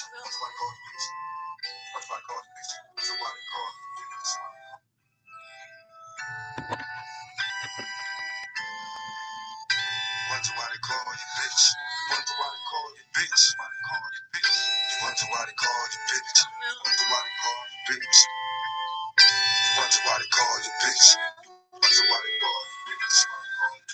Wonder why they call you bitch. Wonder why they call you bitch. Wonder why they call you bitch. Wonder why they call you bitch. Wonder why they call you bitch. Wonder why they call you bitch.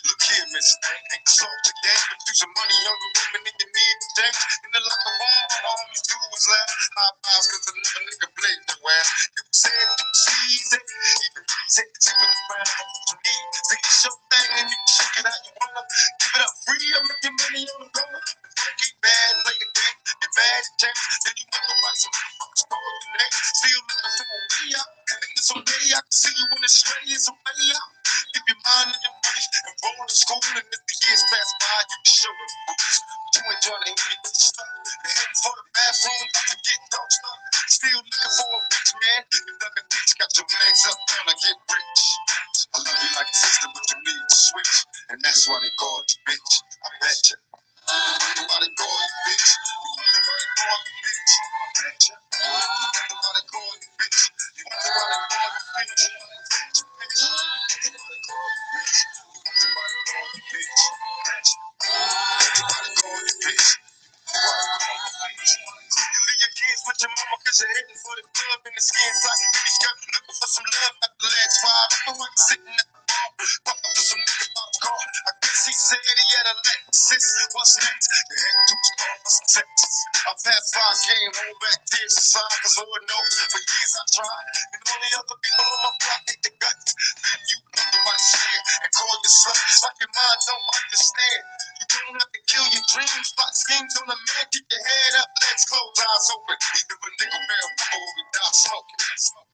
Look here, Miss Thing, ain't soft again. Do some money, younger women, and you need to dance. In the locker room, all you do is laugh. High fives, cause another nigga played your ass. You said you seize it, even take it to the ground. What you need, take your show thing and you can shake it how you wanna. Give it up free, I'm making money on the go. Get bad, play the game, get mad, change. Then you wonder why some motherfuckers call your name. Still looking for a way out. It's okay, I can see you on the stray, it's a way out. Keep your mind and your money and roll to school. And if the years pass by, you can show them roots. But you ain't trying to hear me get stuck. They're heading for the bathroom to get dog stuff. Still looking for a rich man. You dug a ditch, got your legs up, trying to get rich. I love you like a sister, but you need to switch. And that's why they called you bitch. I bet you. Why they call you bitch? Why they call you bitch? I bet you. Why they call you bitch? You wonder why they call you bitch? You leave your kids with your mama cause you're heading for the club in the skin tight mini skirt, looking for some love at the last five. I know I'm sitting at the bar, pop up to some nigga about the car. I guess he said he had a Lexus. What's next? They had to start for some Texas. I passed by, came home back, tears aside, cause Lord knows for years I tried. And all the other people on my block hate the guts. Then you nobody share and call your son. Like your mind don't understand. You don't have to kill your dreams, plot schemes on a man. Keep your head up, legs closed, eyes open. If a nigga fail before we die smoking.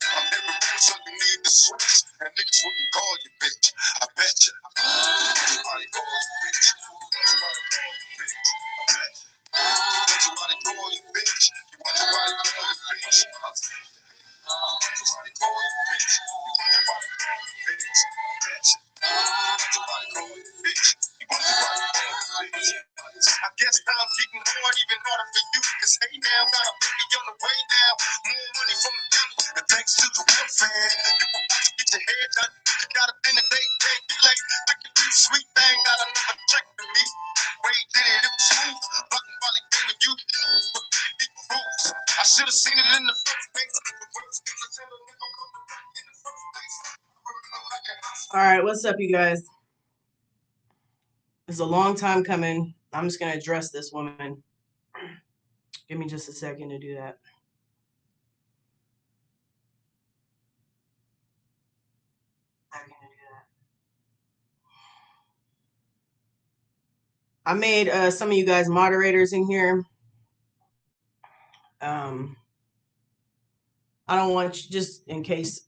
I'm never rule, so you need to switch. And niggas wouldn't call you bitch. I bet you. Everybody call you bitch. Everybody call you bitch. I bet you. Everybody call you bitch. You wonder why they call you bitch. Everybody call you bitch. You wonder why they call you bitch. I bet you. Everybody call you bitch. You wonder why they call you bitch. I guess time's getting hard, even harder for you. Cause hey now, got a baby on the way now. More money from the county, and thanks to the welfare. You can get your hair done. You got a dinner date, can't be late. Make a new sweet thing, got another check to me. Wait, did it was smooth. Blocking while he gave you. But deep rules. I should have seen it in the first place. The worst thing to tell a nigga come to back in the first place. All right, what's up, you guys? It's a long time coming. I'm just going to address this woman. Give me just a second to do that. I made some of you guys moderators in here. I don't want you, just in case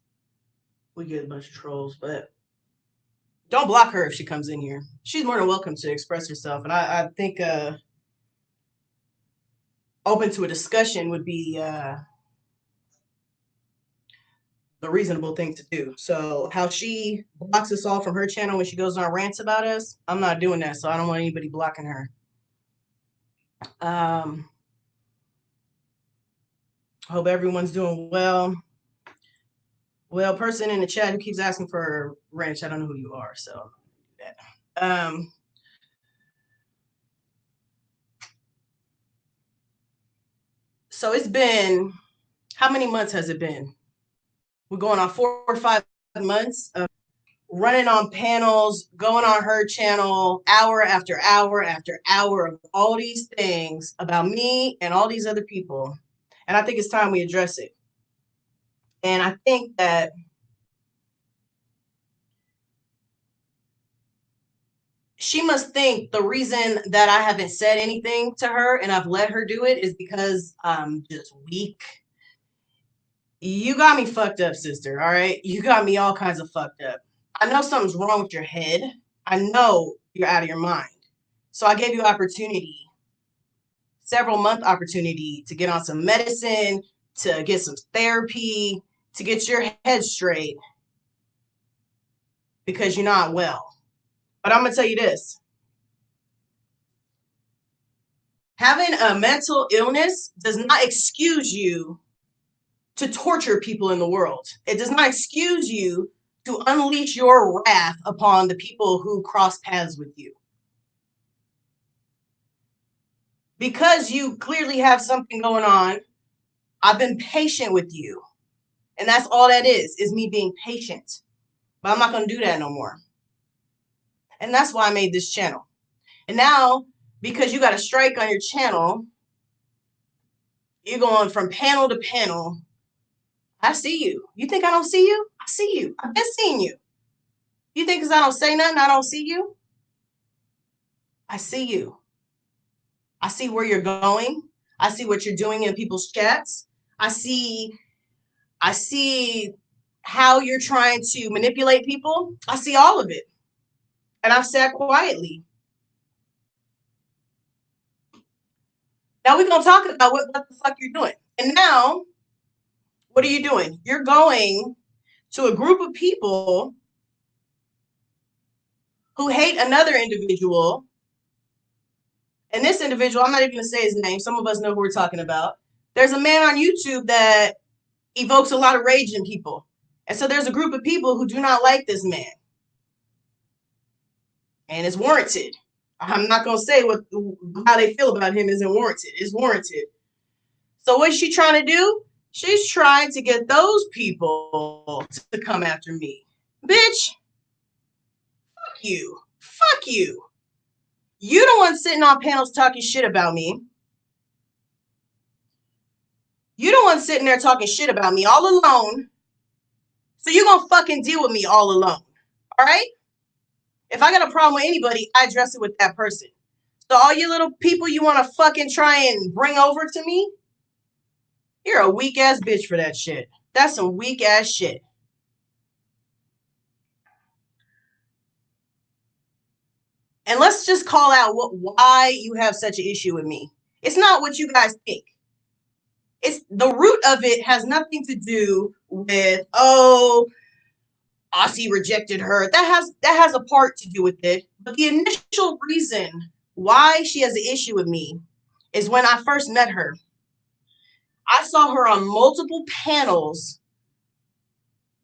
we get a bunch of trolls, but don't block her if she comes in here. She's more than welcome to express herself. And I think open to a discussion would be the reasonable thing to do. So how she blocks us all from her channel when she goes on rants about us, I'm not doing that. So I don't want anybody blocking her. Hope everyone's doing well. Well, person in the chat who keeps asking for a wrench, I don't know who you are, so I'm not gonna do that. So it's been, how many months has it been? We're going on 4 or 5 months of running on panels, going on her channel, hour after hour after hour of all these things about me and all these other people. And I think it's time we address it. And I think that she must think the reason that I haven't said anything to her and I've let her do it is because I'm just weak. You got me fucked up, sister, all right? You got me all kinds of fucked up. I know something's wrong with your head. I know you're out of your mind. So I gave you opportunity, several month opportunity to get on some medicine, to get some therapy, to get your head straight because you're not well. But I'm going to tell you this. Having a mental illness does not excuse you to torture people in the world. It does not excuse you to unleash your wrath upon the people who cross paths with you. Because you clearly have something going on, I've been patient with you. And that's all that is me being patient. But I'm not going to do that no more. And that's why I made this channel. And now, because you got a strike on your channel, you're going from panel to panel. I see you. You think I don't see you? I see you. I've been seeing you. You think because I don't say nothing, I don't see you? I see you. I see where you're going. I see what you're doing in people's chats. I see how you're trying to manipulate people. I see all of it. And I've sat quietly. Now we're going to talk about what the fuck you're doing. And now, what are you doing? You're going to a group of people who hate another individual. And this individual, I'm not even going to say his name. Some of us know who we're talking about. There's a man on YouTube that evokes a lot of rage in people. And so there's a group of people who do not like this man. And it's warranted. I'm not going to say how they feel about him isn't warranted. It's warranted. So what's she trying to do? She's trying to get those people to come after me. Bitch, fuck you. Fuck you. You the one sitting on panels talking shit about me. You the one sitting there talking shit about me all alone. So you're going to fucking deal with me all alone. All right? If I got a problem with anybody, I address it with that person. So all you little people you want to fucking try and bring over to me, you're a weak ass bitch for that shit. That's some weak ass shit. And let's just call out why you have such an issue with me. It's not what you guys think. It's the root of it has nothing to do with, oh, Aussie rejected her. That has a part to do with it. But the initial reason why she has an issue with me is when I first met her. I saw her on multiple panels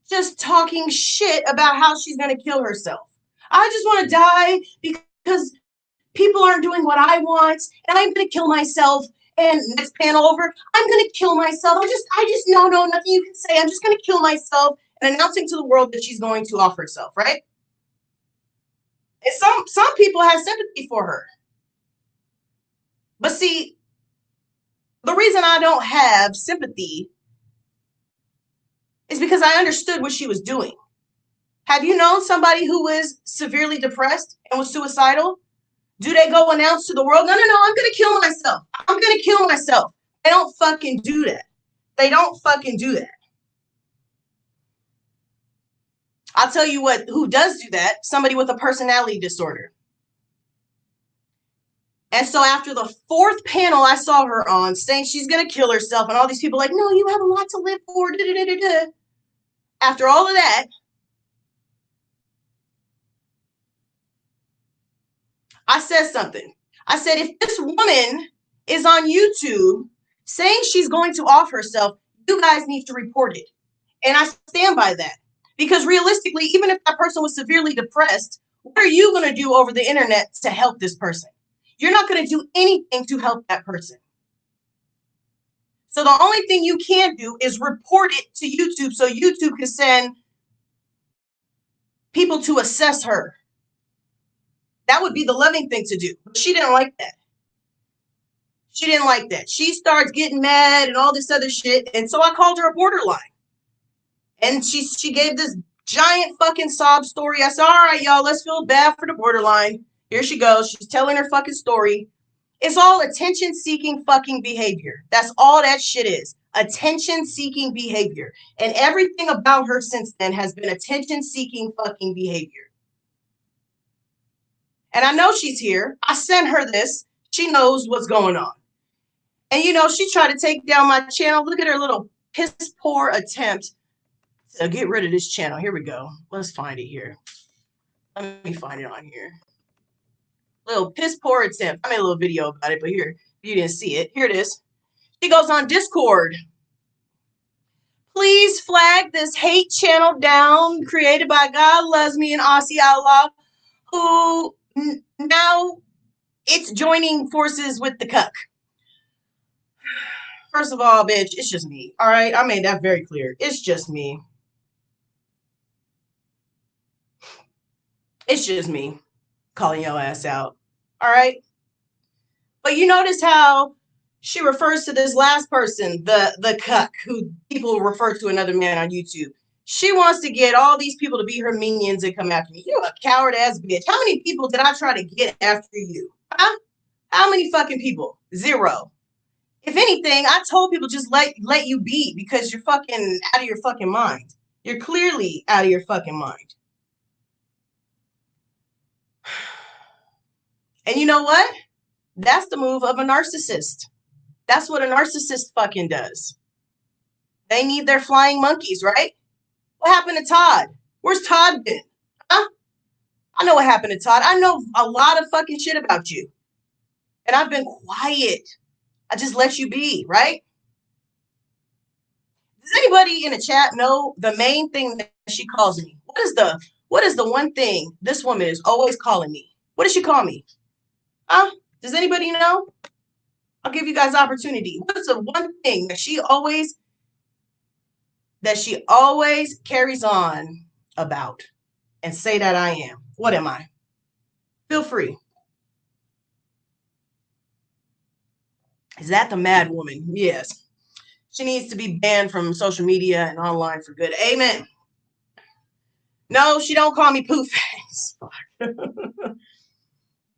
just talking shit about how she's going to kill herself. I just want to die because people aren't doing what I want, and I'm going to kill myself. And next panel over, I'm going to kill myself. I just, no, nothing you can say. I'm just going to kill myself, and announcing to the world that she's going to off herself, right? And some people have sympathy for her. But see, the reason I don't have sympathy is because I understood what she was doing. Have you known somebody who was severely depressed and was suicidal? Do they go announce to the world, no, I'm going to kill myself. I'm going to kill myself. They don't fucking do that. They don't fucking do that. I'll tell you who does do that, somebody with a personality disorder. And so after the fourth panel I saw her on saying she's going to kill herself and all these people like, no, you have a lot to live for. After all of that, I said something. I said, if this woman is on YouTube saying she's going to off herself, you guys need to report it. And I stand by that. Because realistically, even if that person was severely depressed, what are you going to do over the internet to help this person? You're not going to do anything to help that person. So the only thing you can do is report it to YouTube so YouTube can send people to assess her. That would be the loving thing to do. But she didn't like that. She didn't like that. She starts getting mad and all this other shit. And so I called her a borderline. And she gave this giant fucking sob story. I said, all right, y'all, let's feel bad for the borderline. Here she goes. She's telling her fucking story. It's all attention-seeking fucking behavior. That's all that shit is. Attention-seeking behavior. And everything about her since then has been attention-seeking fucking behavior. And I know she's here. I sent her this. She knows what's going on. And, you know, she tried to take down my channel. Look at her little piss-poor attempt to get rid of this channel. Here we go. Let's find it here. Let me find it on here. Little piss-poor attempt. I made a little video about it, but here. You didn't see it. Here it is. She goes on Discord. Please flag this hate channel down, created by God Loves Me and Aussie Outlaw, who now it's joining forces with the cuck. First of all, bitch, it's just me. All right, I made that very clear. It's just me. It's just me calling your ass out. All right. But you notice how she refers to this last person, the cuck, who people refer to another man on YouTube. She wants to get all these people to be her minions and come after me. You're a coward ass bitch. How many people did I try to get after you? Huh? How many fucking people? 0. If anything, I told people just let you be, because you're fucking out of your fucking mind. You're clearly out of your fucking mind. And you know what? That's the move of a narcissist. That's what a narcissist fucking does. They need their flying monkeys, right? What happened to Todd? Where's Todd been? Huh? I know what happened to Todd. I know a lot of fucking shit about you. And I've been quiet. I just let you be, right? Does anybody in the chat know the main thing that she calls me? What is the one thing this woman is always calling me? What does she call me? Huh? Does anybody know? I'll give you guys opportunity. What is the one thing that she always carries on about and say that I am? What am I? Feel free. Is that the mad woman? Yes. She needs to be banned from social media and online for good. Amen. No, she don't call me poo face.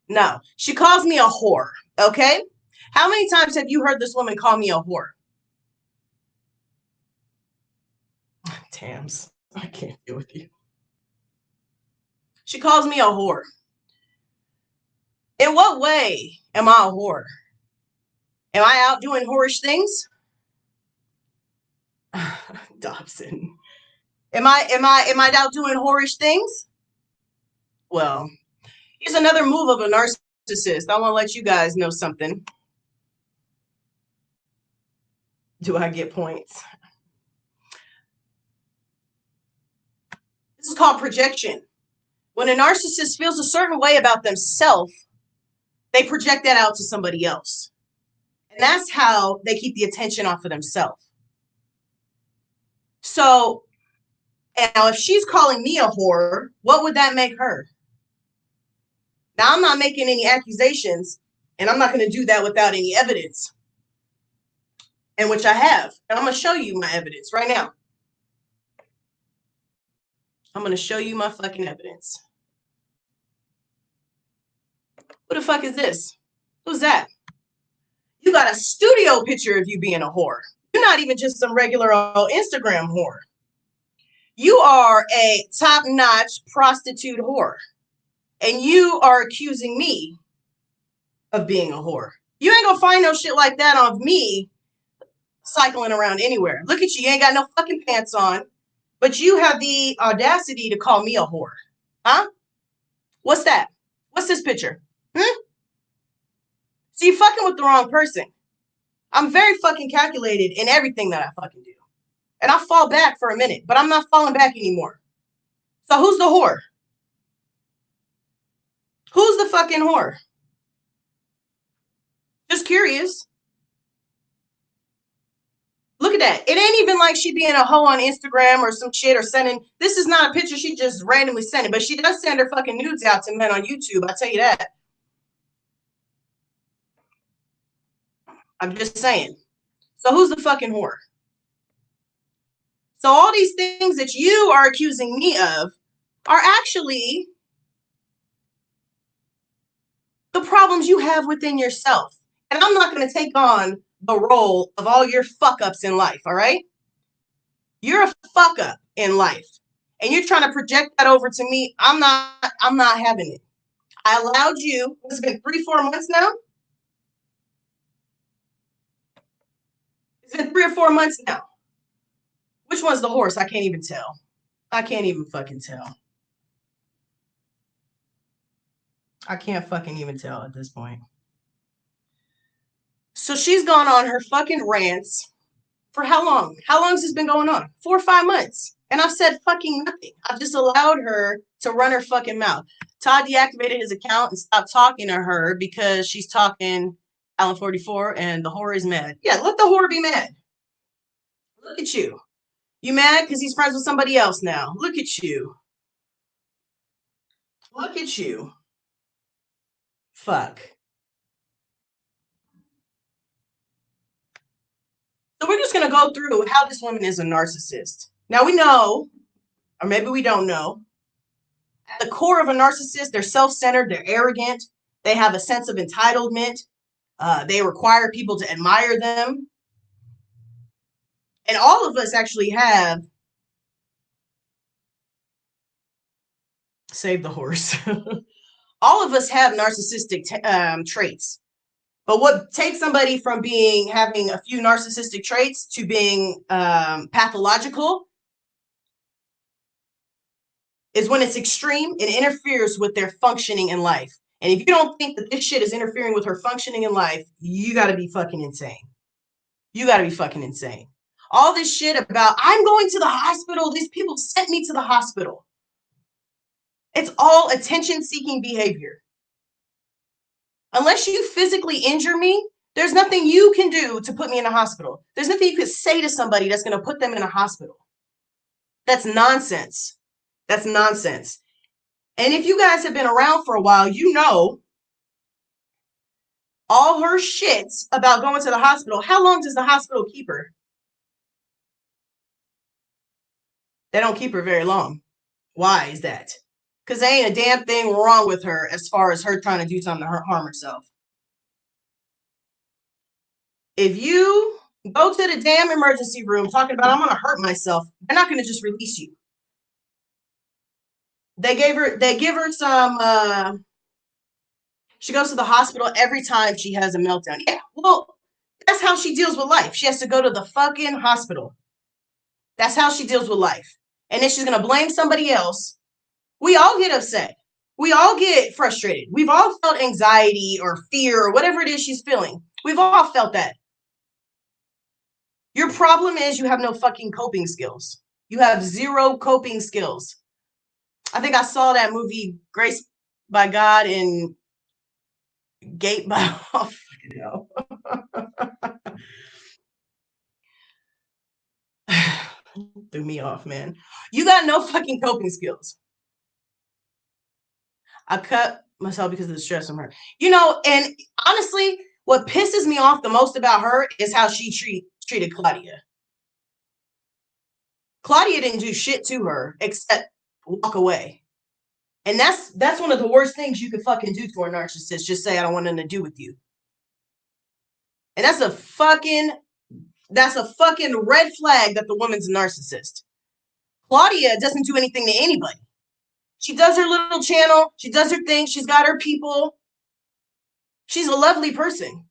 No, she calls me a whore. Okay? How many times have you heard this woman call me a whore? Tams, I can't deal with you. She calls me a whore. In what way am I a whore? Am I out doing whorish things? Dobson. Am I out doing whorish things? Well, here's another move of a narcissist. I want to let you guys know something. Do I get points? This is called projection. When a narcissist feels a certain way about themselves, they project that out to somebody else. And that's how they keep the attention off of themselves. So, now if she's calling me a whore, what would that make her? Now, I'm not making any accusations, and I'm not going to do that without any evidence, and which I have. And I'm going to show you my evidence right now. I'm going to show you my fucking evidence. Who the fuck is this? Who's that? You got a studio picture of you being a whore. You're not even just some regular old Instagram whore. You are a top-notch prostitute whore. And you are accusing me of being a whore. You ain't gonna find no shit like that of me cycling around anywhere. Look at you. You ain't got no fucking pants on. But you have the audacity to call me a whore. Huh? What's that? What's this picture? So you fucking with the wrong person. I'm very fucking calculated in everything that I fucking do. And I fall back for a minute, but I'm not falling back anymore. So who's the whore? Who's the fucking whore? Just curious. Look at that. It ain't even like she being a hoe on Instagram or some shit or sending. This is not a picture she just randomly sent it, but she does send her fucking nudes out to men on YouTube. I'll tell you that. I'm just saying. So who's the fucking whore? So all these things that you are accusing me of are actually the problems you have within yourself. And I'm not going to take on the role of all your fuck ups in life, all right? You're a fuck up in life. And you're trying to project that over to me. I'm not having it. I allowed you, it's been 3-4 months now. It's been 3 or 4 months now. Which one's the horse? I can't even tell. I can't even fucking tell. I can't fucking even tell at this point. So she's gone on her fucking rants for how long? How long has this been going on? 4 or 5 months. And I've said fucking nothing. I've just allowed her to run her fucking mouth. Todd deactivated his account and stopped talking to her because she's talking Alan 44 and the whore is mad. Yeah, let the whore be mad. Look at you. You mad because he's friends with somebody else now. Look at you. Look at you. Fuck. So we're just going to go through how this woman is a narcissist. Now we know, or maybe we don't know, at the core of a narcissist, they're self-centered, they're arrogant, they have a sense of entitlement, they require people to admire them. And all of us actually have, save the horse, all of us have narcissistic traits. But what takes somebody from having a few narcissistic traits to being pathological is when it's extreme and interferes with their functioning in life. And if you don't think that this shit is interfering with her functioning in life, you got to be fucking insane. You got to be fucking insane. All this shit about, I'm going to the hospital. These people sent me to the hospital. It's all attention-seeking behavior. Unless you physically injure me, there's nothing you can do to put me in a hospital. There's nothing you could say to somebody that's going to put them in a hospital. That's nonsense. That's nonsense. And if you guys have been around for a while, you know all her shit about going to the hospital. How long does the hospital keep her? They don't keep her very long. Why is that? Because there ain't a damn thing wrong with her as far as her trying to do something to harm herself. If you go to the damn emergency room talking about, I'm going to hurt myself, they're not going to just release you. They give her some, she goes to the hospital every time she has a meltdown. Yeah, well, that's how she deals with life. She has to go to the fucking hospital. That's how she deals with life. And then she's going to blame somebody else. We all get upset. We all get frustrated. We've all felt anxiety or fear or whatever it is she's feeling. We've all felt that. Your problem is you have no fucking coping skills. You have zero coping skills. I think I saw that movie Gracedbygod and Gate by oh, fucking hell. Threw me off, man. You got no fucking coping skills. I cut myself because of the stress from her. You know, and honestly, what pisses me off the most about her is how she treated Claudia. Claudia didn't do shit to her except walk away. And that's one of the worst things you could fucking do to a narcissist. Just say, I don't want nothing to do with you. And that's a fucking red flag that the woman's a narcissist. Claudia doesn't do anything to anybody. She does her little channel. She does her thing. She's got her people. She's a lovely person.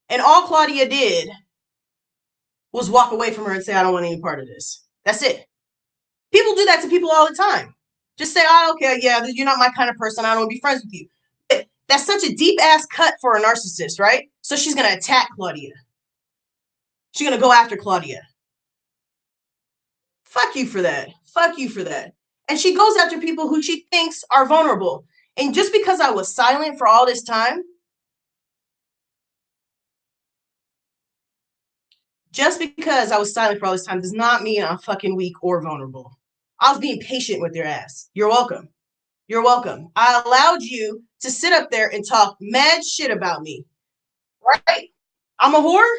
And all Claudia did was walk away from her and say, I don't want any part of this. That's it. People do that to people all the time. Just say, oh, okay, yeah, you're not my kind of person. I don't want to be friends with you. But that's such a deep ass cut for a narcissist, right? So she's going to attack Claudia. She's going to go after Claudia. Fuck you for that. Fuck you for that. And she goes after people who she thinks are vulnerable. And just because I was silent for all this time, does not mean I'm fucking weak or vulnerable. I was being patient with your ass. You're welcome. You're welcome. I allowed you to sit up there and talk mad shit about me. Right? I'm a whore?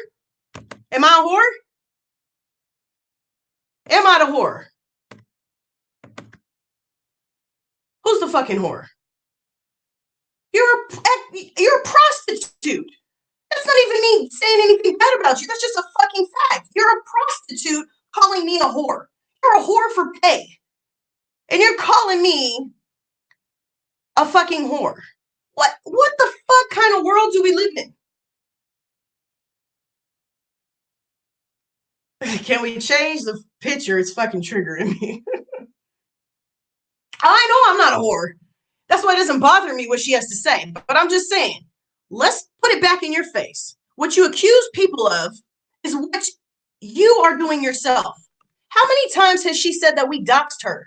Am I a whore? Am I the whore? Who's the fucking whore? You're a prostitute. That's not even me saying anything bad about you. That's just a fucking fact. You're a prostitute calling me a whore. You're a whore for pay. And you're calling me a fucking whore. What the fuck kind of world do we live in? Can we change the picture? It's fucking triggering me. I know I'm not a whore. That's why it doesn't bother me what she has to say. But I'm just saying, let's put it back in your face. What you accuse people of is what you are doing yourself. How many times has she said that we doxed her?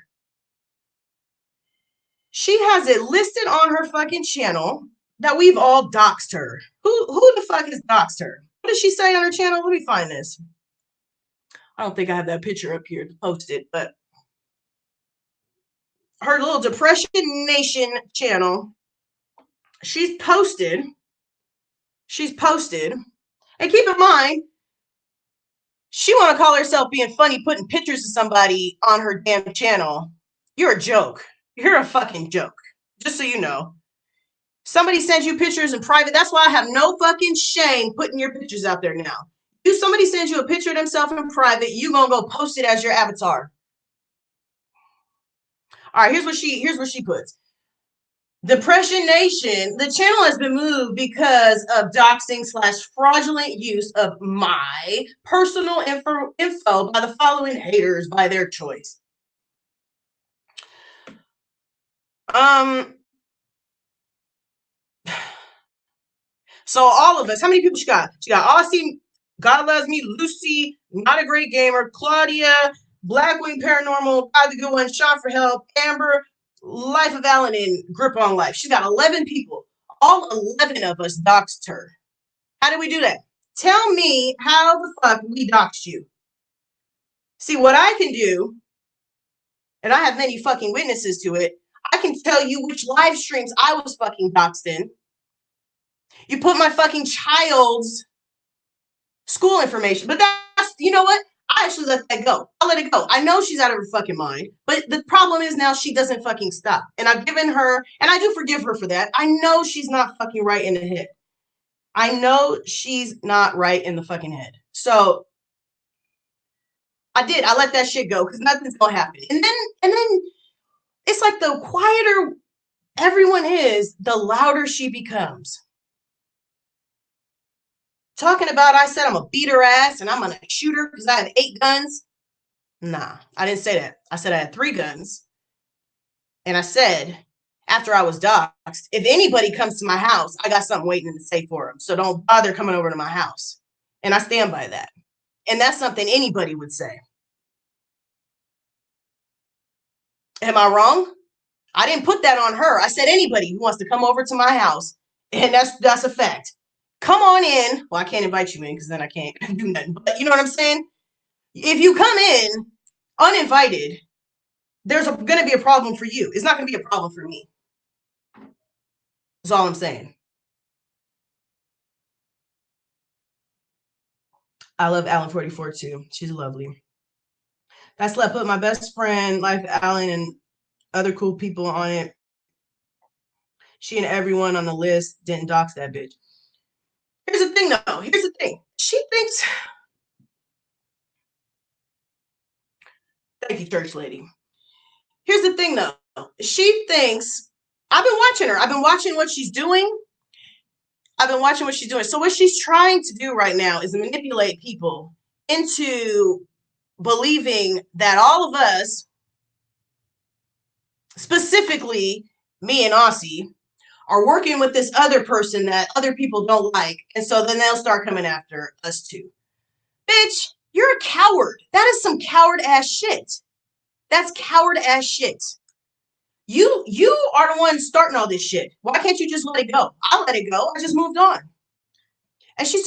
She has it listed on her fucking channel that we've all doxed her. Who the fuck has doxed her? What does she say on her channel? Let me find this. I don't think I have that picture up here to post it, but her little Depression Nation channel, she's posted, and keep in mind, she want to call herself being funny, putting pictures of somebody on her damn channel. You're a joke. You're a fucking joke. Just so you know. Somebody sends you pictures in private. That's why I have no fucking shame putting your pictures out there now. If somebody sends you a picture of themselves in private, you gonna go post it as your avatar. All right, here's what she puts. Depression Nation, the channel has been moved because of doxing / fraudulent use of my personal info by the following haters by their choice. So all of us, how many people she got? She got Aussie, God Loves Me, Lucy, Not a Great Gamer, Claudia, Blackwing Paranormal, God the Good One, Shot for Help, Amber, Life of Alan, and Grip on Life. She's got 11 people. All 11 of us doxed her. How did we do that? Tell me how the fuck we doxed you. See, what I can do, and I have many fucking witnesses to it, I can tell you which live streams I was fucking doxed in. You put my fucking child's school information, but that's, you know what? I actually let that go. I'll let it go. I know she's out of her fucking mind, but the problem is now she doesn't fucking stop. And I've given her, and I do forgive her for that. I know she's not fucking right in the head. I know she's not right in the fucking head. So I let that shit go because nothing's gonna happen. And then it's like the quieter everyone is, the louder she becomes. Talking about, I said I'm gonna beat her ass and I'm gonna shoot her because I have 8 guns. Nah, I didn't say that. I said I had 3 guns. And I said, after I was doxxed, if anybody comes to my house, I got something waiting in the safe for them. So don't bother coming over to my house. And I stand by that. And that's something anybody would say. Am I wrong? I didn't put that on her. I said anybody who wants to come over to my house. And that's a fact. Come on in. Well, I can't invite you in because then I can't do nothing. But you know what I'm saying? If you come in uninvited, there's going to be a problem for you. It's not going to be a problem for me. That's all I'm saying. I love Alan 44 too. She's lovely. That's let put my best friend, Life Alan, and other cool people on it. She and everyone on the list didn't dox that bitch. Here's the thing, though. Here's the thing. She thinks. Thank you, church lady. Here's the thing, though. She thinks. I've been watching her. I've been watching what she's doing. So what she's trying to do right now is manipulate people into believing that all of us, specifically me and Aussie, are working with this other person that other people don't like. And so then they'll start coming after us too. Bitch, you're a coward. That is some coward ass shit. That's coward ass shit. You are the one starting all this shit. Why can't you just let it go? I'll let it go. I just moved on. And she's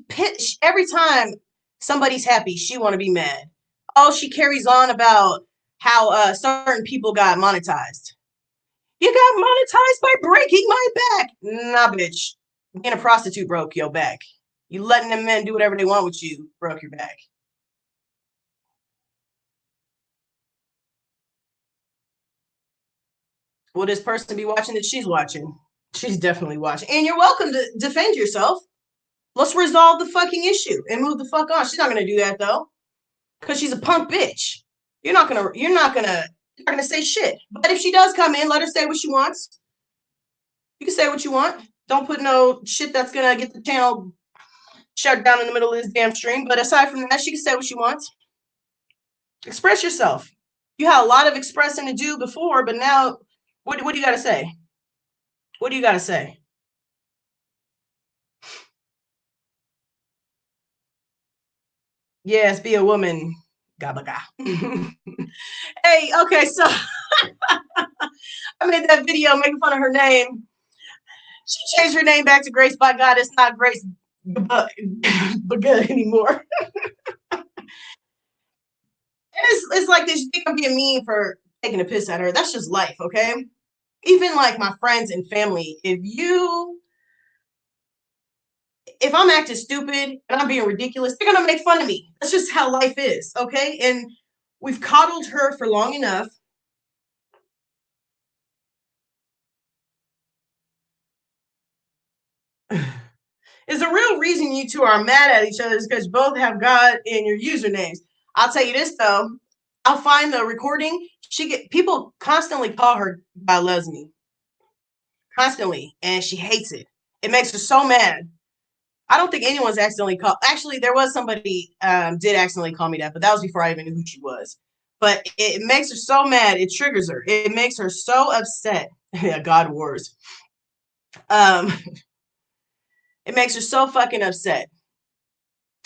pissed every time somebody's happy, she want to be mad. Oh, she carries on about how certain people got monetized. You got monetized by breaking my back. Nah, bitch. Being a prostitute broke your back. You letting them men do whatever they want with you broke your back. Will this person be watching that she's watching? She's definitely watching. And you're welcome to defend yourself. Let's resolve the fucking issue and move the fuck on. She's not gonna do that though. Because she's a punk bitch. You're not gonna say shit. But if she does come in, let her say what she wants. You can say what you want. Don't put no shit that's gonna get the channel shut down in the middle of this damn stream. But aside from that, she can say what she wants. Express yourself. You had a lot of expressing to do before, but now, what do you gotta say? What do you gotta say? Yes, be a woman. Gabaga. Hey, okay, so I made that video making fun of her name. She changed her name back to Gracedbygod. It's not Gracedbygod anymore. It's like this. You think I'm being mean for taking a piss at her. That's just life, okay? Even like my friends and family, if I'm acting stupid and I'm being ridiculous, they're gonna make fun of me. That's just how life is, okay? And we've coddled her for long enough. Is the real reason you two are mad at each other is because both have God in your usernames. I'll tell you this though. I'll find the recording. People constantly call her God loves me. Constantly. And she hates it. It makes her so mad. I don't think anyone's accidentally called. Actually, there was somebody did accidentally call me that, but that was before I even knew who she was. But it makes her so mad. It triggers her. It makes her so upset. Yeah, God wars. Um, it makes her so fucking upset.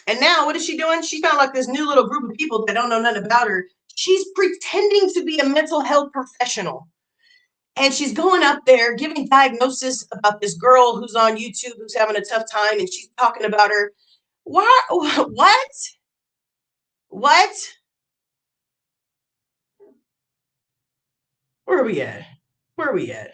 And now, what is she doing? She found like this new little group of people that don't know nothing about her. She's pretending to be a mental health professional. And she's going up there giving diagnosis about this girl who's on YouTube who's having a tough time, and she's talking about her. What? What? What? Where are we at? Where are we at?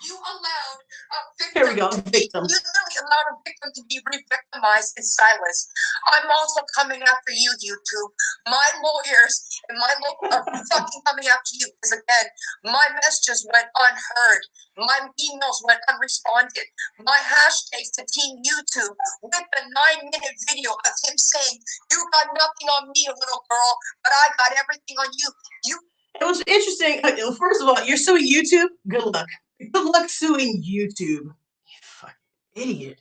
You allowed a victim. Here we go, victim. You literally allowed a victim to be re-victimized in silence. I'm also coming after you, YouTube. My lawyers and my lawyers are fucking coming after you because, again, my messages went unheard. My emails went unresponded. My hashtags to Team YouTube with the 9-minute video of him saying, "You got nothing on me, little girl, but I got everything on you." It was interesting. First of all, you're suing YouTube. Good luck. Good luck suing YouTube. You fucking idiot.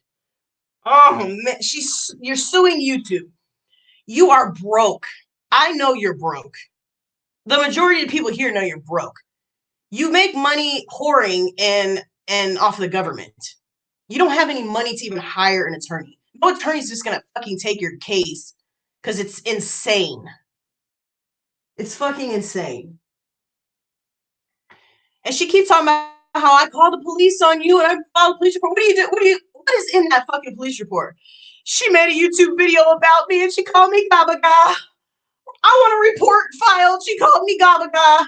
Oh man, you're suing YouTube. You are broke. I know you're broke. The majority of people here know you're broke. You make money whoring and off the government. You don't have any money to even hire an attorney. No attorney's just gonna fucking take your case because it's insane. It's fucking insane. And she keeps talking about how I called the police on you and I filed a police report. What do you do? What is in that fucking police report? She made a YouTube video about me and she called me Gabaga. I want a report filed. She called me Gabaga.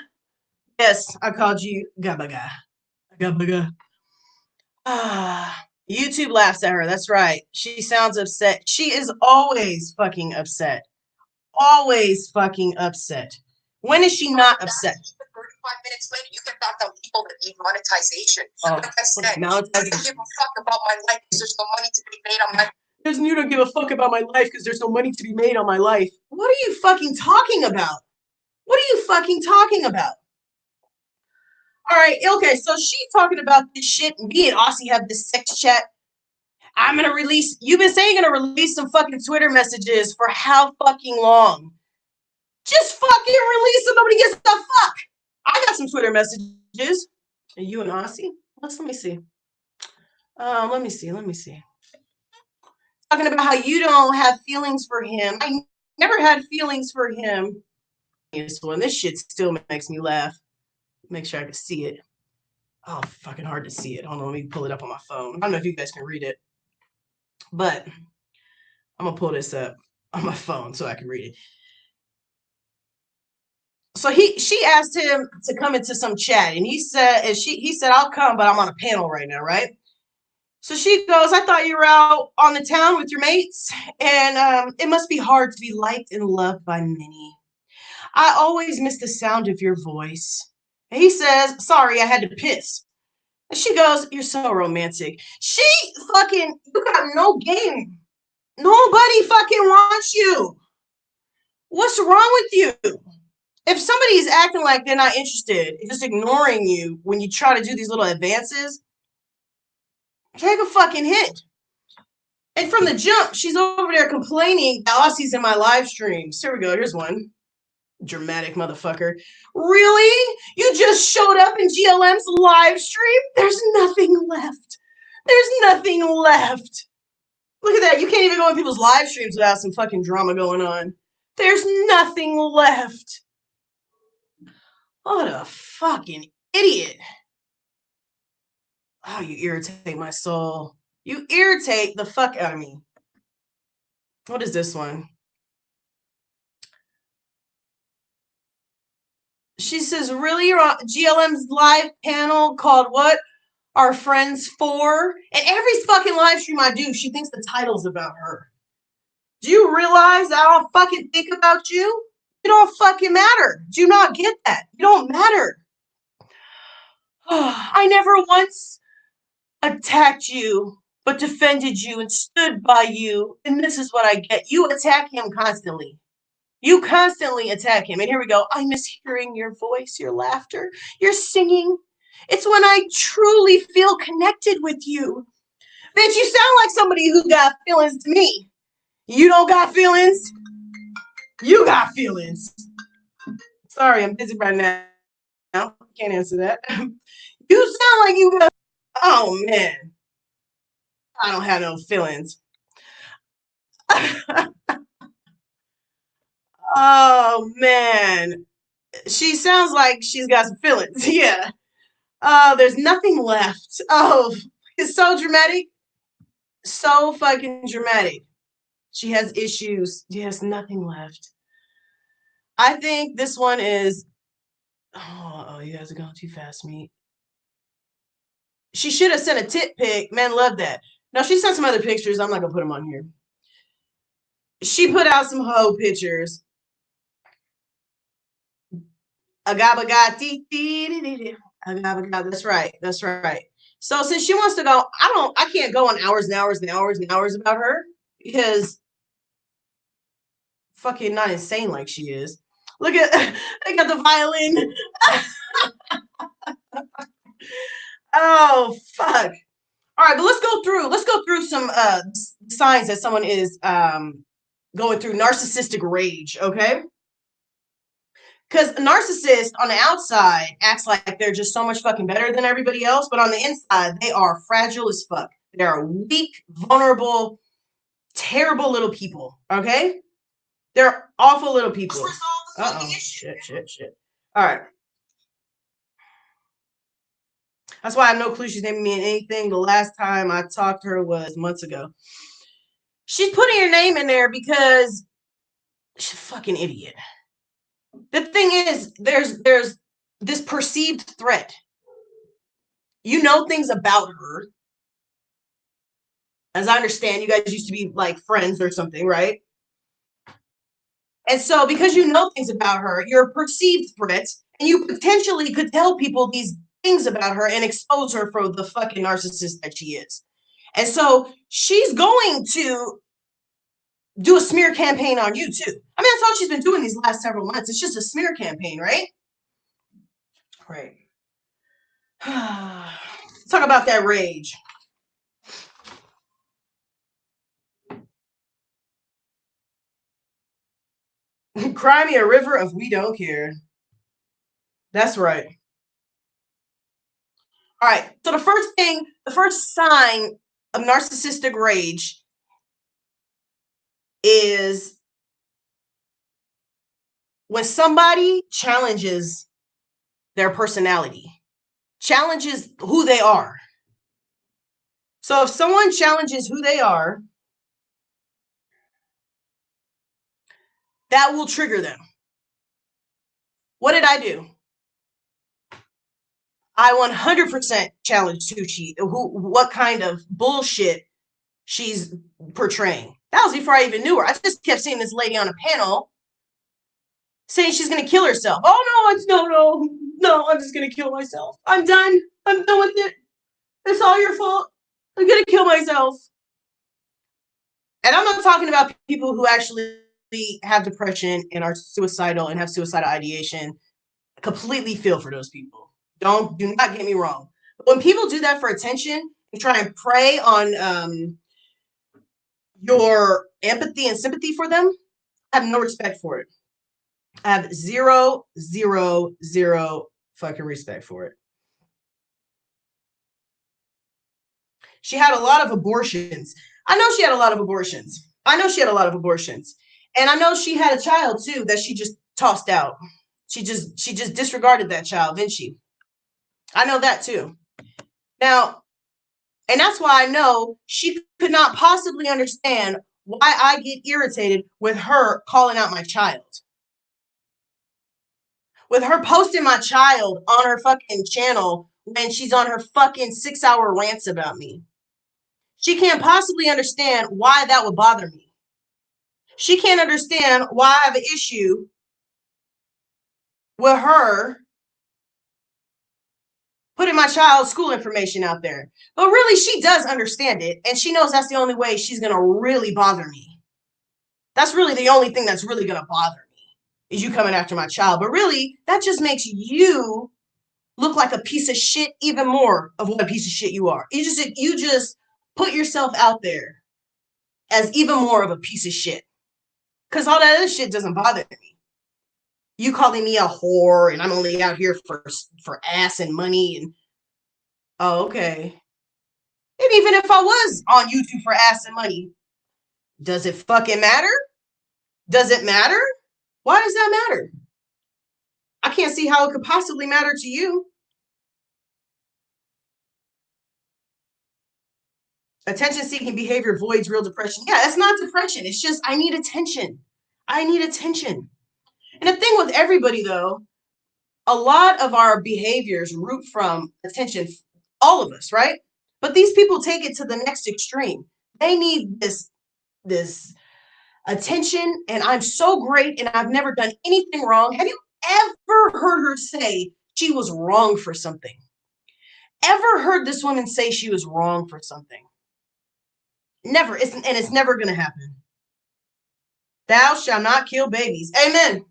Yes, I called you Gabaga. Gabaga. YouTube laughs at her. That's right. She sounds upset. She is always fucking upset. Always fucking upset. When is she not upset? 35 minutes later, you can talk about people that need monetization. Oh, like I said, I don't give a fuck about my life because there's no money to be made on my. You don't give a fuck about my life because there's no money to be made on my life. What are you fucking talking about? What are you fucking talking about? All right, okay, so she's talking about this shit, and me and Aussie have this sex chat. I'm gonna release. You've been saying you're gonna release some fucking Twitter messages for how fucking long? Just fucking release them. Nobody gives a fuck. I got some Twitter messages. Are you and Aussie? Let me see. Let me see. Talking about how you don't have feelings for him. I never had feelings for him. And this shit still makes me laugh. Make sure I can see it. Oh, fucking hard to see it. Hold on, let me pull it up on my phone. I don't know if you guys can read it, but I'm gonna pull this up on my phone so I can read it. So she asked him to come into some chat, and he said, I'll come, but I'm on a panel right now, right? So she goes, I thought you were out on the town with your mates, and it must be hard to be liked and loved by many. I always miss the sound of your voice. And he says, sorry, I had to piss. And she goes, you're so romantic. You got no game. Nobody fucking wants you. What's wrong with you? If somebody's acting like they're not interested, just ignoring you when you try to do these little advances, take a fucking hit. And from the jump, she's over there complaining that Aussie's in my live streams. Here we go. Here's one. Dramatic motherfucker. Really? You just showed up in GLM's live stream? There's nothing left. There's nothing left. Look at that. You can't even go in people's live streams without some fucking drama going on. There's nothing left. What a fucking idiot. Oh, you irritate my soul. You irritate the fuck out of me. What is this one? She says, really? You're on GLM's live panel called what? Our Friends For? And every fucking live stream I do, she thinks the title's about her. Do you realize I don't fucking think about you? You don't fucking matter. Do you not get that? You don't matter. I never once attacked you, but defended you and stood by you. And this is what I get. You attack him constantly. You constantly attack him. And here we go. I miss hearing your voice, your laughter, your singing. It's when I truly feel connected with you. Bitch, you sound like somebody who got feelings to me. You don't got feelings? You got feelings. Sorry, I'm busy right now. Can't answer that. You sound like you got... Oh, man. I don't have no feelings. Oh, man. She sounds like she's got some feelings. Yeah. There's nothing left. Oh, it's so dramatic. So fucking dramatic. She has issues. She has nothing left. I think this one is... Oh, you guys are going too fast, me. She should have sent a tit pic. Men love that. No, she sent some other pictures. I'm not going to put them on here. She put out some hoe pictures. That's right. That's right. So since she wants to go, I can't go on hours and hours and hours and hours about her because fucking not insane like she is. Look at the violin. Oh fuck. All right, but let's go through some signs that someone is going through narcissistic rage, okay? Because a narcissist on the outside acts like they're just so much fucking better than everybody else, but on the inside, they are fragile as fuck. They are weak, vulnerable, terrible little people, okay? They're awful little people. Uh-oh. Shit. All right. That's why I have no clue she's naming me in anything. The last time I talked to her was months ago. She's putting her name in there because she's a fucking idiot. The thing is, there's this perceived threat. You know things about her. As I understand, you guys used to be like friends or something, right? And so because you know things about her, you're a perceived threat, and you potentially could tell people these things about her and expose her for the fucking narcissist that she is. And so she's going to do a smear campaign on you too. I mean, that's all she's been doing these last several months. It's just a smear campaign, right? Right. Let's talk about that rage. Cry me a river of we don't care. That's right. All right. So the first sign of narcissistic rage is when somebody challenges their personality, challenges who they are. So if someone challenges who they are, that will trigger them. What did I do? I 100% challenged what kind of bullshit she's portraying. That was before I even knew her. I just kept seeing this lady on a panel saying she's going to kill herself. Oh, no, I'm just going to kill myself. I'm done. I'm done with it. It's all your fault. I'm going to kill myself. And I'm not talking about people who actually have depression and are suicidal and have suicidal ideation. I completely feel for those people. Do not get me wrong. But when people do that for attention and try and prey on your empathy and sympathy for them, I have no respect for it. I have zero fucking respect for it. She had a lot of abortions. I know she had a lot of abortions. I know she had a lot of abortions. And I know she had a child too that she just tossed out. She just disregarded that child, didn't she? I know that too. Now, and that's why I know she could not possibly understand why I get irritated with her calling out my child. With her posting my child on her fucking channel when she's on her fucking 6-hour rants about me. She can't possibly understand why that would bother me. She can't understand why I have an issue with her putting my child's school information out there. But really, she does understand it, and she knows that's the only way she's going to really bother me. That's really the only thing that's really going to bother me, is you coming after my child. But really, that just makes you look like a piece of shit even more of what a piece of shit you are. You just put yourself out there as even more of a piece of shit. Because all that other shit doesn't bother me. You calling me a whore and I'm only out here for ass and money and oh, okay. And even if I was on YouTube for ass and money, does it fucking matter? Does it matter? Why does that matter? I can't see how it could possibly matter to you. Attention-seeking behavior voids real depression. Yeah, it's not depression. It's just I need attention. I need attention. And the thing with everybody, though, a lot of our behaviors root from attention, all of us, right? But these people take it to the next extreme. They need this attention, and I'm so great, and I've never done anything wrong. Have you ever heard her say she was wrong for something? Ever heard this woman say she was wrong for something? Never. It's never going to happen. Thou shalt not kill babies. Amen.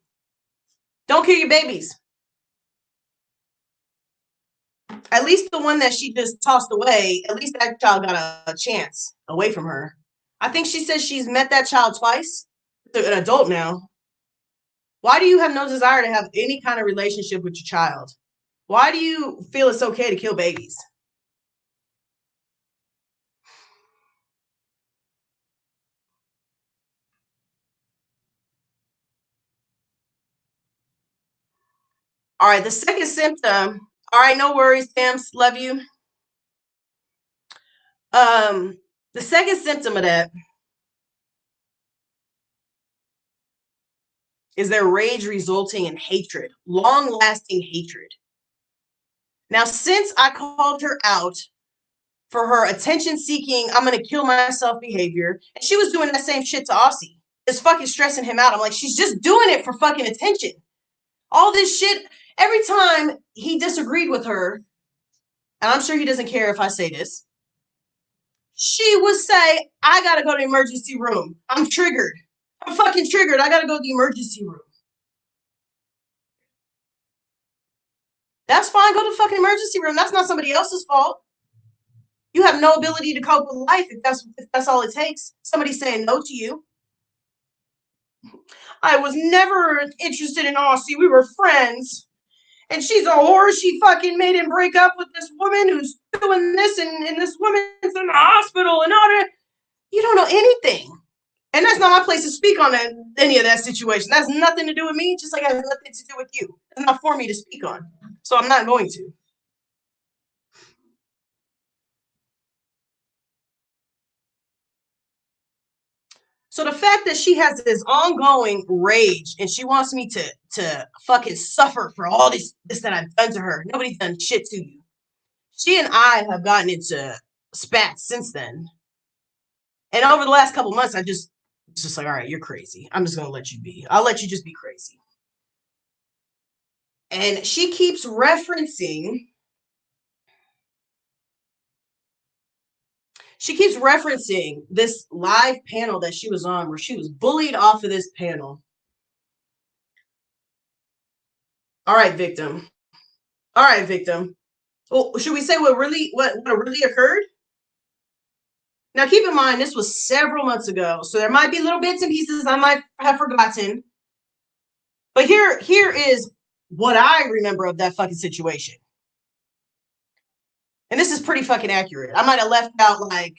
Don't kill your babies. At least the one that she just tossed away, at least that child got a chance away from her. I think she says she's met that child twice. They're an adult now. Why do you have no desire to have any kind of relationship with your child? Why do you feel it's okay to kill babies? All right, the second symptom. All right, no worries, Tams. Love you. The second symptom of that is their rage resulting in hatred, long-lasting hatred. Now, since I called her out for her attention-seeking, I'm going to kill myself behavior, and she was doing that same shit to Aussie. It's fucking stressing him out. I'm like, she's just doing it for fucking attention. All this shit, every time he disagreed with her, and I'm sure he doesn't care if I say this, she would say, I gotta go to the emergency room. I'm triggered. I'm fucking triggered. I gotta go to the emergency room. That's fine. Go to the fucking emergency room. That's not somebody else's fault. You have no ability to cope with life if that's all it takes. Somebody saying no to you. I was never interested in Aussie. We were friends. And she's a whore. She fucking made him break up with this woman who's doing this, and this woman's in the hospital and all that. You don't know anything. And that's not my place to speak on any of that situation. That's nothing to do with me, just like it has nothing to do with you. It's not for me to speak on. So I'm not going to. So the fact that she has this ongoing rage and she wants me to fucking suffer for all this that I've done to her. Nobody's done shit to you. She and I have gotten into spats since then. And over the last couple months, it's just like, all right, you're crazy. I'm just going to let you be. I'll let you just be crazy. And she keeps referencing this live panel that she was on where she was bullied off of this panel. All right, victim. All right, victim. Well, should we say what really occurred? Now, keep in mind, this was several months ago, so there might be little bits and pieces I might have forgotten. But here is what I remember of that fucking situation. And this is pretty fucking accurate. I might have left out like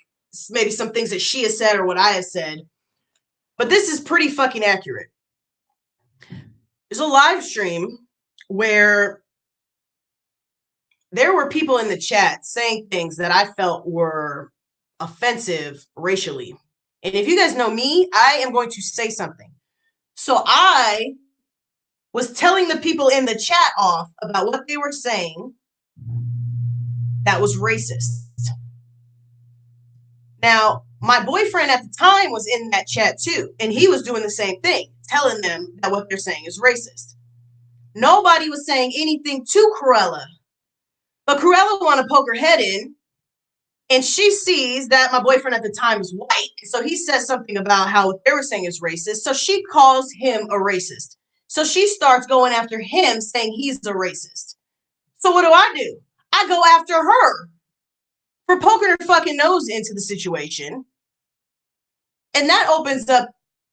maybe some things that she has said or what I have said, but this is pretty fucking accurate. There's a live stream where there were people in the chat saying things that I felt were offensive racially. And if you guys know me, I am going to say something. So I was telling the people in the chat off about what they were saying that was racist. Now, my boyfriend at the time was in that chat too, and he was doing the same thing, telling them that what they're saying is racist. Nobody was saying anything to Cruella, but Cruella wanted to poke her head in, and she sees that my boyfriend at the time is white, so he says something about how what they were saying is racist, so she calls him a racist. So she starts going after him, saying he's a racist. So what do? I go after her for poking her fucking nose into the situation. And that opens up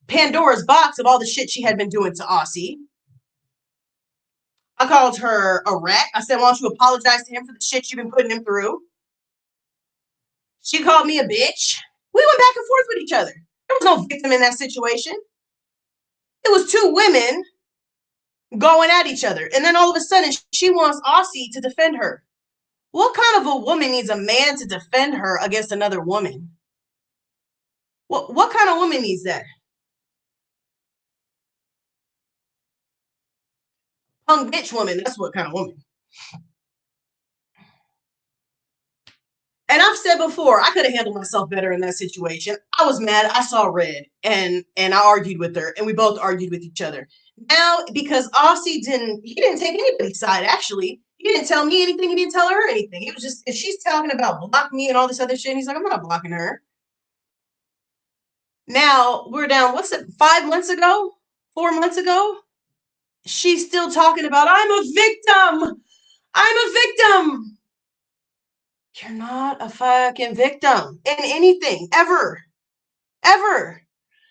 Pandora's box of all the shit she had been doing to Aussie. I called her a rat. I said, why don't you apologize to him for the shit you've been putting him through? She called me a bitch. We went back and forth with each other. There was no victim in that situation. It was two women going at each other. And then all of a sudden, she wants Aussie to defend her. What kind of a woman needs a man to defend her against another woman? What kind of woman needs that? Punk bitch woman, that's what kind of woman. And I've said before, I could have handled myself better in that situation. I was mad. I saw red, and I argued with her, and we both argued with each other. Now, because Aussie he didn't take anybody's side, actually. He didn't tell me anything. He didn't tell her anything. It was just, if she's talking about block me and all this other shit, and he's like, I'm not blocking her. Now, we're down, 5 months ago? 4 months ago? She's still talking about, I'm a victim. I'm a victim. You're not a fucking victim in anything, ever. Ever.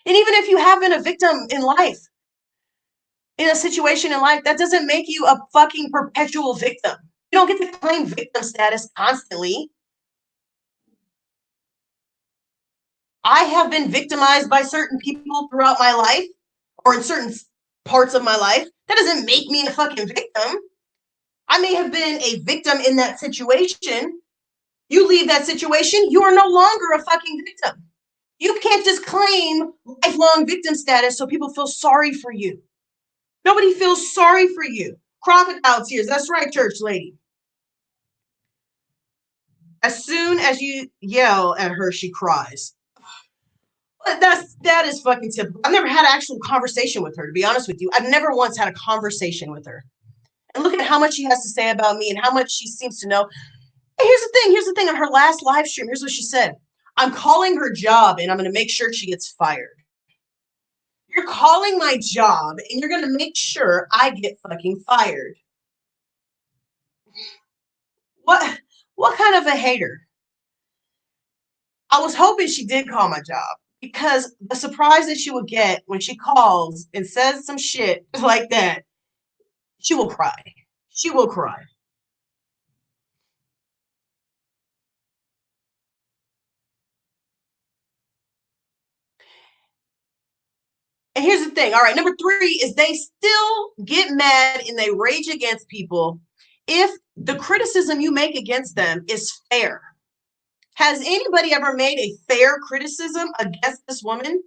And even if you have been a victim in life, in a situation in life, that doesn't make you a fucking perpetual victim. You don't get to claim victim status constantly. I have been victimized by certain people throughout my life, or in certain parts of my life. That doesn't make me a fucking victim. I may have been a victim in that situation. You leave that situation, you are no longer a fucking victim. You can't just claim lifelong victim status so people feel sorry for you. Nobody feels sorry for you. Crocodile tears. That's right, church lady. As soon as you yell at her, she cries. That is fucking typical. I've never had an actual conversation with her, to be honest with you. I've never once had a conversation with her. And look at how much she has to say about me and how much she seems to know. And here's the thing. On her last live stream, here's what she said. I'm calling her job and I'm going to make sure she gets fired. You're calling my job and you're going to make sure I get fucking fired. What kind of a hater? I was hoping she did call my job, because the surprise that she would get when she calls and says some shit like that, she will cry. She will cry. And here's the thing. All right, number 3 is they still get mad and they rage against people if the criticism you make against them is fair. Has anybody ever made a fair criticism against this woman?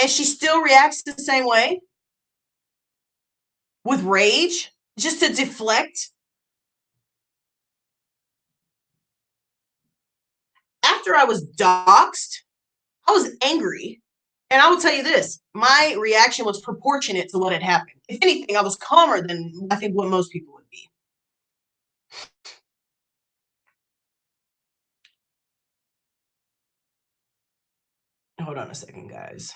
And she still reacts the same way? With rage? Just to deflect? After I was doxxed, I was angry. And I will tell you this, my reaction was proportionate to what had happened. If anything, I was calmer than I think what most people would be. Hold on a second, guys.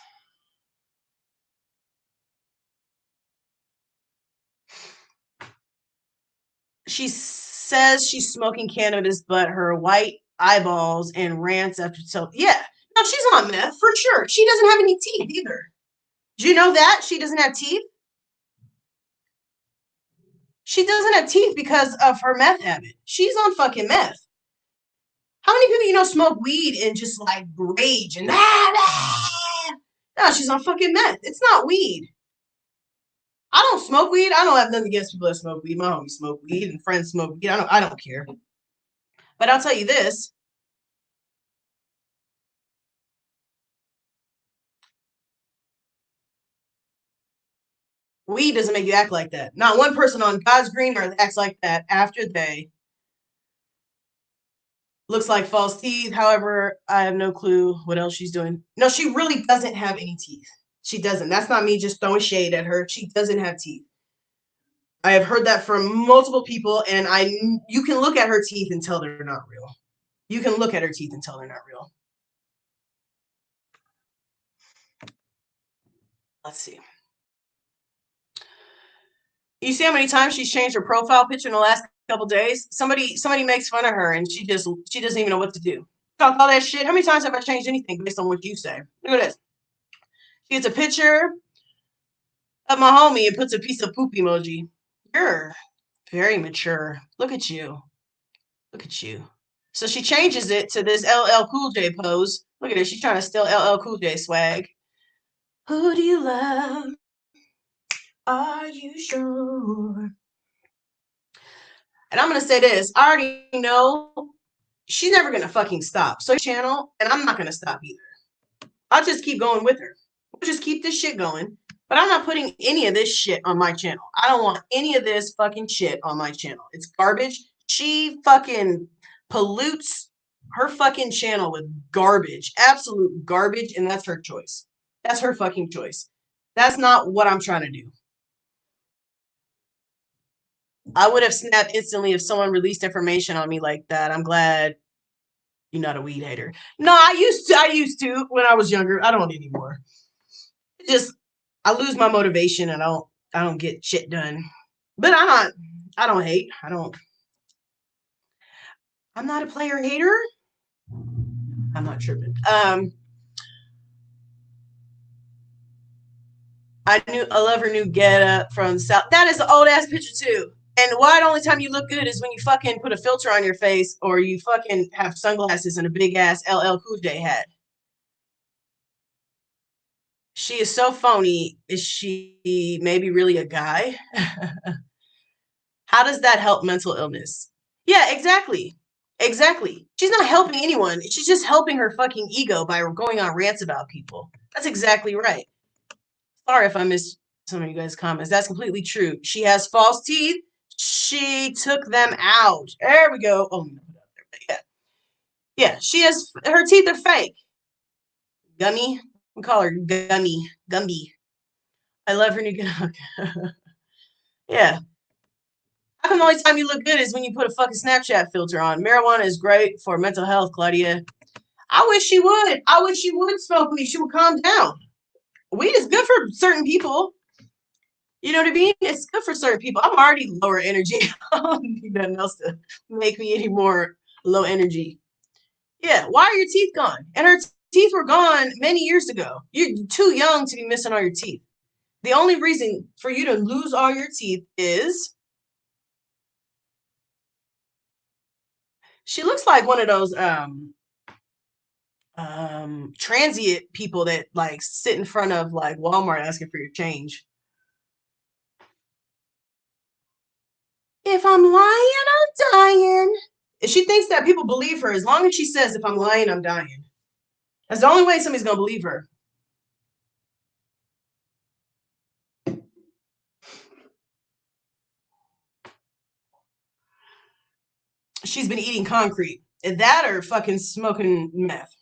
She says she's smoking cannabis, but her white eyeballs and rants after yeah. No, she's on meth for sure. She doesn't have any teeth either. Do you know that? She doesn't have teeth? She doesn't have teeth because of her meth habit. She's on fucking meth. How many people you know smoke weed and just like rage and no, she's on fucking meth. It's not weed. I don't smoke weed. I don't have nothing against people that smoke weed. My homies smoke weed and friends smoke weed. I don't care. But I'll tell you this. Weed doesn't make you act like that. Not one person on God's green earth acts like that after they looks like false teeth. However, I have no clue what else she's doing. No, she really doesn't have any teeth. She doesn't. That's not me just throwing shade at her. She doesn't have teeth. I have heard that from multiple people, and you can look at her teeth and tell they're not real. You can look at her teeth and tell they're not real. Let's see. You see how many times she's changed her profile picture in the last couple days? Somebody makes fun of her, and she doesn't even know what to do. Talk all that shit. How many times have I changed anything based on what you say? Look at this. She gets a picture of my homie and puts a piece of poop emoji. You're very mature. Look at you. Look at you. So she changes it to this LL Cool J pose. Look at it. She's trying to steal LL Cool J swag. Who do you love? Are you sure? And I'm going to say this. I already know she's never going to fucking stop. So channel, and I'm not going to stop either. I'll just keep going with her. We'll just keep this shit going. But I'm not putting any of this shit on my channel. I don't want any of this fucking shit on my channel. It's garbage. She fucking pollutes her fucking channel with garbage. Absolute garbage. And that's her choice. That's her fucking choice. That's not what I'm trying to do. I would have snapped instantly if someone released information on me like that. I'm glad you're not a weed hater. No, I used to when I was younger. I don't anymore. Just I lose my motivation and I don't get shit done. But I don't hate. I'm not a player hater. I'm not tripping. I love her new getup from South. That is an old ass picture too. And why the only time you look good is when you fucking put a filter on your face or you fucking have sunglasses and a big ass LL Cool J hat. She is so phony. Is she maybe really a guy? How does that help mental illness? Yeah, exactly. Exactly. She's not helping anyone. She's just helping her fucking ego by going on rants about people. That's exactly right. Sorry if I missed some of you guys' comments. That's completely true. She has false teeth. She took them out. There we go. Oh, no, yeah. Yeah, she has, her teeth are fake. Gummy. We call her Gummy. Gumby. I love her new Yeah. How come the only time you look good is when you put a fucking Snapchat filter on? Marijuana is great for mental health, Claudia. I wish she would. I wish she would smoke weed. She would calm down. Weed is good for certain people. You know what I mean? It's good for certain people. I'm already lower energy. I don't need nothing else to make me any more low energy. Yeah, why are your teeth gone? And her teeth were gone many years ago. You're too young to be missing all your teeth. The only reason for you to lose all your teeth is she looks like one of those transient people that like sit in front of like Walmart asking for your change. If I'm lying, I'm dying. And she thinks that people believe her as long as she says, if I'm lying, I'm dying. That's the only way somebody's going to believe her. She's been eating concrete. That or fucking smoking meth.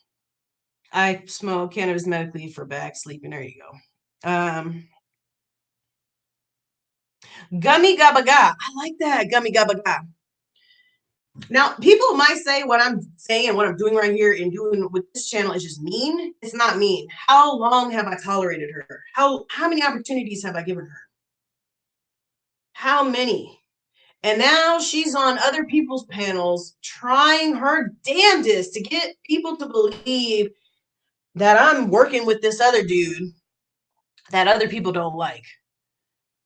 I smoke cannabis medically for back sleeping. There you go. Gummy Gabba Ga. I like that. Gummy Gabba Ga. Now, people might say what I'm saying and what I'm doing right here and doing with this channel is just mean. It's not mean. How long have I tolerated her? How many opportunities have I given her? How many? And now she's on other people's panels trying her damnedest to get people to believe that I'm working with this other dude that other people don't like.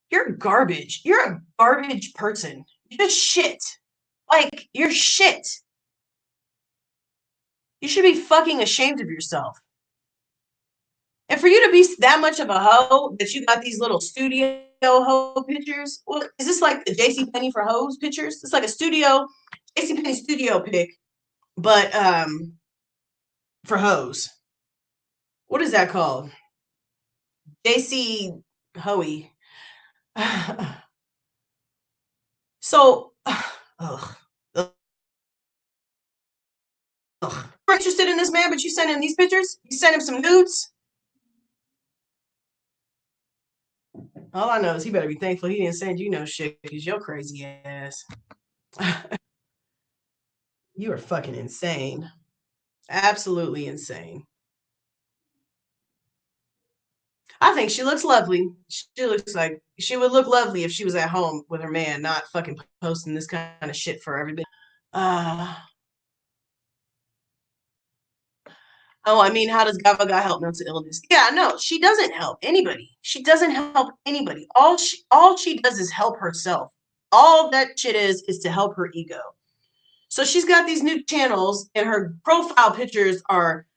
You're garbage. You're a garbage person. You're just shit. Like, you're shit. You should be fucking ashamed of yourself. And for you to be that much of a hoe that you got these little studio hoe pictures, well, is this like the JCPenney for hoes pictures? It's like a studio, JCPenney studio pic, but for hoes. What is that called? JC Hoey. So, ugh. You're interested in this man, but you send him these pictures? You send him some nudes? All I know is he better be thankful he didn't send you no shit because you're crazy ass. You are fucking insane. Absolutely insane. I think she looks lovely. She looks like she would look lovely if she was at home with her man, not fucking posting this kind of shit for everybody. Oh, I mean, how does Gavaga help mental illness? Yeah, no, she doesn't help anybody. She doesn't help anybody. All she does is help herself. All that shit is to help her ego. So she's got these new channels, and her profile pictures are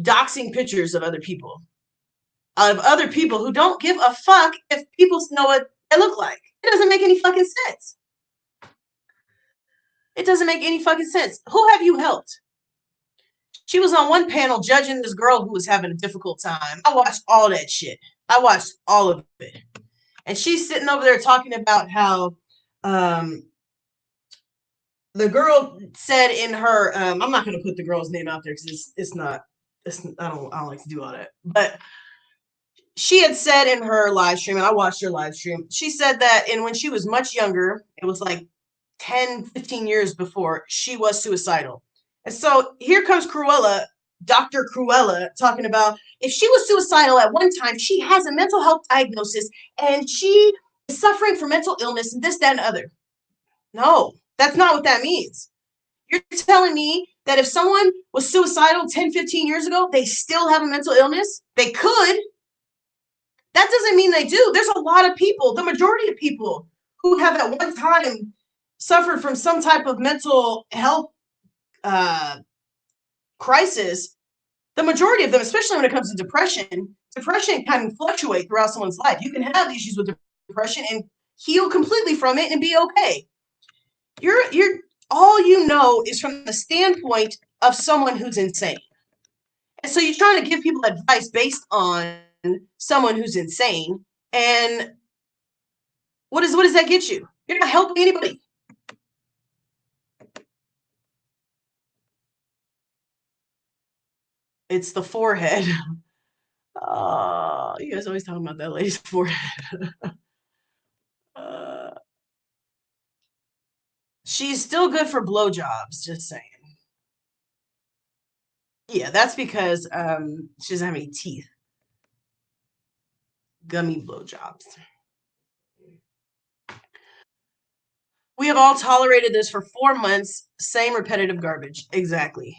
doxing pictures of other people who don't give a fuck if people know what they look like. It doesn't make any fucking sense. It doesn't make any fucking sense. Who have you helped? She was on one panel judging this girl who was having a difficult time. I watched all that shit. I watched all of it. And she's sitting over there talking about how the girl said in her I'm not going to put the girl's name out there because I don't like to do all that. But she had said in her live stream, and I watched her live stream, she said that when she was much younger, it was like 10, 15 years before, she was suicidal. And so here comes Cruella, Dr. Cruella, talking about if she was suicidal at one time, she has a mental health diagnosis and she is suffering from mental illness and this, that, and other. No, that's not what that means. You're telling me that if someone was suicidal 10, 15 years ago, they still have a mental illness? They could. That doesn't mean they do. There's a lot of people, the majority of people who have at one time suffered from some type of mental health crisis, the majority of them, especially when it comes to depression can fluctuate throughout someone's life. You can have issues with depression and heal completely from it and be okay. You're all you know is from the standpoint of someone who's insane. And so you're trying to give people advice based on someone who's insane. And what does that get you? You're not helping anybody. It's the forehead. You guys always talking about that lady's forehead. She's still good for blowjobs, just saying. Yeah, that's because she doesn't have any teeth. Gummy blowjobs. We have all tolerated this for 4 months. Same repetitive garbage. Exactly.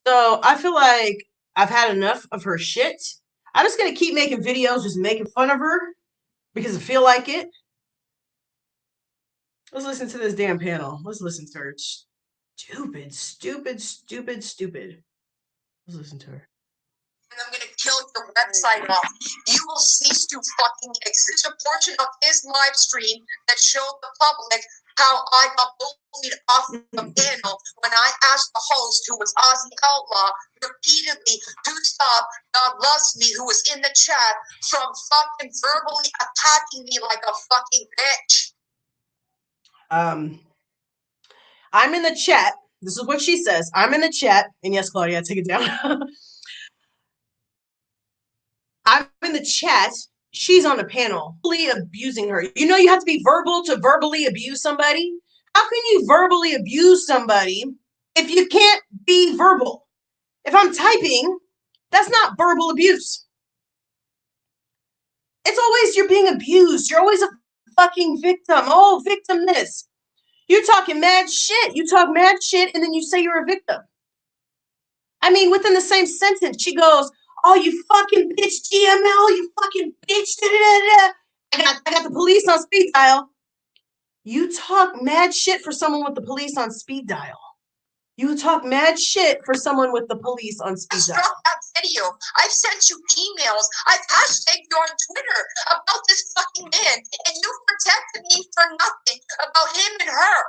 So I feel like I've had enough of her shit. I'm just gonna keep making videos, just making fun of her because I feel like it. Let's listen to this damn panel. Let's listen to her. Stupid. Let's listen to her. And I'm going to kill your website off. You will cease to fucking exist. A portion of his live stream that showed the public how I got bullied off the panel when I asked the host, who was Ozzy Outlaw, repeatedly to stop God Loves Me, who was in the chat, from fucking verbally attacking me like a fucking bitch. I'm in the chat. This is what she says. I'm in the chat. And yes, Claudia, take it down. I'm in the chat. She's on the panel, fully abusing her. You know, you have to be verbal to verbally abuse somebody. How can you verbally abuse somebody if you can't be verbal? If I'm typing, that's not verbal abuse. It's always you're being abused. You're always a fucking victim. Oh, victim this. You're talking mad shit. You talk mad shit and then you say you're a victim. I mean, within the same sentence, she goes, "Oh, you fucking bitch, GML, you fucking bitch. Da, da, da. I got the police on speed dial." You talk mad shit for someone with the police on speed dial. You would talk mad shit for someone with the police on speed dial. Drop that video. I've sent you emails. I've hashtagged you on Twitter about this fucking man, and you protected me for nothing about him and her.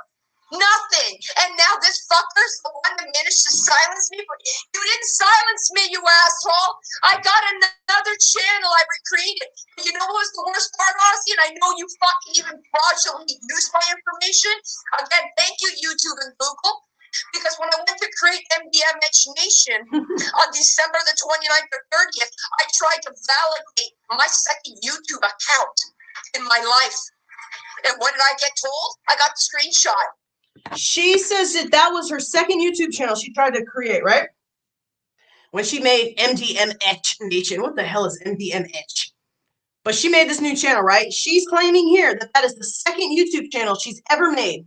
Nothing. And now this fucker's the one that managed to silence me. You didn't silence me, you asshole. I got another channel I recreated. You know what was the worst part, Ozzy? And I know you fucking even fraudulently used my information. Again, thank you, YouTube and Google. Because when I went to create MDMH Nation on December the 29th or 30th, I tried to validate my second YouTube account in my life. And what did I get told? I got the screenshot. She says that was her second YouTube channel she tried to create, right? When she made MDMH Nation. What the hell is MDMH? But she made this new channel, right? She's claiming here that is the second YouTube channel she's ever made.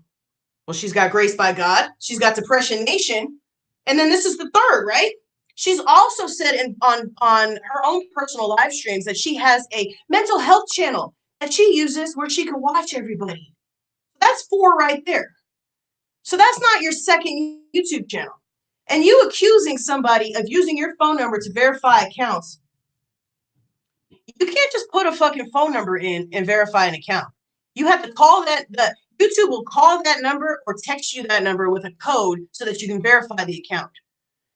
Well, she's got Gracedbygod, she's got Depression Nation, and then this is the third, right? She's also said on her own personal live streams that she has a mental health channel that she uses where she can watch everybody. That's 4 right there. So that's not your second YouTube channel. And you accusing somebody of using your phone number to verify accounts. You can't just put a fucking phone number in and verify an account. You have to call YouTube will call that number or text you that number with a code so that you can verify the account.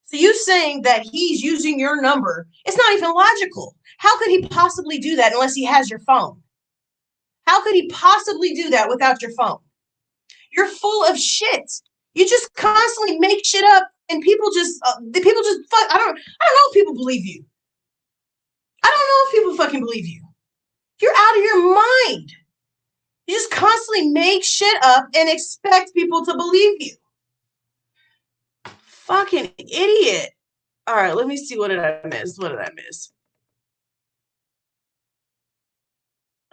So you saying that he's using your number, it's not even logical. How could he possibly do that unless he has your phone? How could he possibly do that without your phone? You're full of shit. You just constantly make shit up and people just fuck. I don't know if people believe you. I don't know if people fucking believe you. You're out of your mind. You just constantly make shit up and expect people to believe you. Fucking idiot. All right, let me see. What did I miss?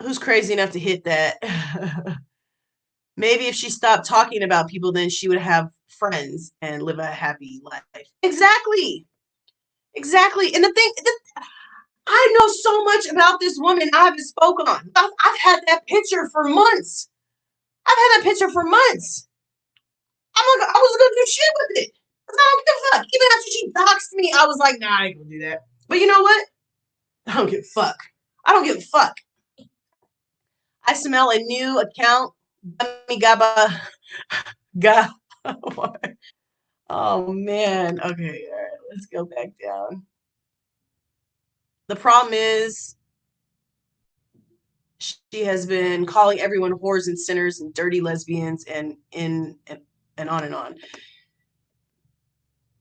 Who's crazy enough to hit that? Maybe if she stopped talking about people, then she would have friends and live a happy life. Exactly. And the thing, I know so much about this woman I haven't spoken on. I've had that picture for months. I was gonna do shit with it. I don't give a fuck. Even after she doxed me, I was like, nah, I ain't gonna do that. But you know what? I don't give a fuck. I smell a new account. Oh man. Okay, all right. Let's go back down. The problem is she has been calling everyone whores and sinners and dirty lesbians and on and on.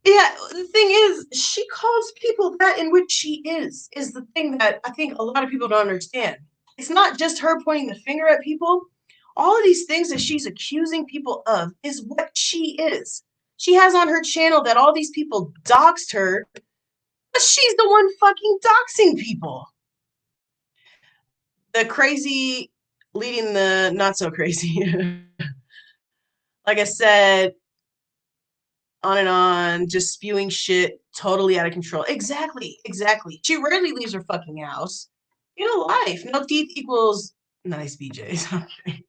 Yeah, the thing is, she calls people that in which she is the thing that I think a lot of people don't understand. It's not just her pointing the finger at people. All of these things that she's accusing people of is what she is. She has on her channel that all these people doxed her, but she's the one fucking doxing people. The crazy leading the not so crazy. Like I said, on and on, just spewing shit, totally out of control. Exactly. She rarely leaves her fucking house. You know, life. No teeth equals nice BJs. Okay.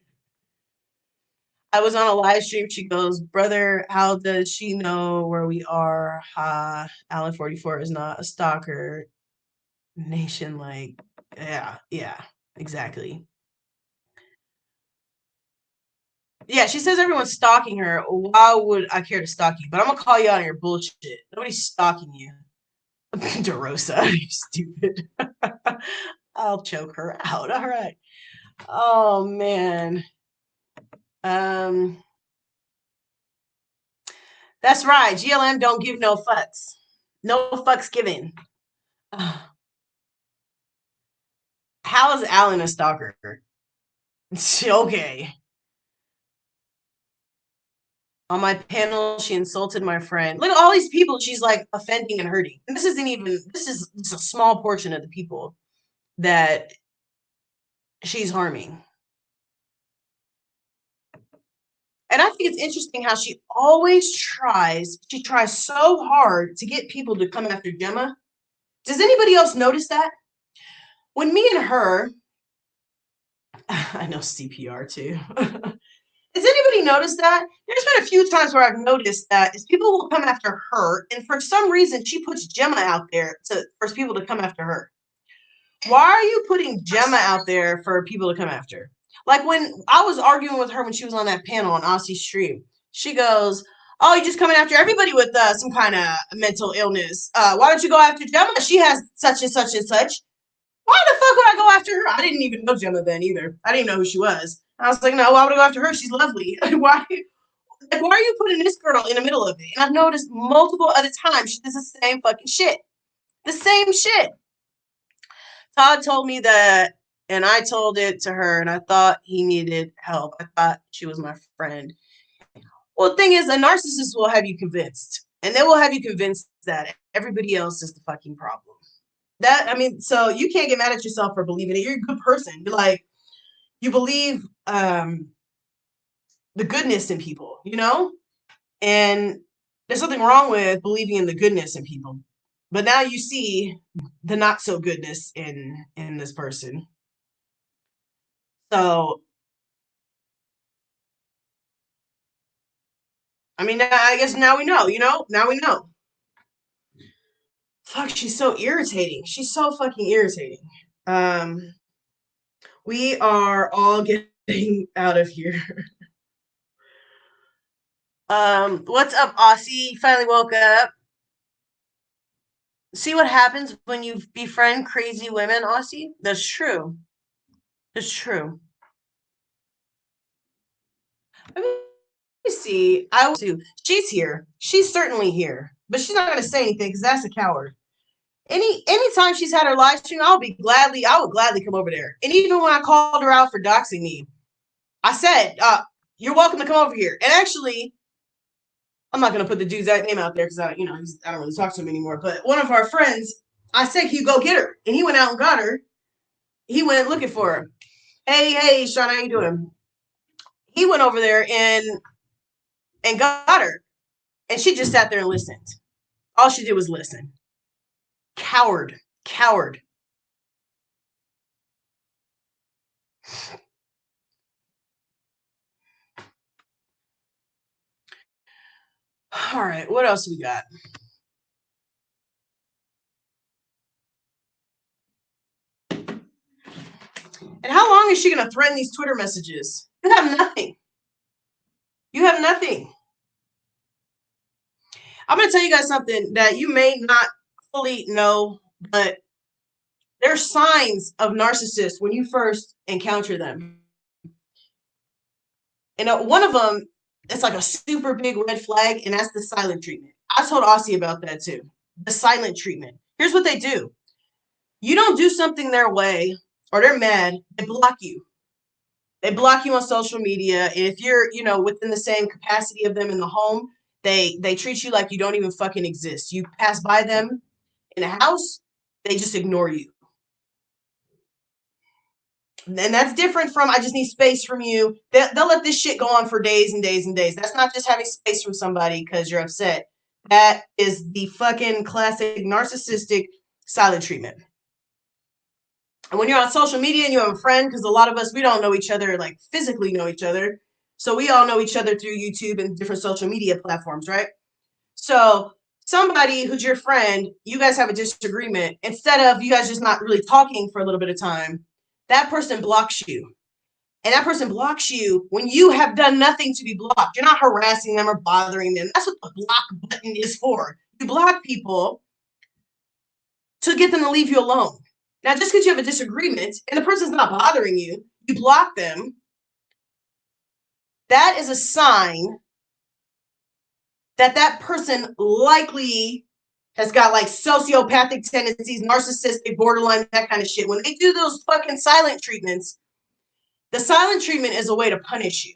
I was on a live stream. She goes, brother, how does she know where we are? Alan 44 is not a stalker. Nation, like, yeah, exactly. Yeah, she says everyone's stalking her. Why would I care to stalk you? But I'm gonna call you out on your bullshit. Nobody's stalking you. DeRosa, you stupid. I'll choke her out. All right. Oh man. That's right. GLM don't give no fucks. No fucks given. How is Alan a stalker? Okay. On my panel, she insulted my friend. Look at all these people she's like offending and hurting. And this is a small portion of the people that she's harming. And I think it's interesting how she tries so hard to get people to come after Gemma. Does anybody else notice that? When me and her, I know CPR too. Has anybody noticed that? There's been a few times where I've noticed that is people will come after her, and for some reason she puts Gemma out there for people to come after her. Why are you putting Gemma out there for people to come after? Like when I was arguing with her when she was on that panel on Aussie's stream, she goes, "Oh, you're just coming after everybody with some kind of mental illness. Why don't you go after Gemma? She has such and such and such." Why the fuck would I go after her? I didn't even know Gemma then either. I didn't know who she was. I was like, no, why would I go after her? She's lovely. Why? Like, why are you putting this girl in the middle of it? And I've noticed multiple other times she does the same fucking shit. The same shit. Todd told me that, and I told it to her, and I thought he needed help. I thought she was my friend. Well, the thing is, a narcissist will have you convinced, and they will have you convinced that everybody else is the fucking problem. So you can't get mad at yourself for believing it. You're a good person. You're like, you believe the goodness in people, you know? And there's something wrong with believing in the goodness in people. But now you see the not so goodness in this person. So I mean, I guess now we know, you know? Now we know. Fuck, she's so irritating. She's so fucking irritating. We are all getting out of here. What's up, Aussie? You finally woke up. See what happens when you befriend crazy women, Aussie? That's true. It's true. Let me see. I will too. She's here. She's certainly here. But she's not gonna say anything because that's a coward. Anytime she's had her live stream, I would gladly come over there. And even when I called her out for doxing me, I said, you're welcome to come over here. And actually, I'm not gonna put the dude's name out there because I don't really talk to him anymore. But one of our friends, I said, "Can you go get her?" And he went out and got her. He went looking for her. Hey, Sean, how you doing? He went over there and got her, and she just sat there and listened. All she did was listen. Coward. All right, what else we got? And how long is she going to threaten these Twitter messages? You have nothing. I'm going to tell you guys something that you may not fully know, but there's signs of narcissists when you first encounter them. And one of them, it's like a super big red flag, and that's the silent treatment. I told Aussie about that too. The silent treatment. Here's what they do. You don't do something their way, or they're mad, they block you. They block you on social media. And if you're, within the same capacity of them in the home, they treat you like you don't even fucking exist. You pass by them in a house, they just ignore you. And that's different from, I just need space from you. They'll let this shit go on for days and days and days. That's not just having space from somebody because you're upset. That is the fucking classic narcissistic silent treatment. And when you're on social media and you have a friend, because a lot of us, we don't know each other, like physically know each other. So we all know each other through YouTube and different social media platforms, right? So somebody who's your friend, you guys have a disagreement. Instead of you guys just not really talking for a little bit of time, that person blocks you. And that person blocks you when you have done nothing to be blocked. You're not harassing them or bothering them. That's what the block button is for. You block people to get them to leave you alone. Now, just because you have a disagreement and the person's not bothering you, you block them, that is a sign that person likely has got like sociopathic tendencies, narcissistic, borderline, that kind of shit. When they do those fucking silent treatments, the silent treatment is a way to punish you.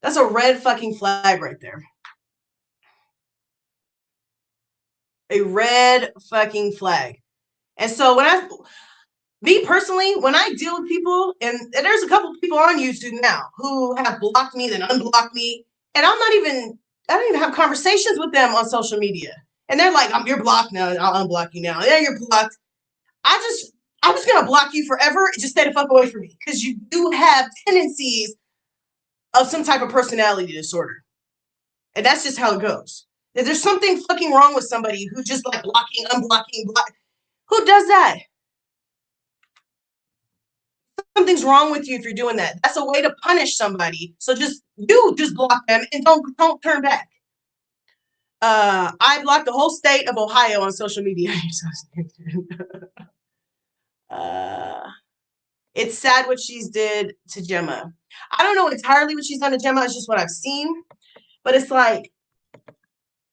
That's a red fucking flag right there. A red fucking flag. And so me personally, when I deal with people, and there's a couple people on YouTube now who have blocked me, then unblocked me, and I don't even have conversations with them on social media. And they're like, you're blocked now, and I'll unblock you now. Yeah, you're blocked. I'm just gonna block you forever. Just stay the fuck away from me. Because you do have tendencies of some type of personality disorder. And that's just how it goes. If there's something fucking wrong with somebody who just like blocking, unblocking, who does that? Something's wrong with you if you're doing that. That's a way to punish somebody. So just block them and don't turn back. I blocked the whole state of Ohio on social media. It's sad what she's did to Gemma. I don't know entirely what she's done to Gemma. It's just what I've seen. But it's like,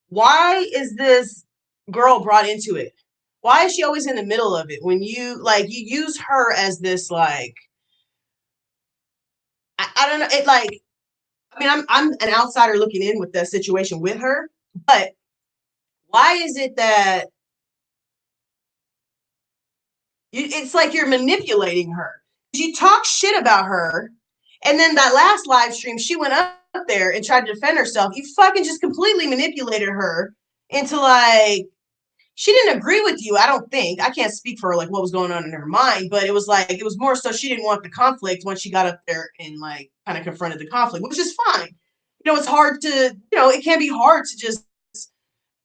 why is this girl brought into it? Why is she always in the middle of it? When you use her as this like, I don't know. It like, I mean, I'm an outsider looking in with that situation with her, but why is it that it's like you're manipulating her? You talk shit about her, and then that last live stream, she went up there and tried to defend herself. You fucking just completely manipulated her into like, she didn't agree with you. I don't think. I can't speak for like what was going on in her mind, but it was like, it was more so she didn't want the conflict when she got up there and like kind of confronted the conflict, which is fine. You know, it's hard to, it can be hard to just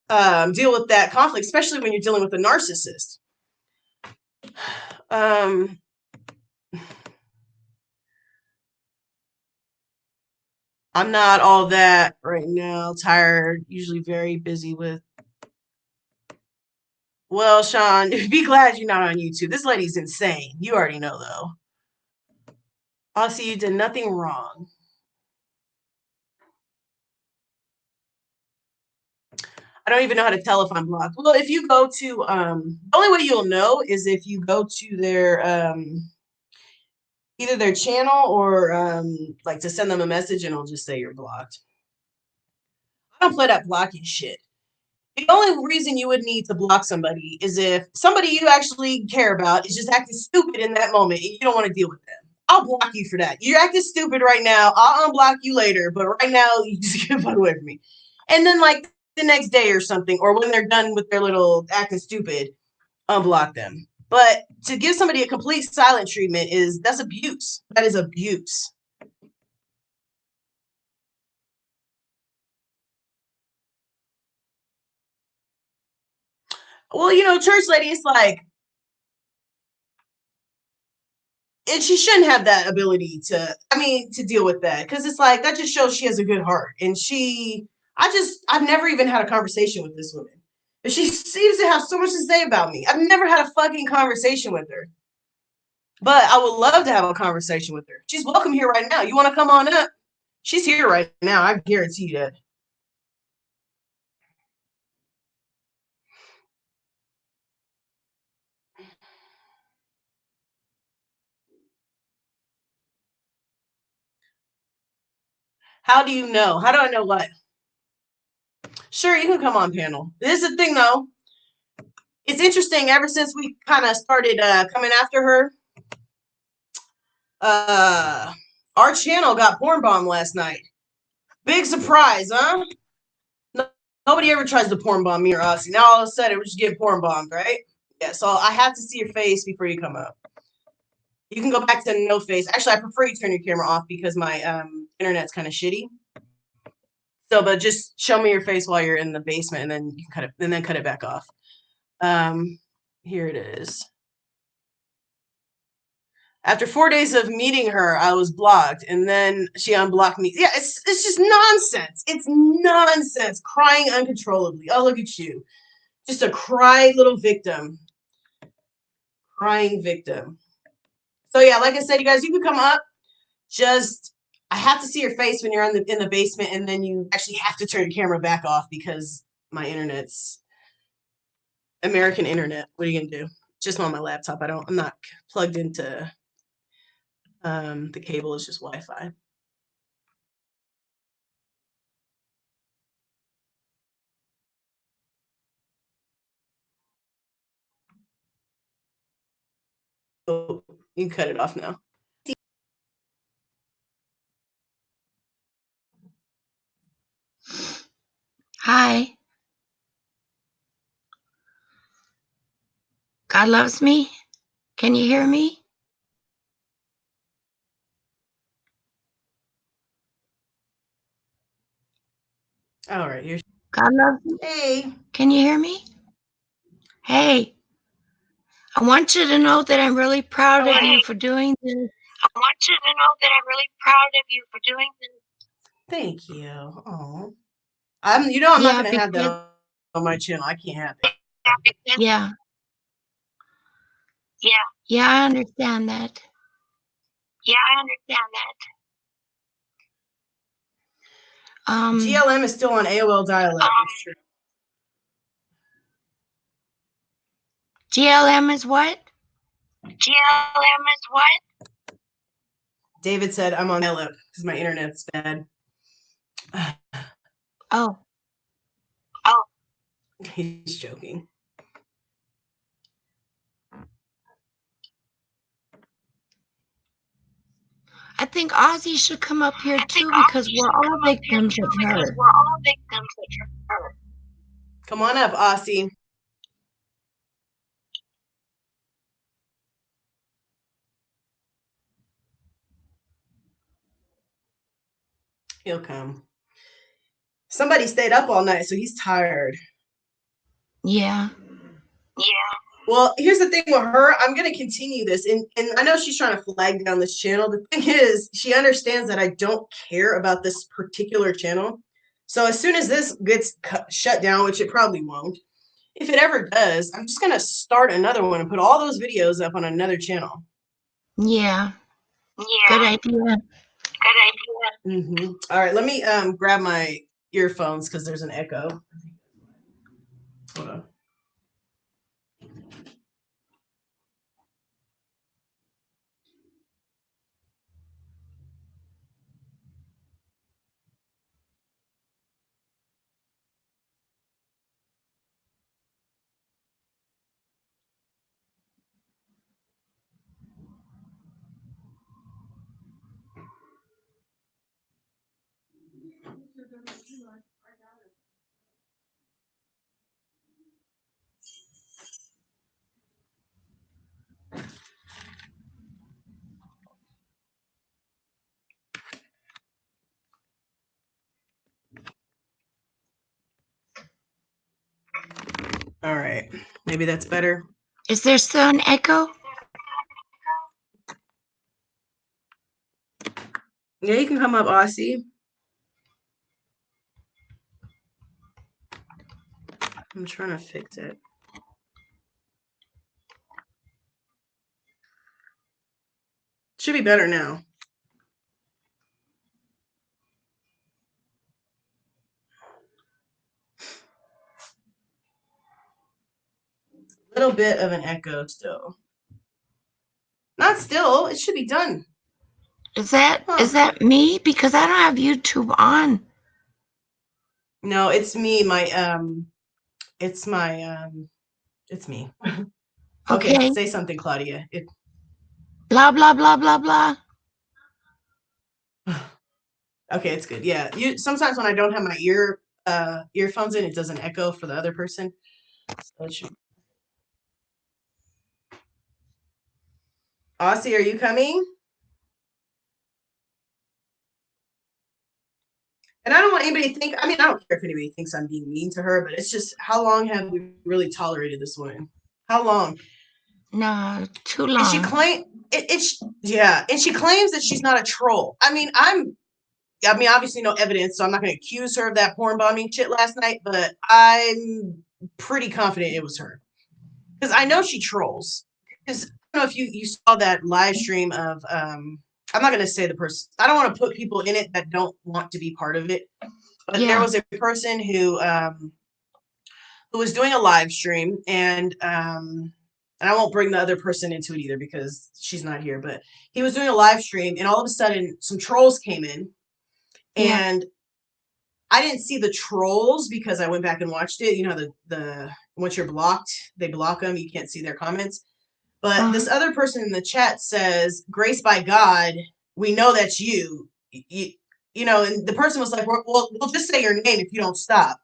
deal with that conflict, especially when you're dealing with a narcissist. I'm not all that right now. Tired, usually very busy with. Well, Sean, be glad you're not on YouTube. This lady's insane. You already know, though. Aussie, you did nothing wrong. I don't even know how to tell if I'm blocked. Well, if you go to, the only way you'll know is if you go to their, either their channel or like to send them a message and it'll just say you're blocked. I don't play that blocking shit. The only reason you would need to block somebody is if somebody you actually care about is just acting stupid in that moment and you don't want to deal with them. I'll block you for that. You're acting stupid right now. I'll unblock you later, but right now you just get fuck away from me. And then like the next day or something, or when they're done with their little acting stupid, unblock them. But to give somebody a complete silent treatment that's abuse. That is abuse. Well, church lady, it's like, and she shouldn't have that ability to deal with that, because it's like that just shows she has a good heart. And I've never even had a conversation with this woman, but she seems to have so much to say about me. I've never had a fucking conversation with her, but I would love to have a conversation with her. She's welcome here right now. You want to come on up? She's here right now. I guarantee you that. How do you know? How do I know what? Sure, you can come on panel. This is the thing, though. It's interesting. Ever since we kind of started coming after her, our channel got porn bombed last night. Big surprise, huh? Nobody ever tries to porn bomb me or Aussie. Now all of a sudden we're just getting porn bombed, right? Yeah. So I have to see your face before you come up. You can go back to no face. Actually, I prefer you turn your camera off because my internet's kind of shitty. So, but just show me your face while you're in the basement, and then you can cut it, and then cut it back off. Here it is. After 4 days of meeting her, I was blocked, and then she unblocked me. Yeah, it's just nonsense. It's nonsense. Crying uncontrollably. Oh, look at you. Just a cry little victim. Crying victim. So yeah, like I said, you guys, you can come up. Just I have to see your face when you're in the basement, and then you actually have to turn your camera back off because my internet's American internet. What are you gonna do? Just on my laptop. I'm not plugged into the cable. Is just Wi-Fi. Oh, you can cut it off now. Hi. God loves me. Can you hear me? All right, you're. God loves you. Hey. Can you hear me? Hey, I want you to know that I'm really proud of you for doing this. I want you to know that I'm really proud of you for doing this. Thank you. Oh, I'm not Yeah, gonna have because that on my channel. I can't have it. yeah, Yeah, yeah, I understand that. yeah, I understand that. GLM is still on AOL dial-up. It's true. GLM is what? GLM is what? David said I'm on dial-up because my internet's bad. Oh, Oh, He's joking. I think Ozzy should come up here I think too because Aussie we're should all come up here victims too of because her. we're all victims of her. Come on up, Aussie. He'll come. Somebody stayed up all night, so he's tired. Yeah. Yeah. Well, here's the thing with her. I'm going to continue this. And I know she's trying to flag down this channel. The thing is, she understands that I don't care about this particular channel. So as soon as this gets shut down, which it probably won't, if it ever does, I'm just going to start another one and put all those videos up on another channel. Yeah. Yeah. Good idea. Good idea. Mm-hmm. All right, let me grab my earphones because there's an echo. Hold on. All right, maybe that's better. Is there still an echo? Yeah, you can come up, Aussie. I'm trying to fix it. Should be better now. A little bit of an echo still. Not still. It should be done. Is that me? Because I don't have YouTube on. No, it's me. It's me. Okay, Okay. say something, Claudia. Blah blah blah blah blah. Okay, it's good. Yeah, sometimes when I don't have my earphones in, it doesn't echo for the other person. So it should. Aussie, are you coming? And I don't want anybody to think. I mean, I don't care if anybody thinks I'm being mean to her, but it's just how long have we really tolerated this woman? How long? No, too And she long. yeah, and she claims that she's not a troll. I mean, obviously no evidence, so I'm not going to accuse her of that porn bombing shit last night, but I'm pretty confident it was her because I know she trolls. Because I don't know if you saw that live stream of I'm not going to say the person. I don't want to put people in it that don't want to be part of it. But there Yeah. was a person who was doing a live stream, and I won't bring the other person into it either because she's not here. But he was doing a live stream, and all of a sudden, some trolls came in, Yeah. and I didn't see the trolls because I went back and watched it. You know, the once you're blocked, they block them. You can't see their comments. But this other person in the chat says, "Gracedbygod, we know that's you." You know, and the person was like, "Well, we'll just say your name if you don't stop."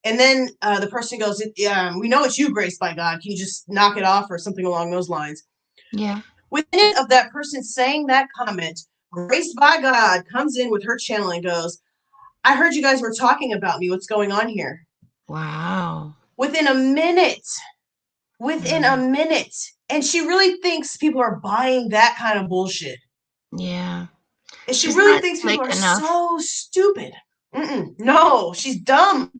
And then the person goes, "We know it's you, Gracedbygod. Can you just knock it off?" or something along those lines. Yeah. Within of that person saying that comment, Gracedbygod comes in with her channel and goes, I heard you guys were talking about me. What's going on here? Wow. Within a minute. Within a minute. And she really thinks people are buying that kind of bullshit. Yeah. And she She's really not thinks people slick are enough. so stupid. No, she's dumb.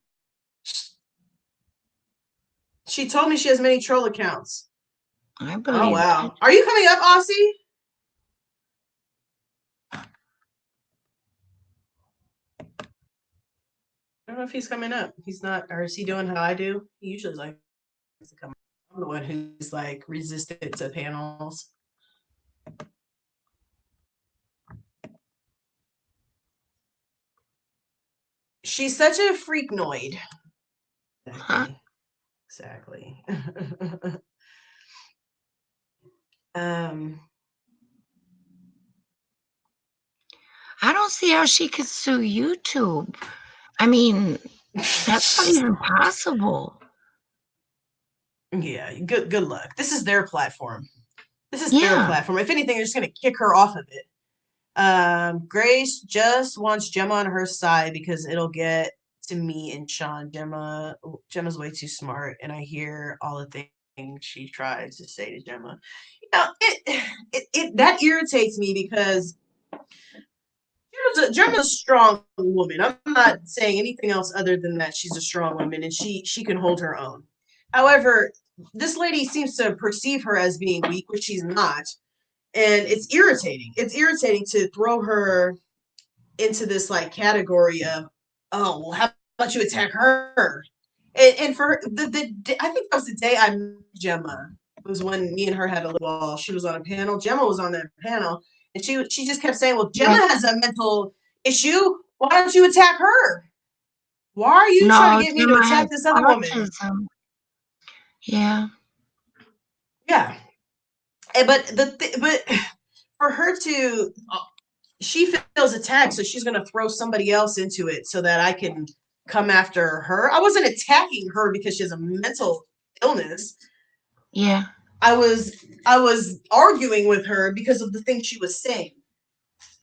She told me she has many troll accounts. I Oh, believe wow. that. Are you coming up, Aussie? I don't know if he's coming up. He's not, or is he doing how I do? He usually likes to come up. I'm the one who's like resistant to panels. She's such a freaknoid. Huh? Exactly. um, I don't see how she could sue YouTube. I mean, that's not even possible. Yeah, good luck. This is their platform. This is their Yeah. platform. If anything, they're just gonna kick her off of it. Grace just wants Gemma on her side because it'll get to me and Sean. Gemma's way too smart, and I hear all the things she tries to say to Gemma. You know, it that irritates me because Gemma's a strong woman. I'm not saying anything else other than that she's a strong woman and she can hold her own. However, this lady seems to perceive her as being weak, which she's not. And it's irritating. It's irritating to throw her into this like category of, oh, well, how about you attack her? And for her, I think that was the day I met Gemma. It was when me and her had a little ball. She was on a panel. Gemma was on that panel, and she just kept saying, "Well, Gemma has a mental issue. Why don't you attack her? Why are you trying No, to get me to Gemma attack has this other woman?" autism. Yeah. Yeah, but for her to, she feels attacked, so she's gonna throw somebody else into it so that I can come after her. I wasn't attacking her because she has a mental illness. Yeah. I was arguing with her because of the things she was saying.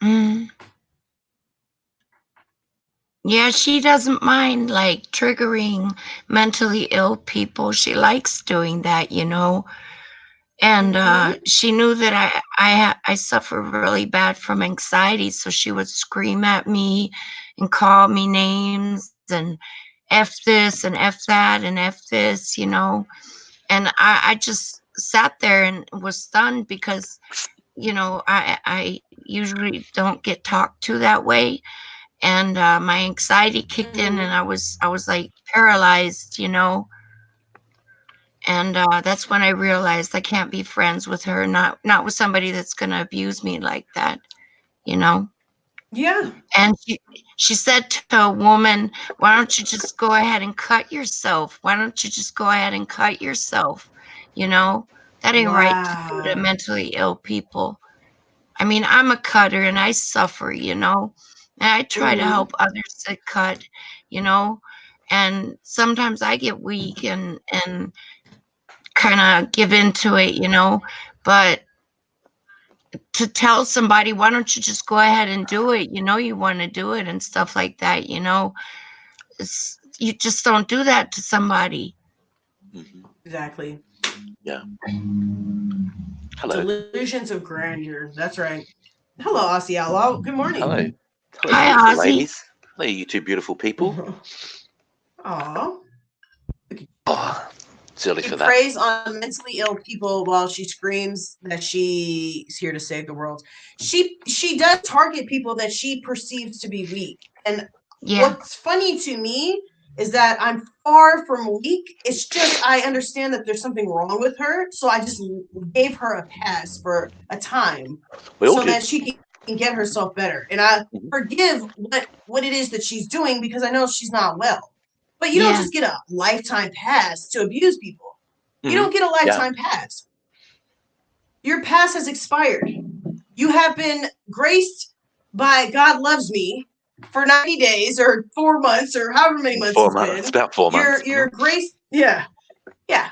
Mm. Yeah, she doesn't mind like triggering mentally ill people. She likes doing that, you know. And she knew that I suffer really bad from anxiety, so she would scream at me and call me names and F this and F that and F this, you know. And I just sat there and was stunned because, you know, I usually don't get talked to that way. And my anxiety kicked in and I was like paralyzed, you know. And that's when I realized I can't be friends with her, not with somebody that's going to abuse me like that, you know. Yeah. And she said to a woman, why don't you just go ahead and cut yourself? Why don't you just go ahead and cut yourself? You know, that ain't right to do to Wow. mentally ill people. I mean, I'm a cutter and I suffer, you know, and I try to help others that cut, you know, and sometimes I get weak and kind of give into it, you know, but to tell somebody, why don't you just go ahead and do it? You know, you want to do it and stuff like that, you know, you just don't do that to somebody. Exactly. Yeah. Hello. Delusions of grandeur. That's right. Hello, Aussie Outlaw. Good morning. Hello. Hello, Hi, beautiful Ozzy. ladies. Hello, you two beautiful people. Aw. Oh, it's early She for that. preys on mentally ill people while she screams that she's here to save the world. She does target people that she perceives to be weak. And what's funny to me is that I'm far from weak. It's just I understand that there's something wrong with her, so I just gave her a pass for a time so that she can get herself better. And I forgive what it is that she's doing because I know she's not well. But you don't just get a lifetime pass to abuse people. You don't get a lifetime pass. Your pass has expired. You have been graced by God Loves Me for 90 days or 4 months or however many months it's been. It's about 4 months. You're graced. Yeah. Yeah.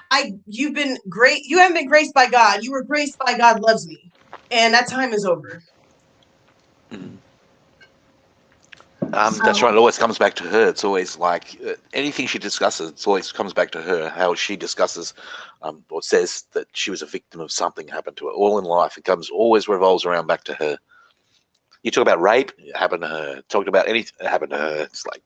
You've been great. You haven't been graced by God. You were graced by God Loves Me. And that time is over. That's right. It always comes back to her. It's always like anything she discusses, it always comes back to her, how she discusses or says that she was a victim of something happened to her. All in life, it always revolves around back to her. You talk about rape, it happened to her. Talked about anything, it happened to her. It's like,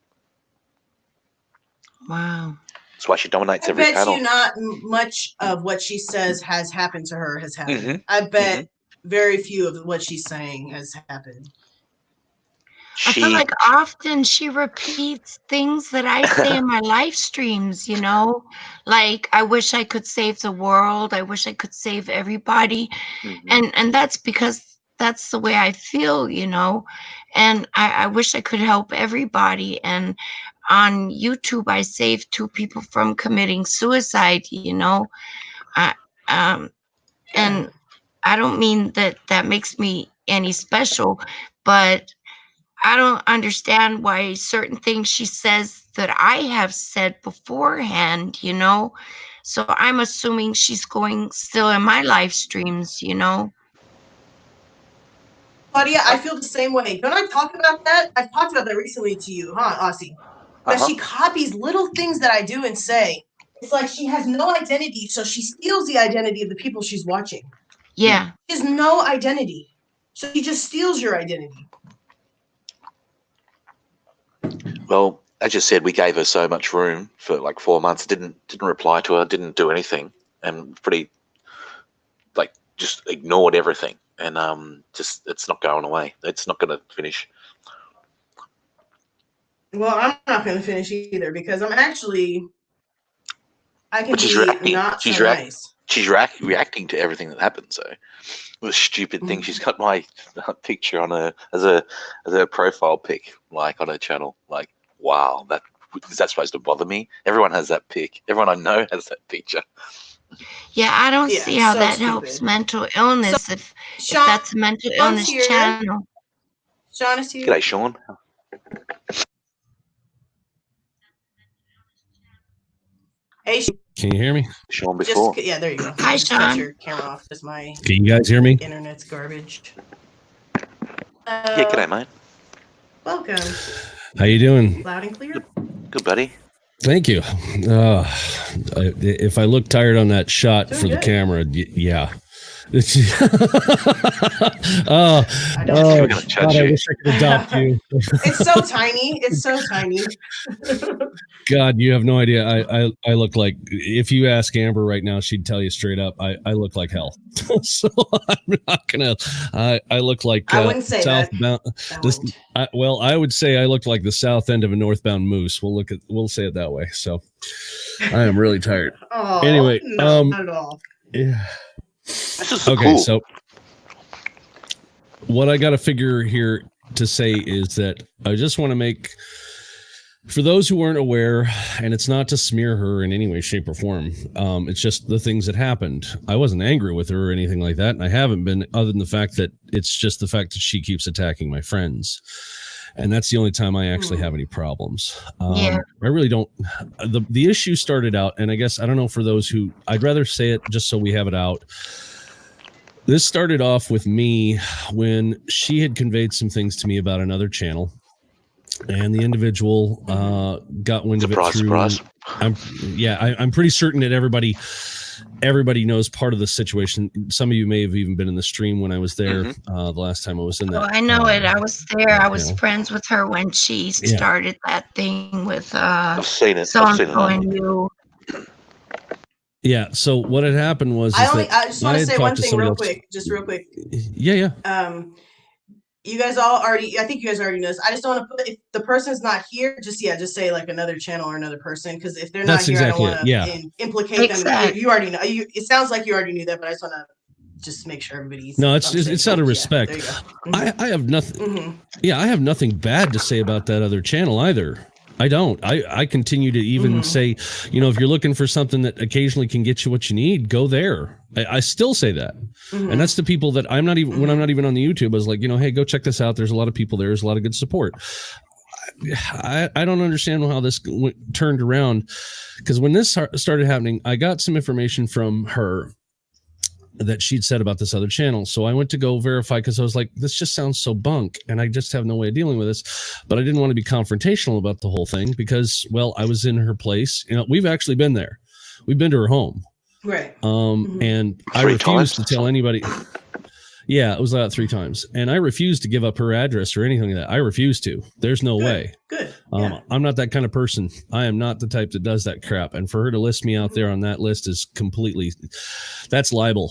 wow. That's why she dominates every panel. I bet you not much of what she says has happened to her has happened. Mm-hmm. I bet very few of what she's saying has happened. I feel like often she repeats things that I say in my live streams, you know, like, I wish I could save the world. I wish I could save everybody. And that's because that's the way I feel, you know, and I wish I could help everybody. And on YouTube, I saved 2 people from committing suicide, you know, and I don't mean that makes me any special, but I don't understand why certain things she says that I have said beforehand, you know? So I'm assuming she's going still in my live streams, you know? Claudia, I feel the same way. Don't I talk about that? I've talked about that recently to you, huh, Aussie? But she copies little things that I do and say. It's like she has no identity, so she steals the identity of the people she's watching. Yeah. She has no identity. So she just steals your identity. Well, as you said, we gave her so much room for like 4 months. Didn't reply to her. Didn't do anything, and pretty like just ignored everything. And just it's not going away. It's not going to finish. Well, I'm not going to finish either because I'm actually. I can she's be reacting. not so nice. She's reacting to everything that happens. So the stupid thing. She's got my picture on her as a profile pic, like on her channel. Like, wow, is that supposed to bother me? Everyone has that pic. Everyone I know has that picture. Yeah, I don't see how that helps mental illness. So, if that's a mental illness channel. Sean is here. G'day, Sean. Hey, can you hear me? Sean before. Yeah, there you go. Hi, Sean. Got your camera off because my. Can you guys hear me? Internet's garbage. Yeah, g'day, mate. Welcome. How you doing? Loud and clear. Good, buddy. Thank you. If I look tired on that shot for the camera, yeah. God, I wish I could adopt you. It's so tiny. It's so tiny. God, you have no idea. I look like, if you ask Amber right now, she'd tell you straight up, I look like hell. So I'm not gonna. I look like I wouldn't say southbound. I would say I look like the south end of a northbound moose. We'll say it that way. So I am really tired. Oh, anyway, no, not at all. Yeah. Okay, cool. So what I got to figure here to say is that I just want to make, for those who weren't aware, and it's not to smear her in any way, shape, or form. It's just the things that happened. I wasn't angry with her or anything like that, and I haven't been, other than the fact that it's just the fact that she keeps attacking my friends. And that's the only time I actually have any problems. I really don't. The issue started out, and I guess, I don't know, for those who, I'd rather say it just so we have it out. This started off with me when she had conveyed some things to me about another channel. And the individual got wind of it through. Surprise. I'm pretty certain that everybody knows part of the situation. Some of you may have even been in the stream when I was there the last time I was in that. Oh, I know it. I was there. I was friends with her when she started that thing with I've seen it. and you. Yeah. So what had happened was I just want to say one thing real quick. Yeah. You guys all already, I think you guys already know this. I just don't want to put, if the person's not here, just say like another channel or another person. Because if they're not here, I don't want to implicate them. You already know. It sounds like you already knew that, but I just want to just make sure everybody's. No, it's out of respect. I have nothing. Yeah, I have nothing bad to say about that other channel either. I don't. I continue to even say, if you're looking for something that occasionally can get you what you need, go there. I still say that. And that's the people that I'm not even, when I'm not even on the YouTube, I was like, hey, go check this out. There's a lot of people there. There's a lot of good support. I don't understand how this turned around, because when this started happening, I got some information from her that she'd said about this other channel. So I went to go verify because I was like, this just sounds so bunk and I just have no way of dealing with this. But I didn't want to be confrontational about the whole thing because, well, I was in her place. You know, we've actually been there. We've been to her home. Right. And I refused to tell anybody. Yeah, it was about 3 times. And I refused to give up her address or anything like that. I refused to. There's no way. Good. Yeah. I'm not that kind of person. I am not the type that does that crap. And for her to list me out there on that list is completely, that's libel.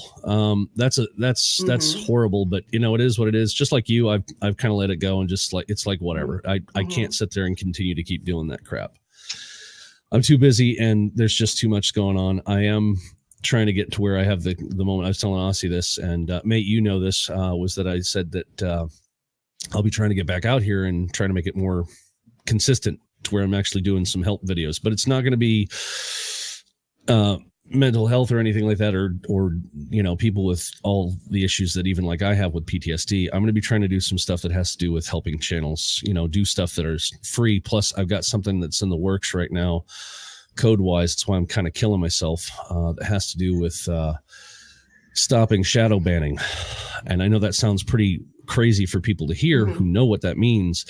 That's horrible. But you know, it is what it is. Just like you, I've kind of let it go and just like, it's like whatever. I can't sit there and continue to keep doing that crap. I'm too busy and there's just too much going on. I am trying to get to where I have the moment. I was telling Aussie this, and mate, you know this, was that I said that I'll be trying to get back out here and trying to make it more consistent to where I'm actually doing some help videos, but it's not going to be mental health or anything like that, or you know, people with all the issues that even like I have with PTSD. I'm going to be trying to do some stuff that has to do with helping channels, you know, do stuff that are free. Plus I've got something that's in the works right now, code wise. That's why I'm kind of killing myself. That has to do with stopping shadow banning. And I know that sounds pretty crazy for people to hear who know what that means,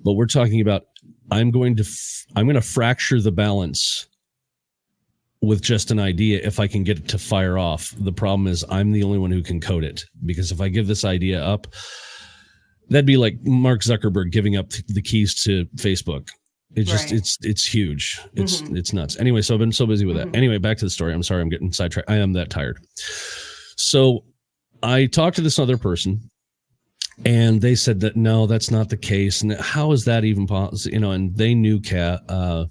but we're talking about, I'm going to fracture the balance with just an idea if I can get it to fire off. The problem is I'm the only one who can code it, because if I give this idea up, that'd be like Mark Zuckerberg giving up the keys to Facebook. It just, it's huge. It's nuts. Anyway, so I've been so busy with that. Anyway, back to the story. I'm sorry, I'm getting sidetracked. I am that tired. So I talked to this other person and they said that, no, that's not the case. And how is that even possible? You know, and they knew the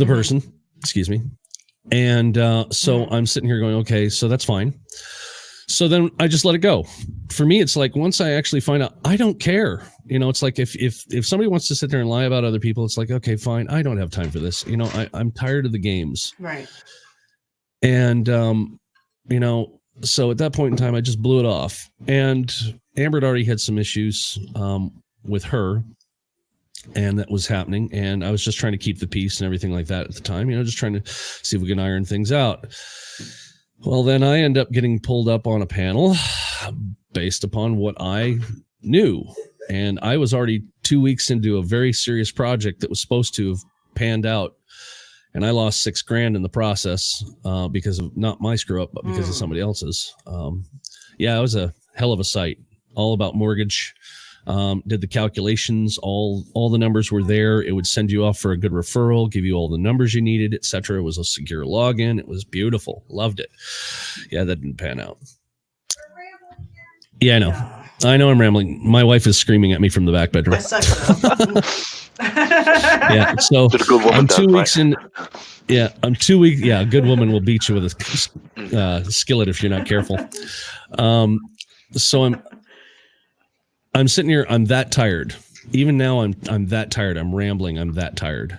person, excuse me. And so I'm sitting here going, okay, so that's fine. So then I just let it go. For me, it's like, once I actually find out, I don't care. You know, it's like if somebody wants to sit there and lie about other people, it's like, okay, fine. I don't have time for this. You know, I'm tired of the games. Right. And, you know, so at that point in time, I just blew it off. And Amber had already had some issues with her, and that was happening. And I was just trying to keep the peace and everything like that at the time, you know, just trying to see if we can iron things out. Well, then I end up getting pulled up on a panel based upon what I knew. And I was already 2 weeks into a very serious project that was supposed to have panned out. And I lost $6,000 in the process because of not my screw up, but because of somebody else's. Yeah, it was a hell of a site, all about mortgage. Did the calculations, all the numbers were there. It would send you off for a good referral, give you all the numbers you needed, etc. It was a secure login. It was beautiful. Loved it. Yeah, that didn't pan out. Yeah, I know. I know I'm rambling. My wife is screaming at me from the back bedroom. Yeah, so I'm 2 weeks in. Yeah, I'm 2 weeks. Yeah, a good woman will beat you with a skillet if you're not careful. So I'm sitting here. I'm that tired. Even now, I'm that tired. I'm rambling. I'm that tired.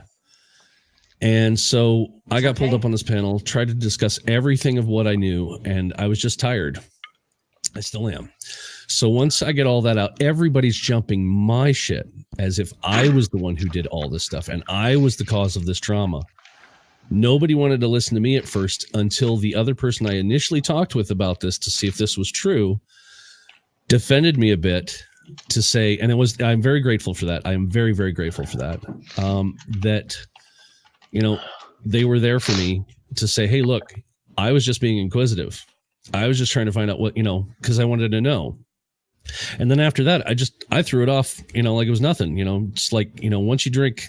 And so I got pulled up on this panel, tried to discuss everything of what I knew, and I was just tired. I still am. So once I get all that out, everybody's jumping my shit as if I was the one who did all this stuff and I was the cause of this trauma. Nobody wanted to listen to me at first until the other person I initially talked with about this to see if this was true defended me a bit to say, and I'm very grateful for that. I'm very, very grateful for that. That, you know, they were there for me to say, hey, look, I was just being inquisitive. I was just trying to find out what, you know, because I wanted to know. And then after that, I threw it off, you know, like it was nothing, you know. It's like, you know, once you drink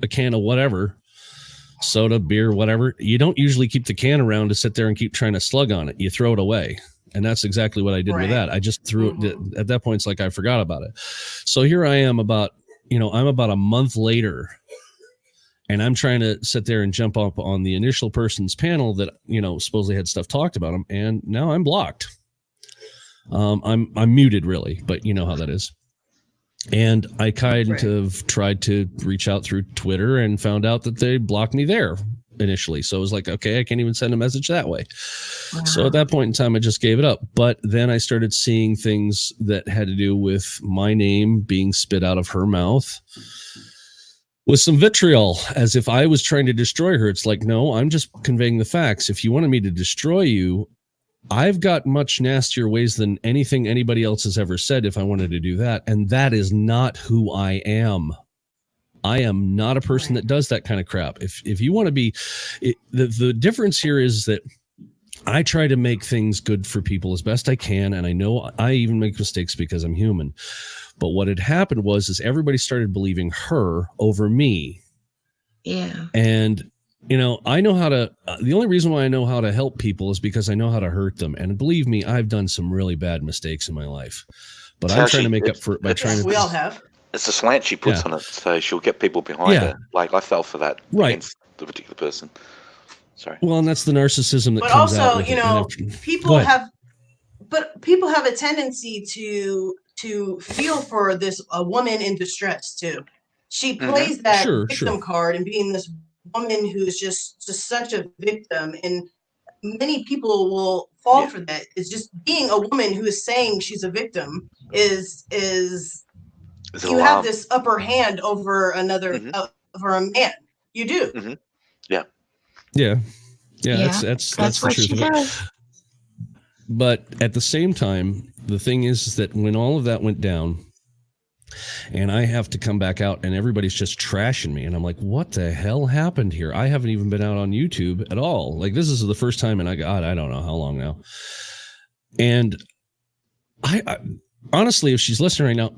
a can of whatever, soda, beer, whatever, you don't usually keep the can around to sit there and keep trying to slug on it. You throw it away. And that's exactly what I did with that. I just threw it. At that point, it's like I forgot about it. So here I am I'm about a month later, and I'm trying to sit there and jump up on the initial person's panel that, you know, supposedly had stuff talked about them. And now I'm blocked. I'm muted really, but you know how that is. And I kind of tried to reach out through Twitter and found out that they blocked me there initially. So it was like, okay, I can't even send a message that way. Wow. So at that point in time, I just gave it up. But then I started seeing things that had to do with my name being spit out of her mouth. with some vitriol, as if I was trying to destroy her. It's like, no, I'm just conveying the facts. If you wanted me to destroy you, I've got much nastier ways than anything anybody else has ever said if I wanted to do that. And that is not who I am. I am not a person that does that kind of crap. If you want to be, the difference here is that I try to make things good for people as best I can. And I know I even make mistakes because I'm human. But what had happened is everybody started believing her over me. Yeah. And, you know, I know how to, the only reason why I know how to help people is because I know how to hurt them. And believe me, I've done some really bad mistakes in my life. But I'm trying to make up for it by trying to. We all have. It's the slant she puts on it, so she'll get people behind her. Like I fell for that against the particular person. Sorry. Well, and that's the narcissism that but comes also, out with you it. know, people have a tendency to feel for this a woman in distress too. She plays that victim card and being this woman who's just such a victim, and many people will fall for that. It's just being a woman who is saying she's a victim is you have this upper hand over another over a man. You do. Yeah. That's what the truth she of it. does. But at the same time, the thing is that when all of that went down and I have to come back out and everybody's just trashing me, and I'm like, what the hell happened here? I haven't even been out on YouTube at all. Like, this is the first time in I don't know how long now. And I honestly, if she's listening right now,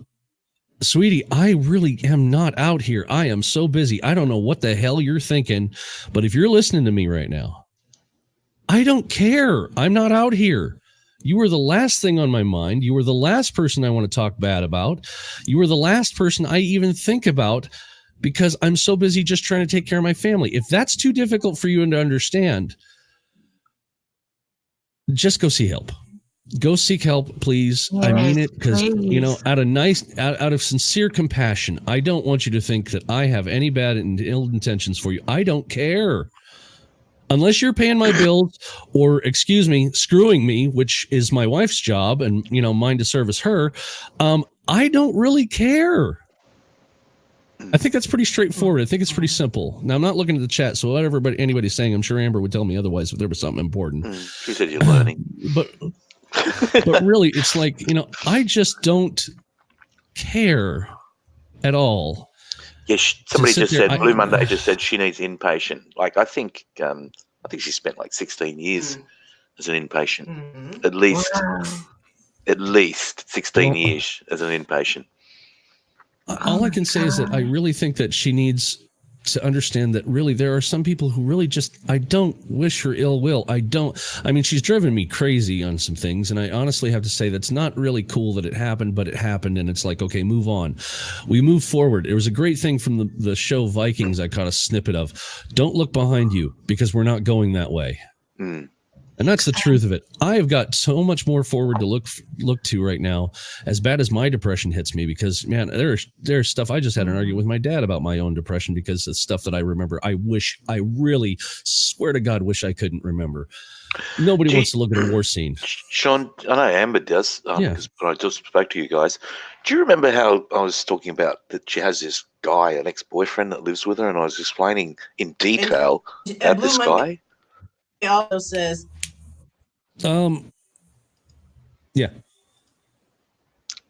sweetie, I really am not out here. I am so busy. I don't know what the hell you're thinking, but if you're listening to me right now, I don't care. I'm not out here. You were the last thing on my mind. You were the last person I want to talk bad about. You were the last person I even think about because I'm so busy just trying to take care of my family. If that's too difficult for you to understand, just go see help. Go seek help, please. Yes, I mean it because, you know, out of sincere compassion, I don't want you to think that I have any bad and ill intentions for you. I don't care. Unless you're paying my bills or, excuse me, screwing me, which is my wife's job and, you know, mine to service her, I don't really care. I think that's pretty straightforward. I think it's pretty simple. Now, I'm not looking at the chat, so whatever anybody's saying, I'm sure Amber would tell me otherwise if there was something important. She said you're learning. But really, it's like, you know, I just don't care at all. Yeah, somebody just said, Blue Monday just said she needs inpatient. Like, I think she spent like 16 years as an inpatient. At least 16 years as an inpatient. All I can say is that I really think that she needs to understand that really there are some people who really just, I don't wish her ill will. I mean, she's driven me crazy on some things, and I honestly have to say that's not really cool that it happened, but it happened, and it's like, okay, move on. We move forward. It was a great thing from the show Vikings I caught a snippet of. Don't look behind you because we're not going that way. And that's the truth of it. I have got so much more forward to look to right now, as bad as my depression hits me, because, man, there's stuff. I just had an argument with my dad about my own depression because it's stuff that I remember. I really swear to God, wish I couldn't remember. Nobody wants to look at a war scene. Sean, I know Amber does, because I just spoke to you guys. Do you remember how I was talking about that she has this guy, an ex-boyfriend that lives with her, and I was explaining in detail about this guy? He also says... Yeah.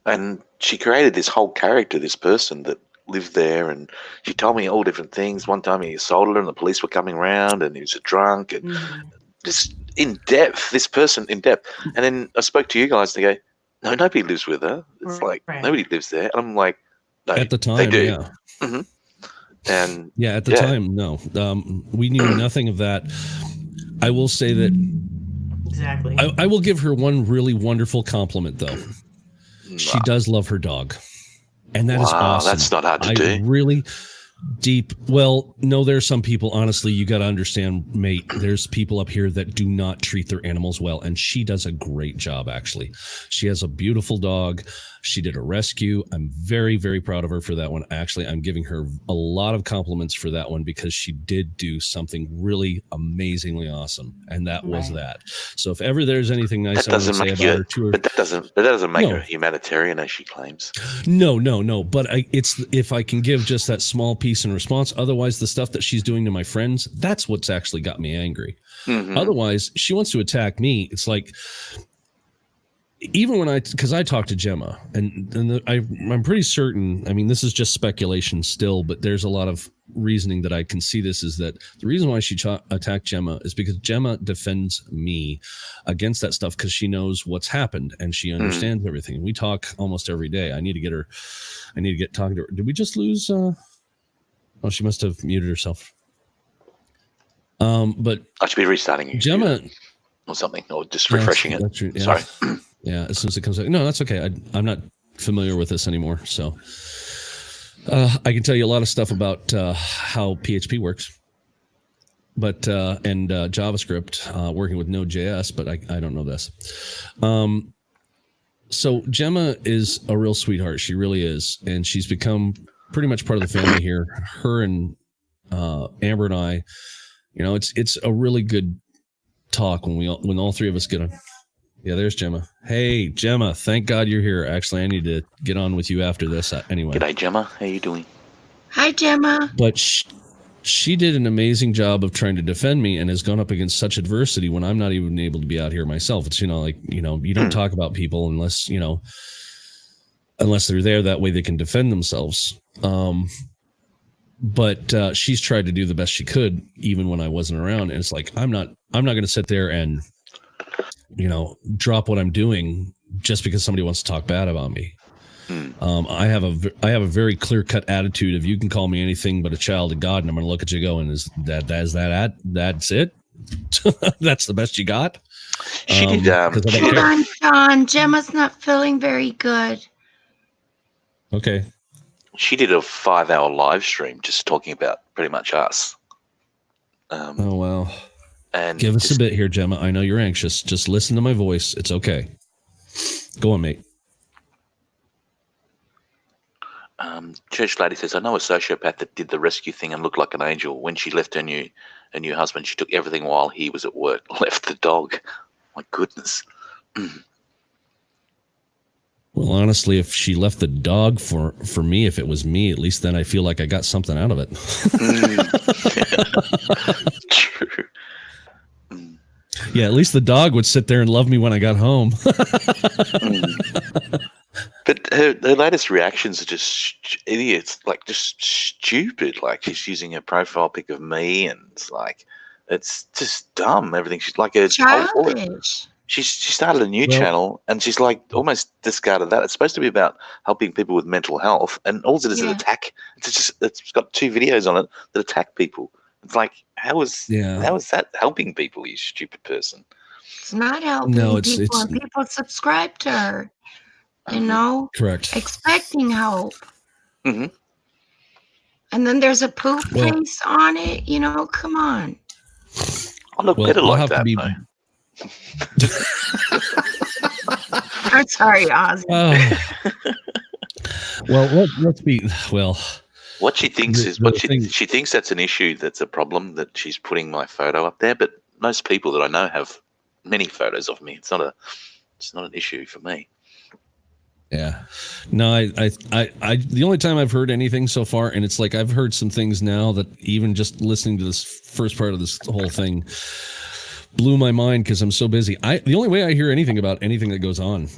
And she created this whole character, this person that lived there, and she told me all different things. One time he assaulted her and the police were coming around and he was a drunk, and just in depth, this person in depth. And then I spoke to you guys and they go, no, nobody lives with her. It's like, nobody lives there. And I'm like, no, at the time, they do. Yeah. And yeah, at the time, no. We knew nothing of that. I will say that exactly. I will give her one really wonderful compliment, though. She does love her dog, and that is awesome. That's not hard to do. Really deep. Well, no, there's some people, honestly, you got to understand, mate, there's people up here that do not treat their animals well, and she does a great job, actually. She has a beautiful dog. She did a rescue. I'm very, very proud of her for that one. Actually, I'm giving her a lot of compliments for that one because she did do something really amazingly awesome, and that was that. So if ever there's anything nice I want to say about her to her, but that doesn't make her humanitarian, as she claims. No. But it's if I can give just that small piece piece in response. Otherwise, the stuff that she's doing to my friends, that's what's actually got me angry. Otherwise, she wants to attack me. It's like, even when because I talked to Gemma, and I'm pretty certain, I mean, this is just speculation still, but there's a lot of reasoning that I can see this, is that the reason why she attacked Gemma is because Gemma defends me against that stuff, because she knows what's happened and she understands everything. We talk almost every day. I need to get talking to her. Did we just lose? Oh, she must have muted herself. But I should be restarting you, Gemma, or something, or just refreshing it. That's true, yeah. Sorry. Yeah, as soon as it comes out. No, that's okay. I'm not familiar with this anymore. So I can tell you a lot of stuff about how PHP works, but and JavaScript, working with Node.js, but I don't know this. So Gemma is a real sweetheart. She really is. And she's become pretty much part of the family here. Her and Amber and I, it's a really good talk when all three of us get on. Yeah, there's Gemma. Hey, Gemma, thank God you're here. Actually, I need to get on with you after this anyway. G'day, Gemma. How you doing? Hi, Gemma. But she did an amazing job of trying to defend me and has gone up against such adversity when I'm not even able to be out here myself. It's, you don't talk about people unless they're there. That way they can defend themselves. But she's tried to do the best she could even when I wasn't around. And it's like, I'm not going to sit there and drop what I'm doing just because somebody wants to talk bad about me. I have a very clear-cut attitude of, you can call me anything but a child of God, and I'm going to look at you going, that's it? That's the best you got? She did. Hold on, Sean. Gemma's not feeling very good. Okay. She did a 5-hour live stream just talking about pretty much us. Oh, wow. And give us a bit here, Gemma. I know you're anxious. Just listen to my voice. It's okay. Go on, mate. Church lady says, I know a sociopath that did the rescue thing and looked like an angel. When she left her new husband, she took everything while he was at work. Left the dog. My goodness. Well, honestly, if she left the dog for me, if it was me, at least then I feel like I got something out of it. True. Yeah, at least the dog would sit there and love me when I got home. But her latest reactions are just idiots, like just stupid. Like, she's using a profile pic of me, and it's just dumb. Everything. She's like a childish. She started a new channel, and she's like almost discarded that. It's supposed to be about helping people with mental health, and all it is an attack. It's got 2 videos on it that attack people. It's like, how is that helping people, you stupid person? It's not helping people, and people subscribe to her. Correct. Expecting help. Mm-hmm. And then there's a poop face on it. Come on. I look better like that. I'm sorry, Ozzy. Let's be What she thinks she thinks that's an issue, that's a problem, that she's putting my photo up there. But most people that I know have many photos of me. It's not an issue for me. Yeah, no, I the only time I've heard anything so far, and it's like I've heard some things now that even just listening to this first part of this whole thing blew my mind, because I'm so busy. The only way I hear anything about anything that goes on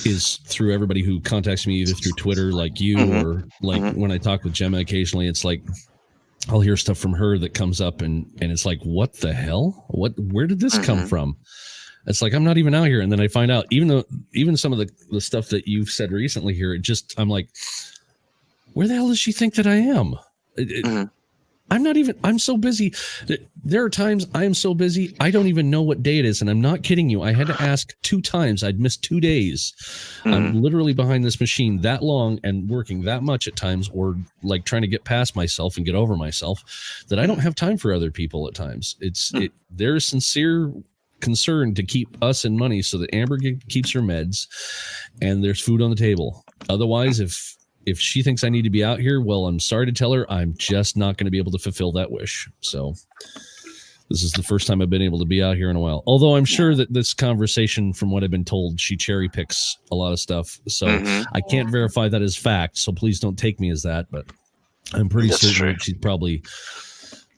is through everybody who contacts me either through Twitter, like you, or when I talk with Gemma occasionally. It's like I'll hear stuff from her that comes up, and it's like, what the hell? Where did this come from? It's like, I'm not even out here. And then I find out, even some of the stuff that you've said recently here, I'm like, where the hell does she think that I am? I'm so busy. There are times I am so busy, I don't even know what day it is. And I'm not kidding you. I had to ask 2 times. I'd missed 2 days. I'm literally behind this machine that long and working that much at times, or like trying to get past myself and get over myself, that I don't have time for other people at times. There's sincere concern to keep us in money so that Amber keeps her meds and there's food on the table. Otherwise, if she thinks I need to be out here, well, I'm sorry to tell her, I'm just not going to be able to fulfill that wish. So this is the first time I've been able to be out here in a while. Although I'm sure that this conversation, from what I've been told, she cherry picks a lot of stuff. So I can't verify that as fact. So please don't take me as that. But I'm pretty That's certain true. that she's probably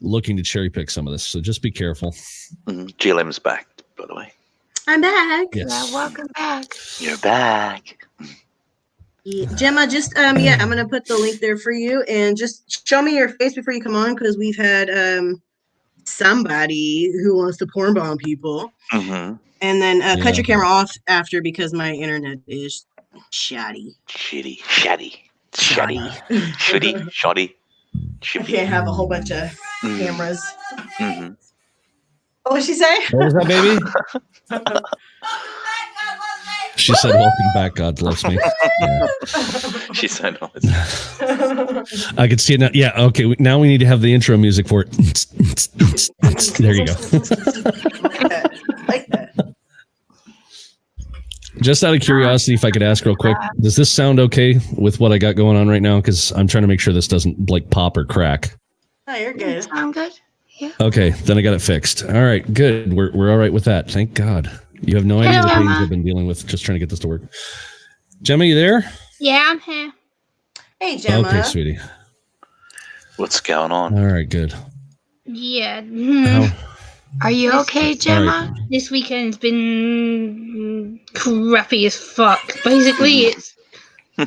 looking to cherry pick some of this. So just be careful. GLM's back, by the way. I'm back. Yes. Yeah, welcome back. You're back. Yeah. Gemma, just I'm gonna put the link there for you, and just show me your face before you come on, because we've had somebody who wants to porn bomb people, and then cut your camera off after, because my internet is shoddy. Shoddy. I can't have a whole bunch of cameras. What did she say? What was that, baby? She said, "Welcome back. God bless me." Yeah. She's so nice. I can see it now. Yeah. Okay. Now we need to have the intro music for it. There you go. Like that. Just out of curiosity, if I could ask real quick, does this sound okay with what I got going on right now? Because I'm trying to make sure this doesn't like pop or crack. Oh, you're good. Sound good? Yeah. Okay, then I got it fixed. All right, good. We're all right with that. Thank God. You have no idea the things I've been dealing with just trying to get this to work. Gemma, you there? Yeah, I'm here. Hey, Gemma. Okay, sweetie. What's going on? All right, good. Yeah. Are you okay, Gemma? Right. This weekend's been crappy as fuck. Basically, it's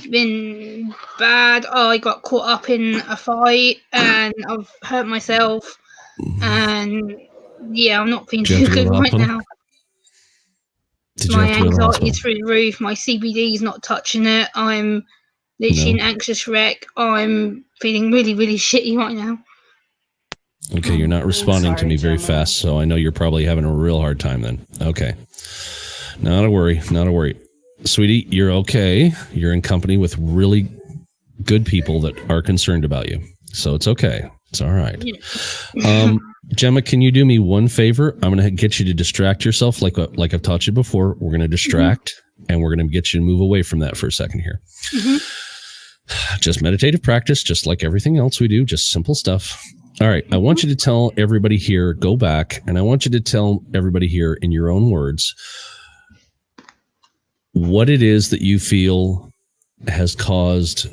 been bad. I got caught up in a fight and I've hurt myself. And yeah, I'm not feeling too good right now. My anxiety is through the roof. My CBD is not touching it. I'm literally an anxious wreck. I'm feeling really, really shitty right now. Okay, you're not responding to me very fast, so I know you're probably having a real hard time then. Okay. Not a worry. Sweetie, you're okay. You're in company with really good people that are concerned about you. So it's okay. It's all right. Gemma, can you do me one favor? I'm going to get you to distract yourself like I've taught you before. We're going to distract, and we're going to get you to move away from that for a second here. Just meditative practice, just like everything else we do, just simple stuff. All right. I want you to tell everybody here, go back, and I want you to tell everybody here in your own words what it is that you feel has caused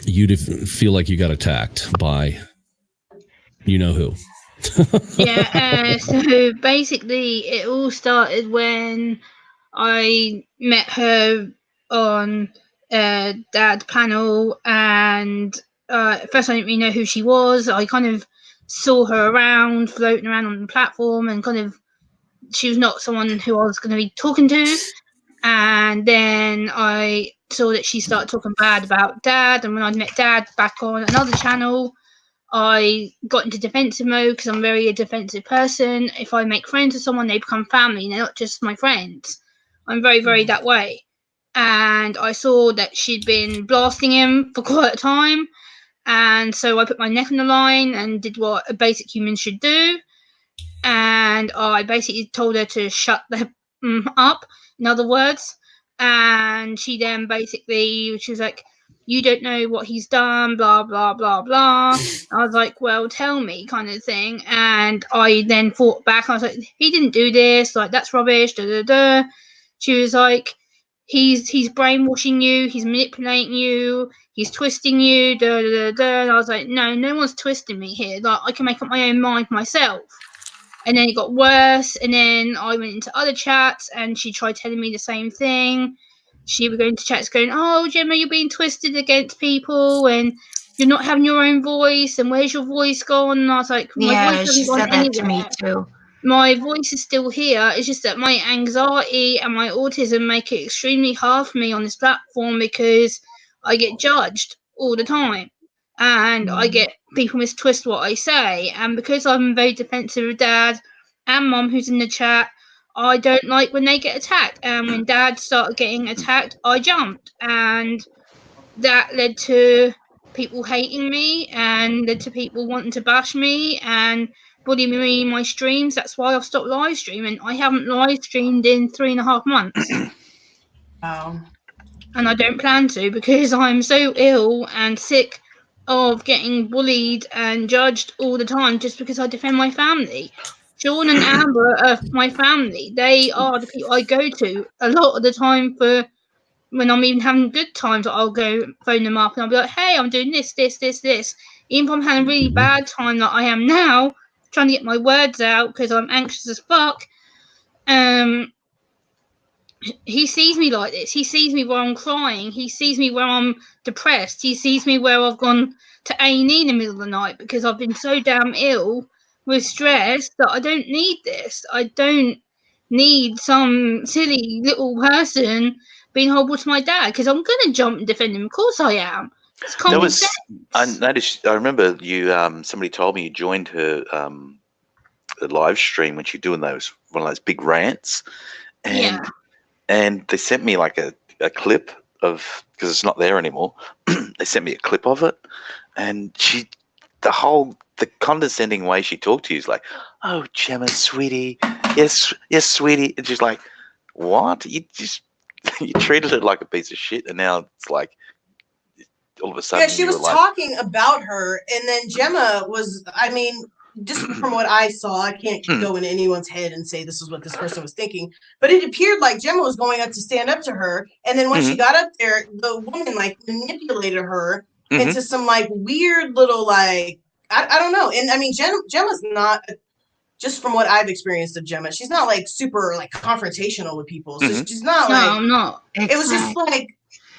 you to feel like you got attacked by you know who. Yeah, so basically it all started when I met her on Dad's panel, and first I didn't really know who she was. I kind of saw her around, floating around on the platform, and kind of she was not someone who I was going to be talking to. And then I saw that she started talking bad about Dad, and when I met Dad back on another channel, I got into defensive mode because I'm very a defensive person. If I make friends with someone, they become family, and they're not just my friends. I'm very, very that way. And I saw that she'd been blasting him for quite a time. And so I put my neck on the line and did what a basic human should do. And I basically told her to shut the up, in other words. And she then basically, she was like, "You don't know what he's done, blah, blah, blah, blah." I was like, "Well, tell me," kind of thing. And I then fought back. I was like, "He didn't do this. Like, that's rubbish, da, da, da." She was like, he's brainwashing you. He's manipulating you. He's twisting you, da, da, da, da. And I was like, no one's twisting me here. Like, I can make up my own mind myself. And then it got worse. And then I went into other chats and she tried telling me the same thing. She would go into chats going, "Oh, Gemma, you're being twisted against people and you're not having your own voice. And where's your voice gone?" And I was like, my voice she hasn't said gone that to me anywhere. too. My voice is still here. It's just that my anxiety and my autism make it extremely hard for me on this platform because I get judged all the time. And I get people mistwist what I say. And because I'm very defensive of Dad and Mom, who's in the chat, I don't like when they get attacked. And when Dad started getting attacked, I jumped. And that led to people hating me and led to people wanting to bash me and bully me in my streams. That's why I've stopped live streaming. I haven't live streamed in 3.5 months. Wow. And I don't plan to because I'm so ill and sick of getting bullied and judged all the time just because I defend my family. Sean and Amber are my family. They are the people I go to a lot of the time for when I'm even having good times, I'll go phone them up and I'll be like, hey, I'm doing this. Even if I'm having a really bad time like I am now, trying to get my words out because I'm anxious as fuck. He sees me like this. He sees me where I'm crying. He sees me where I'm depressed. He sees me where I've gone to A&E in the middle of the night because I've been so damn ill with stress that I don't need this. I don't need some silly little person being horrible to my dad because I'm going to jump and defend him. Of course I am. It's common sense. I noticed. I remember you. Somebody told me you joined her live stream when she's doing one of those big rants, and they sent me like a clip of, because it's not there anymore. They sent me a clip of it, and the condescending way she talked to you is like, "Oh, Gemma, sweetie, yes, sweetie," and she's like, "What? You treated it like a piece of shit, and now it's like." All of a sudden, she was talking about her, and then Gemma was, I mean, just from what I saw, I can't go into anyone's head and say this is what this person was thinking, but it appeared like Gemma was going up to stand up to her, and then when she got up there, the woman like manipulated her into some like weird little like, I don't know. And I mean, Gemma's not, just from what I've experienced of Gemma, she's not like super like confrontational with people. So she's not like, I'm not. It was just like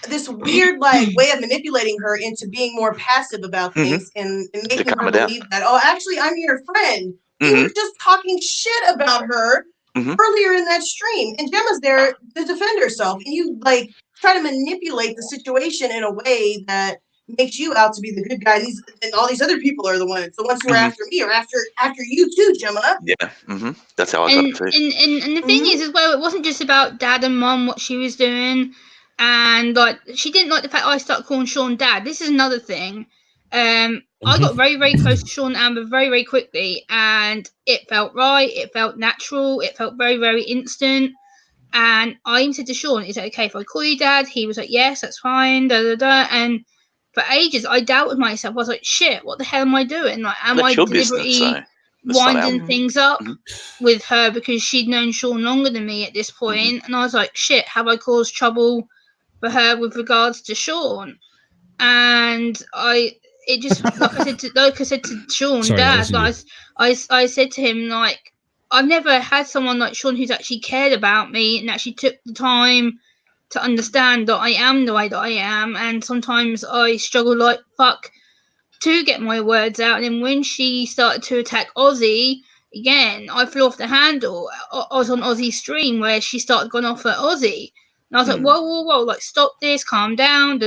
this weird like way of manipulating her into being more passive about things and making her believe that, oh, actually I'm your friend. You were just talking shit about her earlier in that stream, and Gemma's there to defend herself, and you like try to manipulate the situation in a way that makes you out to be the good guy, and all these other people are the ones who are after me or after you too, Gemma. Yeah, that's how I got it too. And the thing is as well, it wasn't just about dad and mum, what she was doing. And like, she didn't like the fact I started calling Sean dad. This is another thing. I got very, very close to Sean and Amber very, very quickly, and it felt right. It felt natural. It felt very, very instant. And I even said to Sean, "Is it okay if I call you dad?" He was like, "Yes, that's fine." And for ages, I doubted myself. I was like, "Shit, what the hell am I doing? Like, am I deliberately winding things up with her because she'd known Sean longer than me at this point?" And I was like, "Shit, have I caused trouble for her with regards to Sean?" And it just like I said to Sean, sorry, dad, like I said to him, like, I've never had someone like Sean who's actually cared about me and actually took the time to understand that I am the way that I am, and sometimes I struggle like fuck to get my words out. And then when she started to attack Ozzy again, I flew off the handle. I was on Ozzy's stream where she started going off at Ozzy. And I was like, whoa, like, stop this, calm down,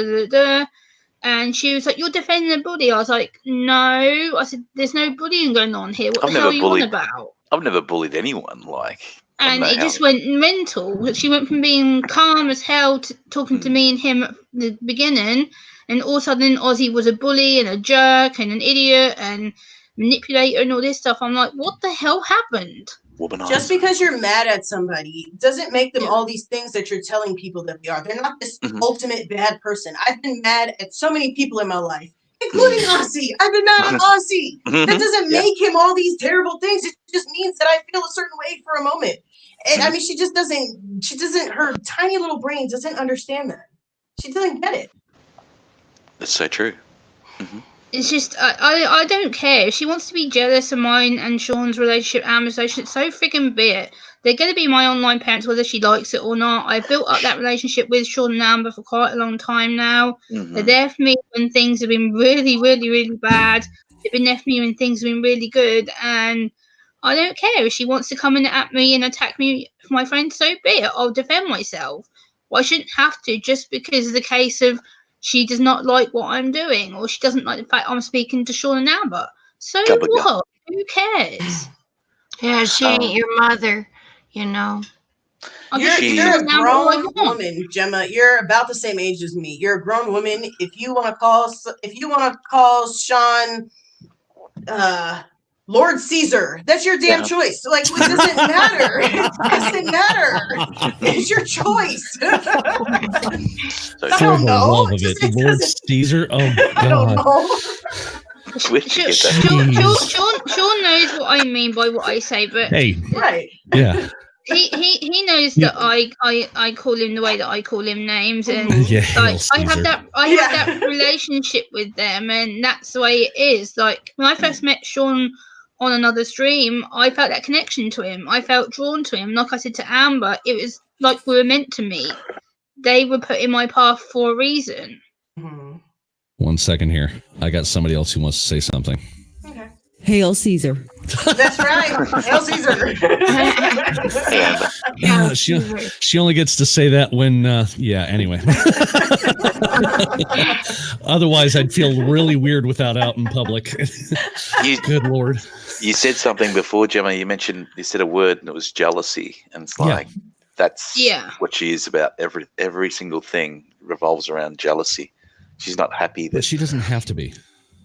And she was like, you're defending the bully. I was like, no. I said, there's no bullying going on here. What the hell are you on about? I've never bullied anyone, like. And it just went mental. She went from being calm as hell to talking to me and him at the beginning. And all of a sudden, Ozzy was a bully and a jerk and an idiot and manipulator and all this stuff. I'm like, what the hell happened? Just because you're mad at somebody doesn't make them all these things that you're telling people that they are. They're not this ultimate bad person. I've been mad at so many people in my life, including Aussie. I've been mad at Aussie. That doesn't make him all these terrible things. It just means that I feel a certain way for a moment. And I mean, she doesn't, her tiny little brain doesn't understand that. She doesn't get it. That's so true. It's just, I don't care. If she wants to be jealous of mine and Sean's relationship, Amber's relationship, so freaking be it. They're going to be my online parents whether she likes it or not. I built up that relationship with Sean and Amber for quite a long time now. They're there for me when things have been really, really, really bad. They've been there for me when things have been really good. And I don't care. If she wants to come in at me and attack me for my friends, so be it. I'll defend myself. Well, I shouldn't have to just because of the case of she does not like what I'm doing, or she doesn't like the fact I'm speaking to Sean and Amber. So what? Who cares? Yeah, she ain't your mother, you know. You're a grown woman, Gemma. You're about the same age as me. You're a grown woman. If you want to call Sean Lord Caesar, that's your damn choice. Like, it doesn't matter. It doesn't matter. It's your choice. I don't know. Love of it. Lord Caesar. Oh God. I don't know. Sean knows what I mean by what I say, but hey, right. Yeah. he knows that I call him the way that I call him names, and Yeah, like I Caesar. have that relationship with them, and that's the way it is. Like when I first met Sean on another stream, I felt that connection to him. I felt drawn to him. Like I said to Amber, it was like we were meant to meet. They were put in my path for a reason. 1 second here. I got somebody else who wants to say something. Okay. Hail Caesar. That's right. Hail Caesar. Yeah, she only gets to say that when, anyway. Otherwise, I'd feel really weird without out in public. Good Lord. You said something before, Gemma. You said a word, and it was jealousy. And it's like, that's what she is about. Every single thing revolves around jealousy. She's not happy. But she doesn't have to be.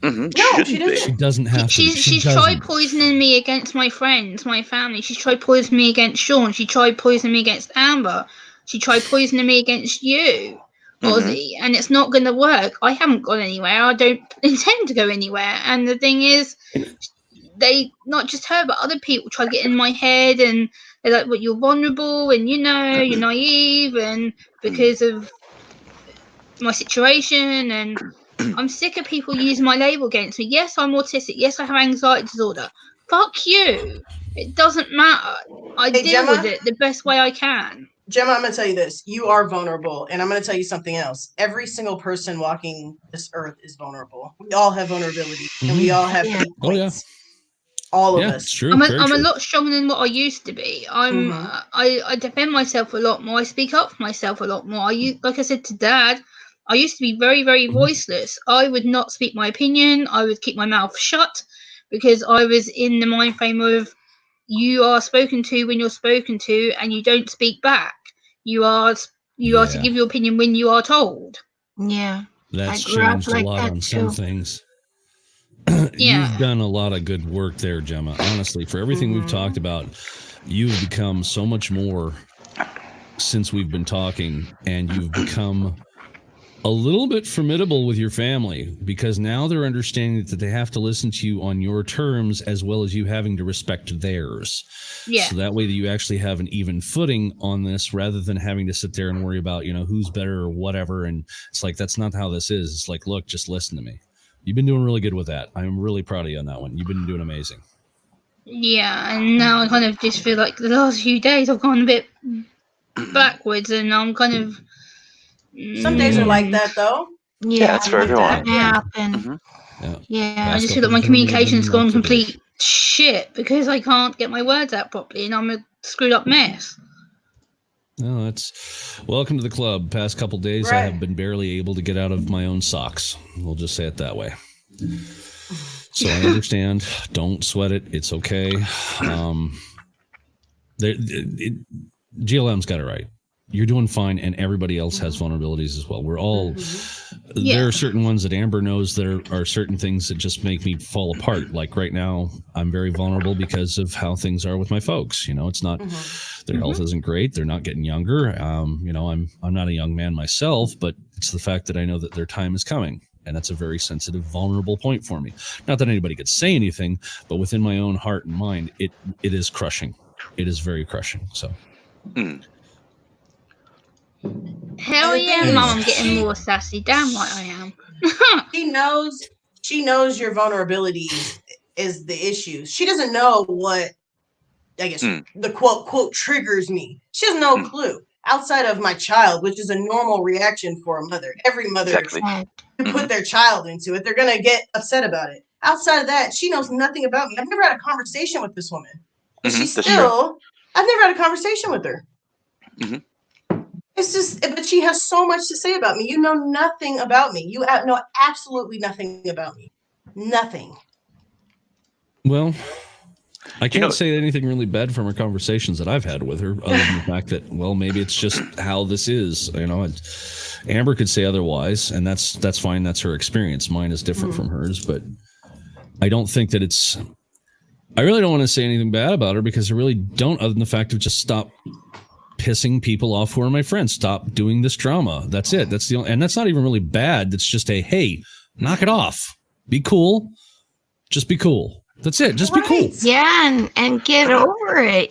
Mm-hmm. No, she doesn't. She doesn't have to. She's tried poisoning me against my friends, my family. She's tried poisoning me against Sean. She tried poisoning me against Amber. She tried poisoning me against you, Ozzy. And it's not going to work. I haven't gone anywhere. I don't intend to go anywhere. And the thing is, they, not just her, but other people try to get in my head, and they're like, well, you're vulnerable, and you're naive, and because of my situation, and I'm sick of people using my label against me. Yes, I'm autistic. Yes, I have anxiety disorder. Fuck you. It doesn't matter. I deal with it the best way I can. Gemma, I'm going to tell you this. You are vulnerable. And I'm going to tell you something else. Every single person walking this earth is vulnerable. We all have vulnerability. And we all have weak points. All of us. True, I'm a lot stronger than what I used to be. I defend myself a lot more. I speak up for myself a lot more. Like I said to Dad, I used to be very, very voiceless. I would not speak my opinion. I would keep my mouth shut because I was in the mind frame of you are spoken to when you're spoken to, and you don't speak back. You are to give your opinion when you are told. Yeah. That's changed a lot on some things. You've done a lot of good work there, Gemma. Honestly, for everything we've talked about, you've become so much more since we've been talking, and you've become a little bit formidable with your family, because now they're understanding that they have to listen to you on your terms as well as you having to respect theirs. Yeah. So that way that you actually have an even footing on this, rather than having to sit there and worry about, who's better or whatever. And it's like, that's not how this is. It's like, look, just listen to me. You've been doing really good with that. I'm really proud of you on that one. You've been doing amazing. Yeah, and now I kind of just feel like the last few days I've gone a bit backwards, and I'm kind of... Some days are like that, though. Yeah, it's for everyone. Happen. Yeah. I just feel that my communication's gone complete shit because I can't get my words out properly, and I'm a screwed up mess. No, that's welcome to the club. Past couple days, I have been barely able to get out of my own socks. We'll just say it that way. So I understand. Don't sweat it. It's okay. GLM's got it right. You're doing fine, and everybody else has vulnerabilities as well. We're all there are certain ones that Amber knows there are certain things that just make me fall apart. Like right now, I'm very vulnerable because of how things are with my folks. It's not their health isn't great. They're not getting younger. I'm not a young man myself, but it's the fact that I know that their time is coming, and that's a very sensitive, vulnerable point for me. Not that anybody could say anything, but within my own heart and mind, it is crushing. It is very crushing. So. Hell yeah, Mom, I'm getting more sassy. Damn right I am. She knows your vulnerability is the issue. She doesn't know what, I guess, the quote triggers me. She has no clue outside of my child, which is a normal reaction for a mother. Every mother who put their child into it, they're going to get upset about it. Outside of that, she knows nothing about me. I've never had a conversation with this woman. I've never had a conversation with her. It's just, but she has so much to say about me. You know nothing about me. You know absolutely nothing about me. Nothing. Well, I can't say anything really bad from her conversations that I've had with her, other than the fact that, well, maybe it's just how this is. Amber could say otherwise, and that's fine. That's her experience. Mine is different from hers, but I don't think that it's. I really don't want to say anything bad about her, because I really don't, other than the fact of just stop pissing people off who are my friends. Stop doing this drama. That's it. That's the only, and that's not even really bad. That's just hey, knock it off. Be cool. Just be cool. That's it. Just be cool. Yeah, and get over it,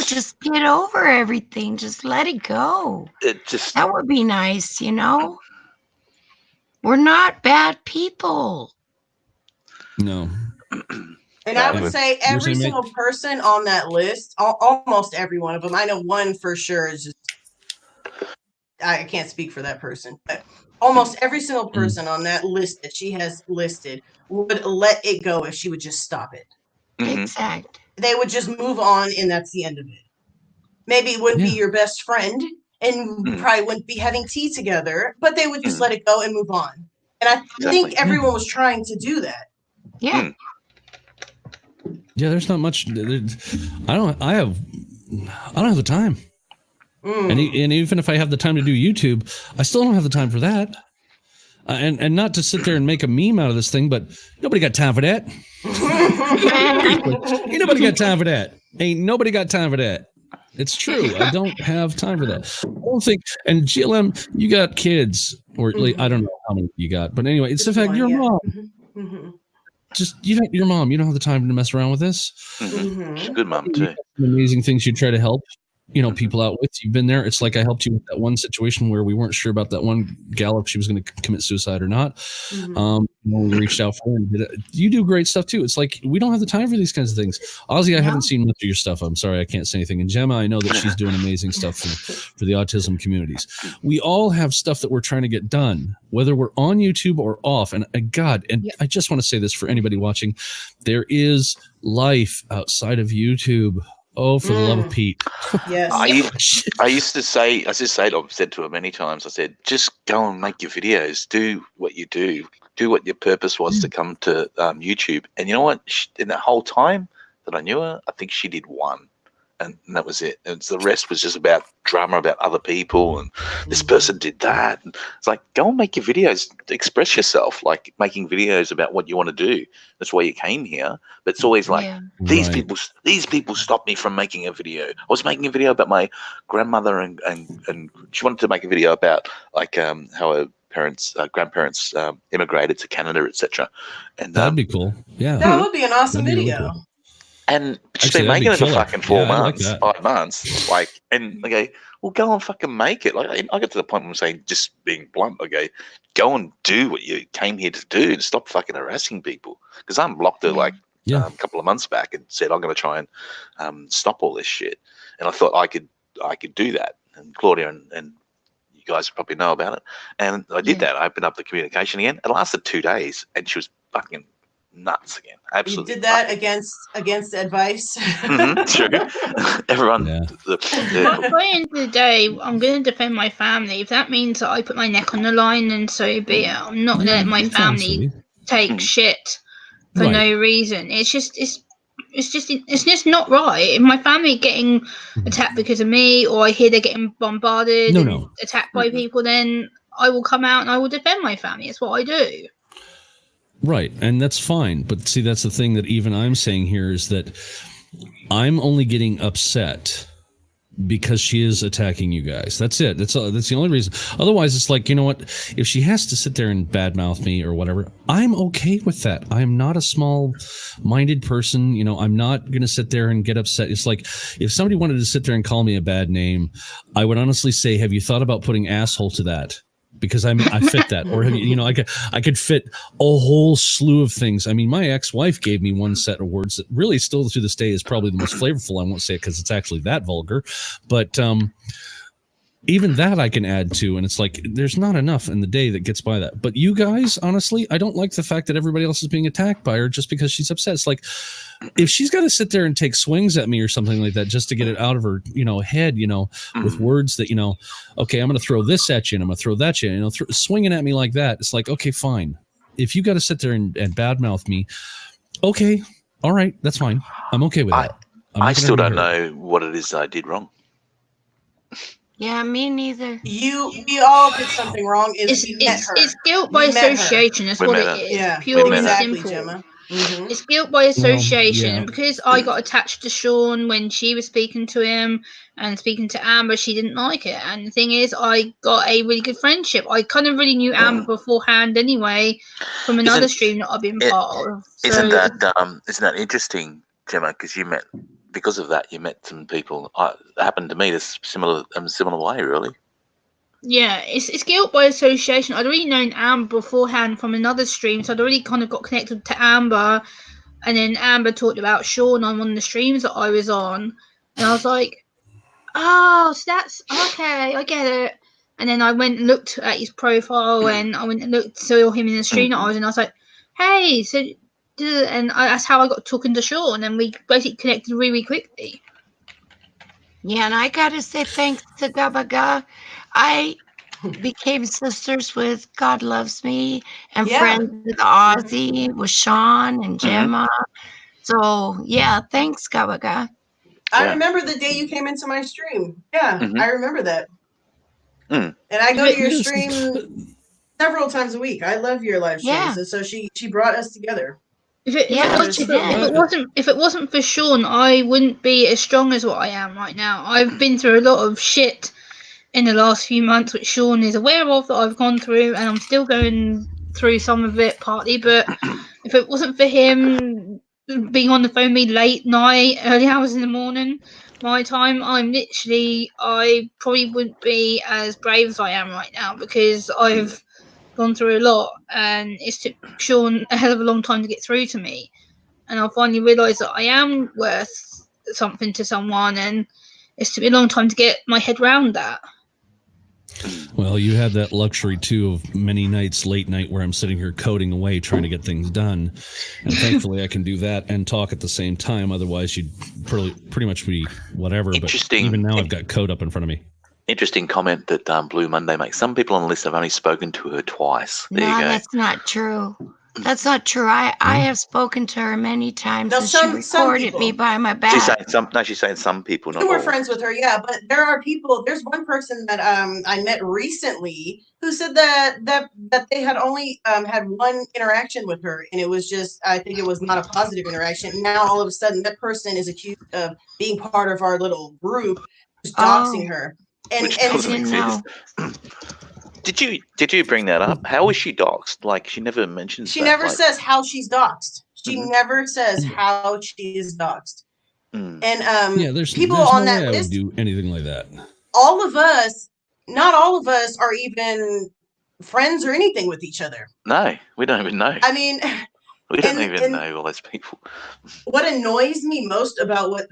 just get over everything. Just let it go. That would be nice, We're not bad people. No. And I would say every single person on that list, almost every one of them, I know one for sure is just, I can't speak for that person, but almost every single person on that list that she has listed would let it go if she would just stop it. Exactly. They would just move on, and that's the end of it. Maybe it wouldn't be your best friend, and probably wouldn't be having tea together, but they would just let it go and move on. And I think everyone was trying to do that. Yeah. Yeah, there's not much. I don't have the time. And even if I have the time to do YouTube, I still don't have the time for that. And not to sit there and make a meme out of this thing, but nobody got time for that. Ain't nobody got time for that. Ain't nobody got time for that. It's true. I don't have time for that. I don't think. And GLM, you got kids, or at least, I don't know how many you got, but anyway, it's the fact you're a mom. Just your mom. You don't have the time to mess around with this. She's a good mom too. Amazing things you try to help people out with. You've been there. It's like I helped you with that one situation where we weren't sure about that one gal, if she was going to commit suicide or not. We reached out for her and did it. You do great stuff too. It's like we don't have the time for these kinds of things. Ozzy, I haven't seen much of your stuff. I'm sorry, I can't say anything. And Gemma, I know that she's doing amazing stuff for the autism communities. We all have stuff that we're trying to get done, whether we're on YouTube or off. And I just want to say this for anybody watching: there is life outside of YouTube. Oh, for the love of Pete. Yes. I used to say, I've said to her many times, I said, just go and make your videos. Do what you do. Do what your purpose was to come to YouTube. And you know what? In that whole time that I knew her, I think she did one. And that was it. And the rest was just about drama about other people. And this person did that. And it's like, go and make your videos. Express yourself, like making videos about what you want to do. That's why you came here. But it's always like, these people stopped me from making a video. I was making a video about my grandmother and she wanted to make a video about like how her grandparents immigrated to Canada, etc. And that'd be cool. Yeah. That would be an awesome video. Really cool. And she's been making it for fucking 4 months, 5 months. Like, and okay, well, go and fucking make it. Like, I get to the point where I'm saying, just being blunt, okay, go and do what you came here to do and stop fucking harassing people. Because I unblocked her like a couple of months back and said, I'm going to try and stop all this shit. And I thought I could do that. And Claudia and you guys probably know about it. And I did that. I opened up the communication again. It lasted 2 days, and she was fucking nuts again. Absolutely. You did that against advice. True. Everyone. But by the end of the day, I'm going to defend my family. If that means that I put my neck on the line, then so be it. I'm not going to let my family take shit for no reason. It's just not right. If my family getting attacked because of me, or I hear they're getting bombarded and attacked by people, then I will come out and I will defend my family. It's what I do. Right, and that's fine. But see, that's the thing that even I'm saying here is that I'm only getting upset because she is attacking you guys. That's it. That's the only reason. Otherwise, it's like, you know what? If she has to sit there and badmouth me or whatever, I'm okay with that. I'm not a small-minded person. You know, I'm not going to sit there and get upset. It's like if somebody wanted to sit there and call me a bad name, I would honestly say, have you thought about putting asshole to that? Because I fit that, or I could fit a whole slew of things. I mean, my ex-wife gave me one set of words that really still to this day is probably the most flavorful. I won't say it because it's actually that vulgar, but even that I can add to, and it's like there's not enough in the day that gets by that. But you guys, honestly, I don't like the fact that everybody else is being attacked by her just because she's upset. It's like if she's got to sit there and take swings at me or something like that just to get it out of her, head, with words that, okay, I'm going to throw this at you and I'm going to throw that at you, swinging at me like that. It's like, okay, fine. If you got to sit there and badmouth me, okay, all right, that's fine. I'm okay with that. I still don't know what it is I did wrong. Yeah, me neither. We all did something wrong. It's guilt by association. That's what it is. Yeah, pure and exactly, simple. Gemma. It's guilt by association. yeah. Because I got attached to Sean when she was speaking to him and speaking to Amber, she didn't like it. And the thing is, I got a really good friendship. I kind of really knew Amber beforehand anyway from another stream that I've been part of. So, isn't that interesting, Gemma? Because because of that, you met some people. It happened to me this similar way, really. yeah, it's guilt by association. I'd already known Amber beforehand from another stream, so I'd already kind of got connected to Amber. And then Amber talked about Sean on one of the streams that I was on. And I was like, oh, so that's okay, I get it. And then I went and looked at his profile and I went and saw him in the stream that I was in. I was like, hey, so, and that's how I got talking to Sean. And we basically connected really quickly. Yeah, and I gotta say thanks to Gabaga. I became sisters with God Loves Me and friends with Ozzy, with Sean and Gemma. So yeah, thanks, Gabaga. I remember the day you came into my stream. Yeah, I remember that. And I go to your stream several times a week. I love your live streams. Yeah. And so she brought us together. If it wasn't for Sean, I wouldn't be as strong as what I am right now. I've been through a lot of shit in the last few months, which Sean is aware of, that I've gone through, and I'm still going through some of it partly. But if it wasn't for him being on the phone with me late night, early hours in the morning, my time, I probably wouldn't be as brave as I am right now, because I've gone through a lot, and it's took Sean a hell of a long time to get through to me. And I finally realised that I am worth something to someone, and it's took me a long time to get my head around that. Well, you had that luxury too of many nights, late night, where I'm sitting here coding away trying to get things done, and thankfully I can do that and talk at the same time. Otherwise, you'd pretty much be whatever. But even now, I've got code up in front of me. Interesting comment that Blue Monday makes. Some people on the list have only spoken to her twice. There you go. That's not true. That's not true. I have spoken to her many times, and she recorded me by my back. She's saying some people, not all. We're friends with her, yeah, but there are people. There's one person that I met recently who said that they had only had one interaction with her, and it was just, I think it was not a positive interaction. Now all of a sudden, that person is accused of being part of our little group, just doxing her. Which doesn't exist. Did you bring that up? How is she doxed? Like, she never mentions. She never says how she's doxed. She never says how she is doxed. And there's people no on way that I list would do anything like that. All of us, not all of us, are even friends or anything with each other. No, we don't even know. I mean, we don't even know all those people. What annoys me most about what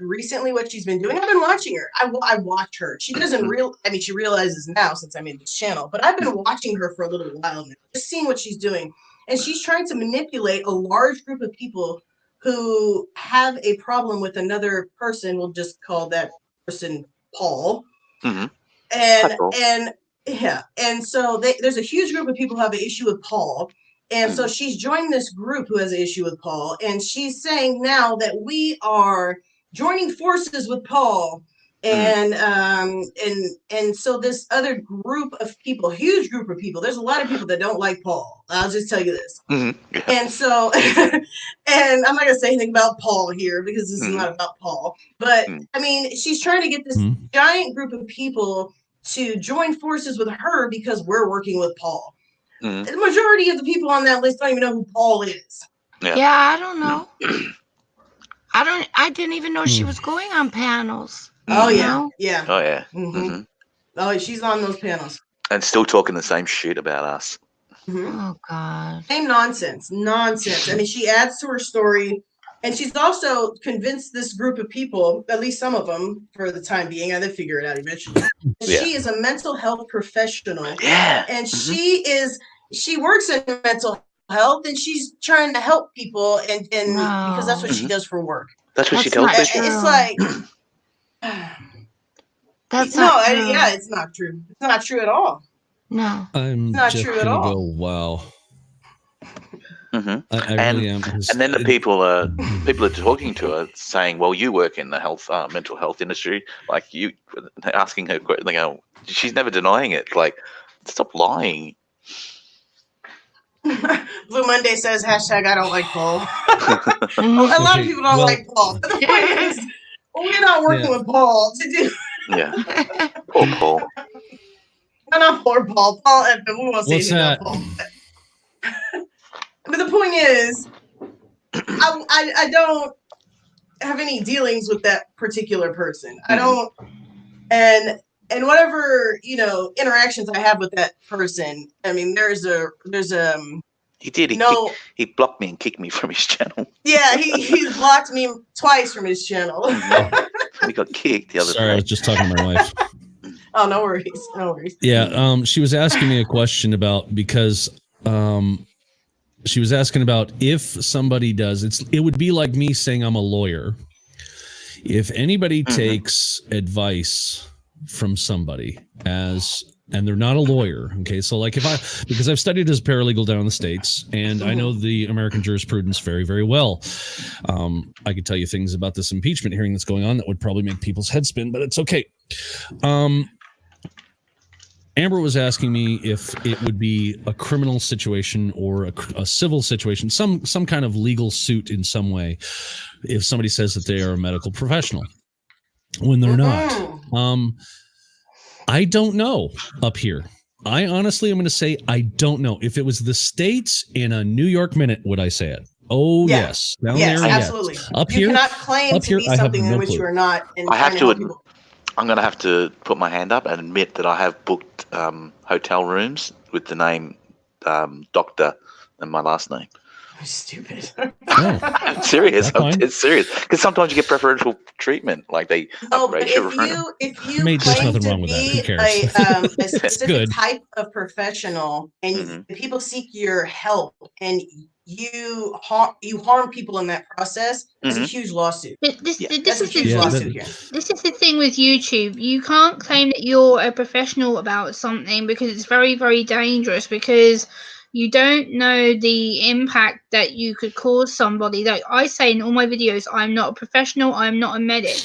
she's been doing, I've been watching her. I watch her. She doesn't she realizes now since I made this channel, but I've been watching her for a little while now, just seeing what she's doing. And she's trying to manipulate a large group of people who have a problem with another person. We'll just call that person Paul. And so there's a huge group of people who have an issue with Paul. And so she's joined this group who has an issue with Paul, and she's saying now that we are joining forces with Paul, and so this other group of people, huge group of people. There's a lot of people that don't like Paul. I'll just tell you this. And so, and I'm not gonna say anything about Paul here because this is not about Paul. But I mean, she's trying to get this giant group of people to join forces with her because we're working with Paul. The majority of the people on that list don't even know who Paul is. Yeah, I don't know. I didn't even know she was going on panels. Oh yeah. Oh yeah. Oh, she's on those panels. And still talking the same shit about us. Oh God. Same nonsense. I mean, she adds to her story, and she's also convinced this group of people, at least some of them, for the time being, and they figure it out eventually. She is a mental health professional. Yeah. And she works in mental health, and she's trying to help people, and because that's what she does for work. That's what she tells people. It's like that's not true. Yeah, it's not true. It's not true at all. No, I'm not just true at gonna all. go, wow. I and, really am. And then the people are talking to her, saying, "Well, you work in the mental health industry, like you," asking her. They go, she's never denying it. Like, stop lying. Blue Monday says hashtag I don't like Paul. Mhm. A lot of Okay, people don't well- like Paul. But the point is, we're not working Yeah. with Paul to do. Yeah. Poor Paul. Not poor Paul. Paul, and we won't say What's anything about that? Paul. But the point is, I don't have any dealings with that particular person. I don't, and whatever interactions I have with that person. I mean, there's He did. no. He blocked me and kicked me from his channel. Yeah, he's blocked me twice from his channel. He got kicked the other Sorry, I day. was just talking to my wife. Oh, no worries, no worries. Yeah, she was asking me a question about because she was asking about if somebody does it would be like me saying I'm a lawyer. If anybody takes advice from somebody and they're not a lawyer, okay, so like because I've studied as a paralegal down in the States and I know the American jurisprudence very, very well. I could tell you things about this impeachment hearing that's going on that would probably make people's heads spin, but it's okay. Amber was asking me if it would be a criminal situation or a civil situation, some kind of legal suit in some way, if somebody says that they are a medical professional when they're not. I don't know up here. I honestly am going to say I don't know. If it was the States in a New York minute, would I say it? Oh, Yeah. yes. Down Yes, there, absolutely. yes. Up You here, cannot claim to be I have something no in which clue. you are not. And I have trying to help admit, people. I'm going to have to put my hand up and admit that I have booked hotel rooms with the name Doctor and my last name. Stupid. Oh, I'm serious. That's fine. I'm dead serious. Because sometimes you get preferential treatment, like they No, but upgrade your room. if you Mate, there's claim nothing to wrong with that. Who be cares? a specific good. type of professional and people seek your help and you harm people in that process, that's a huge lawsuit. This That's a is huge the lawsuit here. This is the thing with YouTube. You can't claim that you're a professional about something because it's very, very dangerous because you don't know the impact that you could cause somebody. Like I say in all my videos, I'm not a professional, I'm not a medic.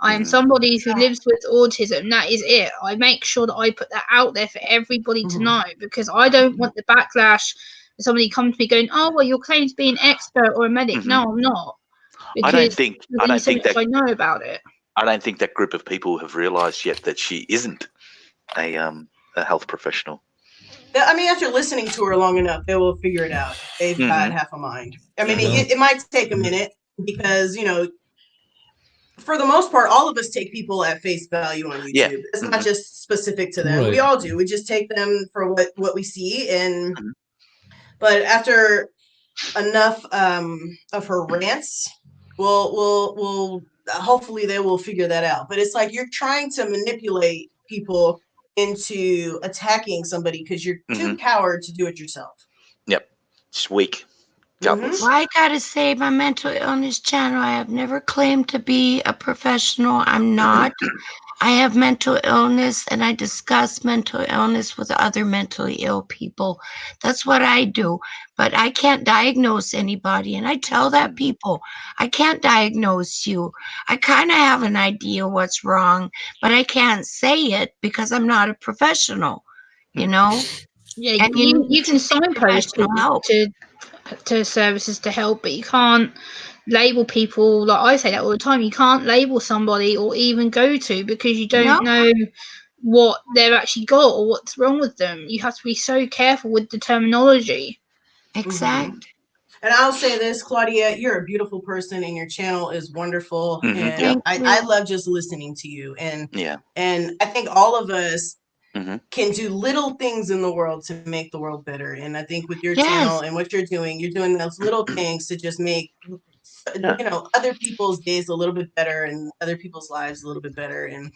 I am somebody who lives with autism. That is it. I make sure that I put that out there for everybody to know because I don't want the backlash. Somebody come to me going, "Oh, well, you're claiming to be an expert or a medic." No, I'm not. I don't think I know about it. I don't think that group of people have realised yet that she isn't a health professional. I mean, after listening to her long enough, they will figure it out. They've got half a mind. I mean, it might take a minute because, for the most part, all of us take people at face value on YouTube. Yeah. It's not just specific to them. Right. We all do. We just take them for what we see. But after enough of her rants, we'll hopefully they will figure that out. But it's like you're trying to manipulate people into attacking somebody because you're too coward to do it yourself. Yep. Just weak. Gutless. Well, I gotta say, my mental illness channel, I have never claimed to be a professional. I'm not. I have mental illness and I discuss mental illness with other mentally ill people. That's what I do. But I can't diagnose anybody. And I tell that people, I can't diagnose you. I kind of have an idea what's wrong, but I can't say it because I'm not a professional, Yeah, And you can signpost professional help. to services to help, but you can't label people. Like I say that all the time, you can't label somebody or even go to because you don't know what they've actually got or what's wrong with them. You have to be so careful with the terminology. Exact. And I'll say this, Claudia, you're a beautiful person and your channel is wonderful. And Thank I you. love just listening to you. And Yeah. and I think all of us can do little things in the world to make the world better. And I think with your channel and what you're doing those little things to just make other people's days a little bit better and other people's lives a little bit better. And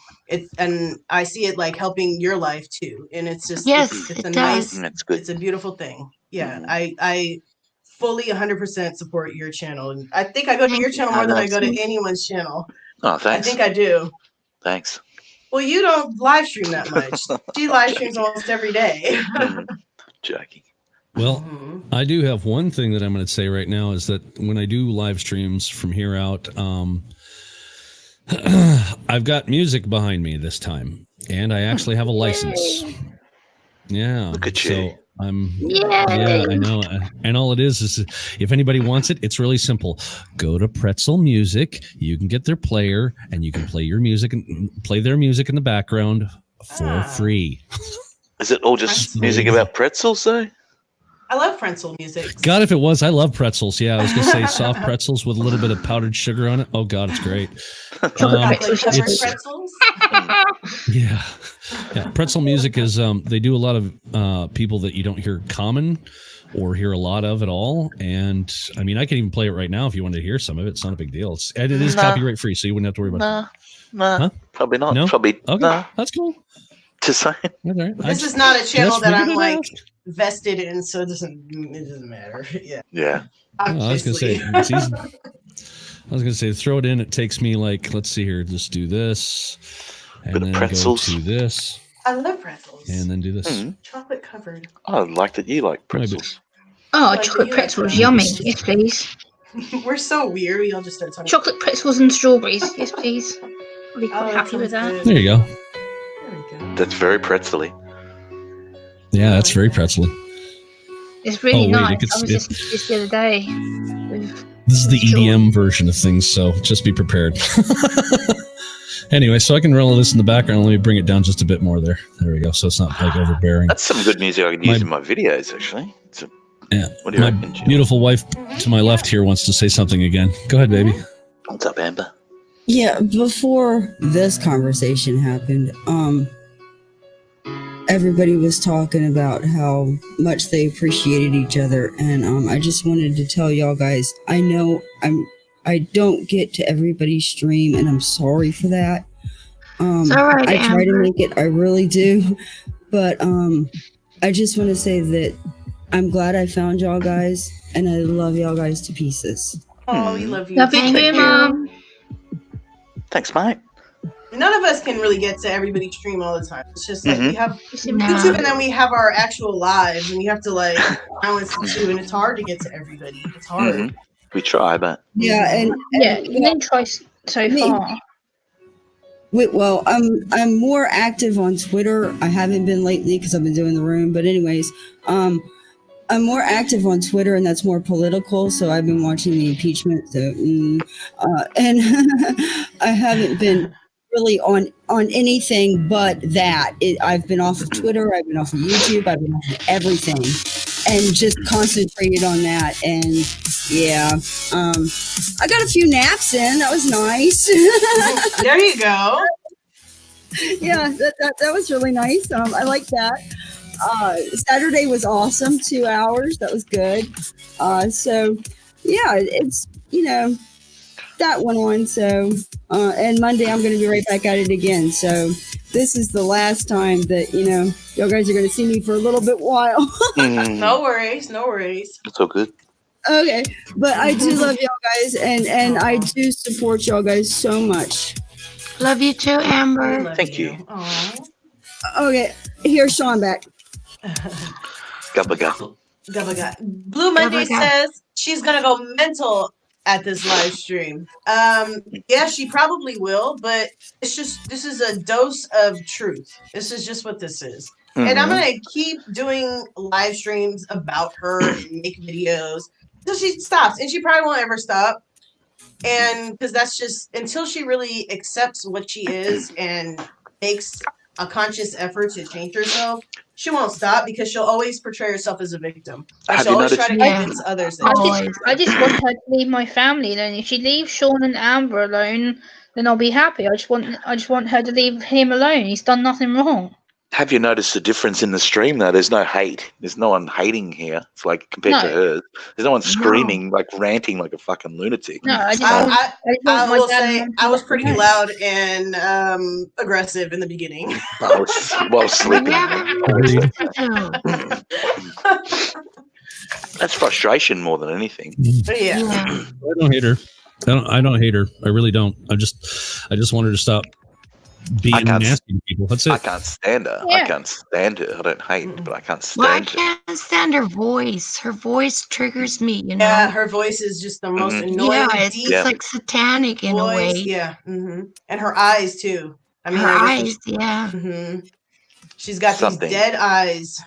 I see it like helping your life too. And it's just it's a nice, That's good. it's a beautiful thing. Yeah. I fully 100% support your channel. And I think I go to your channel more than I go to anyone's channel. Oh, thanks. I think I do. Thanks. Well, you don't live stream that much. She live streams almost every day. Joking. Well, I do have one thing that I'm going to say right now is that when I do live streams from here out, I've got music behind me this time, and I actually have a license. Yeah. Look at you. So Yeah, I know. And all it is if anybody wants it, it's really simple. Go to Pretzel Music. You can get their player, and you can play your music and play their music in the background for free. Is it all just music about pretzels, though? I love pretzel music. God, if it was, I love pretzels. Yeah, I was gonna say soft pretzels with a little bit of powdered sugar on it. Oh God, it's great. Pretzels. Yeah. Pretzel music is they do a lot of people that you don't hear common or hear a lot of at all. And I mean, I can even play it right now if you wanted to hear some of it. It's not a big deal. And it is copyright free, so you wouldn't have to worry about it. Huh? Probably not. No? Probably. Okay, Nah. that's cool. Just saying. Right. This is not a channel that I'm like vested in, so it doesn't matter. Yeah. I was gonna say it's easy. I was gonna say throw it in. It takes me like, let's see here, just do this, and then pretzels. go to this. I love pretzels. And then do this. Chocolate covered. I like that you like pretzels. Oh, chocolate pretzels, yummy. Yes, please. We're so weird. We all just start talking. Chocolate pretzels and strawberries. Yes, please. I'll be quite happy with that. Good. There you go. There we go. That's very pretzely. Yeah, that's very pretzely. It's really nice. It's, I was listening to this the other day. This is the EDM version of things, so just be prepared. Anyway, so I can roll this in the background. Let me bring it down just a bit more there. There we go. So it's not like overbearing. That's some good music I can use in my videos, actually. What do you reckon, Jim? Beautiful wife to my left here wants to say something again. Go ahead, baby. What's up, Amber? Yeah, before this conversation happened, everybody was talking about how much they appreciated each other, and I just wanted to tell y'all guys, I know I don't get to everybody's stream, and I'm sorry for that. It's all right, I try to Amber. make it, I really do, but I just want to say that I'm glad I found y'all guys, and I love y'all guys to pieces. Oh, we love you. Love you Thank too, Mom. Thanks, mate. None of us can really get to everybody's stream all the time. It's just like we have No. YouTube, and then we have our actual lives, and we have to like balance the two, and it's hard to get to everybody. It's hard. We try, but Yeah, and You didn't try so far. well, I'm more active on Twitter. I haven't been lately because I've been doing the room. But anyways, I'm more active on Twitter, and that's more political. So I've been watching the impeachment. So, and I haven't been really on anything but that. I've been off of Twitter. I've been off of YouTube. I've been off of everything, and just concentrated on that. And yeah, I got a few naps in. That was nice. There you go. Yeah, that was really nice. I like that. Saturday was awesome. 2 hours. That was good. So yeah, it's, that went on. So, and Monday I'm going to be right back at it again. So this is the last time that, y'all guys are going to see me for a little bit while. No worries. No worries. It's all good. Okay. But I do love y'all guys, and I do support y'all guys so much. Love you too, We Amber. love Thank you. Aw. Okay. Here's Sean back. Gubba gubba. Gubba gut. Blue Monday Gubba gut. says she's gonna go mental at this live stream. Yeah, she probably will, but this is a dose of truth. This is just what this is. And I'm gonna keep doing live streams about her and make videos until she stops, and she probably won't ever stop. And because that's just until she really accepts what she is and makes a conscious effort to change herself, she won't stop, because she'll always portray herself as a victim. And Have she'll you always try to noticed- convince others that I just want her to leave my family alone. If she leaves Sean and Amber alone, then I'll be happy. I just want her to leave him alone. He's done nothing wrong. Have you noticed the difference in the stream, though? There's no hate. There's no one hating here. It's like compared to No. hers. There's no one screaming, like ranting like a fucking lunatic. No, I just I want my will dad say and I was pretty mum. loud and aggressive in the beginning. While sleeping. Yeah, That's frustration more than anything. But yeah. yeah. I don't hate her. I don't hate her. I really don't. I just want her to stop being nasty to people. That's I it. can't stand her. Yeah. I can't stand her. I don't hate, but I can't Well, I stand her. can't stand her voice. Her voice triggers me, you know? Yeah, her voice is just the most annoying, Yeah, it's deep Yeah. like satanic in a voice. way. Yeah. And her eyes too. I mean, Her I guess eyes, yeah. she's got Something. these dead eyes.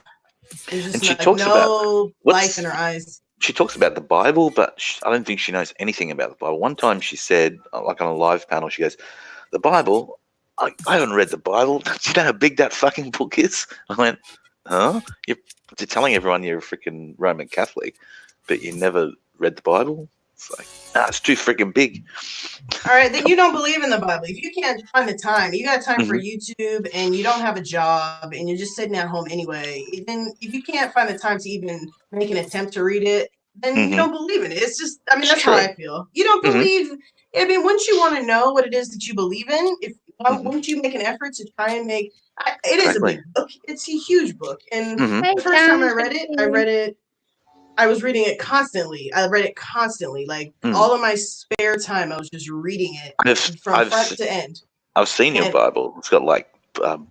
There's just And she like talks about no life in her eyes. She talks about the Bible, but I don't think she knows anything about the Bible. One time she said, like on a live panel, she goes, "The Bible? I haven't read the Bible. Do you know how big that fucking book is?" I went, "Huh? You're telling everyone you're a freaking Roman Catholic, but you never read the Bible?" It's like, it's too freaking big. All right, then you don't believe in the Bible. If you can't find the time, you got time for YouTube, and you don't have a job, and you're just sitting at home anyway, then if you can't find the time to even make an attempt to read it, then you don't believe in it. It's just, I mean, that's how I feel. You don't believe, I mean, wouldn't you want to know what it is that you believe in? Wouldn't you make an effort to try and make, it is a big book. It's a huge book. And the first time I read it, I was reading it constantly. I read it constantly. Like all of my spare time, I was just reading it from front to end. I've seen your Bible. It's got like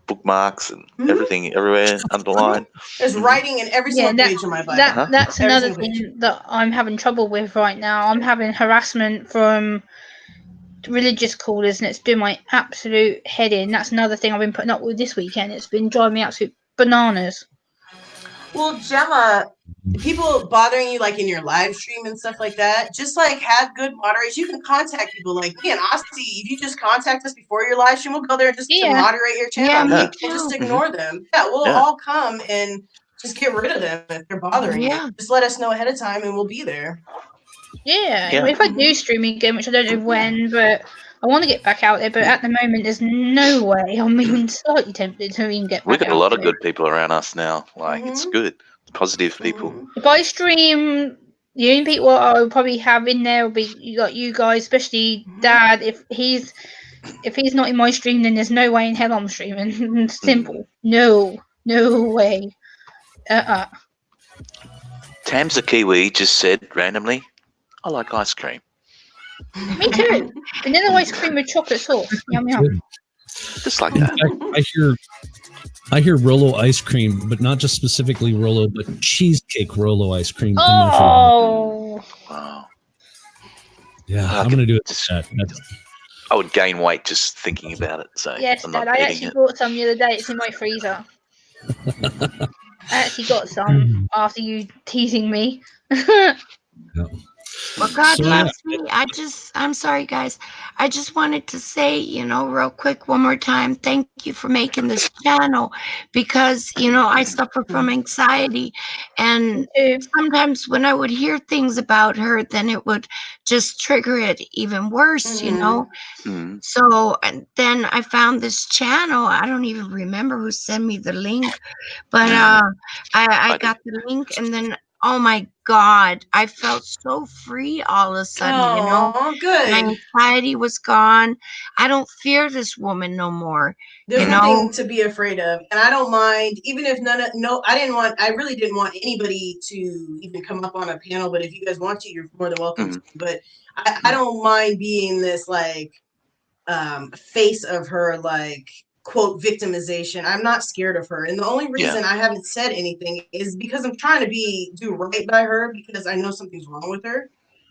bookmarks and everything everywhere underlined. There's writing in every single page of my Bible. That's another thing that I'm having trouble with right now. I'm having harassment from religious callers, and it's doing my absolute head in. That's another thing I've been putting up with this weekend. It's been driving me absolute bananas. Well, Gemma, people bothering you like in your live stream and stuff like that, just like have good moderators. You can contact people like me and Ossie. If you just contact us before your live stream, we'll go there just to moderate your channel and just ignore them. Yeah, we'll all come and just get rid of them if they're bothering you. Just let us know ahead of time and we'll be there. Yeah. If I do stream again, which I don't know when, but I want to get back out there, but at the moment there's no way. I'm even slightly tempted to even get back out. We've got a lot of good people around us now. Like, it's good. Positive people. If I stream, the only people I'll probably have in there will be you guys, especially Dad. If he's not in my stream, then there's no way in hell I'm streaming. Simple. No way. Tamsa Kiwi just said randomly, "I like ice cream." Me too. Vanilla ice cream with chocolate sauce. Yum yum. Just like that. I hear Rolo ice cream, but not just specifically Rolo, but cheesecake Rolo ice cream. Oh. Wow. Yeah, I'm gonna do it. I would gain weight just thinking about it. So yes, Dad. I actually bought some the other day. It's in my freezer. I actually got some after you teasing me. Well, God loves me. I'm sorry, guys. I just wanted to say, real quick one more time, thank you for making this channel because, I suffer from anxiety. And sometimes when I would hear things about her, then it would just trigger it even worse, So and then I found this channel. I don't even remember who sent me the link, but I got the link and then oh my God, I felt so free all of a sudden, good. My anxiety was gone. I don't fear this woman no more. There's nothing to be afraid of. And I don't mind, even if I really didn't want anybody to even come up on a panel, but if you guys want to, you're more than welcome to. But I don't mind being this like face of her, like, quote, victimization. I'm not scared of her. And the only reason I haven't said anything is because I'm trying to do right by her because I know something's wrong with her.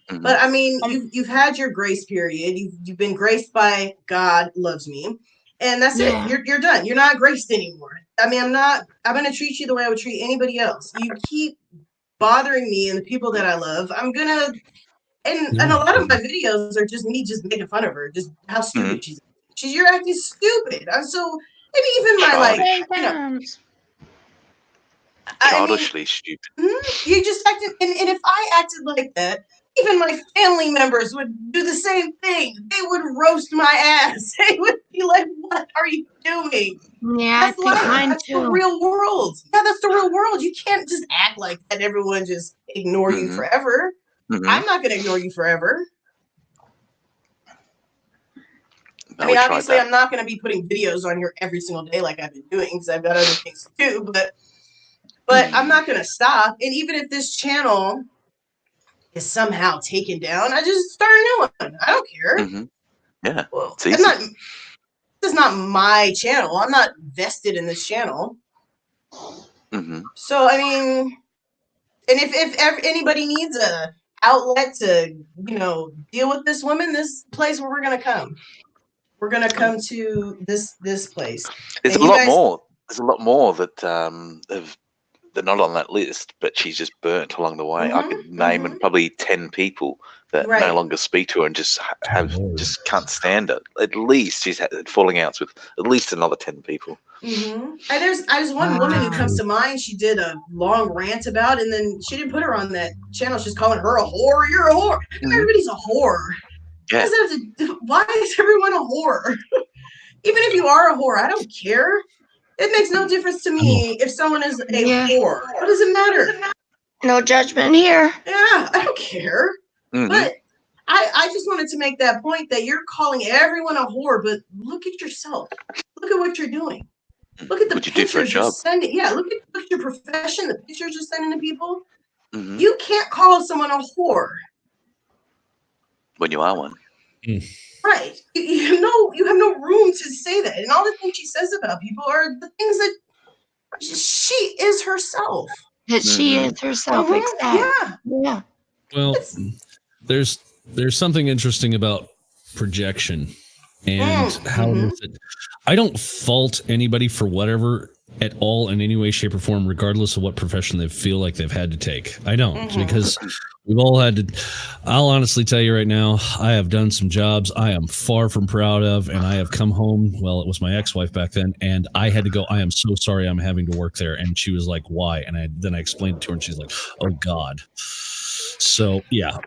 But I mean, you've had your grace period. You've been graced by God loves me. And that's it. You're done. You're not graced anymore. I mean, I'm going to treat you the way I would treat anybody else. You keep bothering me and the people that I love. I'm going to, and a lot of my videos are just me just making fun of her, just how stupid she is. You're acting stupid. I'm so maybe even my childishly stupid. You just acted, and if I acted like that, even my family members would do the same thing. They would roast my ass. They would be like, "What are you doing?" Yeah, that's life. That's the real world. Yeah, that's the real world. You can't just act like that. Everyone just ignore you forever. I'm not going to ignore you forever. I mean, obviously, I'm not going to be putting videos on here every single day like I've been doing because I've got other things to do. But I'm not going to stop. And even if this channel is somehow taken down, I just start a new one. I don't care. Yeah, well, this is not my channel. I'm not vested in this channel. So I mean, and if anybody needs a outlet to deal with this woman, this place where we're going to come. We're going to come to this place. There's a lot more. There's a lot more that have they're not on that list, but she's just burnt along the way. I could name probably 10 people that no longer speak to her and just just can't stand it. At least she's had falling outs with at least another 10 people. And there's one woman who comes to mind. She did a long rant about it, and then she didn't put her on that channel. She's calling her a whore. You're a whore. Everybody's a whore. Yeah. Why is everyone a whore? Even if you are a whore, I don't care. It makes no difference to me if someone is a whore. What does it matter? No judgment here. Yeah, I don't care. But I just wanted to make that point that you're calling everyone a whore, but look at yourself. Look at what you're doing. Look at the pictures you're sending. Yeah, look at your profession, the pictures you're sending to people. You can't call someone a whore. When you are one. Right. You have no room to say that. And all the things she says about people are the things that she is herself. That she is herself. Exactly. Yeah. Well, there's something interesting about projection and how is it. I don't fault anybody for whatever at all in any way, shape, or form, regardless of what profession they feel like they've had to take. I don't, because we've all had to. I'll honestly tell you right now, I have done some jobs I am far from proud of, and I have come home. Well, it was my ex-wife back then, and I had to go. I am so sorry I'm having to work there. And she was like, "Why?" And then I explained it to her, and she's like, "Oh God." So yeah.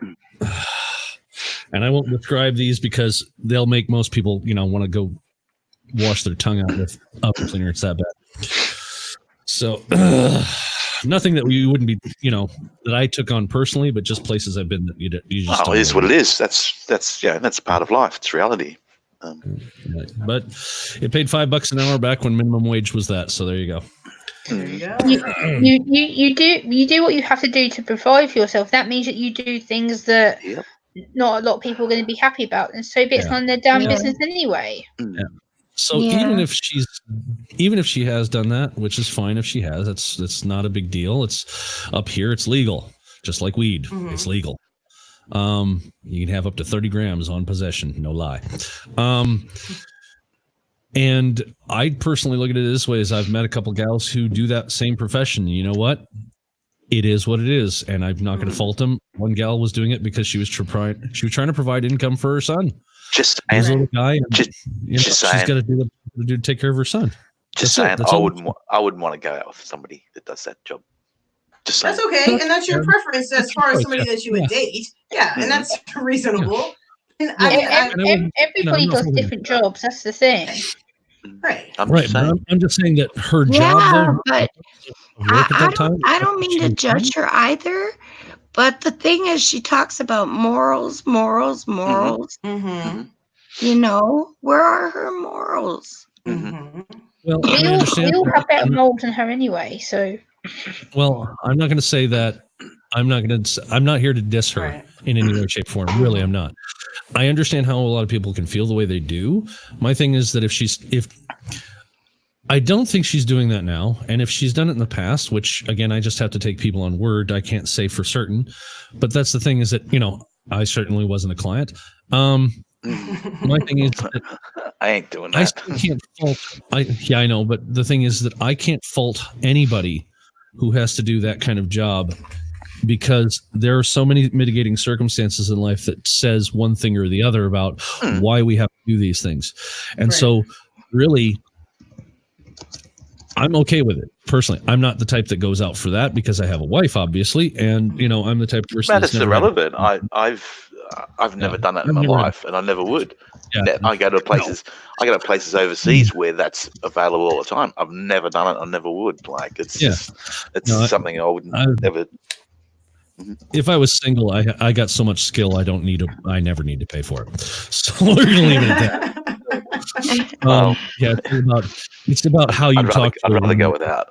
And I won't describe these because they'll make most people, want to go wash their tongue out with oven cleaner. It's that bad. So nothing that we wouldn't be, that I took on personally, but just places I've been that you just. It is what it is. That's part of life. It's reality. But it paid $5 an hour back when minimum wage was that. So there you go. There you go. You do what you have to do to provide for yourself. That means that you do things that not a lot of people are going to be happy about, and so it's none of their damn business anyway. Yeah. So even if she has done that, which is fine if she has, that's not a big deal. It's up here, it's legal, just like weed. It's legal. You can have up to 30 grams on possession, no lie. And I personally look at it this way: is I've met a couple gals who do that same profession. You know what? It is what it is, and I'm not going to fault them. One gal was doing it because she was trying to provide income for her son. Just saying, little guy, and, just saying, she's got to do to take care of her son. Just saying, I wouldn't want to go out with somebody that does that job. Just saying. That's okay, and that's your preference as far as somebody that you would date. Yeah, and that's reasonable. And everybody does different jobs. That's the thing. Right. I'm just saying that her job, though, but I don't mean to judge her either. But the thing is, she talks about morals. Where are her morals? Well, we all have better morals than her anyway. So. Well, I'm not going to say that. I'm not here to diss her in any way, shape, form. Really, I'm not. I understand how a lot of people can feel the way they do. My thing is that if I don't think she's doing that now, and if she's done it in the past, which again, I just have to take people on word. I can't say for certain, but that's the thing is that I certainly wasn't a client. My thing is that I ain't doing that. I can't fault. I know, but the thing is that I can't fault anybody who has to do that kind of job, because there are so many mitigating circumstances in life that says one thing or the other about why we have to do these things. And so really, I'm okay with it personally. I'm not the type that goes out for that because I have a wife, obviously. And, I'm the type of person that's irrelevant. I've never done that in my life, and I never would. Yeah. I go to places overseas where that's available all the time. I've never done it. I never would. Like it's something I would never. If I was single, I got so much skill. I never need to pay for it. So we're gonna leave it at that. It's about how you talk. I'd rather go without.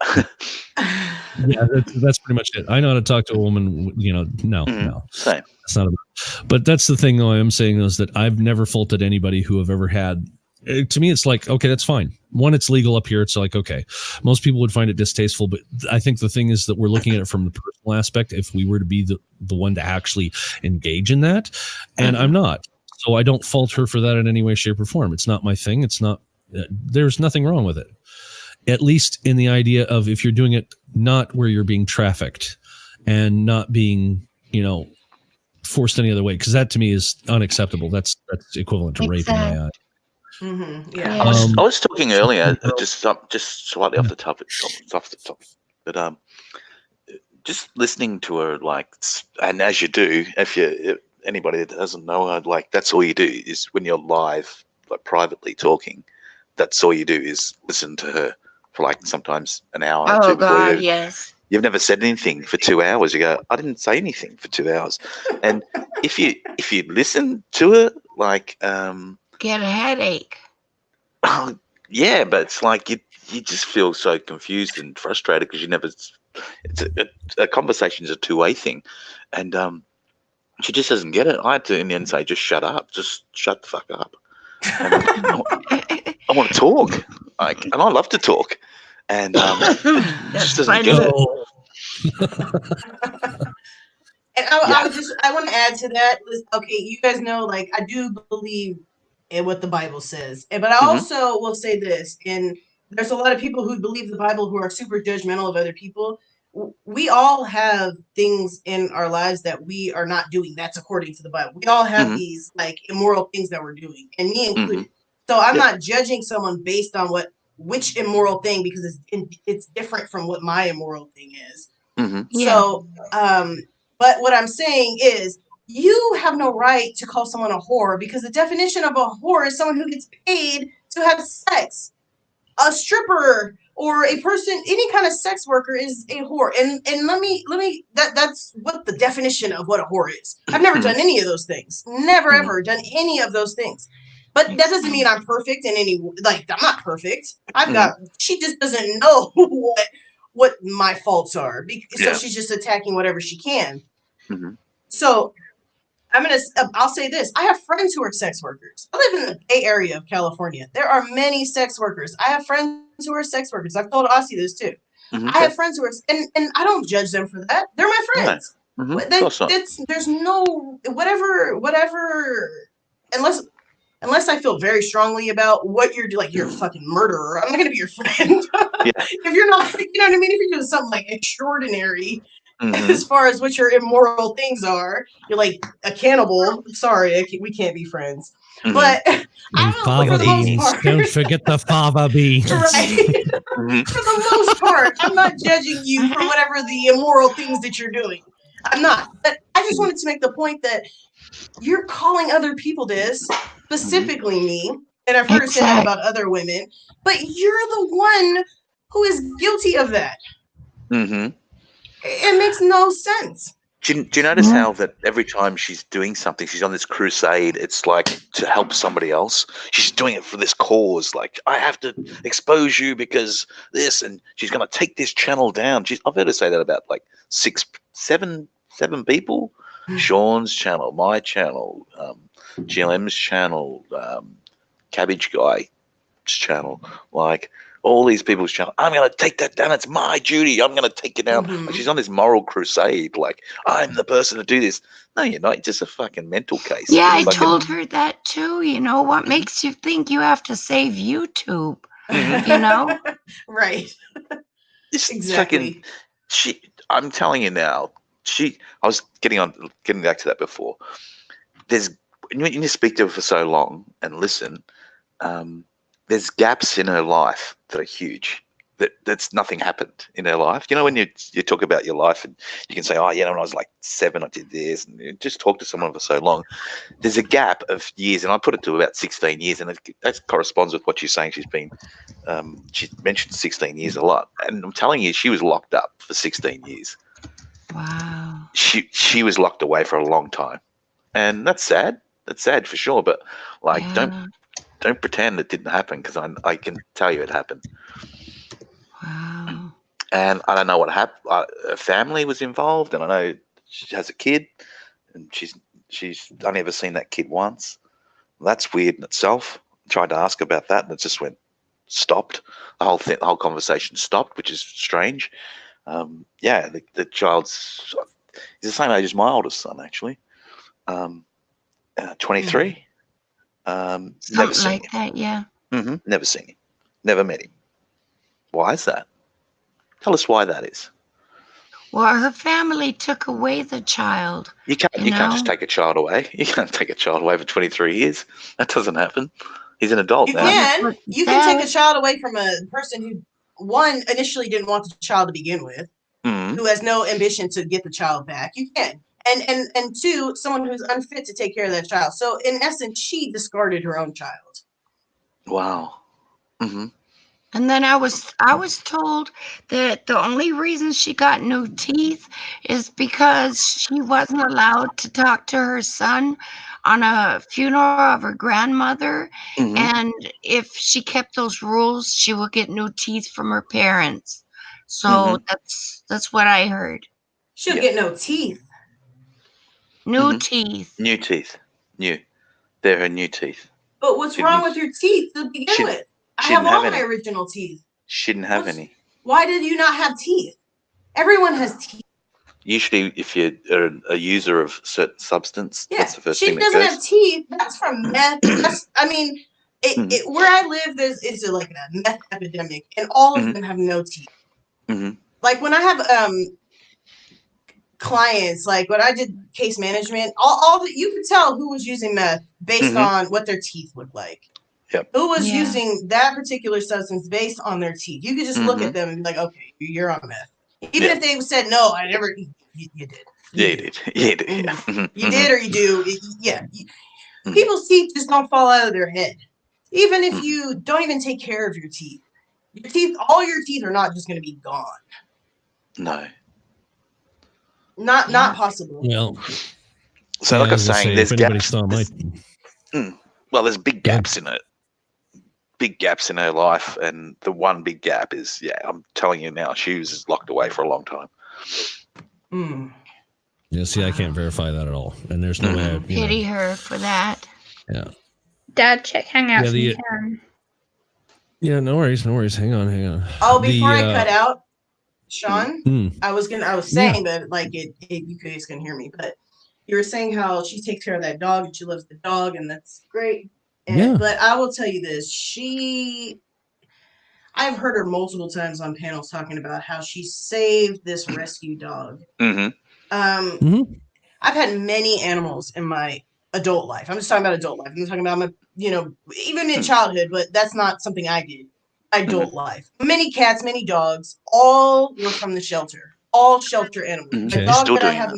Yeah, that's pretty much it. I know how to talk to a woman. No, same. That's not about. But that's the thing, though. I am saying is that I've never faulted anybody who have ever had. To me, it's like, okay, that's fine. One, it's legal up here. It's like, okay, most people would find it distasteful, but I think the thing is that we're looking at it from the personal aspect. If we were to be the one to actually engage in that, and I'm not, so I don't fault her for that in any way, shape, or form. It's not my thing. It's not. There's nothing wrong with it. at least in the idea of if you're doing it not where you're being trafficked and not being, forced any other way, because that to me is unacceptable. That's equivalent to rape in my eyes. Yeah. I was talking earlier, just slightly off the topic, but just listening to her, like, and as you do, if anybody that doesn't know her, like, that's all you do is when you're live, like privately talking, that's all you do is listen to her for like sometimes an hour or two. Oh God, yes. You've never said anything for 2 hours. You go, I didn't say anything for 2 hours. And if you listen to her, like, get a headache. Oh, yeah, but it's like you just feel so confused and frustrated because you never. It's a conversation's a two-way thing, and she just doesn't get it. I had to in the end say, just shut up, just shut the fuck up. I want to talk, like, and I love to talk, and just doesn't get it. And I want to add to that. Okay, you guys know, like, I do believe in what the Bible says, but I also will say this, and there's a lot of people who believe the Bible who are super judgmental of other people. We all have things in our lives that we are not doing. That's according to the Bible. We all have these like immoral things that we're doing, and me included. So I'm not judging someone based on which immoral thing, because it's different from what my immoral thing is. So, but what I'm saying is, you have no right to call someone a whore, because the definition of a whore is someone who gets paid to have sex. A stripper or a person, any kind of sex worker is a whore. And let me that's what the definition of what a whore is. I've never done any of those things. Never ever done any of those things. But that doesn't mean I'm perfect in any, like, I'm not perfect. She just doesn't know what my faults are. So she's just attacking whatever she can. So I'll say this. I have friends who are sex workers. I live in the Bay Area of California. There are many sex workers. I have friends who are sex workers. I've told Aussie this too. I have friends who are, and I don't judge them for that. They're my friends. There's no, whatever, unless I feel very strongly about what you're doing, like you're a fucking murderer, I'm not going to be your friend. If you're not, you know what I mean? If you're doing something like extraordinary, as far as what your immoral things are, you're like a cannibal. Sorry, we can't be friends. But I don't know, for the most part, don't forget the fava beans. Right. For the most part, I'm not judging you for whatever the immoral things that you're doing. I'm not. But I just wanted to make the point that you're calling other people this, specifically me, and I've heard her say that about other women, but you're the one who is guilty of that. It makes no sense. Do you notice how that every time she's doing something, she's on this crusade, it's like to help somebody else. She's doing it for this cause. Like, I have to expose you because this, and she's going to take this channel down. I've heard her say that about like seven people. Sean's channel, my channel, GLM's channel, Cabbage Guy's channel, like all these people's channel. I'm going to take that down. It's my duty. I'm going to take it down. Like, she's on this moral crusade. Like, I'm the person to do this. No, you're not. You're just a fucking mental case. Yeah, I told her that too. You know, what makes you think you have to save YouTube? You know? Right. Exactly. I'm telling you now, I was getting back to that before. When you speak to her for so long and listen, there's gaps in her life that are huge. That's nothing happened in her life. You know, when you talk about your life and you can say, oh, yeah, when I was like 7, I did this, and you just talk to someone for so long. There's a gap of years, and I put it to about 16 years, and that corresponds with what you're saying. She mentioned 16 years a lot, and I'm telling you, she was locked up for 16 years. Wow. She was locked away for a long time, and that's sad. That's sad for sure. But like, don't pretend it didn't happen, because I can tell you it happened. Wow. And I don't know what happened. Her family was involved, and I know she has a kid, and she's only ever seen that kid once. That's weird in itself. I tried to ask about that, and it just stopped. The whole conversation stopped, which is strange. The child's he's the same age as my oldest son, actually. 23. Something like that, yeah. Never seen him. Never met him. Why is that? Tell us why that is. Well, her family took away the child. You can't just take a child away. You can't take a child away for 23 years. That doesn't happen. He's an adult You now. can. You can take a child away from a person who, one, initially didn't want the child to begin with, who has no ambition to get the child back. You can. And two, someone who's unfit to take care of that child. So in essence, she discarded her own child. Wow. Mm-hmm. And then I was told that the only reason she got no teeth is because she wasn't allowed to talk to her son on a funeral of her grandmother. Mm-hmm. And if she kept those rules, she would get new teeth from her parents. So that's what I heard. She'll get no teeth. New teeth. New teeth. New. They're her new teeth. But what's wrong with your teeth to begin with? I have all my original teeth. She didn't have any. Why did you not have teeth? Everyone has teeth. Usually, if you're a user of certain substance, that's the first she thing that doesn't goes. have teeth. That's from meth. Where I live, it's like a meth epidemic, and all of them have no teeth. Mm-hmm. Like when I have clients, like when I did case management, you could tell who was using meth based on what their teeth looked like. Yep. Who was using that particular substance based on their teeth? You could just look at them and be like, okay, you're on meth. Even if they said, no, I never, you did. Yeah, you did. Yeah, you did. Yeah. You did or you do. People's teeth just don't fall out of their head. Even if you don't even take care of your teeth, all your teeth are not just going to be gone. No. Not possible. Well, so like I was saying, there's gaps. Well, there's big gaps in it. Big gaps in her life, and the one big gap is, I'm telling you now, she was locked away for a long time. Yeah, see, I can't verify that at all, and there's no way. Pity her for that. Yeah. Dad, check Hangouts when you can. Yeah, no worries. Hang on. Oh, before I cut out, Sean, I was saying that you guys can hear me, but you were saying how she takes care of that dog and she loves the dog, and that's great. But I will tell you this, I've heard her multiple times on panels talking about how she saved this rescue dog. I've had many animals in my adult life. I'm just talking about adult life. I'm talking about my, even in childhood, but that's not something I did. Adult life. Many cats, many dogs, all were from the shelter. All shelter animals. The dog that I have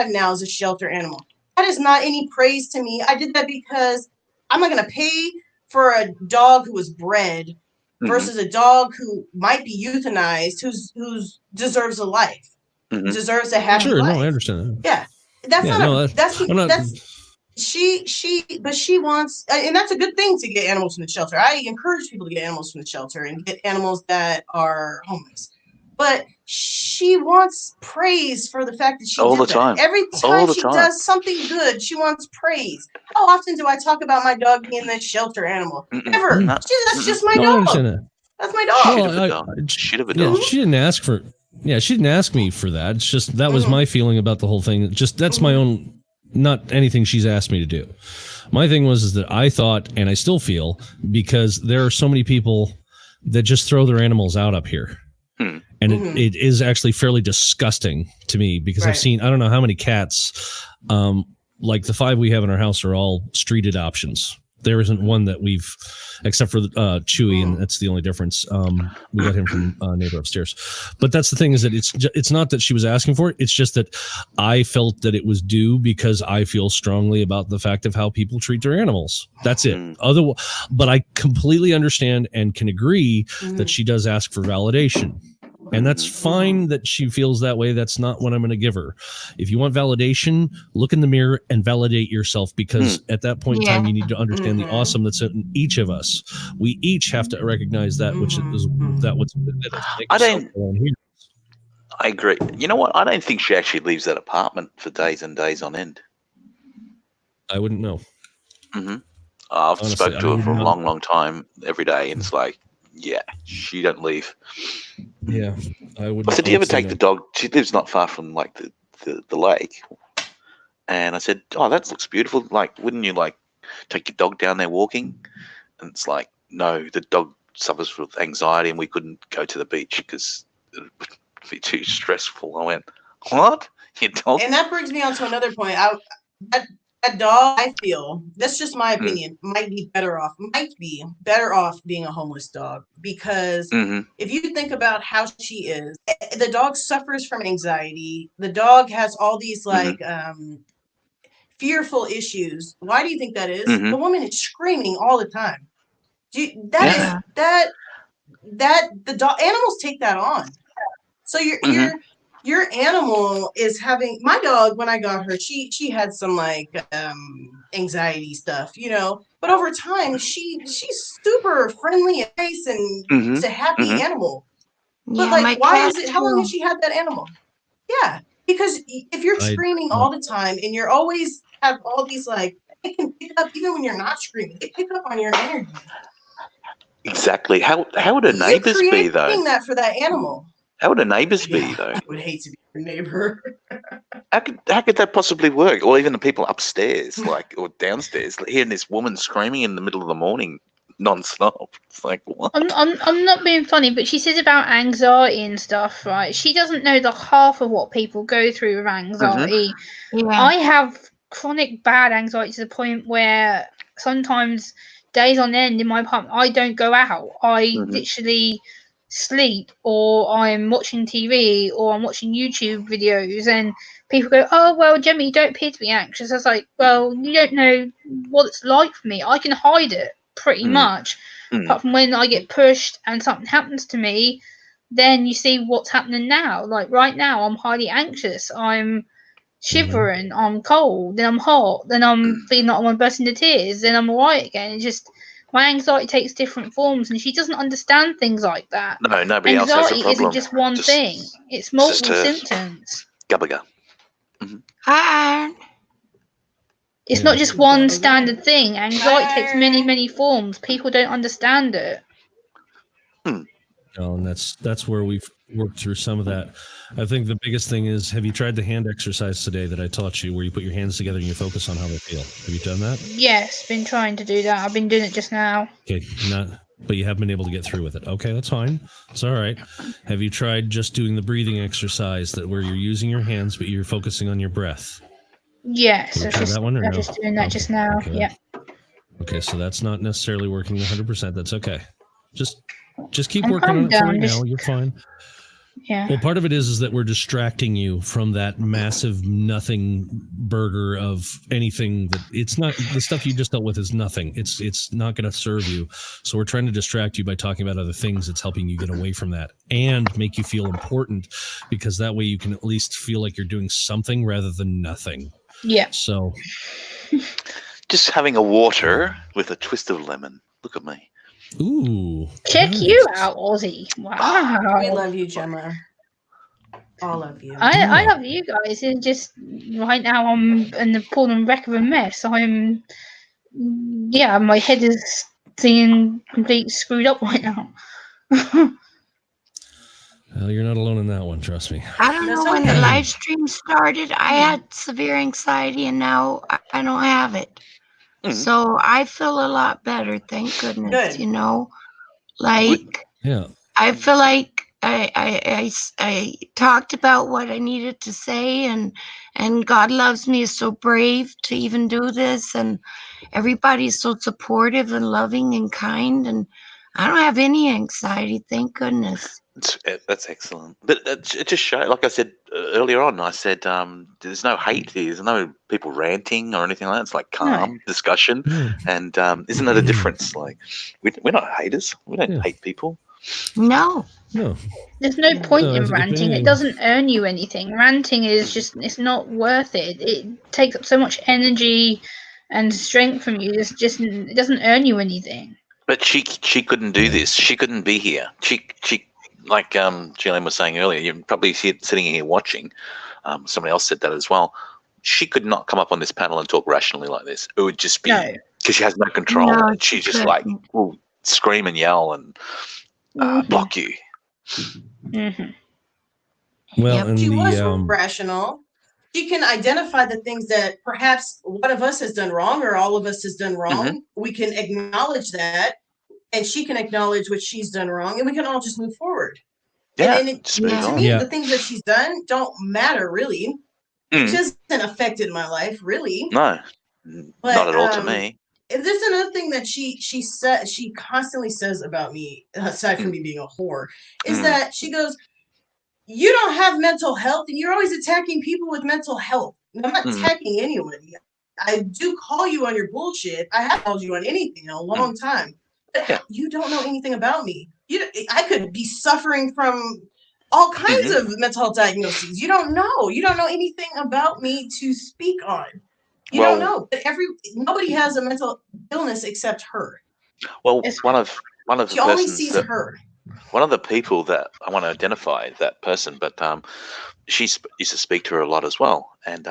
now is a shelter animal. That is not any praise to me. I did that because I'm not going to pay for a dog who was bred versus a dog who might be euthanized, who's deserves a life, deserves a happy life. No, I understand that. Yeah, she wants, and that's a good thing to get animals from the shelter. I encourage people to get animals from the shelter and get animals that are homeless. But she wants praise for the fact that she all did the time. That. Every time she does something good, she wants praise. How often do I talk about my dog being the shelter animal? Never. That's just my dog. That's my dog. Shit of a dog. She didn't ask for. Yeah, she didn't ask me for that. It's just that was my feeling about the whole thing. Just that's my own. Not anything she's asked me to do. My thing is that I thought, and I still feel, because there are so many people that just throw their animals out up here. And it is actually fairly disgusting to me because I've seen, I don't know how many cats, like the 5 we have in our house are all street adoptions. There isn't one that we've, except for Chewy, and that's the only difference. We got him from a neighbor upstairs. But that's the thing, is that it's not that she was asking for it. It's just that I felt that it was due because I feel strongly about the fact of how people treat their animals. That's it. But I completely understand and can agree that she does ask for validation. And that's fine that she feels that way. That's not what I'm going to give her. If you want validation, look in the mirror and validate yourself, because at that point in time, you need to understand the awesome that's in each of us. We each have to recognize that which is that what's within us. I agree. You know what? I don't think she actually leaves that apartment for days and days on end. I wouldn't know. I've spoken to her for a long, long time every day, and it's like, yeah, she don't leave. Yeah, I would. I said, do you ever take the dog? She lives not far from like the lake, and I said, oh, that looks beautiful. Like, wouldn't you like take your dog down there walking? And it's like, no, the dog suffers with anxiety, and we couldn't go to the beach because it would be too stressful. I went, what? Your dog? And that brings me on to another point. That dog, I feel, that's just my opinion, might be better off being a homeless dog, because if you think about how she is, the dog suffers from anxiety. The dog has all these like fearful issues. Why do you think that is? The woman is screaming all the time. The dog animals take that on. So your animal is having, my dog, when I got her, she had some like anxiety stuff, you know, but over time she's super friendly and nice, and it's a happy animal. But like, why is it, how long has she had that animal? Yeah, because if you're screaming all the time and you're always have all these like, they can pick up even when you're not screaming, they pick up on your energy. Exactly. How would her neighbors be though? You're that for that animal. How would her neighbors be though? I would hate to be your neighbor. How could that possibly work? Or even the people upstairs, like, or downstairs, hearing this woman screaming in the middle of the morning, non-stop. It's like, what? I'm not being funny, but she says about anxiety and stuff, right? She doesn't know the half of what people go through with anxiety. I have chronic bad anxiety to the point where sometimes days on end in my apartment, I don't go out. I literally sleep, or I'm watching TV, or I'm watching YouTube videos, and people go, oh, well, Jemmy, you don't appear to be anxious. I was like, well, you don't know what it's like for me. I can hide it pretty much. Apart from when I get pushed and something happens to me, then you see what's happening now. Like right now, I'm highly anxious. I'm shivering, I'm cold, then I'm hot, then I'm feeling like I want to burst into tears, then I'm alright again. It's just, my anxiety takes different forms, and she doesn't understand things like that. No, nobody else has a problem. Anxiety isn't just one thing. It's multiple symptoms. Gubba. Hi. It's not just one standard thing. Anxiety takes many, many forms. People don't understand it. No, and that's where we've worked through some of that. I think the biggest thing is, have you tried the hand exercise today that I taught you, where you put your hands together and you focus on how they feel? Have you done that? Yes, been trying to do that. I've been doing it just now. Okay, but you haven't been able to get through with it. Okay, that's fine. It's all right. Have you tried just doing the breathing exercise, that where you're using your hands but you're focusing on your breath? Yes, I'm just doing that just now. Okay, yeah. Okay, so that's not necessarily working 100%. That's okay. Just keep working on it for right now. You're fine. Yeah. Well, part of it is that we're distracting you from that massive nothing burger of anything that it's not. The stuff you just dealt with is nothing. It's not going to serve you. So we're trying to distract you by talking about other things that's helping you get away from that and make you feel important, because that way you can at least feel like you're doing something rather than nothing. Yeah. So just having a water with a twist of lemon. Look at me. Ooh. Check you out, Ozzy. Wow. We love you, Gemma. All of you. I love you guys. It's just right now I'm in the appalling wreck of a mess. My head is seeing completely screwed up right now. Well, you're not alone in that one, trust me. I don't know when the live stream started. I had severe anxiety, and now I don't have it. So I feel a lot better, thank goodness. Good. You know, like I feel like I talked about what I needed to say, and God loves me, is so brave to even do this, and everybody's so supportive and loving and kind, and I don't have any anxiety, thank goodness. That's excellent. But it just shows, like I said earlier on, I said there's no hate here. There's no people ranting or anything like that. It's like calm discussion. And isn't that a difference? Like, we're not haters. We don't hate people. No. There's no point in ranting. It doesn't earn you anything. Ranting is just, it's not worth it. It takes up so much energy and strength from you. It doesn't earn you anything. But she couldn't do this. She couldn't be here. She like Gillian was saying earlier, you're probably sitting here watching. Somebody else said that as well. She could not come up on this panel and talk rationally like this. It would just be because she has no control. No, she just like will scream and yell and block you. Well, and she was rational. She can identify the things that perhaps one of us has done wrong or all of us has done wrong. We can acknowledge that and she can acknowledge what she's done wrong, and we can all just move forward. Yeah, And just move to on. me, Yeah. the things that she's done don't matter really. It hasn't affected my life really. No, But, not at all to me. and there's another thing that she constantly says about me, aside from me being a whore, is that she goes, "You don't have mental health, and you're always attacking people with mental health." And I'm not attacking anyone. I do call you on your bullshit. I have called you on anything in a long time, but you don't know anything about me. I could be suffering from all kinds of mental health diagnoses. You don't know. You don't know anything about me to speak on. You don't know. But nobody has a mental illness except her. Well, one of the She only persons sees that, her. one of the people that I want to identify that person, but she used to speak to her a lot as well, and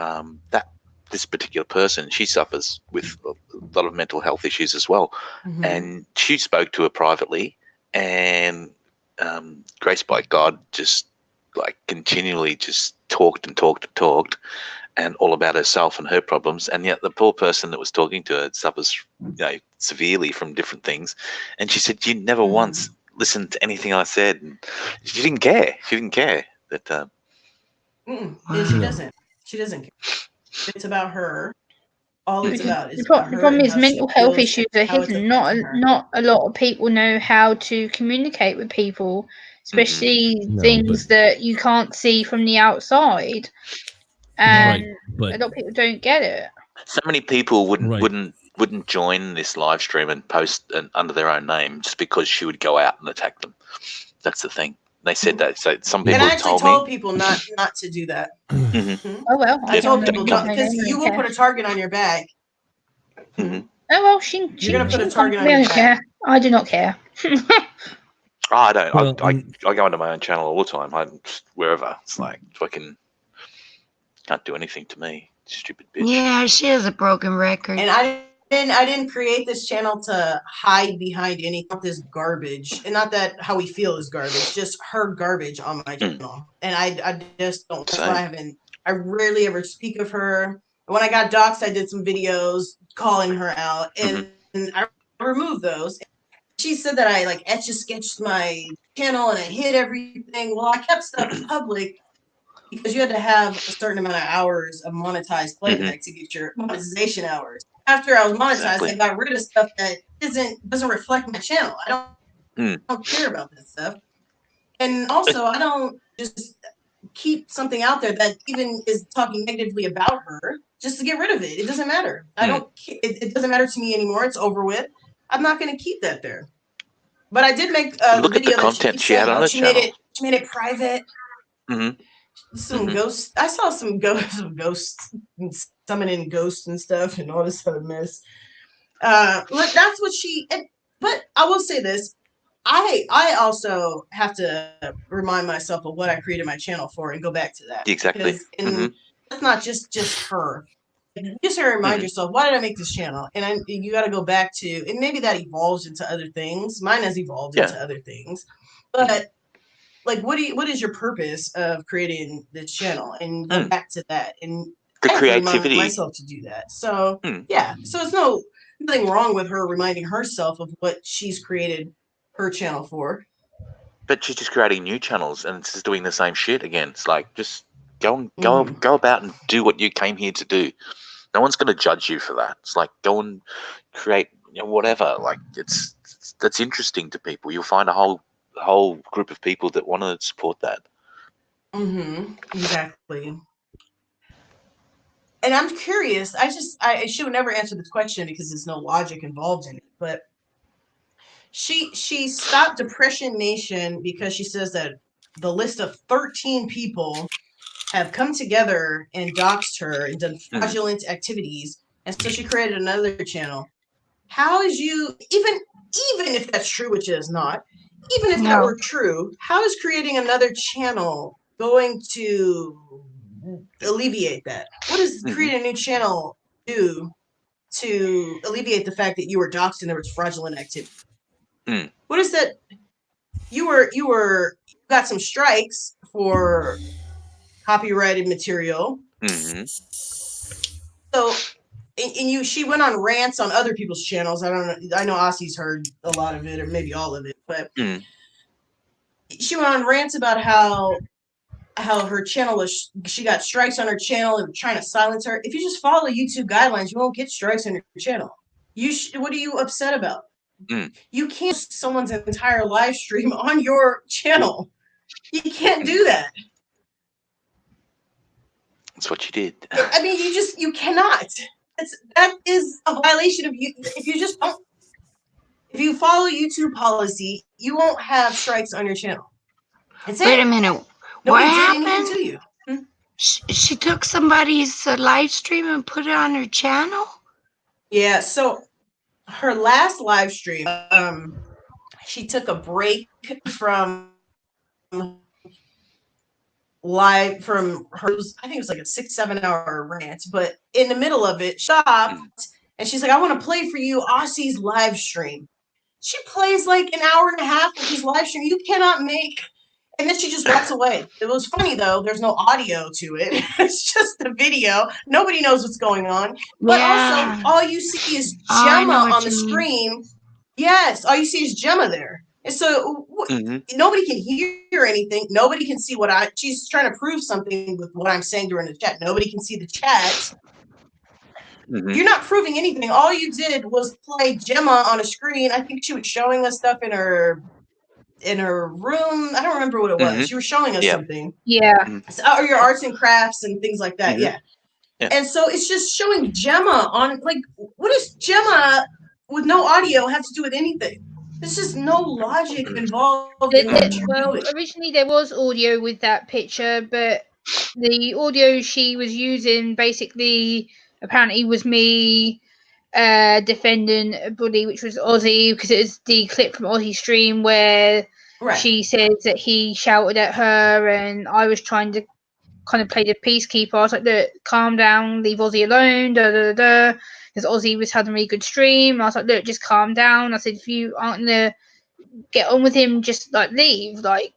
this particular person, she suffers with a lot of mental health issues as well, and she spoke to her privately, and Gracedbygod just like continually just talked and talked and talked, and all about herself and her problems, and yet the poor person that was talking to her suffers, severely from different things, and she said, "You never once listened to anything I said," and she didn't care. She didn't care that. And she doesn't. She doesn't care. It's about her. All it's about is The about her. problem and is how mental she health feels issues and are how it's hidden. affecting her. Not a lot of people know how to communicate with people, especially things that you can't see from the outside. And but a lot of people don't get it. So many people wouldn't join this live stream and post under their own name just because she would go out and attack them. That's the thing. They said that. So some people And I actually told me people not to do that. Oh well, I told people don't, because you will put a target on your back. Oh well, you're gonna put a target on your your back. I do not care. I don't. Well, I go into my own channel all the time. Wherever it's like fucking can't do anything to me. Stupid bitch. Yeah, she has a broken record. And I didn't create this channel to hide behind any of this garbage. And not that how we feel is garbage, just her garbage on my channel. And I just don't. That's why I rarely ever speak of her. When I got doxxed, I did some videos calling her out, and I removed those. She said that I like etch a sketched my channel and I hid everything. Well, I kept stuff public because you had to have a certain amount of hours of monetized playback to get your monetization hours. After I was monetized, I got rid of stuff that doesn't reflect my channel. I don't care about that stuff. And also, I don't just keep something out there that even is talking negatively about her just to get rid of it. It doesn't matter. I don't. It doesn't matter to me anymore. It's over with. I'm not going to keep that there. But I did make Look the video at the content she had on her channel. She made it private. Some ghosts. I saw some ghosts summoning ghosts and stuff and all this other mess. Look, that's what she. But I will say this: I also have to remind myself of what I created my channel for and go back to that. Exactly. And that's not just her. You just gotta remind yourself, why did I make this channel? And you got to go back to, and maybe that evolves into other things. Mine has evolved into other things, but like, what is your purpose of creating this channel? And go back to that. And the I have creativity. to remind myself to do that. So yeah, so it's nothing wrong with her reminding herself of what she's created her channel for. But she's just creating new channels and it's just doing the same shit again. It's like, just go about and do what you came here to do. No one's going to judge you for that. It's like, go and create, whatever. Like, that's interesting to people. You'll find a whole group of people that want to support that. Exactly. And I'm curious. I should never answer this question because there's no logic involved in it. But she stopped Depression Nation because she says that the list of 13 people have come together and doxed her and done fraudulent activities, and so she created another channel. How is even if that's true, which it is not, even if that were true, how is creating another channel going to alleviate that? What does creating a new channel do to alleviate the fact that you were doxed and there was fraudulent activity? What is that? You got some strikes for copyrighted material. So she went on rants on other people's channels. I don't know. I know Ossie's heard a lot of it, or maybe all of it, but she went on rants about how her channel was. She got strikes on her channel and trying to silence her. If you just follow YouTube guidelines, you won't get strikes on your channel. What are you upset about? You can't someone's entire live stream on your channel. You can't do that. That's what you did. I mean, you cannot. That is a violation of you. If you follow YouTube policy, you won't have strikes on your channel. Wait a minute. Nobody what did happened? anything to you. She took somebody's live stream and put it on her channel? Yeah, so her last live stream, she took a break from her, I think it was like a 6-7 hour rant, but in the middle of it, stopped, and she's like, I want to play for you Ossie's live stream. She plays like an hour and a half of his live stream. You cannot make, and then she just walks away. It was funny though. There's no audio to it. It's just a video. Nobody knows what's going on. But also, all you see is Gemma on the screen. Yes, all you see is Gemma there. And so nobody can hear anything. Nobody can see she's trying to prove something with what I'm saying to her in the chat. Nobody can see the chat. You're not proving anything. All you did was play Gemma on a screen. I think she was showing us stuff in her room. I don't remember what it was. She was showing us something. Yeah. Or your arts and crafts and things like that. Yeah. And so it's just showing Gemma on, like, what does Gemma with no audio have to do with anything? There's just no logic involved in what you're doing. Originally there was audio with that picture, but the audio she was using basically apparently was me defending a bully, which was Ozzy, because it was the clip from Ozzy's stream where she says that he shouted at her, and I was trying to kind of play the peacekeeper. I was like, look, calm down, leave Ozzy alone, because Ozzy was having a really good stream. I was like, look, just calm down. I said, if you aren't going to get on with him, just like leave, like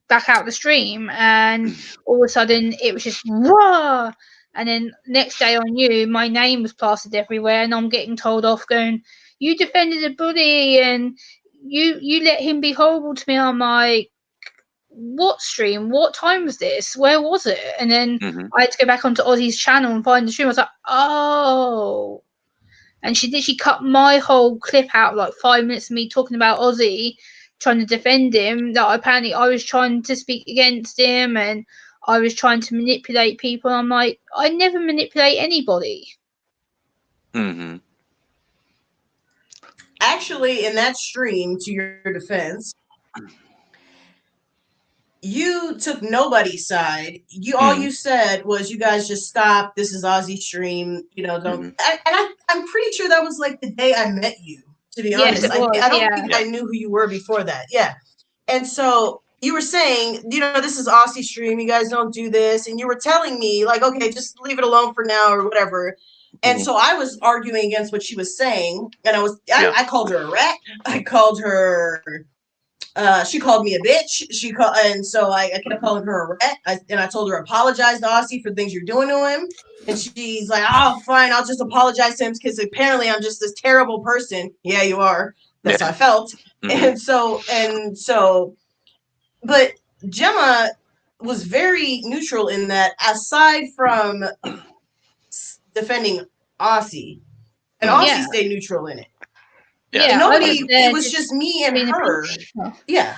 back out the stream. And all of a sudden it was just raw. And then next day on you, my name was plastered everywhere, and I'm getting told off going, you defended a bully and you let him be horrible to me. I'm like, what stream? What time was this? Where was it? And then I had to go back onto Ozzy's channel and find the stream. I was like, oh. And she cut my whole clip out, like 5 minutes of me talking about Ozzy, trying to defend him, that apparently I was trying to speak against him and I was trying to manipulate people. I'm like, I never manipulate anybody. Actually, in that stream, to your defense, you took nobody's side. All you said was, you guys just stop. This is Ozzy's stream. You know, don't. I'm pretty sure that was like the day I met you, to be honest. I don't think I knew who you were before that. Yeah. And so you were saying, you know, this is Ozzy's stream. You guys don't do this. And you were telling me, like, okay, just leave it alone for now or whatever. And so I was arguing against what she was saying. And I called her a rat. I called her... she called me a bitch. And so I kept calling her a rat. I told her, apologize to Ozzy for things you're doing to him. And she's like, oh, fine, I'll just apologize to him because apparently I'm just this terrible person. Yeah, you are. That's how I felt. And so, but Gemma was very neutral in that, aside from defending Ozzy, and Ozzy stayed neutral in it. It was just me and her. Yeah.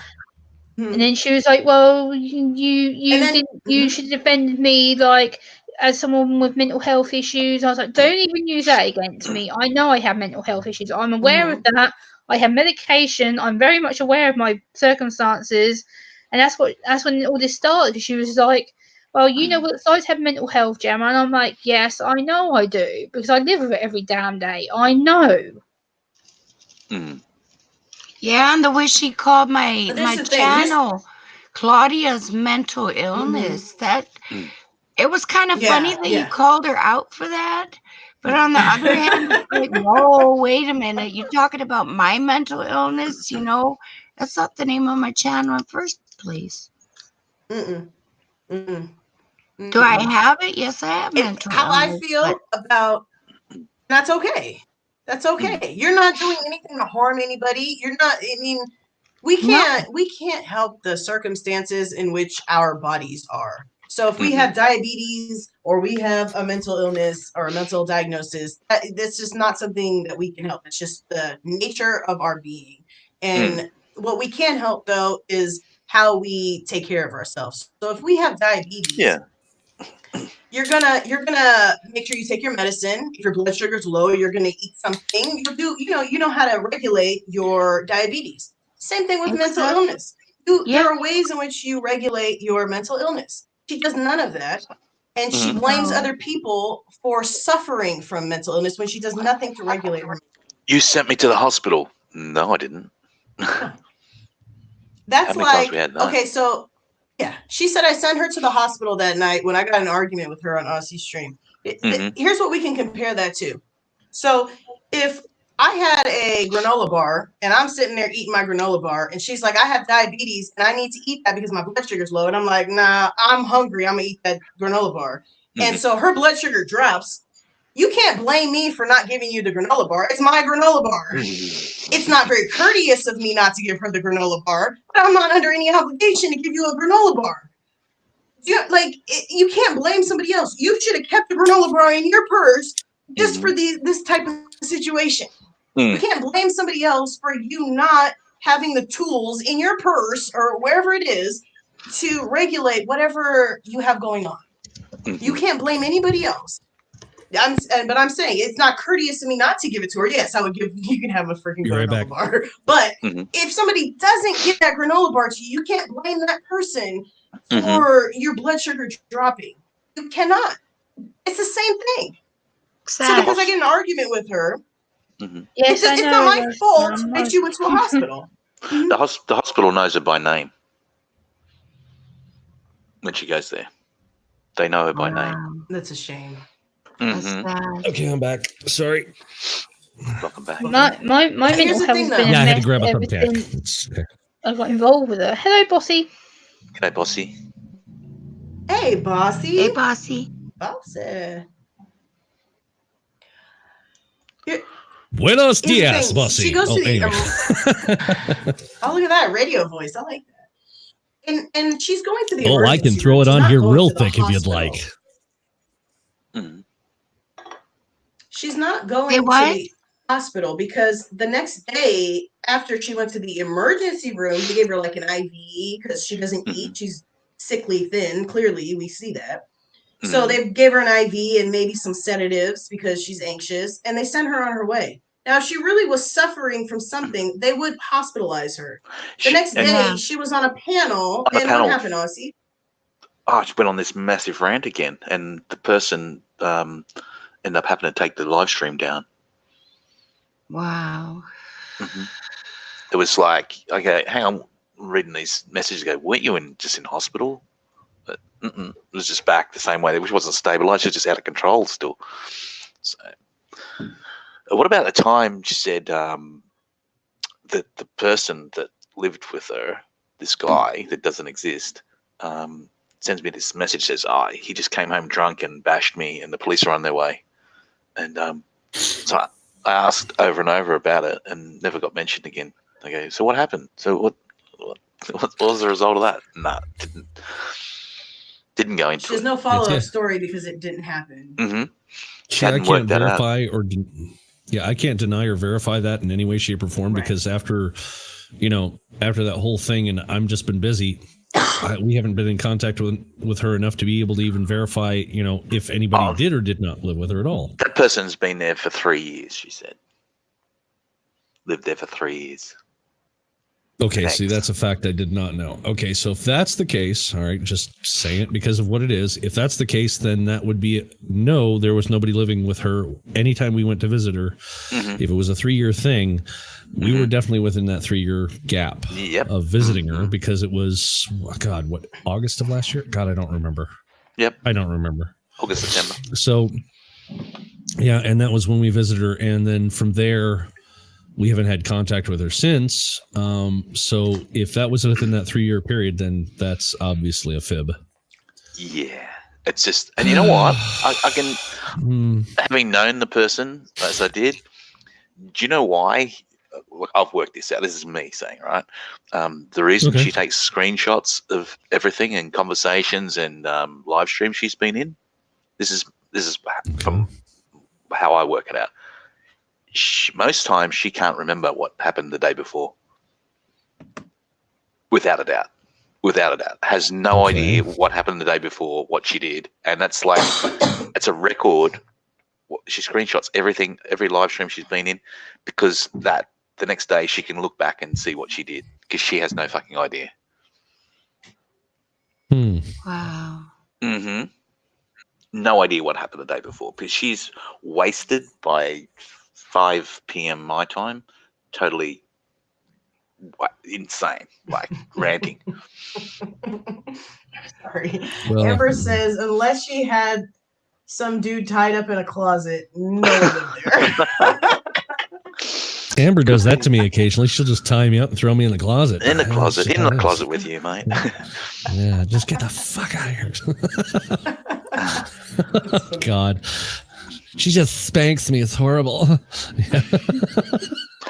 And then she was like, well, you should defend me, like, as someone with mental health issues. I was like, don't even use that against me. I know I have mental health issues. I'm aware of that. I have medication. I'm very much aware of my circumstances. And that's when all this started, because she was like, well, you know what it's like to have mental health, Gemma. And I'm like, yes, I know I do, because I live with it every damn day. I know. Yeah, and the way she called my channel Claudia's mental illness, that it was kind of funny that you called her out for that. But on the other hand, it's like, whoa, wait a minute, you're talking about my mental illness, you know? That's not the name of my channel in the first place. Do I have it? Yes, I have mental illness. How I feel about That's okay. That's okay. You're not doing anything to harm anybody. You're not, I mean, we can't help the circumstances in which our bodies are. So if we have diabetes or we have a mental illness or a mental diagnosis, that's just not something that we can help. It's just the nature of our being. And what we can help, though, is how we take care of ourselves. So if we have diabetes, you're gonna make sure you take your medicine. If your blood sugar's low, you're gonna eat something. You know how to regulate your diabetes. Same thing with mental illness. There are ways in which you regulate your mental illness. She does none of that. And she blames other people for suffering from mental illness when she does nothing to regulate her. You sent me to the hospital. No, I didn't. That's like, okay, so yeah, she said I sent her to the hospital that night when I got an argument with her on Aussie's stream. Here's what we can compare that to. So if I had a granola bar and I'm sitting there eating my granola bar and she's like, I have diabetes and I need to eat that because my blood sugar's low. And I'm like, nah, I'm hungry. I'm gonna eat that granola bar. And so her blood sugar drops. You can't blame me for not giving you the granola bar. It's my granola bar. It's not very courteous of me not to give her the granola bar, but I'm not under any obligation to give you a granola bar. You can't blame somebody else. You should have kept the granola bar in your purse just for this type of situation. You can't blame somebody else for you not having the tools in your purse or wherever it is to regulate whatever you have going on. You can't blame anybody else. But I'm saying it's not courteous of me not to give it to her. Yes, I would give. You can have a freaking granola bar. But if somebody doesn't give that granola bar to you, you can't blame that person for your blood sugar dropping. You cannot. It's the same thing. Exactly. So because I get an argument with her, yes, it's not my fault that you went to a hospital. The hospital knows her by name when she goes there. They know her by name. That's a shame. Okay, I'm back. Sorry. Welcome back. My mental health has been I had to mess grab a ever thumbtack. since I got involved with her. Hello, Bossy. G'day, Bossy. Hey, Bossy. Hey, Bossy. Bossy. Buenos dias, Bossy. She goes to the oh, look at that radio voice. I like that. And she's going to the I can throw it on here real thick if you'd like. She's not going to the hospital because the next day after she went to the emergency room, they gave her like an IV because she doesn't eat. She's sickly thin. Clearly, we see that. So they gave her an IV and maybe some sedatives because she's anxious, and they sent her on her way. Now, if she really was suffering from something, they would hospitalize her. The next day, she was on a panel, and what happened, Aussie? Oh, she went on this massive rant again, and the person ended up having to take the live stream down. Wow. It was like, okay, hang on, I'm reading these messages. Go, weren't you just in hospital? But it was just back the same way. Which wasn't stabilized. She was just out of control still. So, what about the time she said that the person that lived with her, this guy that doesn't exist, sends me this message, says, he just came home drunk and bashed me and the police are on their way. And so I asked over and over about it and never got mentioned again. Okay, so what happened? So what was the result of that? Nah, didn't go into it. There's no follow-up story because it didn't happen. I can't verify I can't deny or verify that in any way, shape, or form because after that whole thing, and I've just been busy, we haven't been in contact with her enough to be able to even verify, if anybody did or did not live with her at all. That person's been there for 3 years, she said. Lived there for 3 years. Okay, see, that's a fact I did not know. Okay, so if that's the case, all right, just say it because of what it is. If that's the case, then that would be no, there was nobody living with her anytime we went to visit her. If it was a 3-year thing, we were definitely within that 3-year gap of visiting her because it was, August of last year? God, I don't remember. I don't remember. August, September. So, yeah, and that was when we visited her. And then from there, we haven't had contact with her since. So if that was within that 3-year period, then that's obviously a fib. Yeah. It's just, and you know what? having known the person as I did, do you know why? Look, I've worked this out. This is me saying, right? The reason she takes screenshots of everything and conversations and live streams she's been in. This is from how I work it out. Most times she can't remember what happened the day before. Without a doubt. Has no idea what happened the day before, what she did. And that's like, it's a record. She screenshots everything, every live stream she's been in, because that the next day she can look back and see what she did, because she has no fucking idea. Wow. No idea what happened the day before, because she's wasted by 5 p.m. my time, totally insane, like ranting. Sorry. Well, Amber says, unless she had some dude tied up in a closet, no one lived there. Amber does that to me occasionally. She'll just tie me up and throw me in the closet. In the closet with you, mate. Yeah, just get the fuck out of here. God. She just spanks me. It's horrible.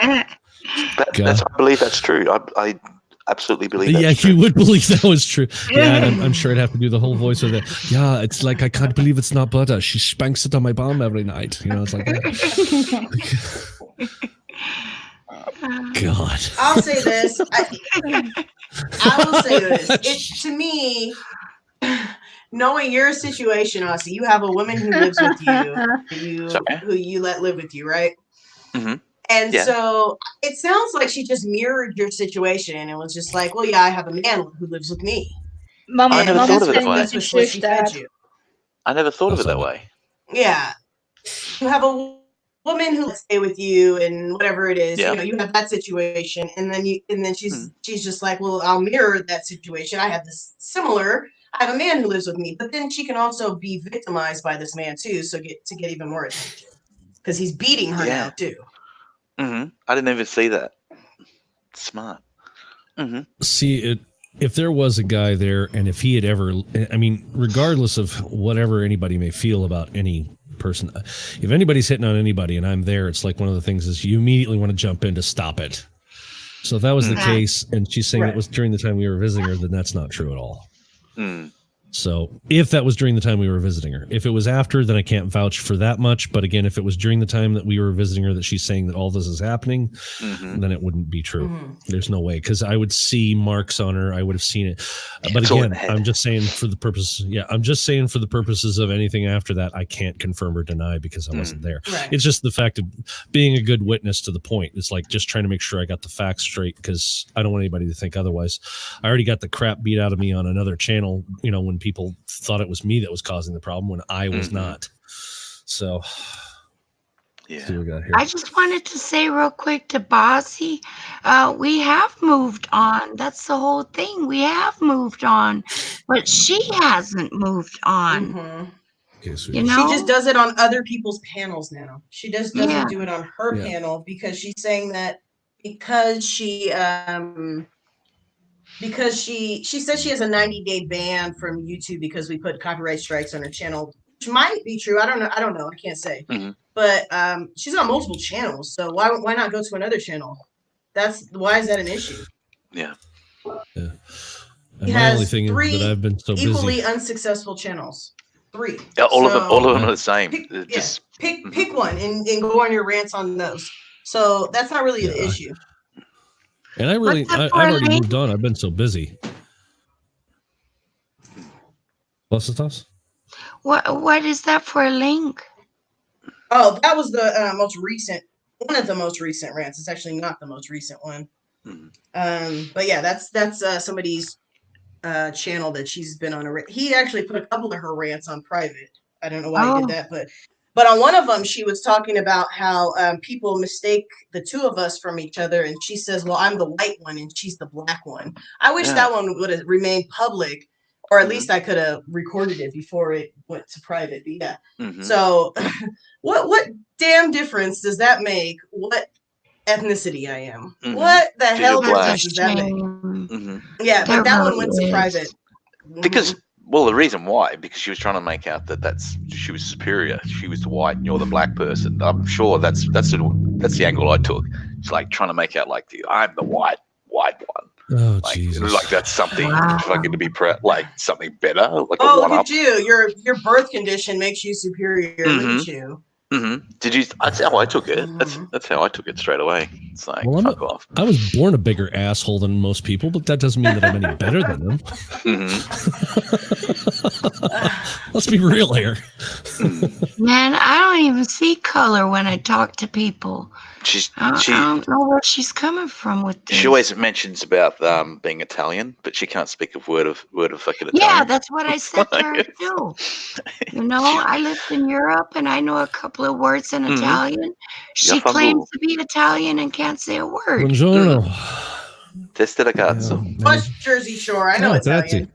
I believe that's true. I absolutely believe that's true. True. You would believe that was true. Yeah, and I'm sure I'd have to do the whole voice of it. Yeah, it's like, I can't believe it's not butter. She spanks it on my bum every night. You know, it's like that. God. I'll say this. I will say this. It, to me, knowing your situation, Aussie, you have a woman who lives with you, who you let live with you, right? And so it sounds like she just mirrored your situation and was just like, well, yeah, I have a man who lives with me. I never thought of it that way. That's what she fed you. I never thought of it that way. Yeah. You have a woman who will stay with you and whatever it is, you know, you have that situation, and then she's just like, well, I'll mirror that situation. I have this similar. I have a man who lives with me, but then she can also be victimized by this man too, so get even more attention because he's beating her now too. I didn't even see that. Smart. See, if there was a guy there, and if he had ever, I mean, regardless of whatever anybody may feel about any person, if anybody's hitting on anybody and I'm there, it's like one of the things is you immediately want to jump in to stop it. So if that was the case, and she's saying it was during the time we were visiting her, then that's not true at all. So if that was during the time we were visiting her, if it was after, then I can't vouch for that much. But again, if it was during the time that we were visiting her that she's saying that all this is happening, then it wouldn't be true. There's no way, because I would see marks on her. I would have seen it. But again, I'm just saying for the purpose. Yeah, I'm just saying for the purposes of anything after that, I can't confirm or deny because I wasn't there. Right. It's just the fact of being a good witness to the point. It's like just trying to make sure I got the facts straight, because I don't want anybody to think otherwise. I already got the crap beat out of me on another channel, you know, when people thought it was me that was causing the problem when I was not. So yeah, see what we got here. I just wanted to say real quick to Bossy, we have moved on. That's the whole thing. We have moved on, but she hasn't moved on. Okay, you know? She just does it on other people's panels now. She just doesn't do it on her panel, because she's saying that because she says she has a 90-day ban from YouTube because we put copyright strikes on her channel, which might be true. I don't know. I can't say. But she's on multiple channels, so why not go to another channel? Why is that an issue? Yeah. And He my has only thing three is that I've been so equally busy. unsuccessful channels. 3. Yeah, all of them are the same. Pick one and go on your rants on those. So that's not really the issue. And I've already moved on. I've been so busy. What's the toss? What is that for a link? Oh, that was the most recent, one of the most recent rants. It's actually not the most recent one. But yeah, that's somebody's channel that she's been on. He actually put a couple of her rants on private. I don't know why he did that, but on one of them, she was talking about how people mistake the two of us from each other, and she says, "Well, I'm the white one, and she's the black one." I wish that one would have remained public, or at least I could have recorded it before it went to private. But yeah. So, what damn difference does that make? What ethnicity I am? What the hell difference does that make? Yeah, but that one went to private. Because Well, the reason why, because she was trying to make out that she was superior. She was the white, and you're the black person. I'm sure that's the angle I took. It's like trying to make out like I'm the white one. Oh, Like, Jesus. like that's something fucking to be like something better. Like Oh, a look one-up. at you. Your birth condition makes you superior. Look at you. Mm-hmm. Did you? That's how I took it. That's how I took it straight away. It's like, Well, fuck off. I was born a bigger asshole than most people, but that doesn't mean that I'm any better than them. Let's be real here. Man, I don't even see color when I talk to people. I don't know where she's coming from with this. She always mentions about being Italian, but she can't speak a word of fucking Italian. Yeah, that's what I said to her too. You know, I lived in Europe and I know a couple of words in Italian. She claims to be Italian and can't say a word. Buongiorno. Testa da cazzo. What's Jersey Shore? I know Italian.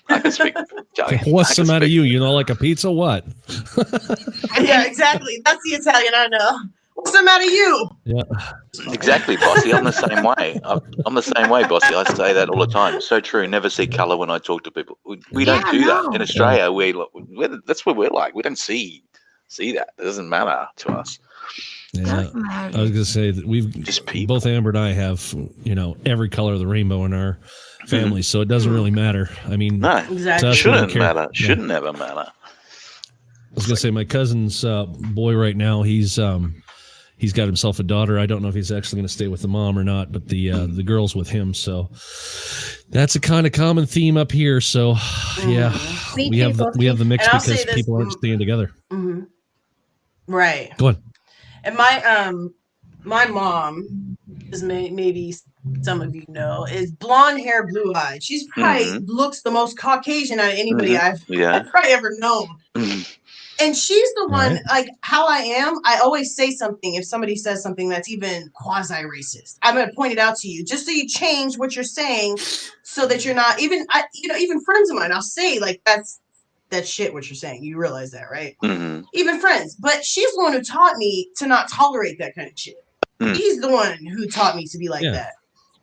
I can speak Italian. What's the matter, you? You know, like a pizza? What? Yeah, exactly. That's the Italian I know. What's the matter, you? Yeah. Exactly, Bossy. I'm the same way. I'm the same way, Bossy. I say that all the time. So true. Never see colour when I talk to people. We don't do that in Australia. That's what we're like. We don't see that. It doesn't matter to us. Yeah, I was gonna say that we've just both Amber and I have, you know, every color of the rainbow in our family, so it doesn't really matter. I mean, no, exactly. Shouldn't matter. Shouldn't ever matter. I was gonna say my cousin's boy right now. He's got himself a daughter. I don't know if he's actually going to stay with the mom or not, but the girl's with him. So that's a kind of common theme up here. So yeah, we have the mix because people aren't staying together. Right. Go on. And my mom, as maybe some of you know, is blonde hair, blue eyed. She's probably looks the most Caucasian out of anybody I've probably ever known. And she's the one, like how I am, I always say something if somebody says something that's even quasi-racist. I'm going to point it out to you just so you change what you're saying so that you're not even friends of mine, I'll say like that's shit what you're saying. You realize that, right? Even friends. But she's the one who taught me to not tolerate that kind of shit. She's the one who taught me to be like that.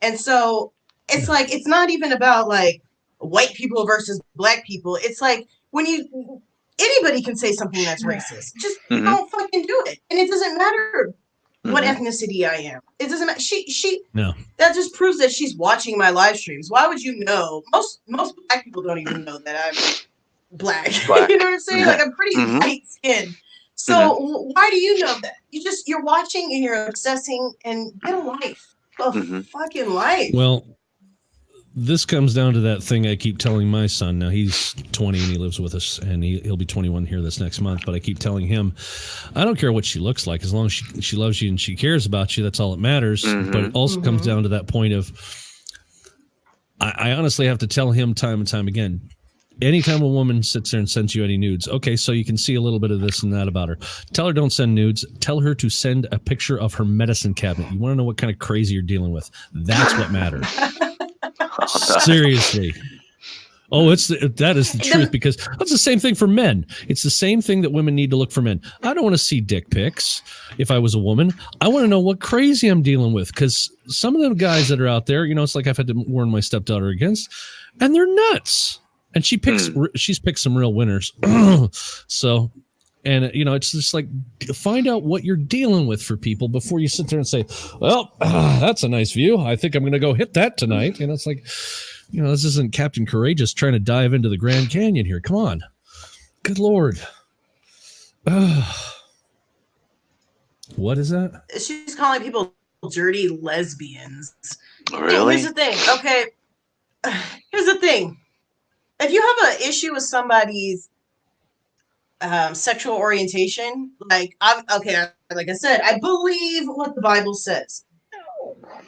And so it's like, it's not even about like white people versus black people. It's like when anybody can say something that's racist. Just don't fucking do it. And it doesn't matter what ethnicity I am. It doesn't matter. She that just proves that she's watching my live streams. Why would you know? Most black people don't even know that I'm black. You know what I'm saying? Like I'm pretty light skinned. So why do you know that? You're watching and you're obsessing and get a life. A fucking life. Well, this comes down to that thing I keep telling my son. Now he's 20 and he lives with us, and he'll be 21 here this next month. But I keep telling him, I don't care what she looks like, as long as she loves you and she cares about you. That's all that matters. But it also comes down to that point of, I honestly have to tell him time and time again, anytime a woman sits there and sends you any nudes, okay, so you can see a little bit of this and that about her. Tell her don't send nudes. Tell her to send a picture of her medicine cabinet. You want to know what kind of crazy you're dealing with. That's what matters. Seriously. That is the truth, because that's the same thing for men. It's the same thing that women need to look for men. I don't want to see dick pics if I was a woman. I want to know what crazy I'm dealing with, because some of the guys that are out there, you know, it's like I've had to warn my stepdaughter against, and they're nuts. And she's picked some real winners. So, and you know, it's just like, find out what you're dealing with for people before you sit there and say, well, that's a nice view. I think I'm going to go hit that tonight. And it's like, you know, this isn't Captain Courageous trying to dive into the Grand Canyon here. Come on. Good Lord. What is that? She's calling people dirty lesbians. Really? Here's the thing. Okay. Here's the thing. If you have an issue with somebody's sexual orientation, like I said, I believe what the Bible says.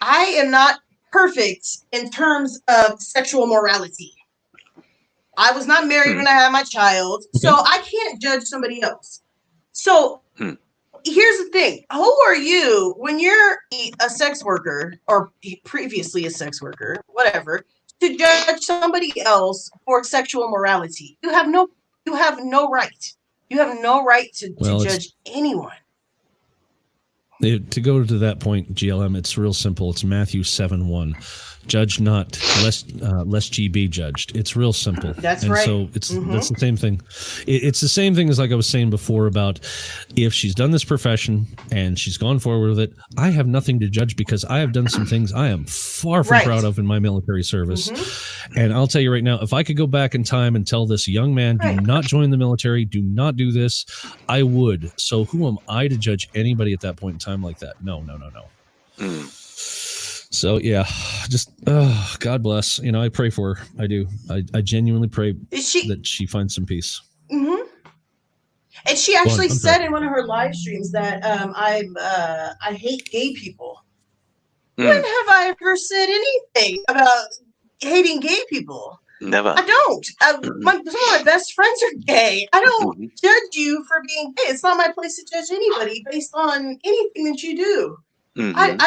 I am not perfect in terms of sexual morality. I was not married when I had my child, so I can't judge somebody else. So here's the thing. Who are you when you're a sex worker or previously a sex worker, whatever, to judge somebody else for sexual morality? You have no right. You have no right to judge anyone. To go to that point, GLM, it's real simple. It's Matthew 7:1. Judge not, lest ye be judged. It's real simple. That's and right. So that's the same thing. It's the same thing as like I was saying before about if she's done this profession and she's gone forward with it, I have nothing to judge because I have done some things I am far from proud of in my military service. And I'll tell you right now, if I could go back in time and tell this young man, do not join the military, do not do this, I would. So who am I to judge anybody at that point in time like that? No. So yeah, just God bless. You know, I pray for her. I do. I genuinely pray that she finds some peace. And she actually said in one of her live streams that I hate gay people. When have I ever said anything about hating gay people? Never. I don't. Some of my best friends are gay. I don't judge you for being gay. It's not my place to judge anybody based on anything that you do. And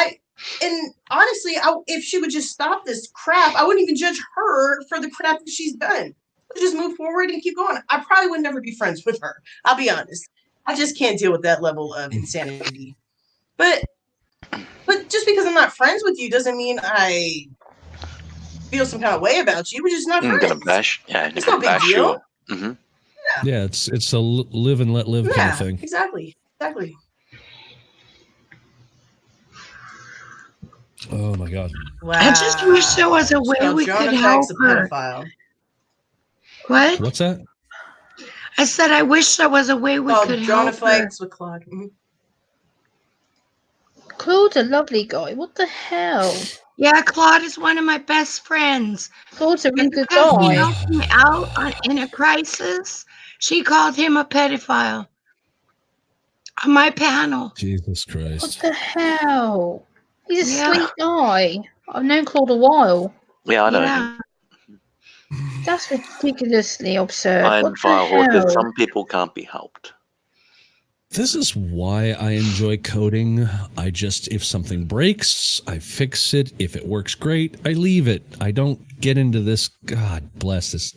honestly, if she would just stop this crap, I wouldn't even judge her for the crap that she's done. I'd just move forward and keep going. I probably would never be friends with her. I'll be honest. I just can't deal with that level of insanity. But just because I'm not friends with you doesn't mean I feel some kind of way about you. We're just not friends. Gonna bash. Yeah, it's no big deal. Yeah, it's a live and let live kind of thing. Exactly. Oh my God! Wow. I just wish there was a way we could help her. What? What's that? I said I wish there was a way we could help her. With Claude. Claude's a lovely guy. What the hell? Yeah, Claude is one of my best friends. Claude's a really good guy. He helped me out in a crisis. She called him a pedophile on my panel. Jesus Christ! What the hell? He's a sweet guy. I've known Claude a while. Yeah, I know him. That's ridiculously absurd. And Firehawk, some people can't be helped. This is why I enjoy coding. If something breaks, I fix it. If it works great, I leave it. I don't get into this. God bless this.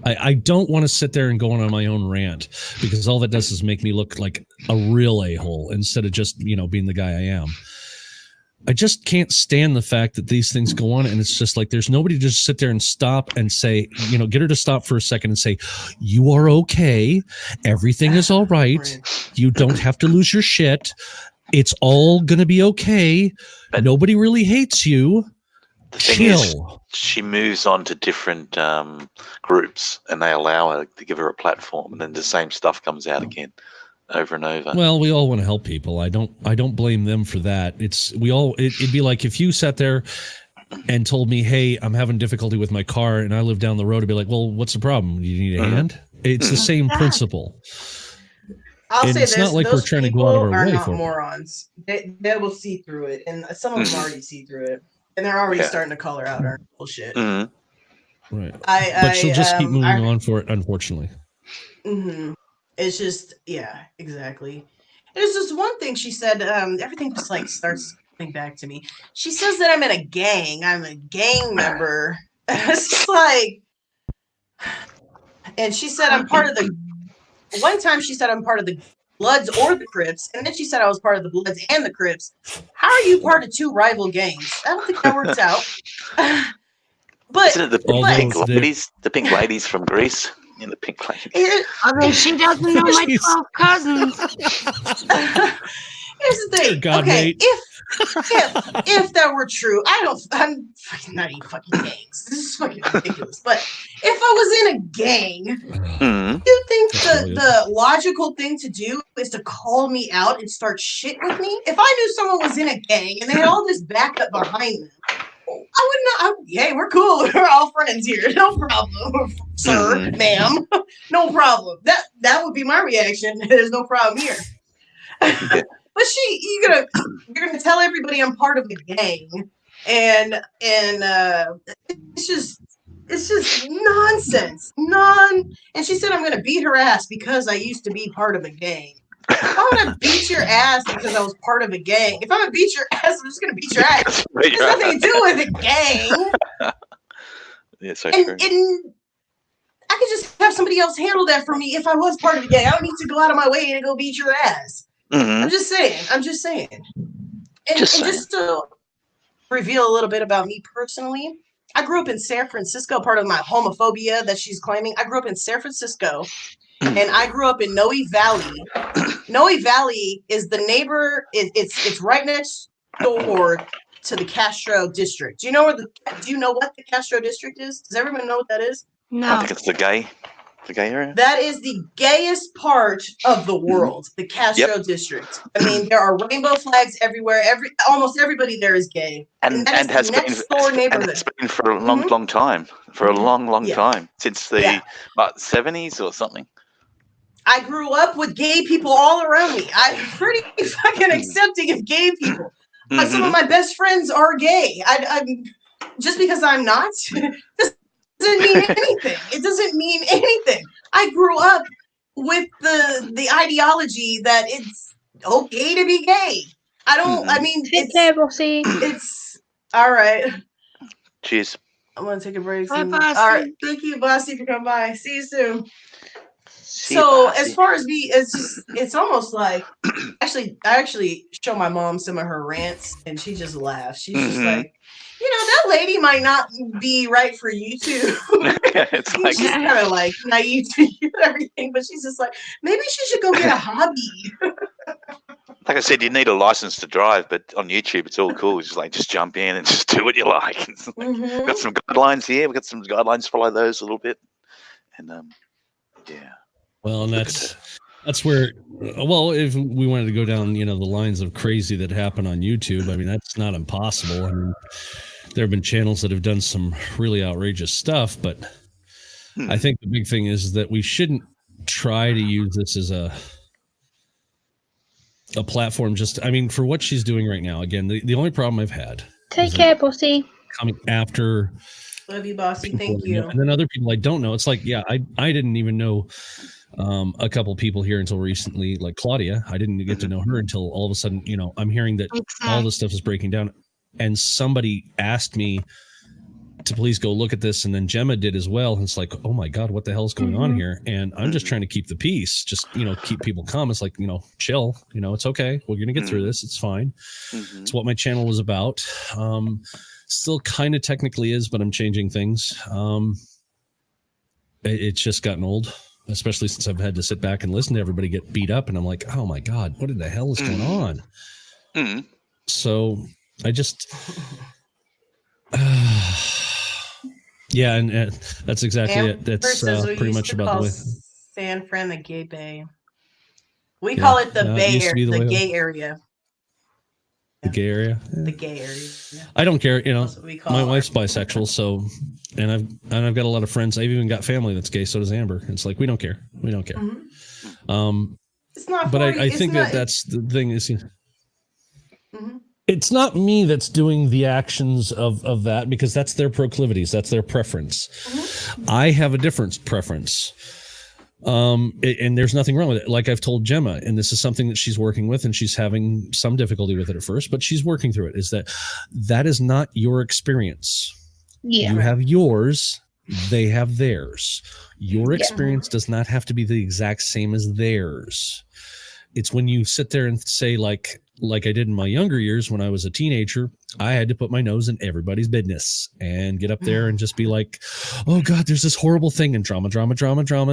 I don't want to sit there and go on my own rant because all that does is make me look like a real a-hole instead of just, being the guy I am. I just can't stand the fact that these things go on and it's just like there's nobody to just sit there and stop and say, get her to stop for a second and say, you are okay. Everything is all right. You don't have to lose your shit. It's all going to be okay. But nobody really hates you. The thing is, she moves on to different groups and they allow her to give her a platform and then the same stuff comes out again over and over. Well, we all want to help people. I don't blame them for that. It'd be like if you sat there and told me, hey, I'm having difficulty with my car and I live down the road, I'd be like, well, what's the problem? Do you need a hand? It's the same principle. I'll say it's not like we're trying to go out of our way for morons. They will see through it, and some of them already see through it. And they're already starting to color out our bullshit. Right. But she'll just keep moving on for it, unfortunately. It's just, yeah, exactly. There's just one thing she said, everything just starts coming back to me. She says that I'm in a gang. I'm a gang member. It's just and she said I'm part of one time she said I'm part of the Bloods or the Crips, and then she said I was part of the Bloods and the Crips. How are you part of two rival gangs? I don't think that works out. But isn't it the pink ladies from Greece? In the pink ladies. She doesn't know my 12 cousins. Here's the thing. God, okay, if that were true, I'm fucking not even fucking gangs. This is fucking ridiculous. But if I was in a gang, you think the logical thing to do is to call me out and start shit with me? If I knew someone was in a gang and they had all this backup behind them, I would not. Hey, we're cool. We're all friends here. No problem, sir, ma'am. No problem. That would be my reaction. There's no problem here. But you're gonna tell everybody I'm part of the gang, and it's just nonsense. And she said I'm gonna beat her ass because I used to be part of a gang. I'm gonna beat your ass because I was part of a gang. If I'm gonna beat your ass, I'm just gonna beat your ass. It has nothing to do with a gang. Yeah, so true. And I could just have somebody else handle that for me if I was part of a gang. I don't need to go out of my way and go beat your ass. I'm just saying. And just to reveal a little bit about me personally. I grew up in San Francisco, part of my homophobia that she's claiming. I grew up in San Francisco, and I grew up in Noe Valley. Noe Valley is the neighbor. It's right next door to the Castro district. Do you know what the Castro district is? Does everyone know what that is? I No. think it's the gay area. That is the gayest part of the world, the Castro district. I mean, there are rainbow flags everywhere. Almost everybody there is gay, and has the next door neighborhood. And it's been for a long time. For a long time, since the 70s or something. I grew up with gay people all around me. I'm pretty fucking accepting of gay people. But some of my best friends are gay. I'm just because I'm not doesn't mean anything. It doesn't mean anything. I grew up with the ideology that it's okay to be gay. I don't. I mean, Take care, Bossy. It's all right. Cheers. I'm gonna take a break. Bye, soon. Bossy. All right, thank you, Bossy, for coming by. See you soon. See So you, as far as me, it's almost like I actually show my mom some of her rants, and she just laughs. She's just like, that lady might not be right for you too. It's like, She's kind of like naive to you and everything, but she's just like, maybe she should go get a hobby. like I said, you need a license to drive, but on YouTube it's all cool. It's just like, just jump in and just do what you like. We've got some guidelines here. We've got some guidelines. Follow those a little bit, and yeah. Well, and that's where, well, if we wanted to go down, the lines of crazy that happen on YouTube, I mean, that's not impossible. I mean, there have been channels that have done some really outrageous stuff, but I think the big thing is that we shouldn't try to use this as a platform. For what she's doing right now. Again, the only problem I've had. Take care, Bossy. Coming after. Love you, Bossy. People, Thank you. And then other people I don't know. It's like, I didn't even know a couple people here until recently, like Claudia. I didn't get to know her until all of a sudden, I'm hearing that all this stuff is breaking down. And somebody asked me to please go look at this, and then Gemma did as well. And it's like, oh my God, what the hell is going on here? And I'm just trying to keep the peace, just keep people calm. It's like, chill, it's okay. We're gonna get through this. It's fine. It's what my channel is about. Still kind of technically is, but I'm changing things. It's just gotten old, especially since I've had to sit back and listen to everybody get beat up, and I'm like, oh my God, what in the hell is going on? So I just yeah, and that's exactly it. That's pretty much about the way San Fran the gay bay. We call it the Bay Area, the gay area. The gay area. Yeah. The gay area. Yeah. I don't care. My wife's our... bisexual, so and I've got a lot of friends. I've even got family that's gay. So does Amber. It's like we don't care. We don't care. It's not. But I think that's the thing is. It's not me that's doing the actions of that, because that's their proclivities. That's their preference. I have a different preference. And there's nothing wrong with it. Like I've told Gemma, and this is something that she's working with, and she's having some difficulty with it at first, but she's working through it, is that is not your experience. Yeah. You have yours. They have theirs. Your experience does not have to be the exact same as theirs. It's when you sit there and say, like I did in my younger years when I was a teenager, I had to put my nose in everybody's business and get up there and just be like, oh God, there's this horrible thing, and drama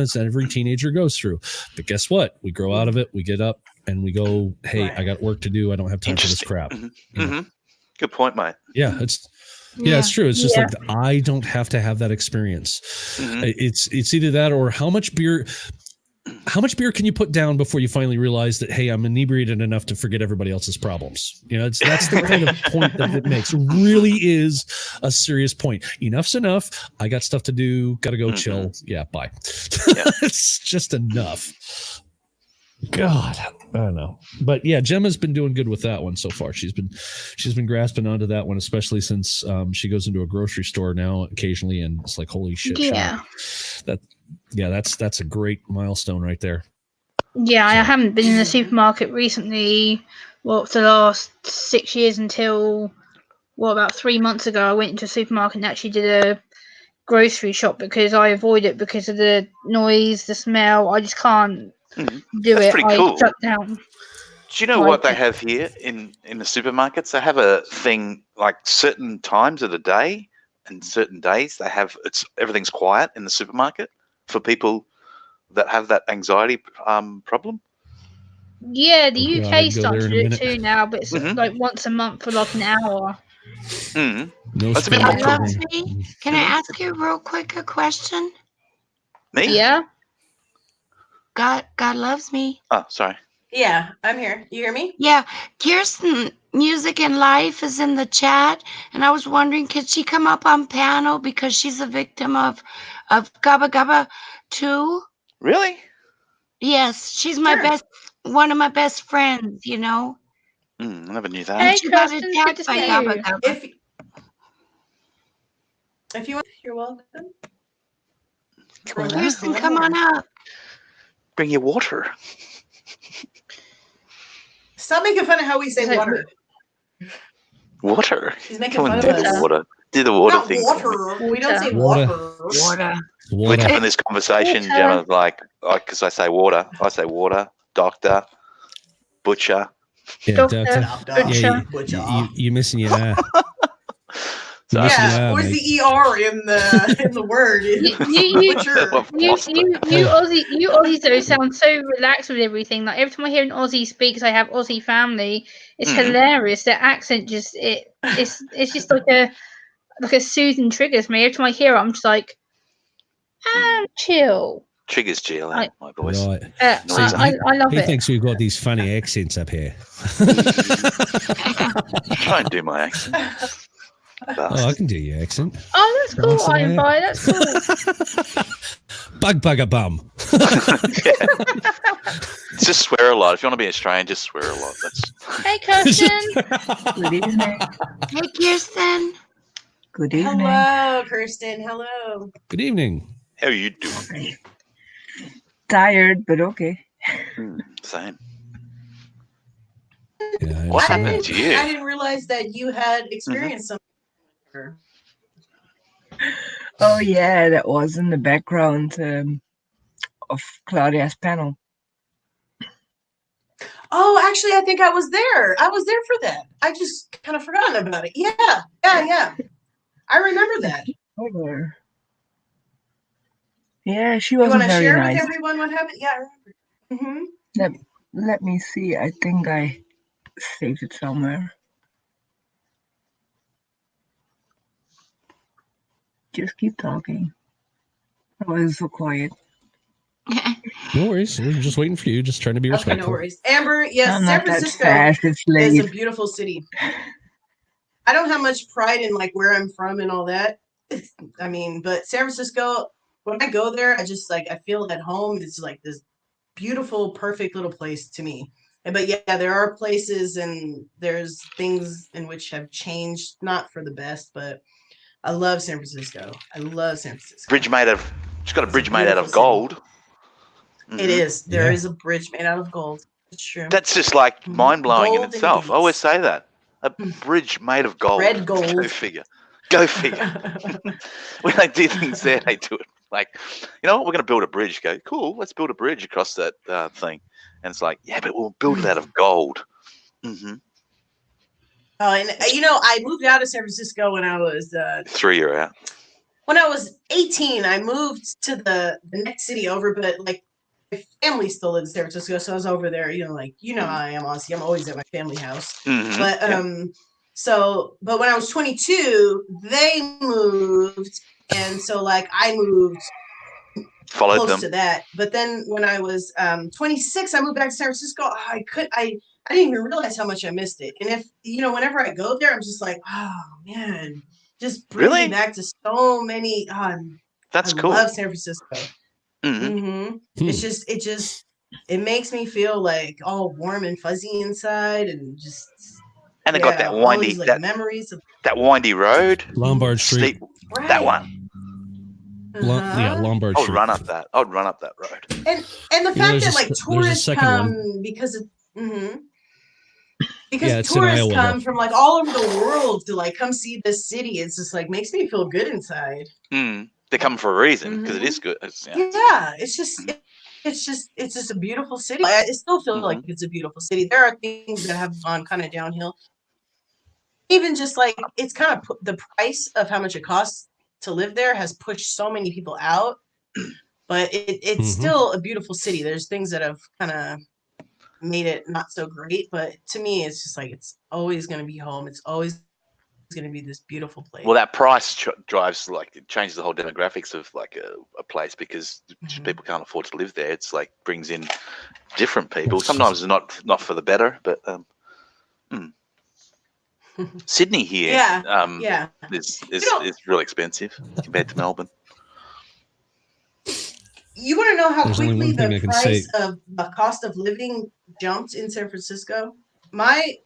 as every teenager goes through. But guess what? We grow out of it. We get up and we go, hey, I got work to do. I don't have time for this crap. Good point, mate. Yeah, it's true. It's just like, I don't have to have that experience. It's either that or how much beer can you put down before you finally realize that, hey, I'm inebriated enough to forget everybody else's problems? That's the kind of point that it makes. It really is a serious point. Enough's enough. I got stuff to do. Got to go chill. Yeah, bye. It's just enough. God, I don't know. But yeah, Gemma's been doing good with that one so far. She's been grasping onto that one, especially since she goes into a grocery store now occasionally, and it's like, holy shit. Yeah. That's a great milestone right there. Yeah, I haven't been in the supermarket recently. For the last 6 years until about 3 months ago, I went into a supermarket and actually did a grocery shop because I avoid it because of the noise, the smell. I just can't do it. Pretty cool. I shut down. Do you know what they have here in the supermarkets? They have a thing like certain times of the day and certain days they have everything's quiet in the supermarket for people that have that anxiety problem. Yeah, the Yeah, UK I'd go starts there to in a do it minute. too now, but it's Mhm. like once a month for like an hour. Mm. No That's a bit spam more God pro- loves me. Can I ask you real quick a question? Me? Yeah. God loves me. Oh, sorry. Yeah, I'm here. You hear me? Yeah, Kirsten, Music and Life is in the chat, and I was wondering, could she come up on panel because she's a victim of Gabba Gabba too? Really? Yes, she's my Sure. one of my best friends. You know, I never knew Hey, that. and she got Kirsten, good to attacked by see Gabba you. Gabba. If you want, you're welcome. Come on, Kirsten, One come more. on up. bring your water. Stop making fun of how we say It's like, water. Water. He's making Come on, fun of do us. the water. Do the water Not thing. water. We don't say Water. water. Water. We're Water. having this conversation, Water. Gemma, like, because I say water. I say water, doctor, butcher. Yeah, Doctor. doctor. Butcher. Yeah, you're missing your eye. So Missing your Yeah, eye, where's mate. the ER in the word? You- Butcher. You Aussies though sound so relaxed with everything. Like every time I hear an Aussie speak, 'cause I have Aussie family, it's hilarious. Their accent it's just like a soothing triggers me. Every time I hear it, I'm just like, chill. Triggers GLA, my voice. Right. I love He it. thinks we've got these funny accents up here. Try and do my accent. Oh, I can do your accent. Oh, that's cool, Once in a Iron while. Pie. That's cool. Bugger bum. Just swear a lot. If you want to be Australian, just swear a lot. That's Hey, Kirsten. Good evening. Hey, Kirsten. Good evening. Hello, Kirsten. Hello. Good evening. how you doing. Tired, but okay. Same. Yeah, I What understand happened that. to you? I didn't realize that you had experienced something. Oh yeah, that was in the background of Claudia's panel. Oh, actually, I think I was there. I was there for that. I just kind of forgotten about it. Yeah. I remember that. Oh. Yeah, she You wasn't want to very share nice. with everyone what happened? Yeah, I remember. Let me see. I think I saved it somewhere. Just keep talking. I was so quiet. No worries. We're just waiting for you. Just trying to be Okay, respectful. no worries. Amber, yes, I'm San not that Francisco fast. It's is late. a beautiful city. I don't have much pride in like where I'm from and all that. I mean, but San Francisco, when I go there, I just like I feel at home. It's like this beautiful, perfect little place to me. But yeah, there are places and there's things in which have changed, not for the best, but I love San Francisco. I love San Francisco. Bridge made of. It's got a It's a bridge made out of beautiful gold. It is. There Yeah. is a bridge made out of gold. It's true. That's just like mind blowing in Gold itself. indeed. I always say that. A bridge made of gold. Red gold. Go figure. Go figure. When they do things there, they do it like, you know what? We're going to build a bridge. Go, cool. Let's build a bridge across that thing. And it's like, yeah, but we'll build it out of gold. Mm-hmm. And you know, I moved out of San Francisco when I was 3 year out. when I was 18. I moved to the next city over, but like my family still lives in San Francisco, so I was over there. You know, like how I am, Aussie. I'm always at my family house. Mm-hmm. But but when I was 22, they moved, and so like I moved Followed close them. to that. But then when I was 26, I moved back to San Francisco. I didn't even realize how much I missed it. And if whenever I go there, I'm just like, oh man, just bring Really? me back to so many. That's I cool. love San Francisco. Mm-hmm. It makes me feel like all warm and fuzzy inside, and just And it got that all windy, these, like, memories of that windy road. Lombard Street. Steep. right. That one. Yeah, Lombard I would Street. run up that. I would run up that road. And the You know, fact there's that a like there's a tourists second come one. because of Yeah, it's in tourists Iowa, come though. from like all over the world to like come see this city. It's just like makes me feel good inside. They come for a reason because it is good. Yeah, it's just it's just a beautiful city. I still feel like it's a beautiful city. There are things that have gone kind of downhill. Even just like it's kind of the price of how much it costs to live there has pushed so many people out, but it's still a beautiful city. There's things that have kind of made it not so great, but to me, it's just like it's always going to be home. It's always going to be this beautiful place. Well, that price drives, like, it changes the whole demographics of like a place, because people can't afford to live there. It's like brings in different people. Sometimes it's not for the better, but Sydney here is really expensive compared to Melbourne. You want to know how quickly the price of the cost of living jumped in San Francisco? My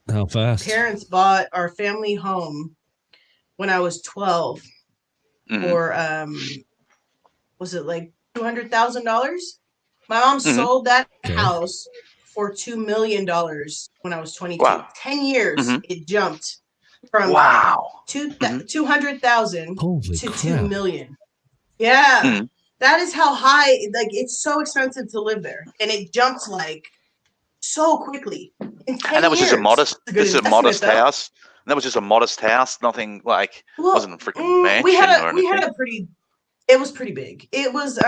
how fast parents bought our family home when I was 12 for was it like $200,000? My mom sold that house for $2 million when I was 22. Wow. 10 years it jumped from 200,000 to $2 million. Yeah. That is how high, like, it's so expensive to live there, and it jumped like so quickly. In 10 and that was years. just a modest house. And that was just a modest house. Nothing like wasn't a freaking mansion or anything. We had a pretty. It was pretty big. It was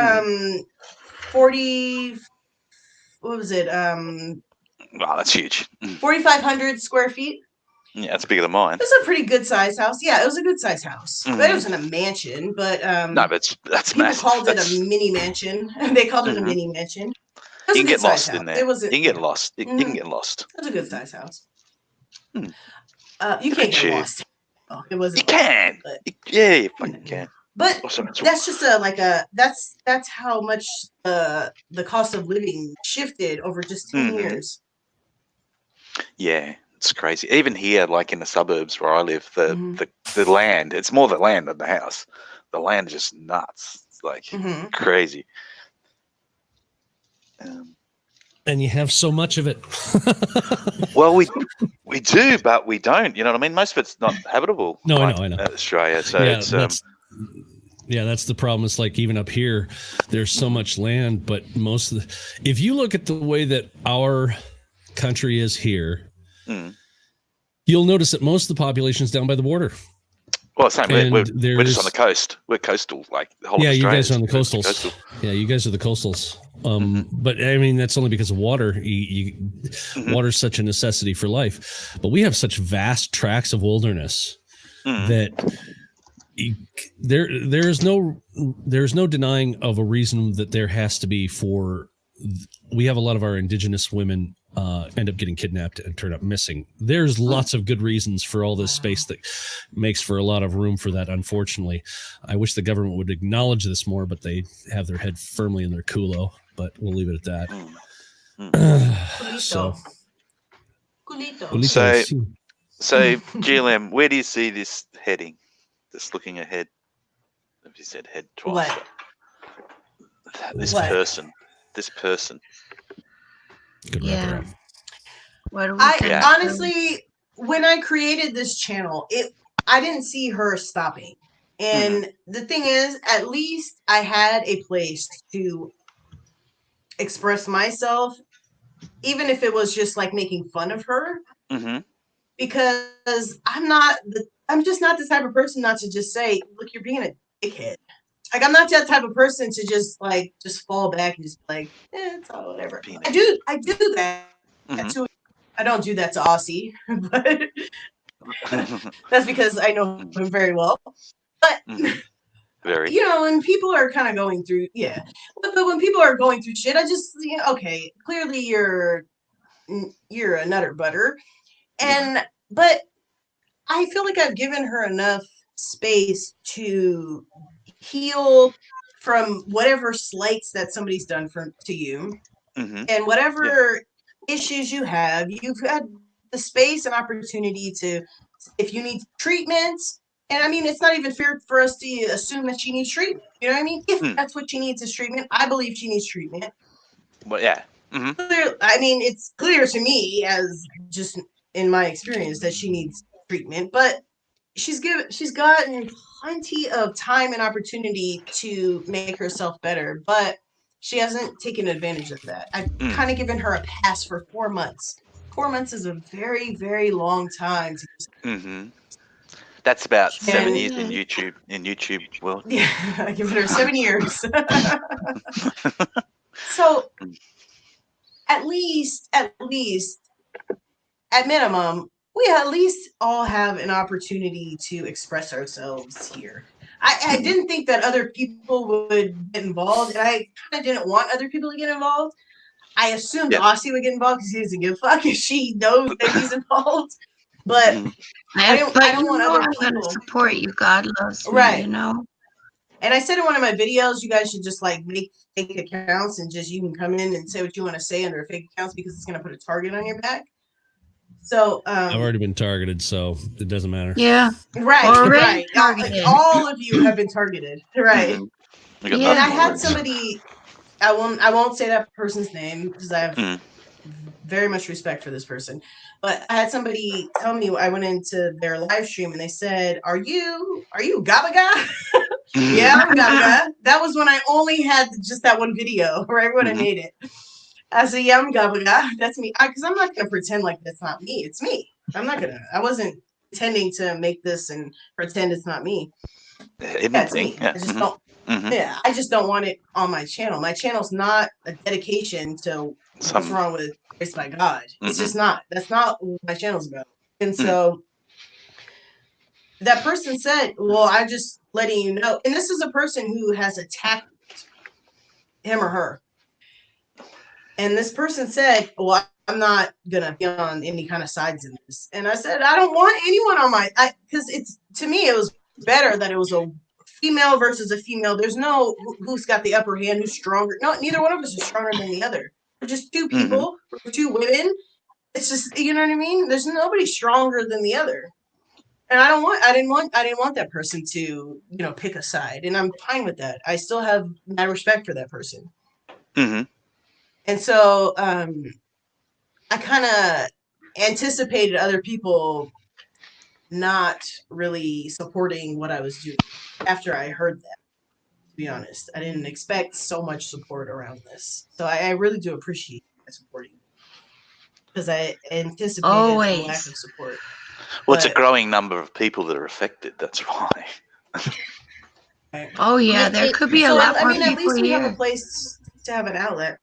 40. What was it? Wow, that's huge. 4,500 square feet. Yeah, it's bigger than mine. It was a pretty good size house. Yeah, it was a good size house. But it wasn't a mansion. But no, but that's people massive. called it a mini mansion. They called it a mini mansion. You can get lost in there. It was. You can get lost. You can get lost. It was a good size house. You can't get lost. Oh, it wasn't. You can. Yeah, you fucking can. But that's just that's how much the cost of living shifted over just 10 years. Yeah, it's crazy. Even here, like in the suburbs where I live, the land, it's more the land than the house. The land is just nuts. It's like crazy. And you have so much of it. Well, we do, but we don't. You know what I mean? Most of it's not habitable. No, I know. Australia. So yeah, it's that's the problem. It's like even up here, there's so much land, but most of if you look at the way that our country is here, you'll notice that most of the population is down by the border. Well, same. We're just on the coast. We're coastal, like the whole. Yeah, of you Australia guys are on the coastals. Coastal. Yeah, you guys are the coastals. But I mean, that's only because of water. Water is such a necessity for life. But we have such vast tracts of wilderness that there's no denying of a reason that there has to be for. We have a lot of our indigenous women end up getting kidnapped and turn up missing. There's lots of good reasons for all this space that makes for a lot of room for that. Unfortunately, I wish the government would acknowledge this more, but they have their head firmly in their culo. But we'll leave it at that. So GLM, where do you see this heading? Just looking ahead. If you said head twice. This person. Good wrap around. Honestly, when I created this channel, I didn't see her stopping. And the thing is, at least I had a place to express myself, even if it was just like making fun of her. Because I'm just not the type of person not to just say, look, you're being a dickhead. Like, I'm not that type of person to just fall back and just like, it's all whatever. I do that too. I don't do that to Aussie, but that's because I know him very well. But when people are kind of going through, but when people are going through shit, I just, okay, clearly you're a nutter butter, but I feel like I've given her enough space to heal from whatever slights that somebody's done to you, and whatever issues you have. You've had the space and opportunity to, if you need treatment, and I mean, it's not even fair for us to assume that she needs treatment. You know what I mean? If that's what she needs is treatment, I believe she needs treatment. Well, yeah. I mean, it's clear to me, as just in my experience, that she needs treatment, but she's gotten plenty of time and opportunity to make herself better. But She hasn't taken advantage of that. I've kind of given her a pass for 4 months. 4 months is a very, very long time. That's about 7 And- years in YouTube world. Yeah, I've given her 7 years. So at least, at minimum, we at least all have an opportunity to express ourselves here. I didn't think that other people would get involved, and I kind of didn't want other people to get involved. I assumed Aussie would get involved because he doesn't give a fuck if she knows that he's involved. But I don't want other people. I'm going to support you. God loves me, Right. you know? And I said in one of my videos, you guys should just like make fake accounts and just you can come in and say what you want to say under fake accounts because it's going to put a target on your back. So I've already been targeted, so it doesn't matter. Yeah. Right. Targeted. All of you have been targeted. Right. Mm-hmm. And I had somebody, I won't say that person's name because I have very much respect for this person. But I had somebody tell me, I went into their live stream and they said, Are you Gabaga? Yeah, I'm Gabaga. That was when I only had just that one video, right when I made it. I said, yeah, I'm Gabaga. That's me. Because I'm not going to pretend like that's not me. It's me. I wasn't pretending to make this and pretend it's not me. That's me. I just don't. Yeah, I just don't want it on my channel. My channel's not a dedication to what's wrong with Gracedbygod. It's just not. That's not what my channel's about. And so that person said, well, I'm just letting you know. And this is a person who has attacked him or her. And this person said, well, I'm not going to be on any kind of sides in this. And I said, I don't want anyone on my, because to me, it was better that it was a female versus a female. There's no who's got the upper hand, who's stronger. No, neither one of us is stronger than the other. We're just two people, we're two women. It's just, you know what I mean? There's nobody stronger than the other. And I didn't want that person to, pick a side. And I'm fine with that. I still have mad respect for that person. And so I kind of anticipated other people not really supporting what I was doing after I heard that, to be honest. I didn't expect so much support around this. So I really do appreciate supporting because I anticipated a lack of support. Well, it's a growing number of people that are affected. That's why. Oh, yeah. There could be a lot more people at least we here. have a place to have an outlet.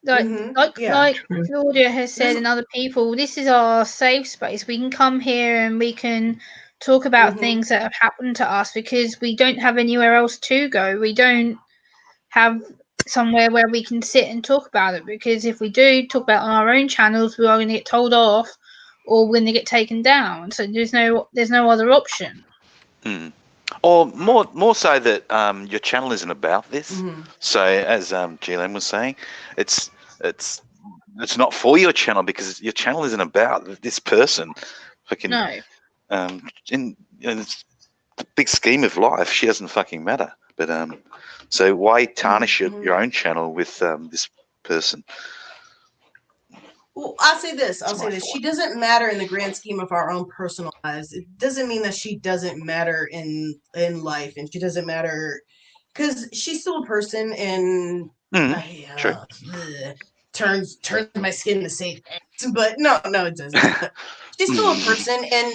Like Claudia has said and other people, this is our safe space. We can come here and we can talk about things that have happened to us because we don't have anywhere else to go. We don't have somewhere where we can sit and talk about it because if we do talk about it on our own channels, we are going to get told off or we're going to get taken down. So there's no other option. Or more so that your channel isn't about this. So as Ghislaine was saying, it's not for your channel because your channel isn't about this person. No. In the big scheme of life, she doesn't fucking matter. But so why tarnish your own channel with this person? Well, I'll say this. She doesn't matter in the grand scheme of our own personal lives. It doesn't mean that she doesn't matter in life, and she doesn't matter because she's still a person, and turns my skin to say X. But no, it doesn't. She's still a person, and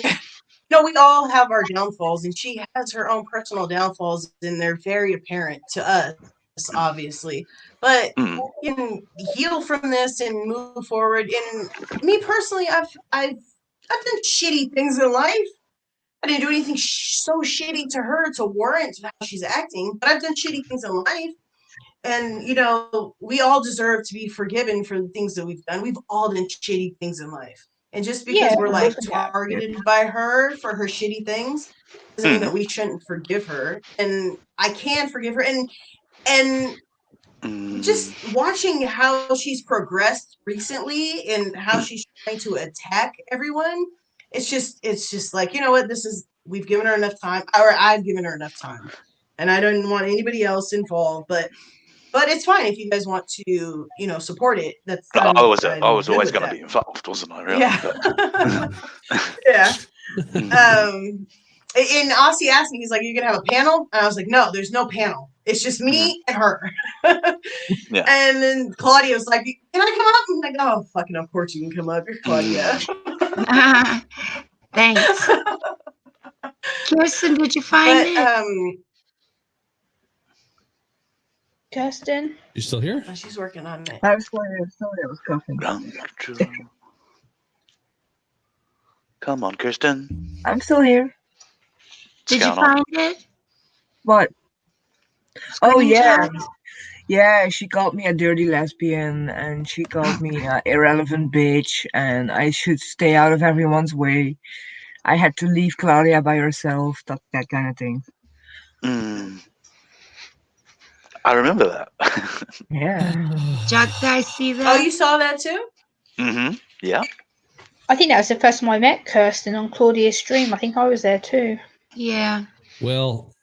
we all have our downfalls, and she has her own personal downfalls, and they're very apparent to us, obviously. But you can heal from this and move forward. And me personally, I've done shitty things in life. I didn't do anything so shitty to her to warrant how she's acting, but I've done shitty things in life. And we all deserve to be forgiven for the things that we've done. We've all done shitty things in life. And just because we're like targeted by her for her shitty things doesn't mean that we shouldn't forgive her. And I can forgive her. And just watching how she's progressed recently and how she's trying to attack everyone, it's just like, you know what, we've given her enough time, or I've given her enough time, and I don't want anybody else involved, but it's fine if you guys want to, support it. That's I was always going to be involved, wasn't I? Really? Yeah. Yeah. And Aussie asked me, he's like, "Are you gonna have a panel?" And I was like, "No, there's no panel. It's just me and her. Yeah. And then Claudia was like, can I come up? I'm like, oh, fucking of course you can come up. You're Claudia. Thanks. Kirsten, did you find it? Kirsten? You still here? Oh, she's working on it. I was sorry, I was coughing. Come on, Kirsten. I'm still here. Did you find it? What? Oh, yeah. Screenshot? Yeah, she called me a dirty lesbian, and she called me an irrelevant bitch, and I should stay out of everyone's way. I had to leave Claudia by herself, that kind of thing. I remember that. Yeah. Did I see that? Oh, you saw that too? Mm-hmm. Yeah. I think that was the first time I met Kirsten on Claudia's stream. I think I was there too. Yeah. Well,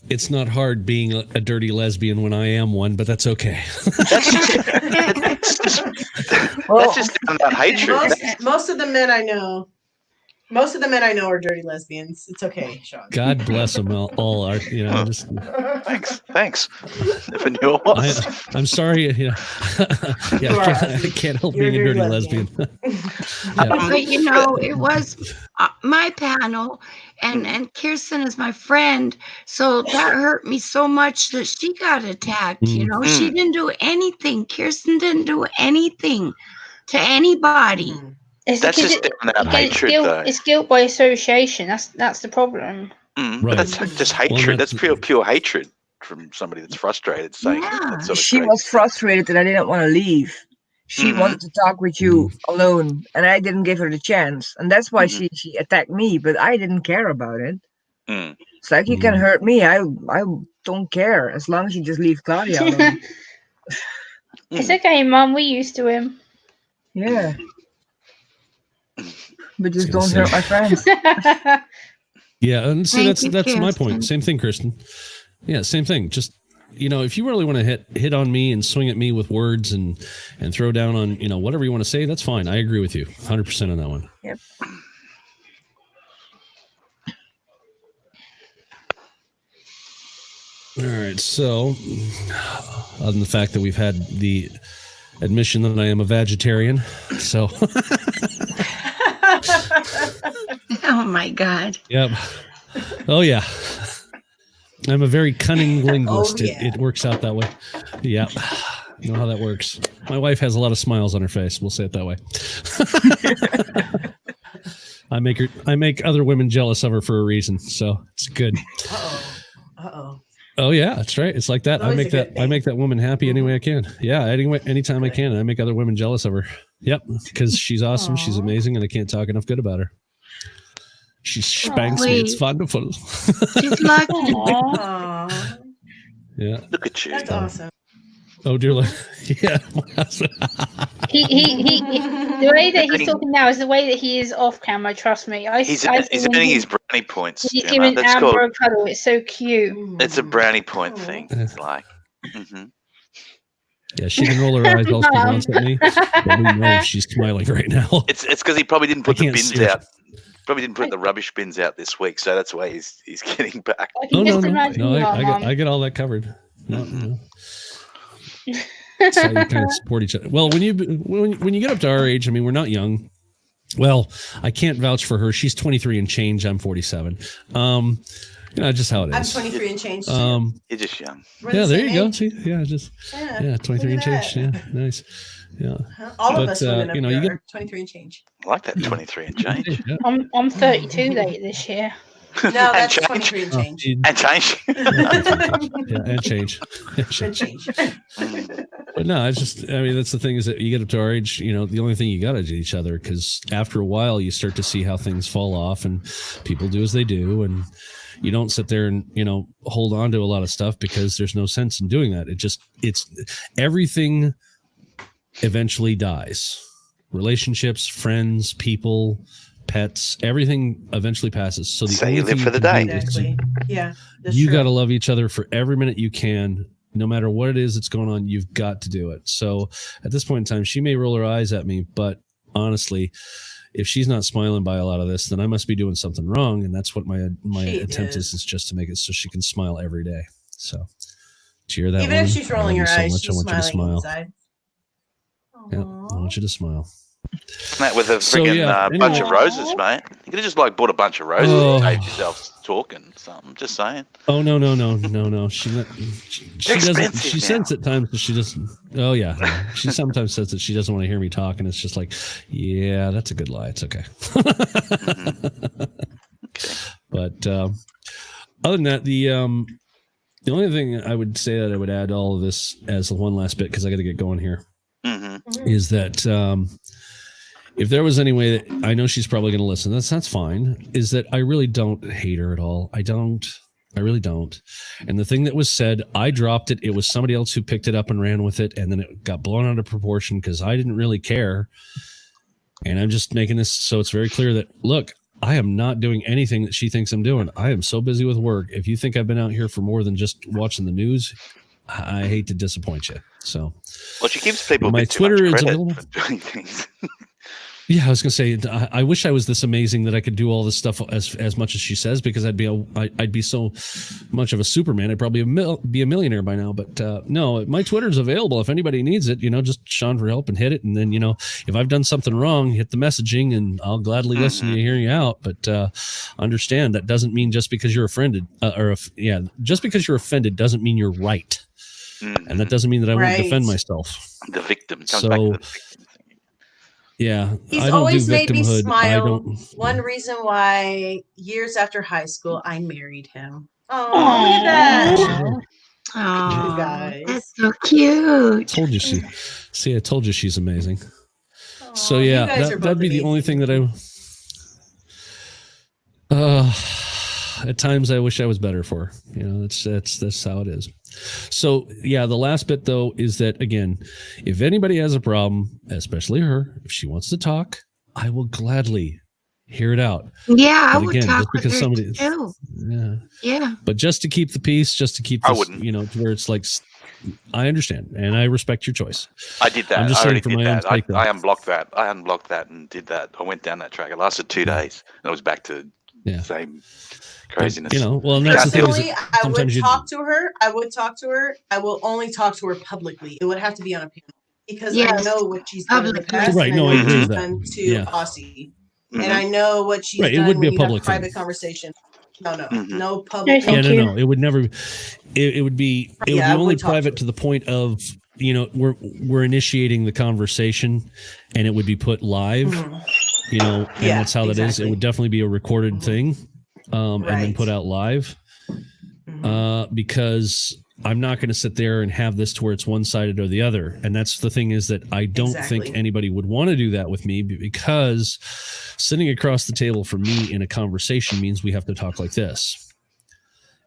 it's not hard being a dirty lesbian when I am one, but that's okay. That's just about hatred. Most of the men I know. Most of the men I know are dirty lesbians. It's okay, Sean. God bless them all. Are just Thanks. Never knew it was. I'm sorry. Yeah, I can't help being a dirty lesbian. But it was my panel, and Kirsten is my friend, so that hurt me so much that she got attacked. She didn't do anything. Kirsten didn't do anything to anybody. That's just hatred, though. It's guilt by association. That's the problem. Right. But that's just hatred. Well, that's pure hatred from somebody that's frustrated. Saying that sort of she was frustrated that I didn't want to leave. She wanted to talk with you alone, and I didn't give her the chance. And that's why she attacked me, but I didn't care about it. It's like, you can hurt me. I don't care, as long as you just leave Claudia alone. It's okay, Mum. We're used to him. Yeah. But just don't hurt my friends. Yeah, and see, that's my point. Same thing, Kristen. Yeah, same thing. Just if you really want to hit on me and swing at me with words and throw down on whatever you want to say, that's fine. I agree with you 100% on that one. Yep. All right. So, other than the fact that we've had the admission that I am a vegetarian, so. Oh my God. Yep. Oh yeah. I'm a very cunning linguist. It works out that way. Yeah. You know how that works. My wife has a lot of smiles on her face. We'll say it that way. I make other women jealous of her for a reason. So it's good. Uh-oh. Oh yeah, that's right. It's like that. I make that woman happy any way I can. Yeah, anytime I can. And I make other women jealous of her. Yep. Because she's awesome. Aww. She's amazing, and I can't talk enough good about her. She spanks me. It's wonderful. She's lucky. Yeah. Look at you. That's awesome. Oh dear Lord. Yeah. he the way that he's talking now is the way that he is off camera. Trust me. He's earning his brownie points. He's giving Amber a cuddle. It's so cute. It's a brownie point thing. It's like. Yeah, she can roll her eyes all she wants at me, but we know she's smiling right now. It's because he probably didn't put the bins out. Probably didn't put the rubbish bins out this week, so that's why he's getting back. No, I get all that covered. No. That's how you kind of support each other. Well, when you get up to our age, I mean, we're not young. Well, I can't vouch for her. She's 23 and change. I'm 47. Just how it is. I'm 23 and change. You're just young. Yeah, there you go. See, 23 and change. Yeah, nice. Yeah. All of us women you get 23 and change. I like that 23 and change. Yeah. I'm 32 late this year. No, that's 23 and change. And change. Yeah, and change. And change. But no, that's the thing is that you get up to our age, the only thing you got to do each other, because after a while you start to see how things fall off and people do as they do. And you don't sit there and, hold on to a lot of stuff because there's no sense in doing that. It's everything eventually dies. Relationships, friends, people, pets, everything eventually passes. So you live for the day. Exactly. Yeah. You got to love each other for every minute you can. No matter what it is that's going on, you've got to do it. So at this point in time, she may roll her eyes at me, but honestly, if she's not smiling by a lot of this, then I must be doing something wrong. And that's what my attempt is just to make it so she can smile every day. So cheer that Even woman. if she's I love rolling you her so eyes, much. I she's want you to smiling smile. inside. Yeah, I want you to smile. That with a friggin' bunch of roses, mate. You could have just like bought a bunch of roses and saved yourself talking. Something. Just saying. Oh no. She doesn't. She says at times that she doesn't. Oh yeah. No. She sometimes says that she doesn't want to hear me talk, and it's just like, yeah, that's a good lie. It's okay. Okay. But other than that, the only thing I would say that I would add to all of this as the one last bit, because I got to get going here, is that if there was any way that I know she's probably going to listen, that's fine. Is that I really don't hate her at all. I really don't. And the thing that was said, I dropped it. It was somebody else who picked it up and ran with it, and then it got blown out of proportion because I didn't really care. And I'm just making this so it's very clear that, look, I am not doing anything that she thinks I'm doing. I am so busy with work. If you think I've been out here for more than just watching the news, I hate to disappoint you. So, well, she gives people my Twitter Twitter is available for doing things. Yeah, I was gonna say, I wish I was this amazing that I could do all this stuff as much as she says, because I'd be so much of a Superman. I'd probably be a millionaire by now. But no, my Twitter's available if anybody needs it. Just Sean for help and hit it. And then if I've done something wrong, hit the messaging, and I'll gladly listen to you, hear you out. But understand that doesn't mean just because you're offended, just because you're offended doesn't mean you're right, and that doesn't mean that I won't defend myself. The victim comes back to the victim. Yeah, he's I don't always do made me victimhood. smile. One reason why years after high school I married him. Oh, look at that! Oh, You guys. that's so cute. Told you I told you she's amazing. So you yeah, guys are that'd be the both only thing that at times I wish I was better for. That's how it is. So yeah, the last bit though is that, again, if anybody has a problem, especially her, if she wants to talk, I will gladly hear it out. Yeah, But I would again, talk just because with somebody, her too. Yeah. But just to keep the peace, just to keep this, to where it's like, I understand and I respect your choice. I did that. I'm just I already saying for did my own that. sake, I unblocked that. I unblocked that and did that. I went down that track. It lasted 2 days, and it was back to the same craziness. Well, and that's the thing. Personally, I would talk to her. I will only talk to her publicly. It would have to be on a panel, because I know what she's done in the past. Right. No, I agree with that. Done to Aussie, and I know what she's Right. done. It would be a when you have public private thing. conversation. No public. No. It would never. It would be. It would be only private to the point of we're initiating the conversation, and it would be put live. And that's how that is. It would definitely be a recorded thing, and then put out live. Because I'm not going to sit there and have this to where it's one-sided or the other. And that's the thing, is that I don't think anybody would want to do that with me, because sitting across the table from me in a conversation means we have to talk like this.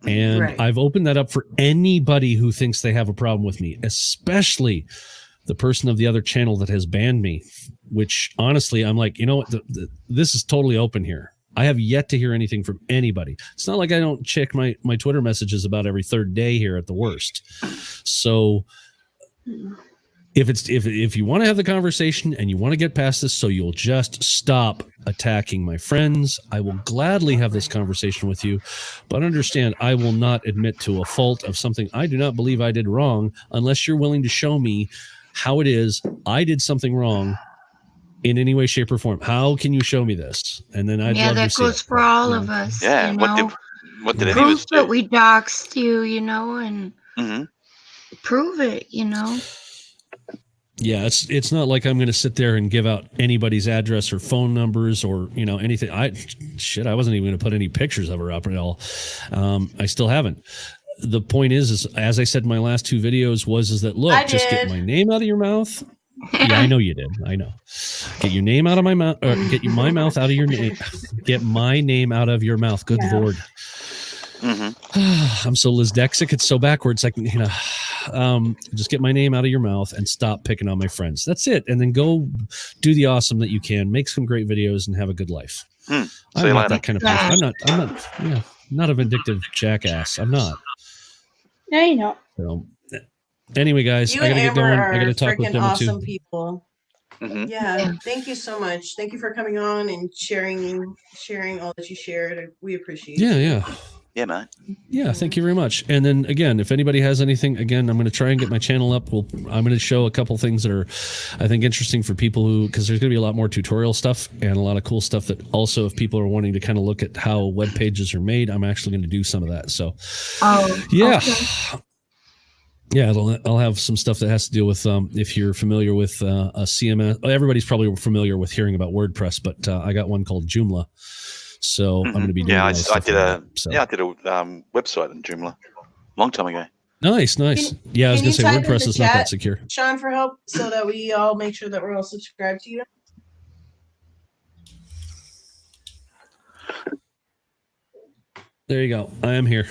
And I've opened that up for anybody who thinks they have a problem with me, especially the person of the other channel that has banned me, which honestly, I'm like, you know what? This is totally open here. I have yet to hear anything from anybody. It's not like I don't check my Twitter messages about every third day here at the worst. So if you want to have the conversation and you want to get past this, so you'll just stop attacking my friends, I will gladly have this conversation with you. But understand, I will not admit to a fault of something I do not believe I did wrong unless you're willing to show me how it is I did something wrong in any way, shape, or form. How can you show me this? And then I'd love to see it. That goes for all of us. Yeah. What did any of us do? Prove that we doxed you, and prove it, Yeah, it's not like I'm going to sit there and give out anybody's address or phone numbers or anything. I wasn't even going to put any pictures of her up at all. I still haven't. The point is as I said in my last 2 videos, is that look, just get my name out of your mouth. Yeah, I know you did. I know. Get your name out of my mouth, or get my mouth out of your name. Get my name out of your mouth. Good Lord. I'm so Lizdexic. It's so backwards. Like, just get my name out of your mouth and stop picking on my friends. That's it. And then go do the awesome that you can. Make some great videos and have a good life. I'm not that kind of person. I'm not a vindictive jackass. I'm not. No, you're not. So, anyway, guys, You I gotta and get Amber going. I gotta are talk with freaking them awesome too. people. Yeah, thank you so much. Thank you for coming on and sharing all that you shared. We appreciate it. Yeah. Yeah, mate. Yeah, thank you very much. And then again, if anybody has anything, again, I'm going to try and get my channel up. I'm going to show a couple things that are, I think, interesting for people who, because there's going to be a lot more tutorial stuff and a lot of cool stuff that also, if people are wanting to kind of look at how web pages are made, I'm actually going to do some of that. So, yeah. Okay. Yeah, I'll have some stuff that has to deal with, if you're familiar with a CMS, everybody's probably familiar with hearing about WordPress, but I got one called Joomla. So I'm going to be doing I did a website in Joomla a long time ago. Nice. I was going to say WordPress is not that secure. Sean, for help so that we all make sure that we're all subscribed to you. There you go. I am here.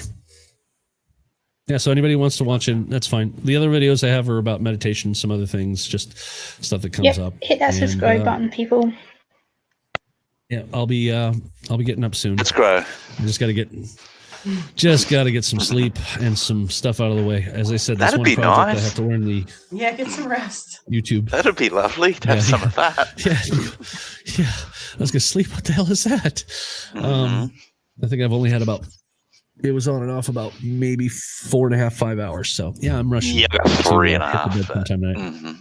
Yeah, so anybody who wants to watch it, that's fine. The other videos I have are about meditation, some other things, just stuff that comes up. Hit that subscribe button, people. Yeah, I'll be getting up soon. Let's grow. I just got to get some sleep and some stuff out of the way. As I said, this That'd one be project nice. I have to learn the get some rest. YouTube. That'd be lovely to have some of that. Yeah. I was gonna sleep. What the hell is that? I think I've only had it was on and off about maybe 4.5, 5 hours. So yeah, I'm rushing. Yeah, 3.5.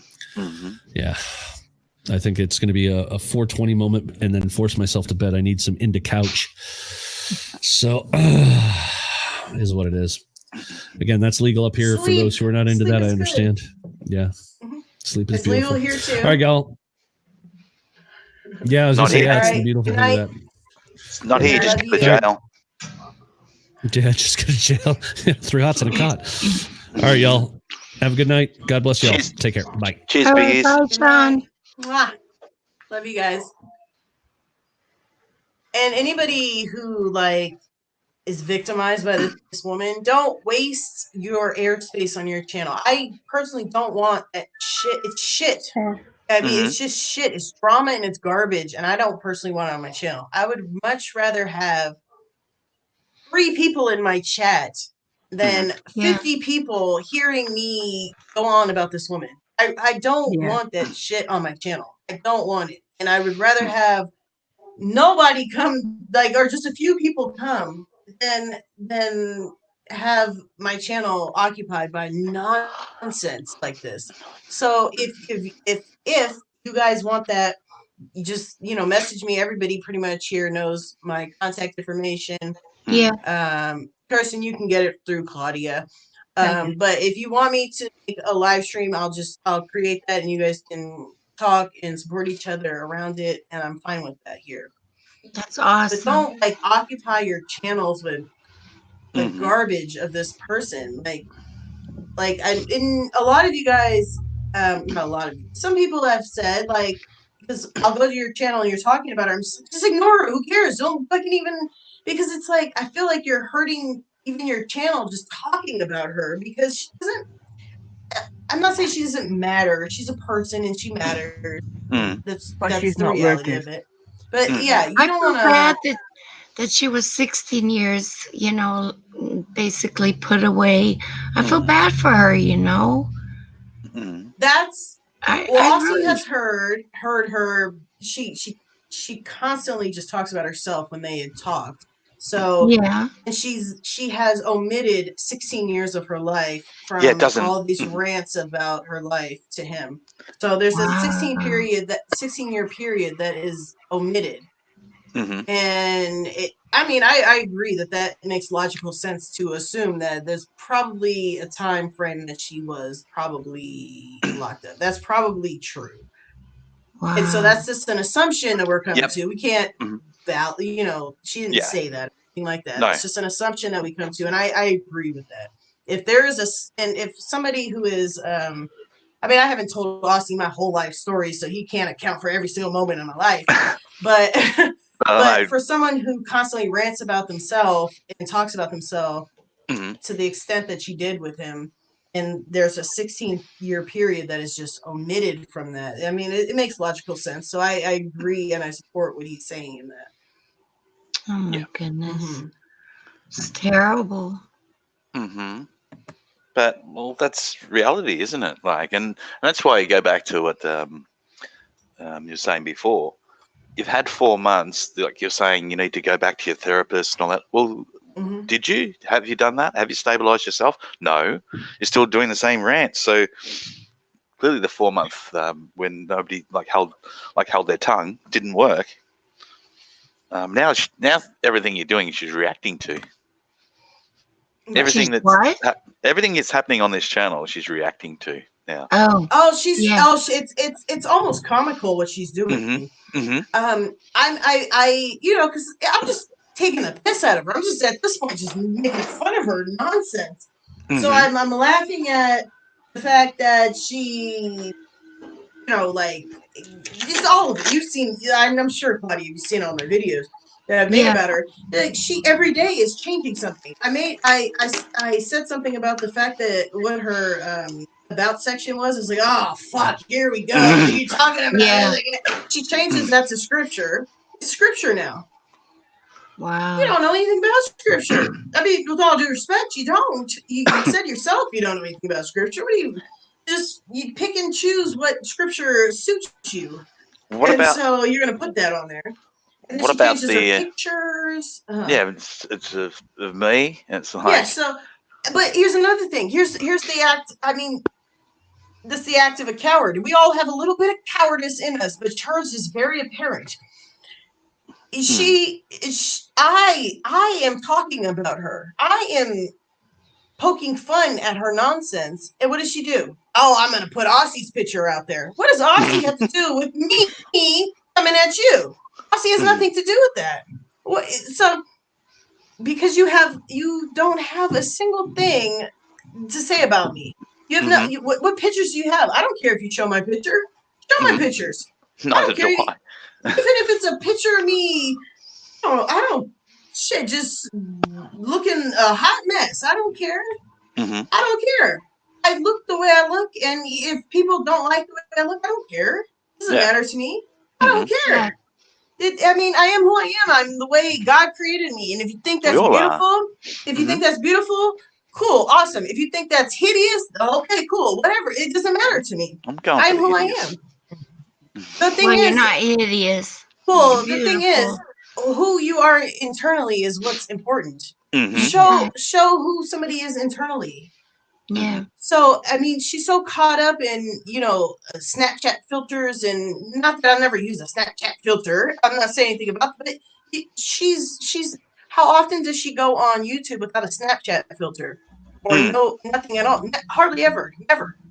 Yeah. I think it's going to be a 4:20 moment and then force myself to bed. I need some into couch. So is what it is. Again, that's legal up here. For those who are not into that, I understand. Good. Yeah. Sleep is beautiful. Legal here too. All right, y'all. Yeah, I was going to say, it's beautiful to do that. Not here, just go to jail. Yeah, just go to jail. 3 hots and a cot. All right, y'all. Have a good night. God bless y'all. Cheers. Take care. Bye. Cheers, biggies. Bye, Sean. Mwah. Love you guys. And anybody who is victimized by this woman, don't waste your airspace on your channel. I personally don't want that shit. It's shit. I mean, it's just shit. It's drama and it's garbage, and I don't personally want it on my channel. I would much rather have 3 people in my chat than 50 people hearing me go on about this woman. I don't want that shit on my channel. I don't want it. And I would rather have nobody come, or just a few people come than have my channel occupied by nonsense like this. So if you guys want that, you just, message me. Everybody pretty much here knows my contact information. Yeah. Kirsten, you can get it through Claudia. But if you want me to make a live stream, I'll create that and you guys can talk and support each other around it. And I'm fine with that here. That's awesome. But don't occupy your channels with the garbage of this person. In a lot of you guys, not a lot of you, some people have said because I'll go to your channel and you're talking about her, just ignore her. Who cares? Don't fucking even, because it's I feel like you're hurting even your channel just talking about her, because she doesn't, I'm not saying she doesn't matter. She's a person and she matters. That's the reality of it. But yeah, you don't want to. I feel bad that she was 16 years, basically put away. I feel bad for her, That's I Austin really has heard her. She constantly just talks about herself when they had talked. So yeah, and she has omitted 16 years of her life from all these rants about her life to him. So there's a 16-year period that is omitted. And I agree that makes logical sense to assume that there's probably a time frame that she was probably locked up. That's probably true. wow. And so that's just an assumption that we're coming to. We can't she didn't say that, anything like that. No. It's just an assumption that we come to, and I agree with that. If there is if somebody who is I haven't told Austin my whole life story, so he can't account for every single moment of my life. But but for someone who constantly rants about themselves and talks about themselves to the extent that she did with him, and there's a 16-year period that is just omitted from that. It makes logical sense. So I agree and I support what he's saying in that. Oh my goodness. It's terrible. But that's reality, isn't it? And that's why you go back to what you were saying before. You've had 4 months, like you're saying, you need to go back to your therapist and all that. Well, Did you? Have you done that? Have you stabilized yourself? No. You're still doing the same rant. So clearly the 4-month when nobody held their tongue didn't work. Now everything you're doing, she's reacting to. Everything that's happening on this channel, she's reacting to now. It's almost comical what she's doing. I because I'm just taking the piss out of her. I'm just at this point just making fun of her nonsense. So I'm laughing at the fact that she, just all of it. You've seen, I'm sure, Claudia, you've seen all my videos that I've made about her. Like, she every day is changing something. I said something about the fact that what her about section was. It's like, oh fuck, here we go. What are you talking about? Like, she changes that to scripture. It's scripture now. Wow. You don't know anything about scripture. I mean, with all due respect, you don't. You said yourself you don't know anything about scripture. What do you pick and choose what scripture suits you? So you're going to put that on there. And what about the pictures? It's of me. It's like, yeah. So, but here's another thing. Here's the act. I mean, this is the act of a coward. We all have a little bit of cowardice in us, but hers is very apparent. I am talking about her. I am poking fun at her nonsense. And what does she do? Oh, I'm going to put Aussie's picture out there. What does Aussie have to do with me coming at you? Aussie has nothing to do with that. So, because you don't have a single thing to say about me. You have what pictures do you have? I don't care if you show my picture. Show my pictures. Neither do I. Even if it's a picture of me, just looking a hot mess. I don't care. I don't care. I look the way I look, and if people don't like the way I look, I don't care. It doesn't matter to me. I don't care. I am who I am. I'm the way God created me. And if you think that's beautiful, cool, awesome. If you think that's hideous, okay, cool, whatever. It doesn't matter to me. I'm who I am. The thing is, you're not hideous. Well, the thing is, who you are internally is what's important. Show who somebody is internally. Yeah. So, I mean, she's so caught up in, Snapchat filters, and not that I've never used a Snapchat filter. I'm not saying anything about it, but she's how often does she go on YouTube without a Snapchat filter? Or nothing at all? Hardly ever.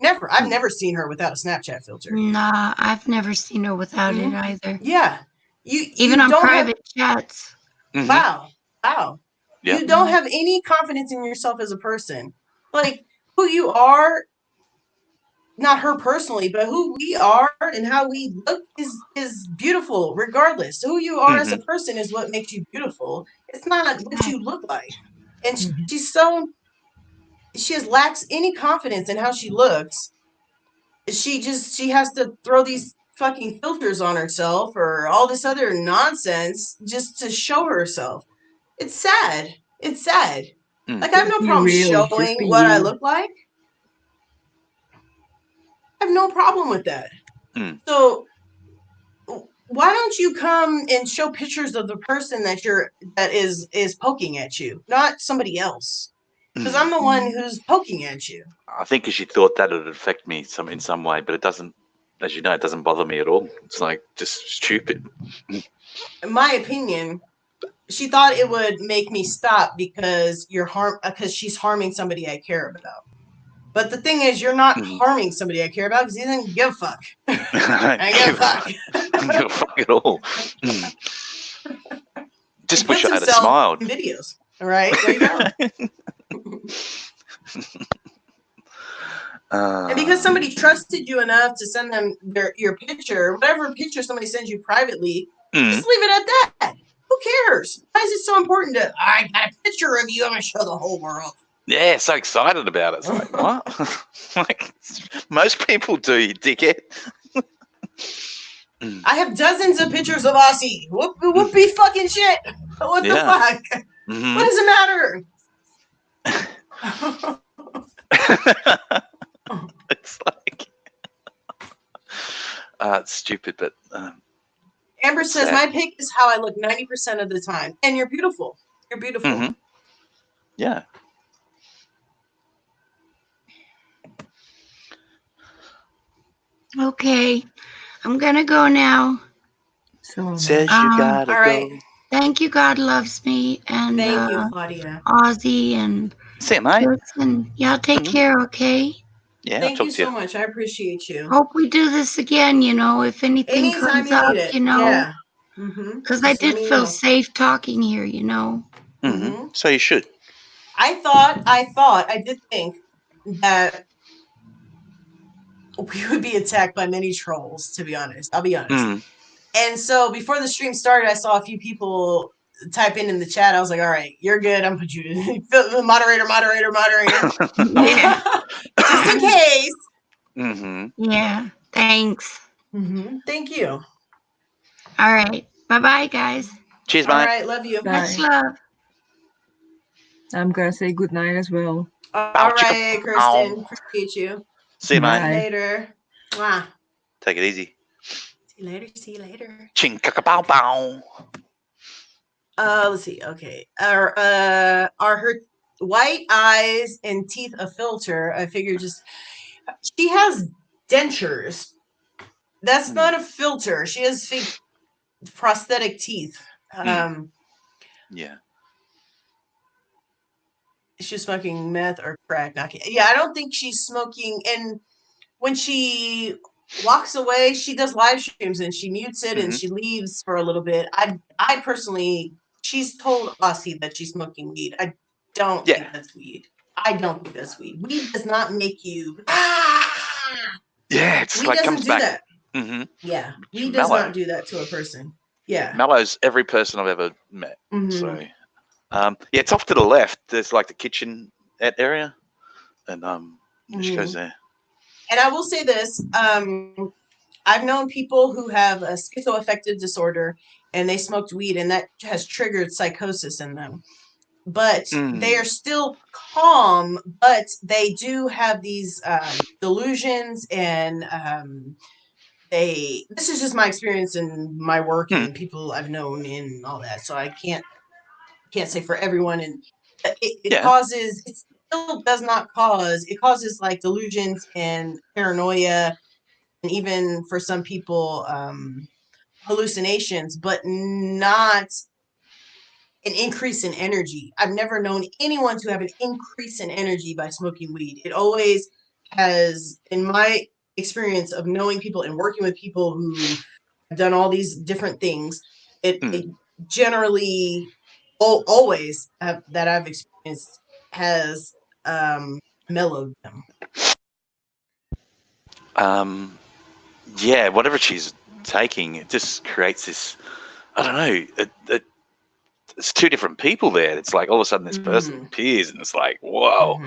Never. I've never seen her without a Snapchat filter. Nah, I've never seen her without it either. Yeah. Even on private chats. Wow. Yeah. You don't have any confidence in yourself as a person. Like, who you are, not her personally, but who we are and how we look is beautiful regardless. Who you are as a person is what makes you beautiful. It's not what you look like. And she lacks any confidence in how she looks. She has to throw these fucking filters on herself or all this other nonsense just to show herself. It's sad. Like, I have no problem showing what I look like. I have no problem with that. So why don't you come and show pictures of the person that is poking at you, not somebody else? Because I'm the one who's poking at you. I think because she thought that it would affect me in some way, but it doesn't. As you know, it doesn't bother me at all. It's like just stupid. In my opinion, she thought it would make me stop because she's harming somebody I care about. But the thing is, you're not harming somebody I care about because you didn't give a fuck. I give a fuck. I give a fuck at all. Just wish I had smiled. Videos. All right, there you go. And because somebody trusted you enough to send them your picture, whatever picture somebody sends you privately, just leave it at that. Who cares? Why is it so important I got a picture of you, I'm going to show the whole world? Yeah, so excited about it. It's like, what? Like, most people do, you dickhead. I have dozens of pictures of Aussie. Whoopie fucking shit. What the fuck? What does it matter? It's like it's stupid, but Amber says my pic is how I look 90% of the time, and you're beautiful. You're beautiful. Yeah. Okay, I'm gonna go now. So Says you gotta all right. go. Thank you, God loves me, and Thank you, Claudia. Ozzy and See you, mate. Kirsten. Y'all take care, okay? Yeah, I'll Thank talk you to you. so much. I appreciate you. Hope we do this again, if anything Anytime comes you need up, it. Yeah. Mm-hmm. Because I Just let did me feel know. safe talking here, Mm-hmm. So you should. I did think that we would be attacked by many trolls, to be honest. I'll be honest. And so before the stream started, I saw a few people type in the chat. I was like, all right, you're good. I'm put you moderator. Yeah. Just in case. Yeah. Thanks. Thank you. All right. Bye-bye, guys. Cheers, All mate. right. Love you. Much love. I'm gonna say good night as well. All right, Kirsten. Appreciate you. See you, mate. See you later. Mwah. Take it easy. See you later. See you later. Ching bow bow. Let's see. Okay. Are her white eyes and teeth a filter? I figure she has dentures. That's not a filter. She has fake prosthetic teeth. Yeah. She's smoking meth or crack. Yeah, I don't think she's smoking. And when she walks away, she does live streams and she mutes it and she leaves for a little bit. I personally, she's told Aussie that she's smoking weed. I don't think that's weed. I don't think that's weed. Weed does not make you. Yeah, it's weed like doesn't comes do back. that. Yeah, weed does not do that to a person. Yeah, Mellow's every person I've ever met. So, yeah, it's off to the left. There's like the kitchen area, and she goes there. And I will say this: I've known people who have a schizoaffective disorder, and they smoked weed, and that has triggered psychosis in them. But they are still calm, but they do have these delusions, and this is just my experience in my work and people I've known and all that. So I can't say for everyone, and it causes, it still does not cause, it causes like delusions and paranoia, and even for some people hallucinations, but not an increase in energy. I've never known anyone to have an increase in energy by smoking weed. It always has, in my experience of knowing people and working with people who have done all these different things, it generally always that I've experienced has mellowed them. Yeah, whatever she's taking, it just creates this. I don't know. It's two different people there. It's like all of a sudden this person appears, and it's like whoa,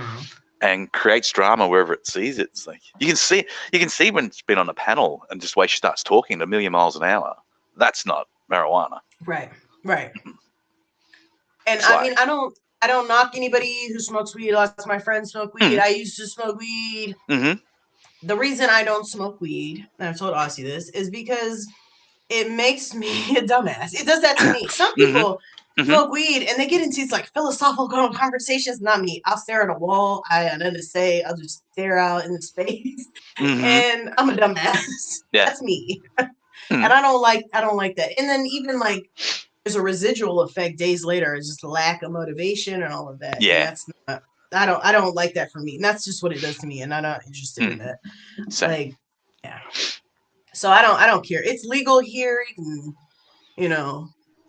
and creates drama wherever it sees it. It's like you can see when it's been on a panel, and just the way she starts talking at 1,000,000 miles an hour. That's not marijuana. Right. And I mean, I don't knock anybody who smokes weed. Lots of my friends smoke weed. I used to smoke weed. The reason I don't smoke weed, and I've told Aussie this, is because it makes me a dumbass. It does that to me. Some people smoke weed and they get into these like philosophical conversations. Not me. I'll stare at a wall. I have nothing to say. I'll just stare out into space, and I'm a dumbass. That's me. And I don't like that. And then even like there's a residual effect days later. It's just lack of motivation and all of that. Yeah. And that's not. I don't like that for me. And that's just what it does to me. And I'm not interested in that. Same. Like, yeah. So I don't care. It's legal here. You can,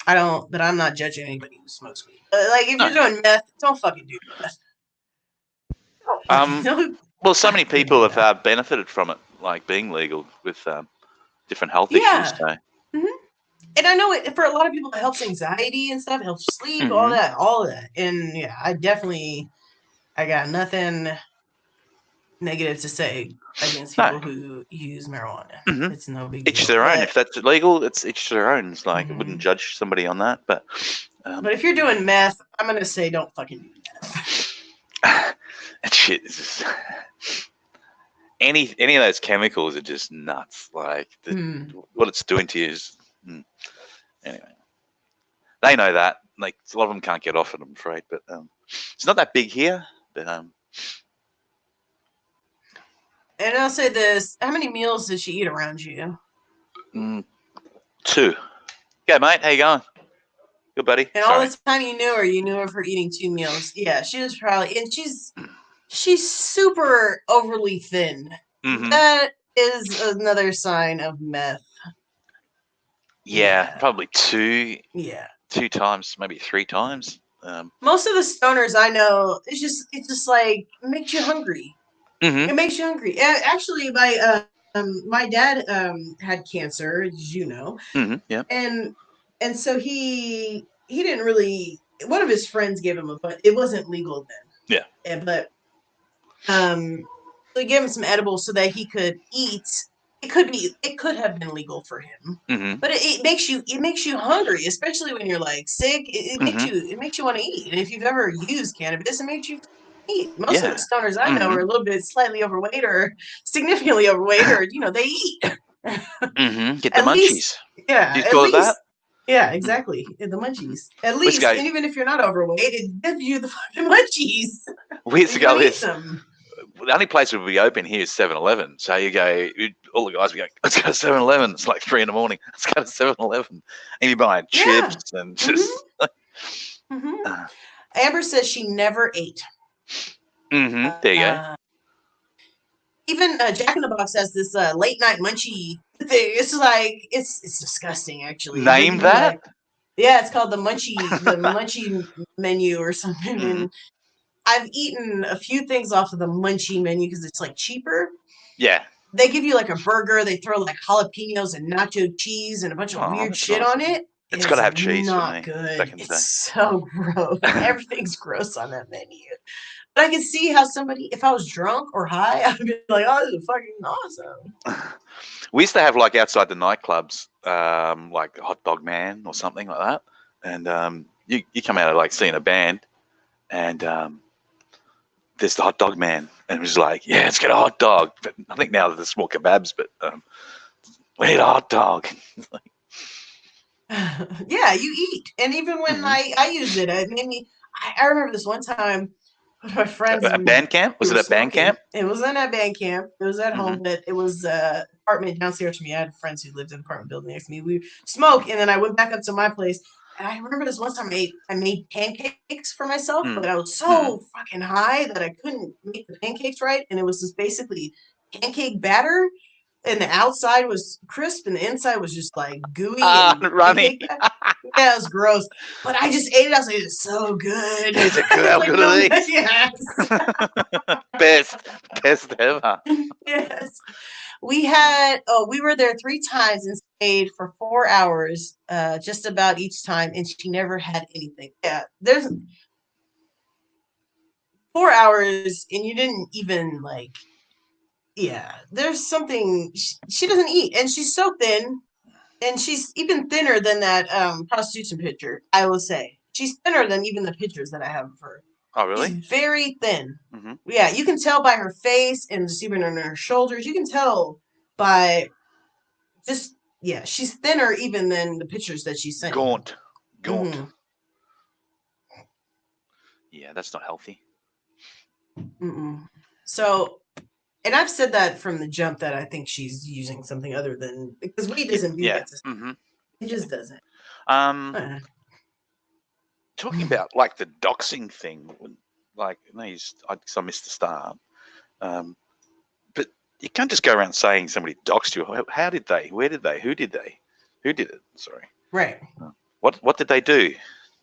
but I'm not judging anybody who smokes weed. Like if you're doing meth, don't fucking do meth. Well, so many people have benefited from it, like being legal with different health issues. So. And I know it for a lot of people. It helps anxiety and stuff. It helps sleep. All that. And yeah, I got nothing negative to say against people who use marijuana. It's no big deal. Each their own. If that's illegal, it's each their own. It's like I wouldn't judge somebody on that. But if you're doing meth, I'm gonna say don't fucking do meth. That shit is just any of those chemicals are just nuts. Like what it's doing to you is anyway. They know that. Like a lot of them can't get off it, I'm afraid. But It's not that big here, but And I'll say this: how many meals does she eat around you? 2. Yeah, mate. How you going? Good, buddy. And all the time you knew of her eating 2 meals. Yeah, she was probably, and she's super overly thin. That is another sign of meth. Yeah, probably 2. Yeah. 2 times, maybe 3 times. Most of the stoners I know, it's just like it makes you hungry. It makes you hungry. Actually, my dad had cancer, as you know. Yeah. And so he didn't really. One of his friends gave him but it wasn't legal then. Yeah. So he gave him some edibles so that he could eat. It could have been legal for him, but it makes you hungry, especially when you're like sick. It makes you want to eat. And if you've ever used cannabis, it makes you eat. Most of the stoners I know are a little bit slightly overweight or significantly overweight, or they eat. Get the munchies. Yeah, you call it that? Yeah, exactly. The munchies. At least, and even if you're not overweight, it gives you the fucking munchies. We used to go this. The only place would be open here is 7-Eleven. So you go, all the guys would go, let's go to 7-Eleven. It's like 3 a.m. Let's go to 7-Eleven. And you're buying chips and just. Amber says she never ate. There you go. Even Jack in the Box has this late night munchie thing. It's like it's disgusting, actually. Name that? Yeah, it's called the munchie menu or something. And I've eaten a few things off of the munchie menu because it's like cheaper. Yeah. They give you like a burger. They throw like jalapenos and nacho cheese and a bunch of weird shit on it. It's got to have cheese. Not good. It's so gross. Everything's gross on that menu. But I can see how if I was drunk or high, I'd be like, oh, this is fucking awesome. We used to have like outside the nightclubs, like Hot Dog Man or something like that. And you come out of like seeing a band and there's the Hot Dog Man. And it was like, yeah, let's get a hot dog. But I think now there's more kebabs, but we need a hot dog. Yeah, you eat. And even when I used it, it made me, I remember this one time, my friends. A band camp? Was it at band camp? It wasn't at band camp. It was at home, but it was an apartment downstairs from me. I had friends who lived in an apartment building next to me. We smoked, and then I went back up to my place. And I remember this one time I made pancakes for myself, but I was so fucking high that I couldn't make the pancakes right. And it was just basically pancake batter. And the outside was crisp, and the inside was just like gooey and runny. Yeah, it was gross. But I just ate it. I was like, it's so good. Is it good? How good are these? Yes. Best ever. Yes. We were there 3 times and stayed for 4 hours, just about each time, and she never had anything. Yeah, there's 4 hours, and you didn't even like. Yeah, there's something she doesn't eat, and she's so thin, and she's even thinner than that prostitution picture. I will say she's thinner than even the pictures that I have of her. Oh, really? She's very thin. Yeah, you can tell by her face and just even on her shoulders. You can tell by just she's thinner even than the pictures that she's sent. Gaunt. Yeah, that's not healthy. So. And I've said that from the jump that I think she's using something other than because weed doesn't do that. It just doesn't. Talking about like the doxing thing, like I missed the start, but you can't just go around saying somebody doxed you. How did they? Where did they? Who did they? Who did it? Sorry. Right. What did they do?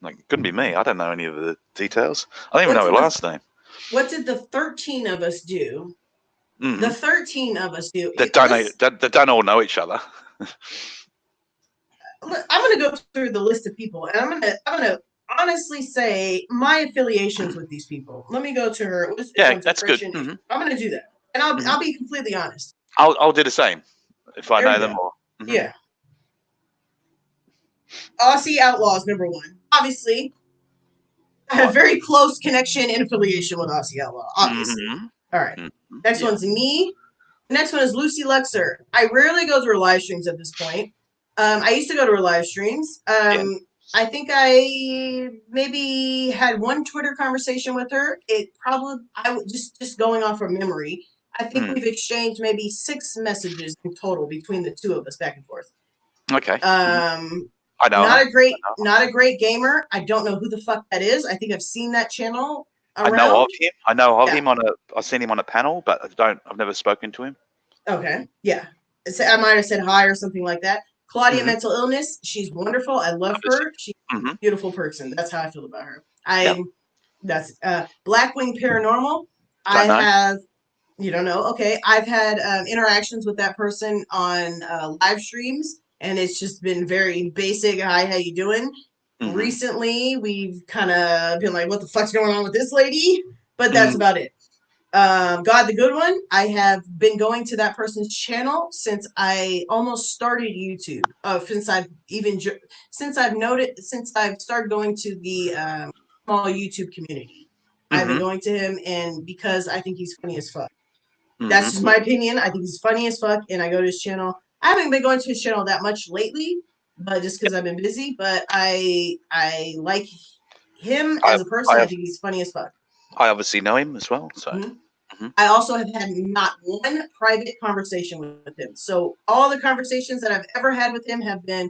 Like it couldn't be me. I don't know any of the details. I don't even know her last name. What did the 13 of us do? The 13 of us do. That don't all know each other. I'm going to go through the list of people, and I'm going to honestly say my affiliations with these people. Let me go to her. That's good. I'm going to do that, and I'll be completely honest. I'll do the same if I know them more. Yeah. Aussie Outlaws, number 1. Obviously, I have very close connection and affiliation with Aussie Outlaw. Obviously. All right. Next one's me. The next one is Lucy Luxor. I rarely go to her live streams at this point. I used to go to her live streams. I think I maybe had one Twitter conversation with her. It probably I would just going off from memory. I think we've exchanged maybe 6 messages in total between the two of us back and forth. Okay. I know. Not a great gamer. I don't know who the fuck that is. I think I've seen that channel around. I know of him. I know of him I've seen him on a panel, but I've never spoken to him. Okay. Yeah. So I might have said hi or something like that. Claudia Mental Illness. She's wonderful. I love her. She's a beautiful person. That's how I feel about her. That's Blackwing Paranormal. You don't know? Okay. I've had interactions with that person on live streams, and it's just been very basic. Hi, how you doing? Recently, we've kind of been like, what the fuck's going on with this lady? But that's about it. God the Good One. I have been going to that person's channel since I almost started YouTube. Since I've started going to the small YouTube community. I've been going to him, and because I think he's funny as fuck. That's just my opinion. I think he's funny as fuck, and I go to his channel. I haven't been going to his channel that much lately, but just because I've been busy. But I like him as a person. I think he's funny as fuck. I obviously know him as well. So I also have had not one private conversation with him. So all the conversations that I've ever had with him have been.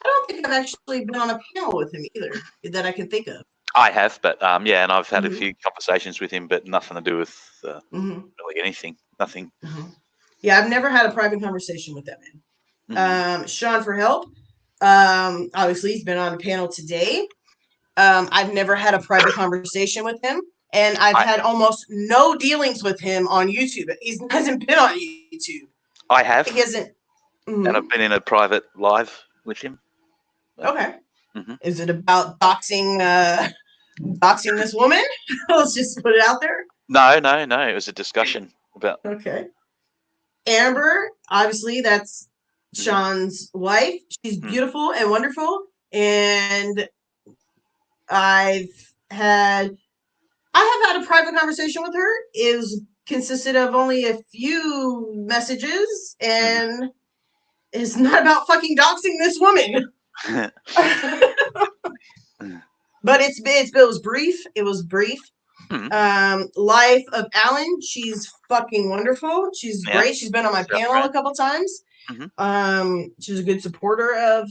I don't think I've actually been on a panel with him either that I can think of. I have, but and I've had a few conversations with him, but nothing to do with really anything. Nothing. Yeah, I've never had a private conversation with that man. Sean for help. Obviously, he's been on a panel today. I've never had a private conversation with him, and I've had almost no dealings with him on YouTube. He hasn't been on YouTube. I have. He hasn't. And I've been in a private live with him. Okay. Is it about doxing this woman? Let's just put it out there. No. It was a discussion about. Okay. Amber, obviously, that's Sean's wife. She's beautiful and wonderful, and I have had a private conversation with her. It was consisted of only a few messages, and it's not about fucking doxing this woman. But it was brief. It was brief. Life of Alan. She's fucking wonderful. She's great. She's been on my panel a couple times. She's a good supporter of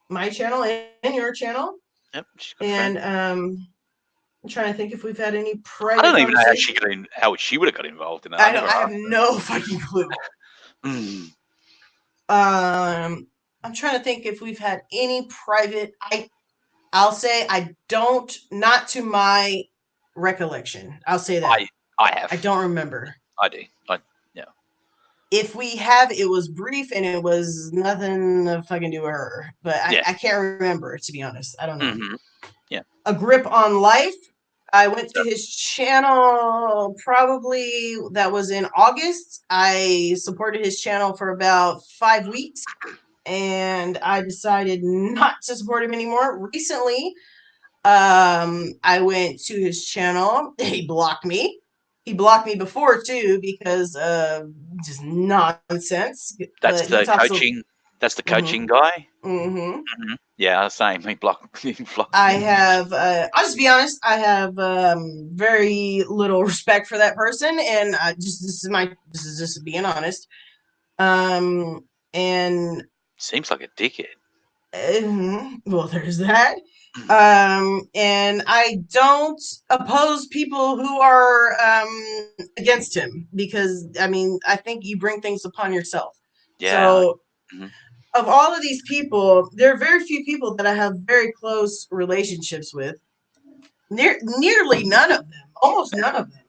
my channel and your channel. Yep. And I'm trying to think if we've had any private. I don't even know how she would have got involved in that. I have no fucking clue. I'm trying to think if we've had any private. I'll say I don't. Not to my recollection. I'll say that. I have. I don't remember. I do. Yeah. If we have, it was brief and it was nothing to fucking do with her. But I can't remember, to be honest. I don't know. Yeah. A grip on life. I went to his channel probably that was in August. I supported his channel for about 5 weeks and I decided not to support him anymore. Recently, I went to his channel. He blocked me. He blocked me before too because of just nonsense. That's the coaching. That's the coaching guy. Yeah, same. He blocked. I have. I'll just be honest. I have very little respect for that person, and this is just being honest. And seems like a dickhead. Well, there's that. And I don't oppose people who are against him because I think you bring things upon yourself. Yeah. So. Of all of these people, there are very few people that I have very close relationships with. Nearly none of them, almost none of them.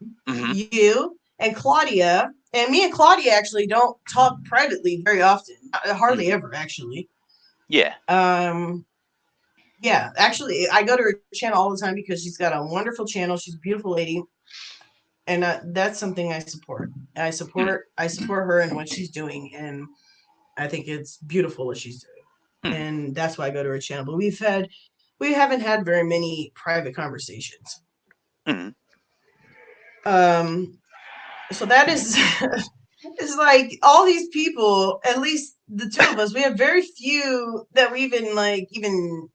You and Claudia, and me and Claudia actually don't talk privately very often. Hardly ever, actually. Yeah. Yeah, actually, I go to her channel all the time because she's got a wonderful channel. She's a beautiful lady. And that's something I support. I support her and what she's doing. And I think it's beautiful what she's doing, and that's why I go to her channel. But we haven't had very many private conversations. So that is, it's like all these people. At least the two of us, we have very few that we even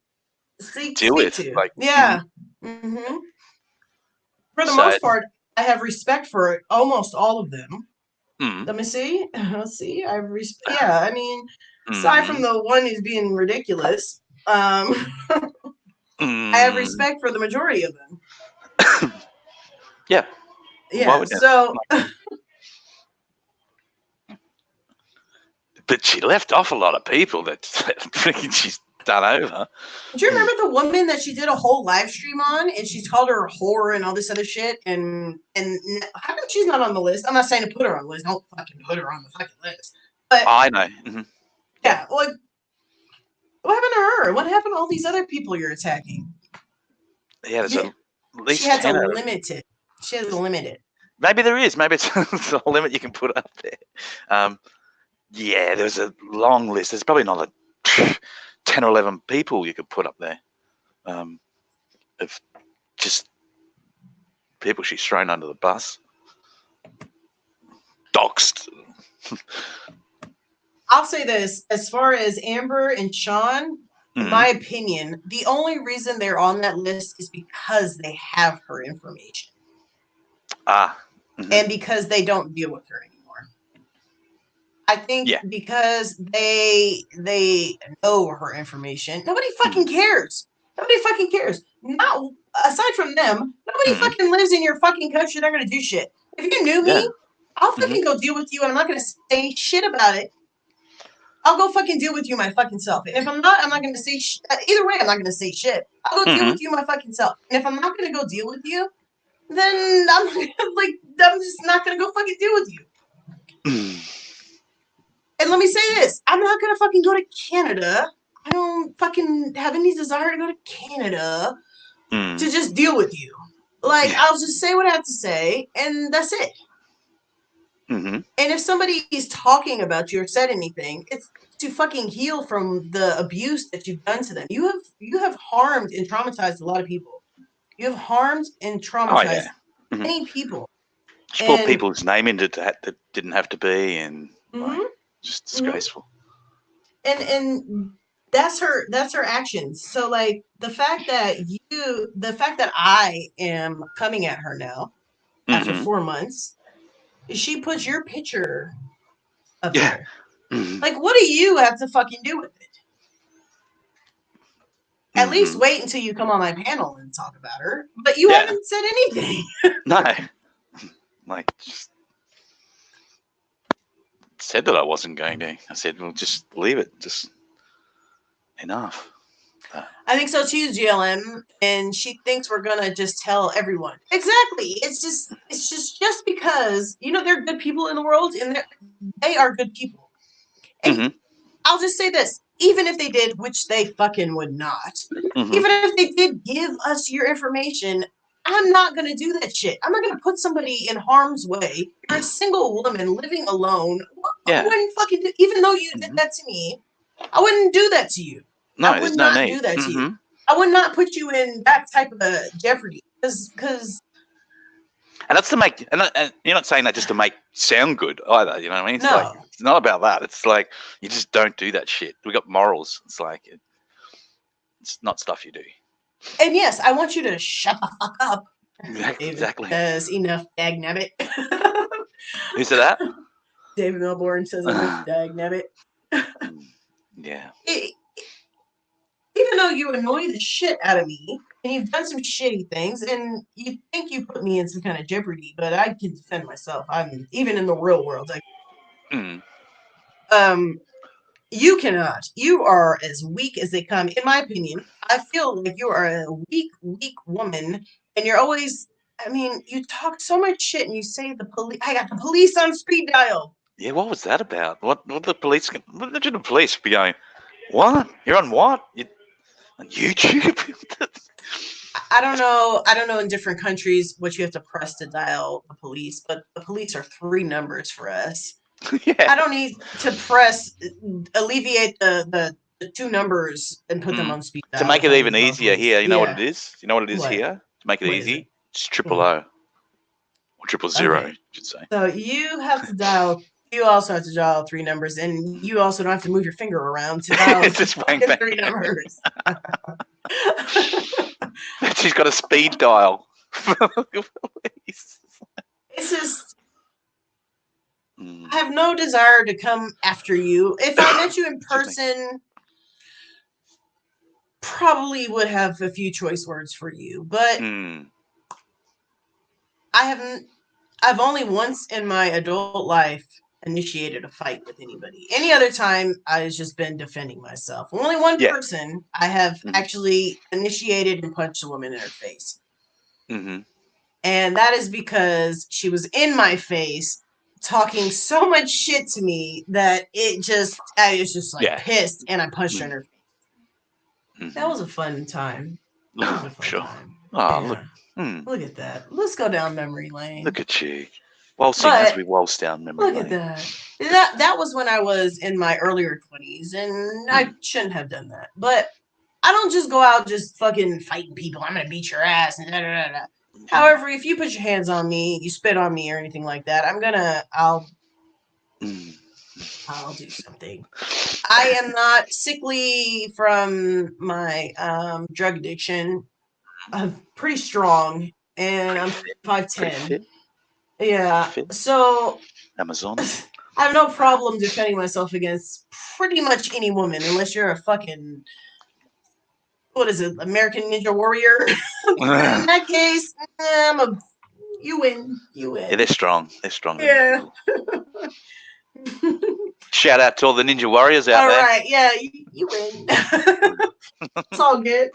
deal with. to. Like, yeah. For the most part, I have respect for almost all of them. Let me see. Let's see. Yeah, I mean, aside from the one who's being ridiculous, I have respect for the majority of them. Yeah. Yeah. So. But she left off a lot of people that freaking she's done over. Do you remember the woman that she did a whole live stream on, and she's called her a whore and all this other shit? And how come she's not on the list? I'm not saying to put her on the list. Don't fucking put her on the fucking list. But I know. Yeah, like, what happened to her? What happened to all these other people you're attacking? Yeah, there's at least she has 10 a limit it. She has a limit it. Maybe there is. Maybe it's a limit you can put up there. Yeah, there's a long list. There's probably another 10 or 11 people you could put up there of just people she's thrown under the bus. Doxed. I'll say this. As far as Amber and Sean, in my opinion, the only reason they're on that list is because they have her information. And because they don't deal with her anymore. I think because they know her information. Nobody fucking cares. Nobody fucking cares. Not aside from them, nobody fucking lives in your fucking country. They're gonna do shit. If you knew me, I'll fucking go deal with you, and I'm not gonna say shit about it. I'll go fucking deal with you my fucking self. And if I'm not gonna say either way. I'm not gonna say shit. I'll go deal with you my fucking self. And if I'm not gonna go deal with you, then I'm just not gonna go fucking deal with you. And let me say this, I'm not going to fucking go to Canada. I don't fucking have any desire to go to Canada to just deal with you. Like, I'll just say what I have to say, and that's it. And if somebody is talking about you or said anything, it's to fucking heal from the abuse that you've done to them. You have harmed and traumatized a lot of people. You have harmed and traumatized many people. She put people's name into that didn't have to be, and just disgraceful. And that's her actions. So like the fact that I am coming at her now after 4 months, she puts your picture up there. Like, what do you have to fucking do with it? At least wait until you come on my panel and talk about her. But you haven't said anything. No. Like, just said that I wasn't going to. I said, well, just leave it. Just enough. I think so too, GLM. And she thinks we're gonna just tell everyone. Exactly. It's just because, you know, there are good people in the world, and they are good people. And I'll just say this. Even if they did, which they fucking would not, even if they did give us your information, I'm not going to do that shit. I'm not going to put somebody in harm's way. You're a single woman living alone. I wouldn't fucking do, even though you did that to me, I wouldn't do that to you. No, I would not do that to you. I would not put you in that type of jeopardy. Because and that's to make, and you're not saying that just to make sound good either. You know what I mean? It's like, it's not about that. It's like, you just don't do that shit. We got morals. It's like, it's not stuff you do. And yes, I want you to shut the fuck up. Exactly. Says enough, dagnabbit. Who said that? David Melbourne says enough, dagnabbit. Yeah. Even though you annoy the shit out of me, and you've done some shitty things, and you think you put me in some kind of jeopardy, but I can defend myself. I'm even in the real world. You cannot. You are as weak as they come, in my opinion. I feel like you are a weak woman, and you're always. I mean, you talk so much shit, and you say the police. I got the police on speed dial. Yeah, what was that about? What the police? What did the police be going? What? You're on what? On YouTube? I don't know. I don't know in different countries what you have to press to dial the police, but the police are 3 numbers for us. I don't need to alleviate the 2 numbers and put them on speed dial. To make it even easier here, you know what it is? You know what it is here? To make it easy, it's 000. Or 000, I should say. So you have to dial. You also have to dial 3 numbers, and you also don't have to move your finger around to dial it's just 3 numbers. She's got a speed dial. It's just, I have no desire to come after you. If I met you in person, probably would have a few choice words for you, but I've only once in my adult life initiated a fight with anybody. Any other time, I've just been defending myself. Only one person I have actually initiated and punched a woman in her face. And that is because she was in my face talking so much shit to me that I was just like pissed, and I punched her in her face. That was a fun time. That was a fun time. Oh, look at that. Let's go down memory lane. Look at you. Waltzing as we waltz down memory lane. Look at that. That was when I was in my earlier 20s, and I shouldn't have done that. But I don't just go out just fucking fighting people. I'm going to beat your ass. And da, da, da, da. However, if you put your hands on me, you spit on me or anything like that, I'll do something. I am not sickly from my drug addiction. I'm pretty strong, and I'm 5'10". Yeah, so Amazon. I have no problem defending myself against pretty much any woman, unless you're a fucking, what is it, American Ninja Warrior? In that case, you win. Yeah, they're strong. Yeah. Shout out to all the Ninja Warriors out there. All right, yeah, you win. It's all good.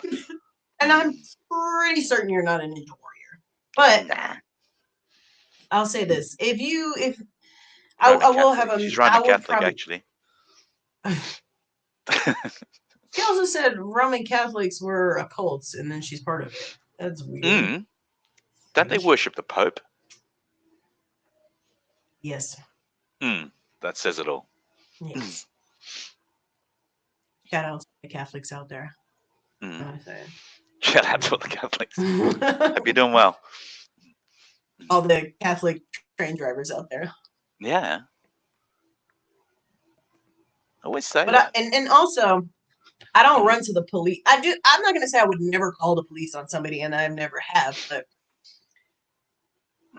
And I'm pretty certain you're not a Ninja Warrior. But I'll say this: I will have a. She's Roman Catholic, actually. She also said Roman Catholics were occults, and then she's part of it. That's weird. Don't they worship the Pope? Yes. That says it all. Yes. Shout out to the Catholics out there. Shout out to all the Catholics. Hope you're doing well. All the Catholic train drivers out there. Yeah. I always say but that. And also, I don't run to the police. I'm not going to say I would never call the police on somebody, and I never have. But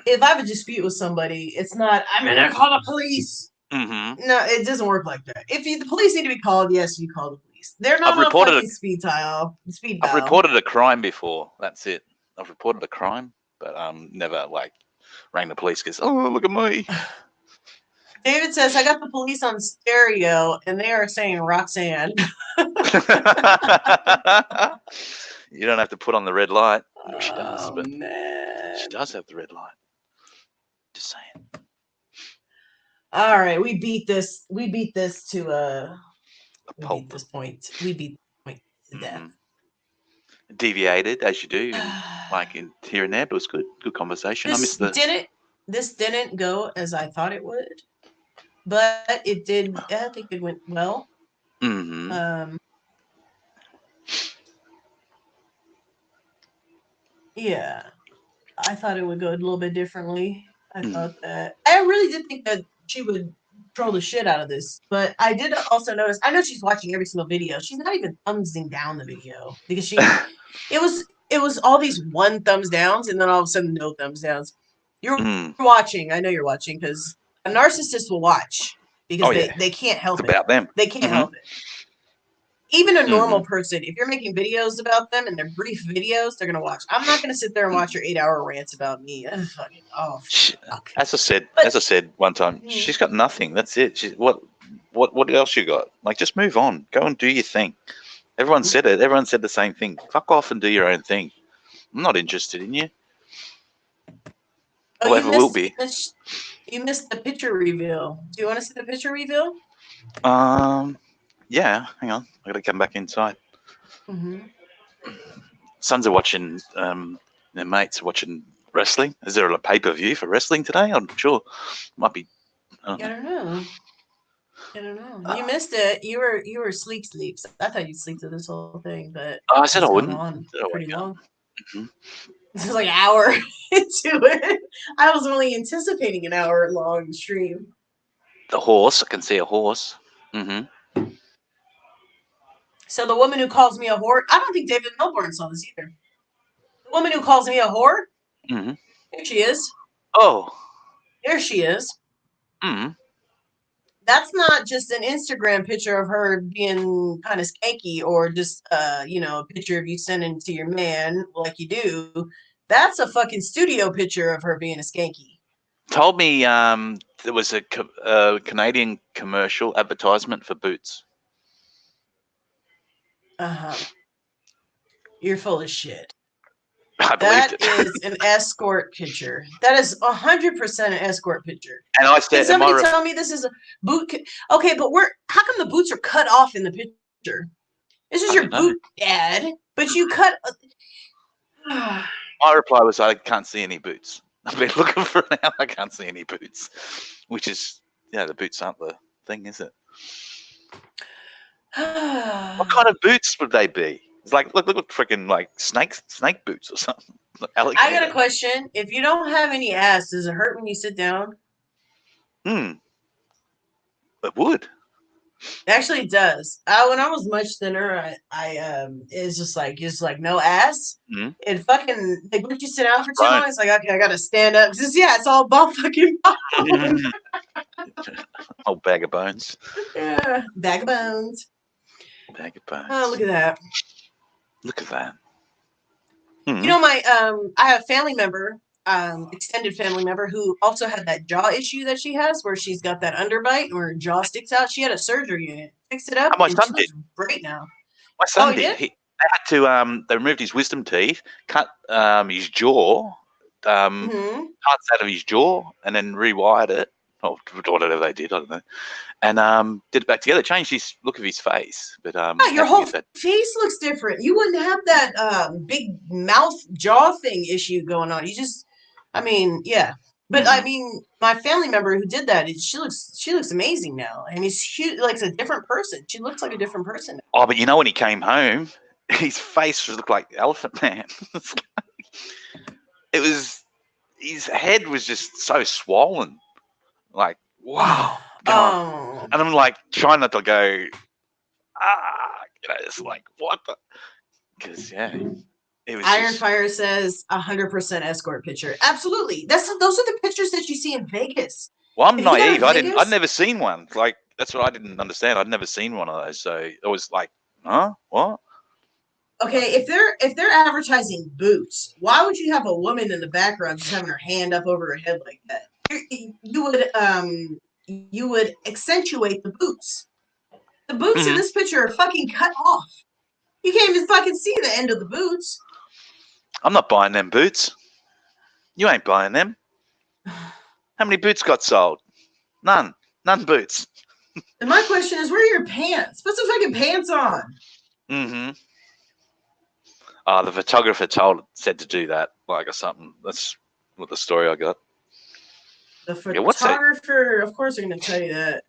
if I have a dispute with somebody, it's not, I'm going to call the police. No, it doesn't work like that. If the police need to be called, yes, you call the police. They're not on a fucking speed dial. I've reported a crime before. That's it. I've reported a crime, but never rang the police because, oh, look at me. David says, I got the police on stereo and they are saying Roxanne. You don't have to put on the red light. No, she does, but man. She does have the red light. Just saying. All right, we beat this to we beat this point. We beat the point to death. Deviated as you do, in here and there, but it was good conversation. This didn't go as I thought it would, but it did. I think it went well. Yeah, I thought it would go a little bit differently. I thought that I really did think that she would troll the shit out of this, but I did also notice. I know she's watching every single video. She's not even thumbsing down the video because it was all these one thumbs downs and then all of a sudden no thumbs downs. You're watching. I know you're watching because a narcissist will watch because they can't help it. It's about them. They can't help it. Even a normal person, if you're making videos about them and they're brief videos, they're gonna watch. I'm not gonna sit there and watch your 8-hour rants about me. As I said one time, she's got nothing. That's it. What else you got? Just move on. Go and do your thing. Everyone said it. Everyone said the same thing. Fuck off and do your own thing. I'm not interested in you. Whoever will be. You missed the picture reveal. Do you want to see the picture reveal? Yeah, hang on. I gotta come back inside. Sons are watching. Their mates are watching wrestling. Is there a pay-per-view for wrestling today? I'm sure. Might be. I don't know. You missed it. You were sleep. I thought you'd sleep through this whole thing, but I said I wouldn't. Pretty long. This was like an hour into it. I was only anticipating an hour long stream. The horse. I can see a horse. So the woman who calls me a whore, I don't think David Melbourne saw this either. The woman who calls me a whore, here she is. Oh. There she is. That's not just an Instagram picture of her being kind of skanky or just, a picture of you sending to your man like you do. That's a fucking studio picture of her being a skanky. Told me there was a Canadian commercial advertisement for boots. You're full of shit. I That believed it. is an escort picture. That is 100% an escort picture. And I said, Can somebody tell me this is a boot? Okay, but how come the boots are cut off in the picture? This is your boot, Dad, but you cut. My reply was, I can't see any boots. I've been looking for an hour. I can't see any boots. Which is, the boots aren't the thing, is it? What kind of boots would they be? It's like look freaking like snake boots or something. Like I got a question. If you don't have any ass, does it hurt when you sit down? It would. Actually, it does. When I was much thinner, I it's just like no ass. It fucking like once you sit down for too long, it's like okay, I gotta stand up. It's all ball fucking bone. Old bag of bones. Yeah, bag of bones. Bag of bones. Oh, look at that. Look at that. You know, I have a family member, extended family member, who also had that jaw issue that she has, where she's got that underbite where her jaw sticks out. She had a surgery in it, fixed it up, my and son she did. looks great now. My son did. They had to. They removed his wisdom teeth, cut his jaw, parts out of his jaw, and then rewired it, or whatever they did. I don't know. And did it back together, changed his look of his face. But your whole face looks different. You wouldn't have that big mouth jaw thing issue going on. You just, But I mean, my family member who did that, she looks amazing now. I mean, she like a different person. She looks like a different person. Oh, but when he came home, his face looked like Elephant Man. It was, his head was just so swollen. Like, wow. And I'm like trying not to go, it's like, what the? Because, it was Iron Fire says 100% escort picture. Absolutely. Those are the pictures that you see in Vegas. Well, I'm naive. I'd never seen one. Like, that's what I didn't understand. I'd never seen one of those. So it was like, huh? What? Okay, if they're advertising boots, why would you have a woman in the background just having her hand up over her head like that? You would accentuate the boots. The boots in this picture are fucking cut off. You can't even fucking see the end of the boots. I'm not buying them boots. You ain't buying them. How many boots got sold? None boots. And my question is, where are your pants? Put some fucking pants on. The photographer said to do that, like, or something. That's what the story I got. The photographer, of course, they're going to tell you that.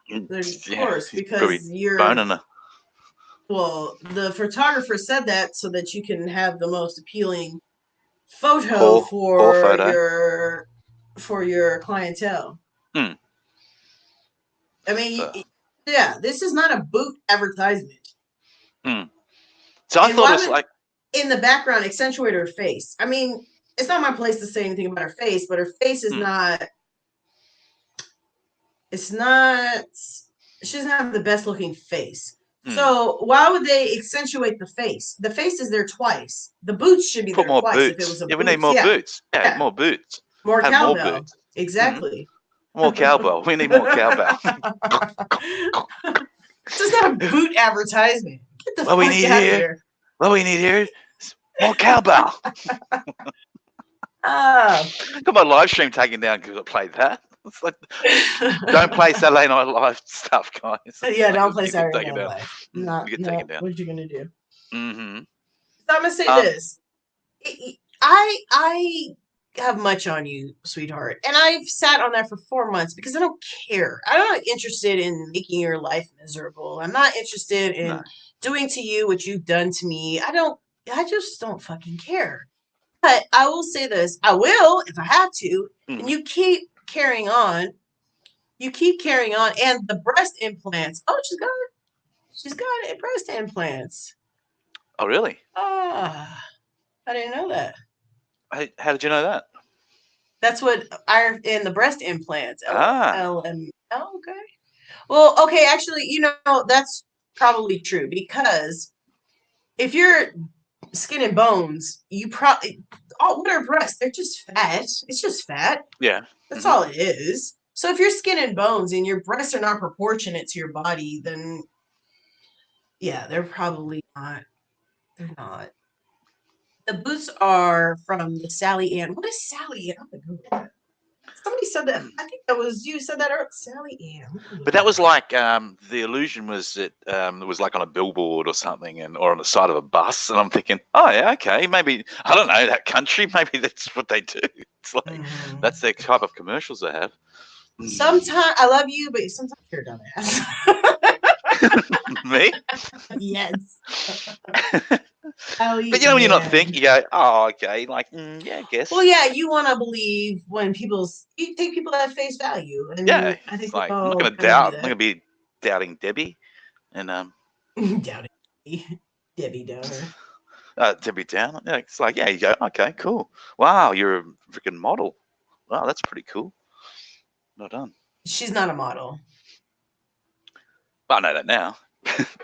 Of course, because you're boning her. Well, the photographer said that so that you can have the most appealing photo for your clientele. I mean, this is not a boot advertisement. So I thought it was like in the background accentuate her face. I mean, it's not my place to say anything about her face, but her face is not. It's not. She doesn't have the best looking face. So why would they accentuate the face? The face is there twice. The boots should be there more twice. Boots. If it was a we need more boots. Yeah, more boots. More Have cowbell. More boots. Exactly. More cowbell. We need more cowbell. This is not a boot advertisement. Get the fuck out of here. What we need here is more cowbell. Got my live stream taken down because I played that. It's like, don't play Saturday Night Live stuff, guys. Yeah, don't play Saturday Night Live. You get taken down. What are you gonna do? So I'm gonna say this. I have much on you, sweetheart, and I've sat on that for 4 months because I don't care. I'm not interested in making your life miserable. I'm not interested in doing to you what you've done to me. I just don't fucking care. But I will say this. I will if I have to. And you keep carrying on. And the breast implants. Oh, she's got it. She's got breast implants. Oh, really? Ah, I didn't know that. How did you know that? That's what in the breast implants. LM. Oh, okay. Well, okay. Actually, that's probably true because if you're skin and bones, you probably what are breasts? They're just fat. It's just fat. Yeah. That's all it is. So if you're skin and bones and your breasts are not proportionate to your body, then yeah, they're probably not. They're not. The boots are from the Sally Ann. What is Sally Ann? I'm gonna Google that. Somebody said that. I think that was you said that earlier. Sally Ann. But that was like the illusion was that it was like on a billboard or something, or on the side of a bus. And I'm thinking, oh yeah, okay, maybe I don't know that country. Maybe that's what they do. It's like that's the type of commercials they have. Sometimes I love you, but sometimes you're a dumbass. Me? Yes. But when you're not thinking, you go, oh, okay, like, yeah, I guess. Well, yeah, you want to believe when you take people at face value. And yeah, I think it's like, I'm not going to doubt. I'm going to be doubting Debbie. And doubting Debbie Downer. Debbie Downer. Yeah, it's like, yeah, you go, okay, cool. Wow, you're a freaking model. Wow, that's pretty cool. Well done. She's not a model. Well, I know that now.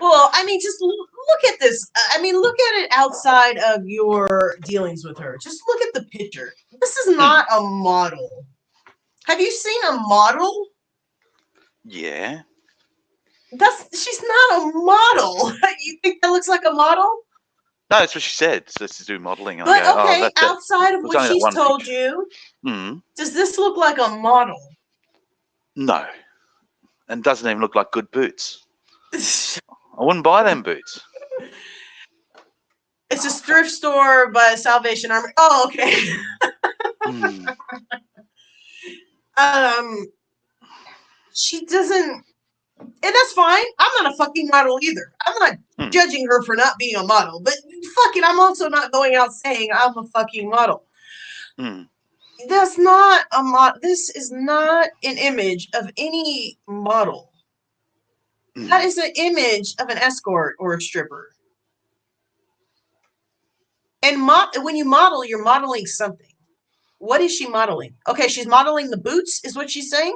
Well, I mean, just look at this. I mean, look at it outside of your dealings with her. Just look at the picture. This is not a model. Have you seen a model? Yeah. She's not a model. You think that looks like a model? No, that's what she said. So to do modeling. But okay, outside of what she's told you, does this look like a model? No. And doesn't even look like good boots. I wouldn't buy them boots. It's a thrift store by Salvation Army. Oh, okay. She doesn't, and that's fine. I'm not a fucking model either. I'm not judging her for not being a model, but fuck it, I'm also not going out saying I'm a fucking model. That's not a model. This is not an image of any model. That is an image of an escort or a stripper. And when you model, you're modeling something. What is she modeling? Okay, she's modeling the boots, is what she's saying.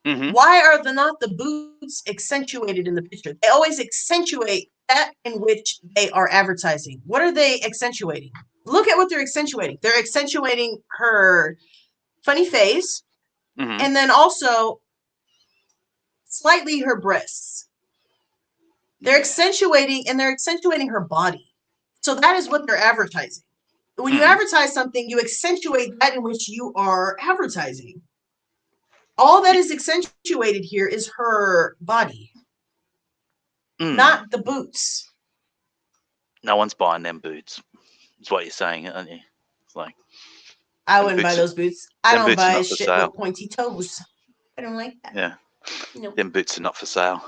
Why are not the boots accentuated in the picture? They always accentuate that in which they are advertising. What are they accentuating? Look at what they're accentuating. They're accentuating her funny face, and then also slightly her breasts. They're accentuating her body. So that is what they're advertising. When you advertise something, you accentuate that in which you are advertising. All that is accentuated here is her body, not the boots. No one's buying them boots. That's what you're saying, aren't you? It's like I wouldn't buy those boots. I don't buy shit with pointy toes. I don't like that. Yeah. Nope. Them boots are not for sale.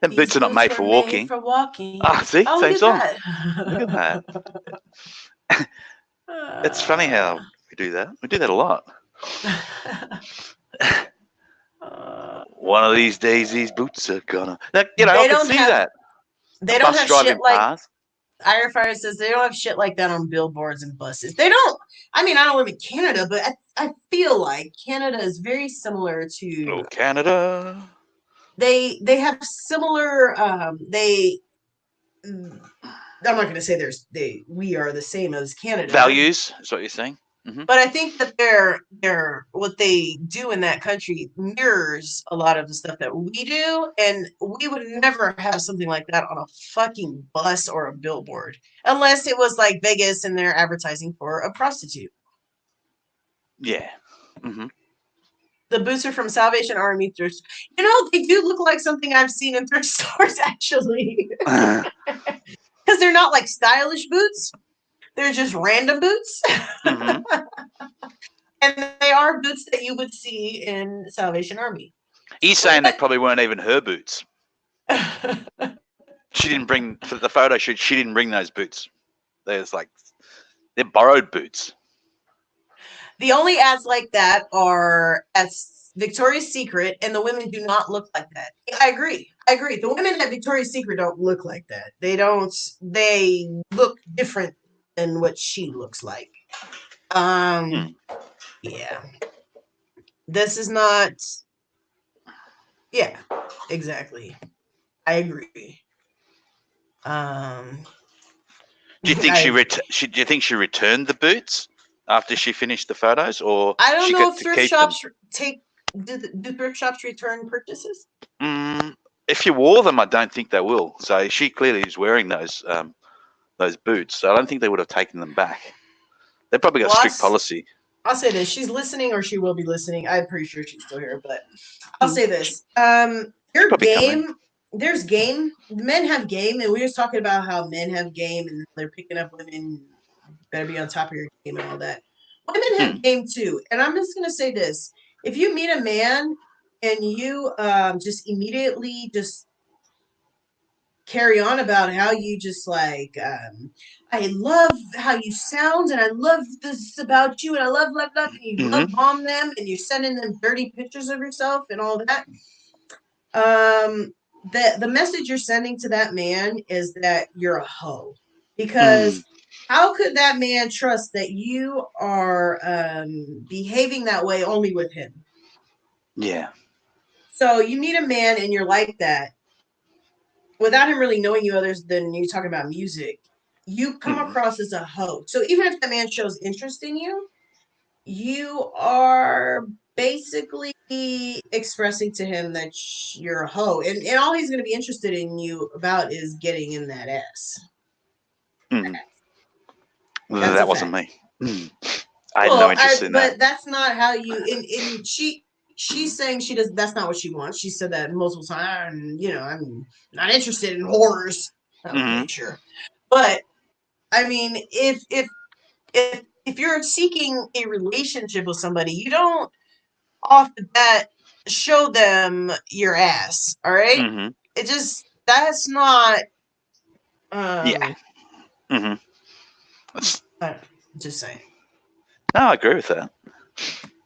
Them boots are not made for walking. Made for walking. See? Same song. That. Look at that. It's funny how we do that. We do that a lot. One of these days, these boots are gonna. I can see that. They don't have shit like. Iron Fire says they don't have shit like that on billboards and buses. They don't. I mean, I don't live in Canada, but I feel like Canada is very similar to Canada. They have similar. I'm not going to say we are the same as Canada. Values is what you're saying. But I think that they're what they do in that country mirrors a lot of the stuff that we do, and we would never have something like that on a fucking bus or a billboard unless it was like Vegas and they're advertising for a prostitute. Yeah. The boots are from Salvation Army thrift. They do look like something I've seen in thrift stores actually, because they're not like stylish boots. They're just random boots. And they are boots that you would see in Salvation Army. He's saying they probably weren't even her boots. She didn't bring, for the photo shoot, she didn't bring those boots. They're borrowed boots. The only ads like that are Victoria's Secret, and the women do not look like that. I agree. The women at Victoria's Secret don't look like that. They don't. They look different than what she looks like. Yeah. This is not. Yeah, exactly. I agree. Do you think do you think she returned the boots after she finished the photos, or I don't she know got if to thrift keep shops them? do thrift shops return purchases? If you wore them, I don't think they will. So she clearly is wearing those boots. So I don't think they would have taken them back. They probably got strict policy. I'll say this: she's listening, or she will be listening. I'm pretty sure she's still here, but I'll say this: there's game. Men have game, and we were talking about how men have game, and they're picking up women. Better be on top of your game and all that. Women have game too, and I'm just gonna say this: if you meet a man and you just immediately just carry on about how you just like I love how you sound and I love this about you and I love and you love bomb them and you're sending them dirty pictures of yourself and all that. The message you're sending to that man is that you're a hoe, because how could that man trust that you are behaving that way only with him? Yeah. So you meet a man and you're like that without him really knowing you other than you talking about music. You come across as a hoe. So even if that man shows interest in you, you are basically expressing to him that you're a hoe. And all he's going to be interested in you about is getting in that ass. That wasn't me. I had no interest in that. But that's not how you. And she's saying she does. That's not what she wants. She said that multiple times. And, you know, I'm not interested in horrors. Okay, sure. But I mean, if you're seeking a relationship with somebody, you don't off the bat show them your ass. All right. It just that's not. Yeah. Just saying. No, I agree with that.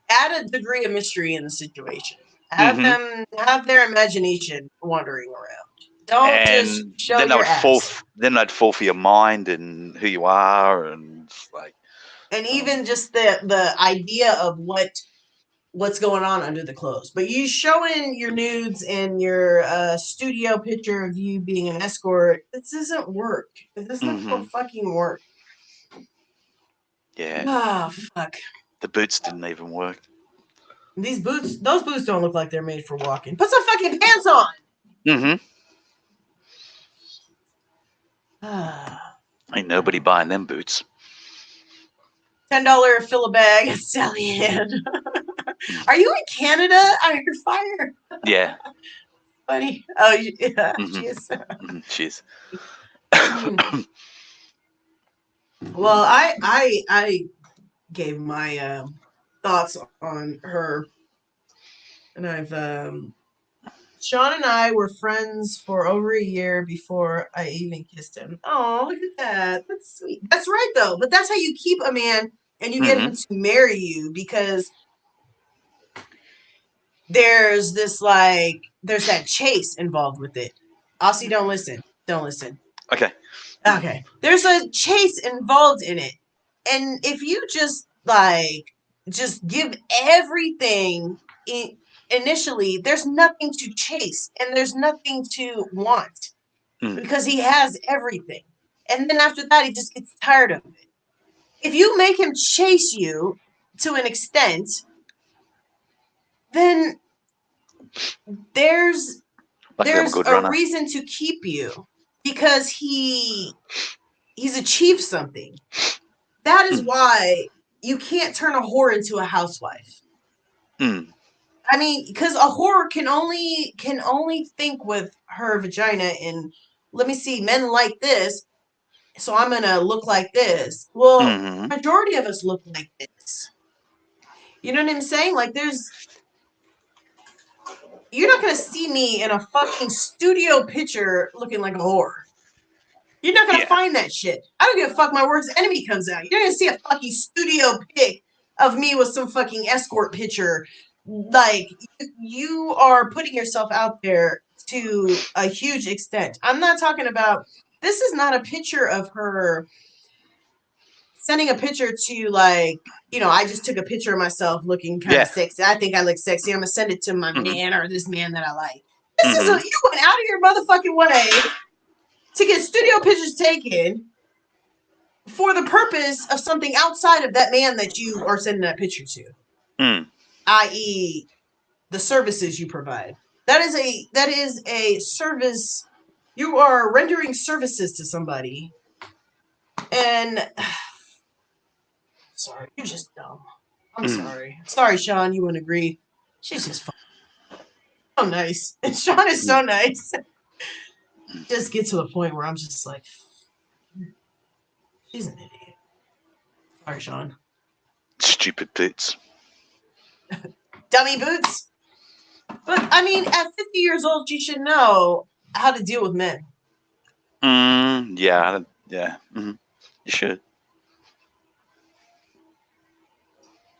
Add a degree of mystery in the situation. Have them have their imagination wandering around. Don't just show your ass. Then I'd fall for your mind and who you are, and like. And even just the idea of what's going on under the clothes. But you showing your nudes and your studio picture of you being an escort, this doesn't work. It doesn't fucking work. Yeah. Oh, fuck. The boots didn't even work. Those boots don't look like they're made for walking. Put some fucking pants on. Ain't nobody buying them boots. $10 fill a bag at Sally Ann. Are you in Canada? Under fire? Yeah. Funny. Oh, yeah. She is. She is. Well, I gave my thoughts on her, and I've Sean and I were friends for over a year before I even kissed him. Oh, look at that. That's sweet. That's right, though. But that's how you keep a man and you get him to marry you, because there's that chase involved with it. Aussie, don't listen. Don't listen. Okay. There's a chase involved in it. And if you just give everything initially, there's nothing to chase and there's nothing to want, because he has everything. And then after that, he just gets tired of it. If you make him chase you to an extent, then there's a reason to keep you, because he's achieved something. That is why you can't turn a whore into a housewife. I mean, because a whore can only think with her vagina and, let me see, men like this, so I'm gonna look like this. Well, majority of us look like this. You know what I'm saying? Like, you're not gonna see me in a fucking studio picture looking like a whore. You're not gonna find that shit. I don't give a fuck. My worst enemy comes out. You're gonna see a fucking studio pic of me with some fucking escort picture like you are putting yourself out there to a huge extent. I'm not talking about, this is not a picture of her sending a picture to like, you know, I just took a picture of myself looking kind of sexy. I think I look sexy. I'm gonna send it to my man or this man that I like. This is you went out of your motherfucking way to get studio pictures taken for the purpose of something outside of that man that you are sending that picture to, i.e., the services you provide. That is a service. You are rendering services to somebody, and sorry, you're just dumb. I'm sorry. Sorry, Sean. You wouldn't agree. She's just fun. So nice. And Sean is so nice. Just get to the point where I'm just like, she's an idiot. Sorry, Sean. Stupid boots. Dummy boots. But I mean, at 50 years old, you should know how to deal with men. Yeah. You should.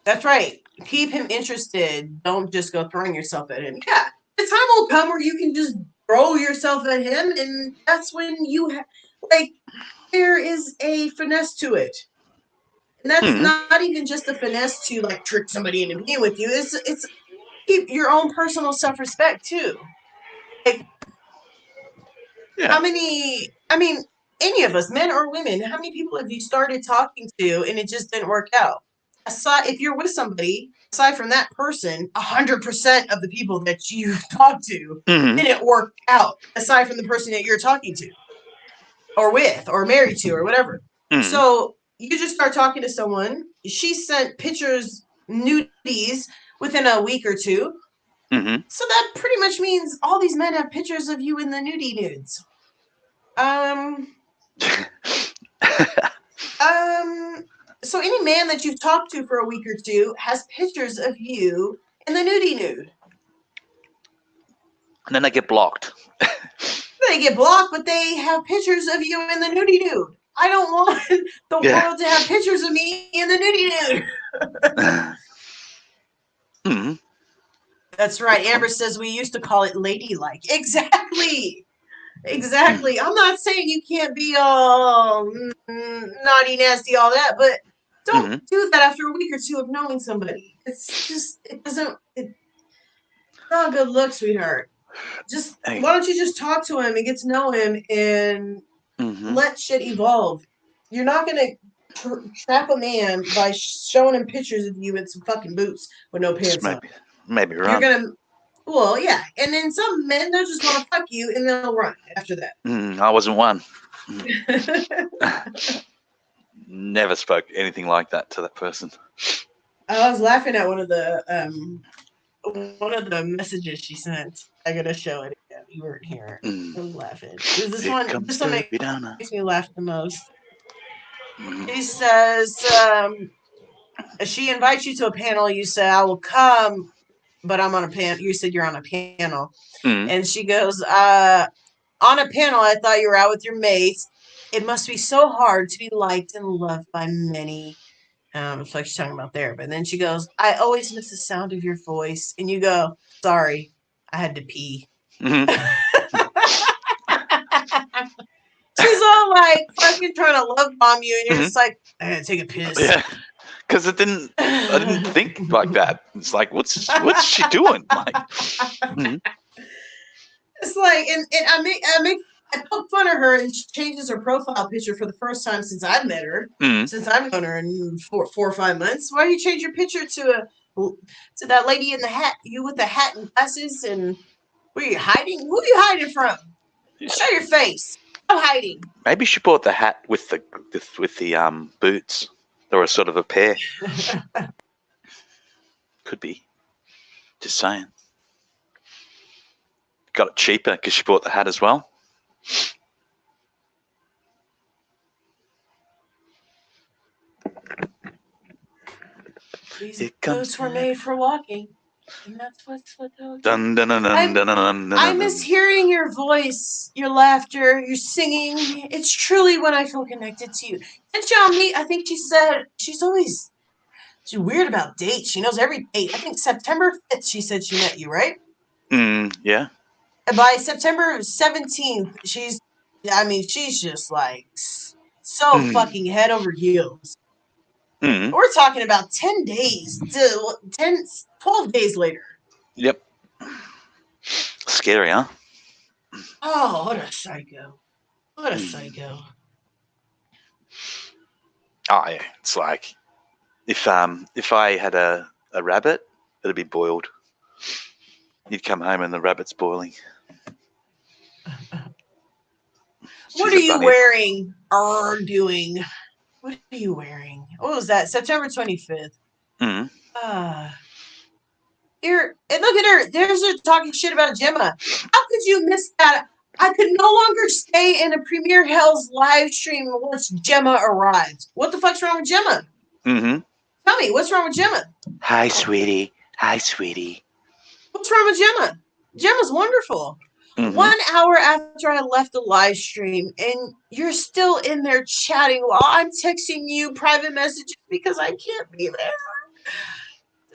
That's right. Keep him interested. Don't just go throwing yourself at him. Yeah, the time will come where you can just throw yourself at him, and that's when you like. There is a finesse to it, and that's not even just a finesse to like trick somebody into being with you. It's keep your own personal self-respect too. Like, how many? I mean, any of us, men or women, how many people have you started talking to and it just didn't work out? Aside, if you're with somebody, aside from that person, 100% of the people that you talk to didn't work out. Aside from the person that you're talking to, or with, or married to, or whatever. So you just start talking to someone. She sent pictures, nudies, within a week or two. So that pretty much means all these men have pictures of you in the nudie nudes. So any man that you've talked to for a week or two has pictures of you in the nudie nude. And then they get blocked. They get blocked, but they have pictures of you in the nudie nude. I don't want the world to have pictures of me in the nudie nude. That's right. Amber says we used to call it ladylike. Exactly. I'm not saying you can't be all naughty, nasty, all that, but don't do that after a week or two of knowing somebody. It's just, it's not a good look, sweetheart. Just why don't you just talk to him and get to know him and let shit evolve. You're not gonna trap a man by showing him pictures of you in some fucking boots with no pants on. Maybe run. You're gonna, well, yeah, and then some men, they'll just want to fuck you and they'll run after that. I wasn't one. Never spoke anything like that to that person. I was laughing at one of the messages she sent. I gotta show it again. You weren't here. I was laughing. This one makes me laugh the most. He says, she invites you to a panel. You say, I will come, but I'm on a panel. You said you're on a panel. And she goes, on a panel, I thought you were out with your mates. It must be so hard to be liked and loved by many. It's like she's talking about there. But then she goes, I always miss the sound of your voice. And you go, sorry, I had to pee. She's all like fucking trying to love bomb you. And you're just like, I gotta take a piss. Yeah. Because I didn't think like that. It's like, what's she doing? Like, It's like, and I poke fun of her, and she changes her profile picture for the first time since I've met her. Since I've known her in 4 or 5 months. Why do you change your picture to that lady in the hat? You with the hat and glasses, and where are you hiding? Who are you hiding from? Show your face. I'm hiding. Maybe she bought the hat with the boots. They were sort of a pair. Could be. Just saying. Got it cheaper because she bought the hat as well. These boots were made for walking. And that's what they'll do. I miss hearing your voice, your laughter, your singing. It's truly when I feel connected to you. And Xiaomi, I think she said she's always She's weird about dates. She knows every date. I think September 5th, she said she met you, right? Yeah. And by September 17th, she's just like so fucking head over heels. We're talking about 10 days to 12 days later. Yep. Scary, huh? Oh, what a psycho. What a psycho. Oh, yeah. It's like if I had a rabbit, it'd be boiled. You'd come home and the rabbit's boiling. What are you wearing or doing? What are you wearing? What was that? September 25th. Mm-hmm. And look at her. There's her talking shit about Gemma. How could you miss that? I could no longer stay in a Premier Hell's live stream once Gemma arrived. What the fuck's wrong with Gemma? Mm-hmm. Tell me, what's wrong with Gemma? Hi, sweetie. Hi, sweetie. What's wrong with Gemma? Gemma's wonderful. 1 hour after I left the live stream, and you're still in there chatting while I'm texting you private messages because I can't be there.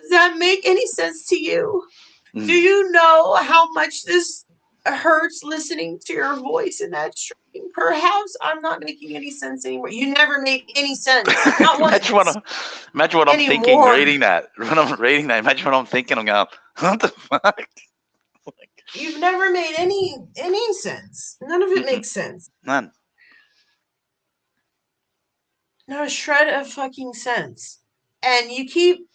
Does that make any sense to you? Do you know how much this hurts listening to your voice in that stream? Perhaps I'm not making any sense anymore. You never made any sense. Not imagine what I'm thinking reading that. When I'm reading that, imagine what I'm thinking. I'm going, what the fuck? You've never made any sense. None of it makes sense. None. Not a shred of fucking sense. And you keep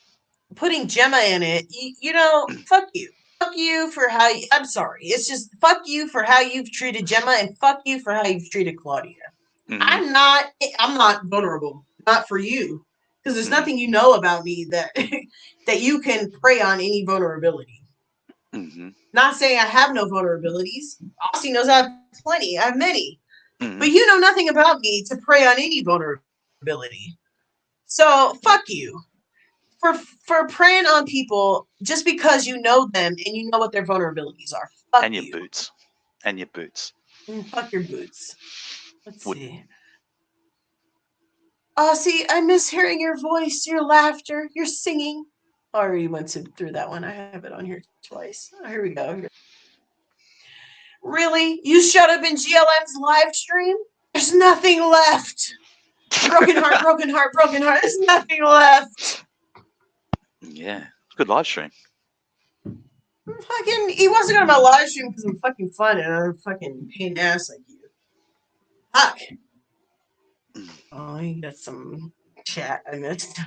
putting Gemma in it. You know, fuck you. Fuck you for how you, I'm sorry. It's just fuck you for how you've treated Gemma and fuck you for how you've treated Claudia. I'm not vulnerable. Not for you. Because there's nothing you know about me that that you can prey on any vulnerability. Not saying I have no vulnerabilities. Aussie knows I have plenty. I have many. But you know nothing about me to prey on any vulnerability. So fuck you for preying on people just because you know them and you know what their vulnerabilities are. Fuck and your you. boots. And your boots. Fuck your boots. Let's see. Aussie, I miss hearing your voice, your laughter, your singing. I already went through that one. I have it on here twice. Oh, here we go. Really? You showed up in GLM's live stream? There's nothing left. Broken heart, broken heart, broken heart. There's nothing left. Yeah. Good live stream. Fucking, he wants to go to my live stream because I'm fucking fun and I'm fucking pain ass like you. Fuck. Oh, you got some chat I missed.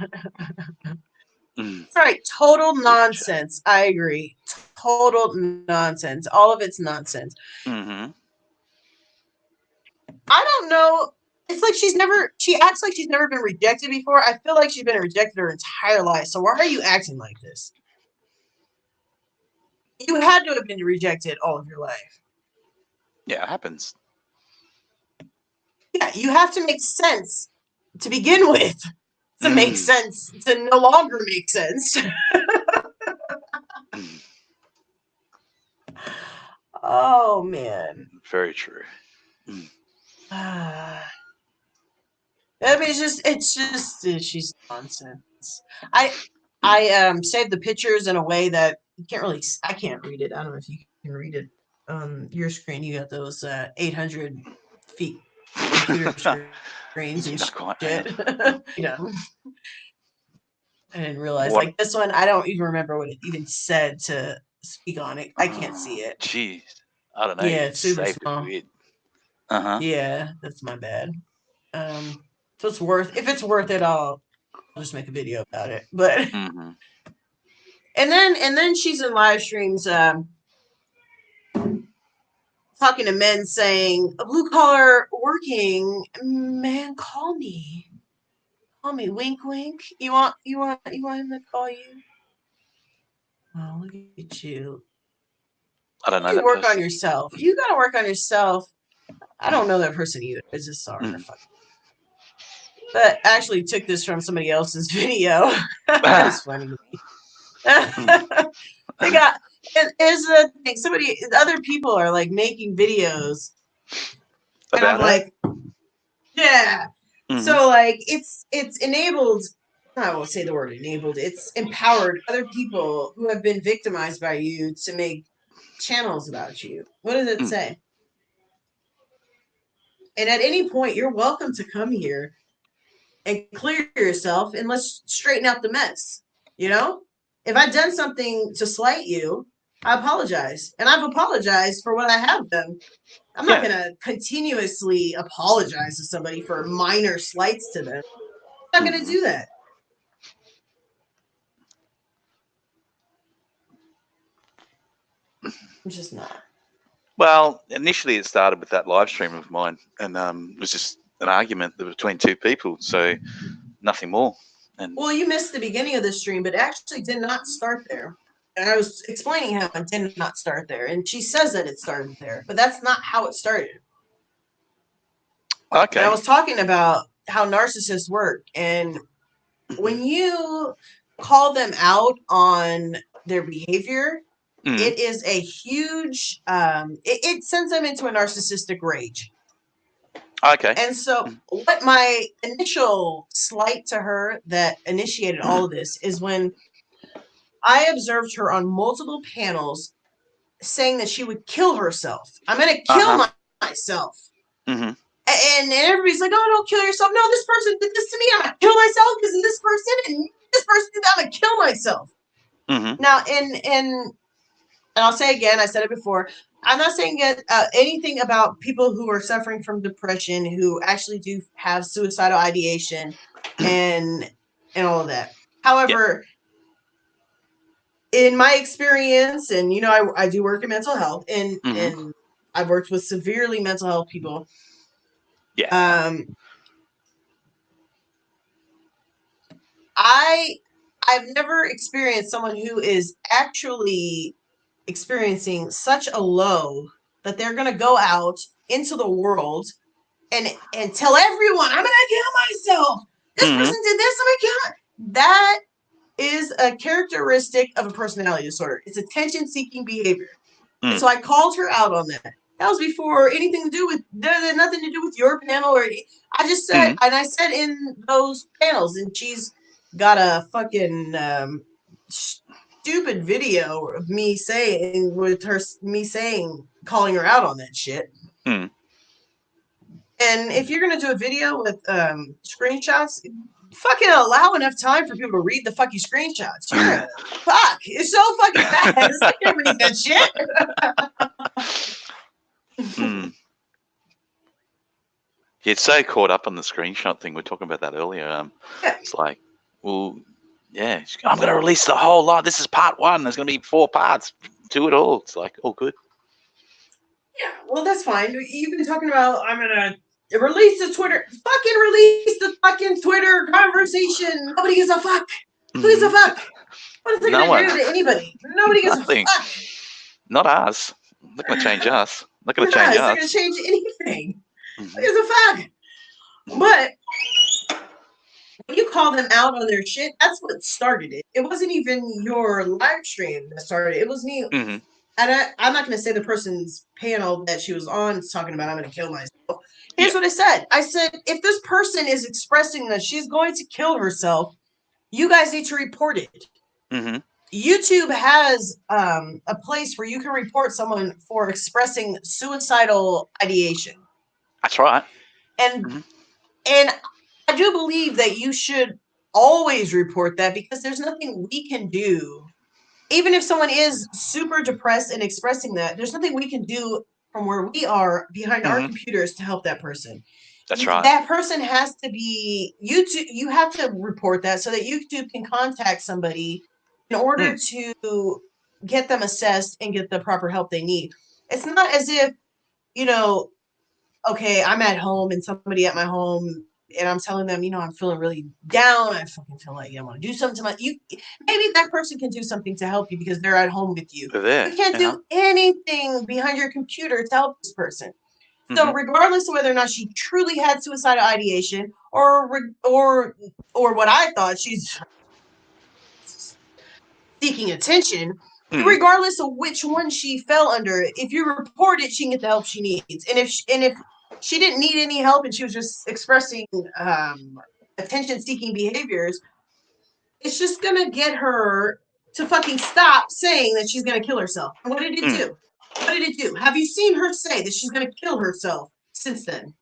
Right, total nonsense. I agree. Total nonsense. All of it's nonsense. I don't know. It's like she acts like she's never been rejected before. I feel like she's been rejected her entire life. So why are you acting like this? You had to have been rejected all of your life. Yeah, it happens. Yeah, you have to make sense to begin with. To make sense, to no longer make sense. Oh man. Very true. I mean, she's nonsense. I saved the pictures in a way that you can't really. I can't read it. I don't know if you can read it on your screen. You got those 800 feet computer screens and shit. You know. I didn't realize. Like this one, I don't even remember what it even said to speak on it. I can't see it. Jeez. I don't know. Yeah, it's super small. Uh-huh. Yeah, that's my bad. So if it's worth it, I'll just make a video about it. But and then she's in live streams talking to men saying, a blue collar working man, call me. Call me, wink wink. You want him to call you? Oh, look at you. I don't know. You work on yourself. You gotta work on yourself. I don't know that person either. It's just sorry. But I actually took this from somebody else's video. That's funny to me. They got here's the thing. Other people are like making videos. And I'm like, yeah. So like it's enabled I won't say the word enabled, it's empowered other people who have been victimized by you to make channels about you. What does it say? And at any point, you're welcome to come here and clear yourself and let's straighten out the mess. You know, if I've done something to slight you, I apologize. And I've apologized for what I have done. I'm not going to continuously apologize to somebody for minor slights to them. I'm not going to do that. I'm just not. Well, initially it started with that live stream of mine, and it was just an argument between two people, so nothing more. And well, you missed the beginning of the stream, but it actually did not start there. And I was explaining how it did not start there, and she says that it started there, but that's not how it started. Okay. And I was talking about how narcissists work, and when you call them out on their behavior, it is a huge, it sends them into a narcissistic rage. Okay. And so what my initial slight to her that initiated all of this is when I observed her on multiple panels saying that she would kill herself. I'm going to kill myself. And everybody's like, oh, don't kill yourself. No, this person did this to me. I'm going to kill myself because of this person. And this person did that. I'm going to kill myself. Now, and I'll say again, I said it before, I'm not saying anything about people who are suffering from depression, who actually do have suicidal ideation and all of that. However, in my experience, and you know, I do work in mental health, and I've worked with severely mental health people. I've never experienced someone who is actually experiencing such a low that they're going to go out into the world and tell everyone, I'm going to kill myself. This person did this. I'm going to kill. That is a characteristic of a personality disorder. It's attention-seeking behavior. And so I called her out on that. That was before anything to do with, nothing to do with your panel. Or I just said, and I said in those panels, and she's got a fucking stupid video of me saying, calling her out on that shit. And if you're going to do a video with screenshots, fucking allow enough time for people to read the fucking screenshots. You're fuck. It's so fucking fast. I can't read that shit. It's so caught up on the screenshot thing. We were talking about that earlier. It's like, well, yeah, I'm going to release the whole lot. This is part 1. There's going to be 4 parts to it all. It's like, oh, good. Yeah, well, that's fine. You've been talking about, I'm going to release the Twitter. Fucking release the fucking Twitter conversation. Nobody gives a fuck. Who gives a fuck? What is it going to do to anybody? Nobody gives a fuck. Not us. Not going to change us. Not going to change us. Not going to change anything. Who gives a fuck? But when you call them out on their shit, that's what started it. It wasn't even your live stream that started it. It was me. And I'm not going to say the person's panel that she was on is talking about, I'm going to kill myself. Here's what I said. I said, if this person is expressing that she's going to kill herself, you guys need to report it. YouTube has a place where you can report someone for expressing suicidal ideation. That's right. And I do believe that you should always report that, because there's nothing we can do. Even if someone is super depressed and expressing that, there's nothing we can do from where we are behind our computers to help that person. That's right. That person has to be YouTube. You have to report that so that YouTube can contact somebody in order to get them assessed and get the proper help they need. It's not as if, you know, okay, I'm at home and somebody at my home and I'm telling them, you know, I'm feeling really down. I fucking feel like I want to do something to maybe that person can do something to help you because they're at home with you. You can't do anything behind your computer to help this person. So regardless of whether or not she truly had suicidal ideation or what I thought, she's seeking attention, regardless of which one she fell under, if you report it, she can get the help she needs. And if she didn't need any help and she was just expressing attention-seeking behaviors, it's just gonna get her to fucking stop saying that she's gonna kill herself. And what did it do? What did it do? Have you seen her say that she's gonna kill herself since then?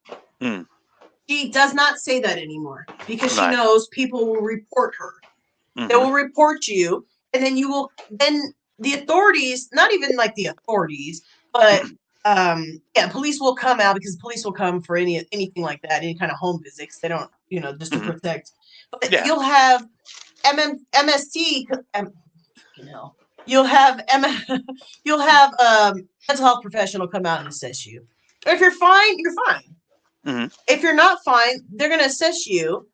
She does not say that anymore because she knows people will report her. They will report you, and then you will. Then the authorities, not even like the authorities, but police will come out because police will come for anything like that, any kind of home visits. They don't, just to protect. But you'll have MST. You'll have you'll have mental health professional come out and assess you. If you're fine, you're fine. If you're not fine, they're gonna assess you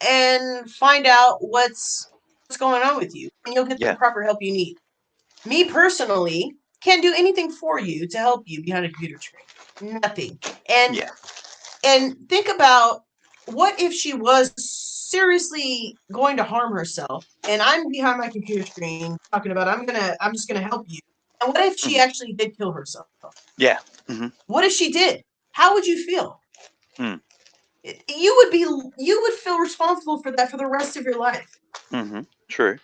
and find out what's going on with you, and you'll get the proper help you need. Me personally can't do anything for you to help you behind a computer screen. Nothing. And think about, what if she was seriously going to harm herself, and I'm behind my computer screen talking about I'm just gonna help you. And what if she actually did kill herself? Yeah. What if she did? How would you feel? You would feel responsible for that for the rest of your life. True.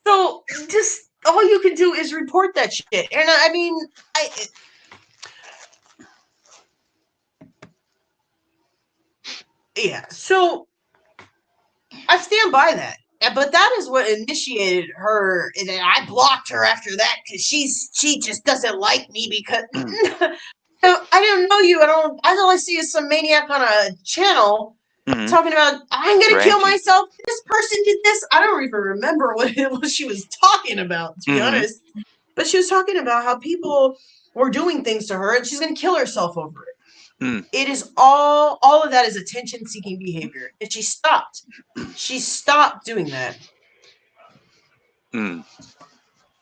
So just all you can do is report that shit. And I mean, so I stand by that. But that is what initiated her, and then I blocked her after that because she just doesn't like me because I didn't know you. I all I see is some maniac on a channel talking about, I'm gonna kill myself. This person did this. I don't even remember what she was talking about, to be honest. But she was talking about how people were doing things to her, and she's gonna kill herself over it. It is all of that is attention-seeking behavior, and she stopped. She stopped doing that.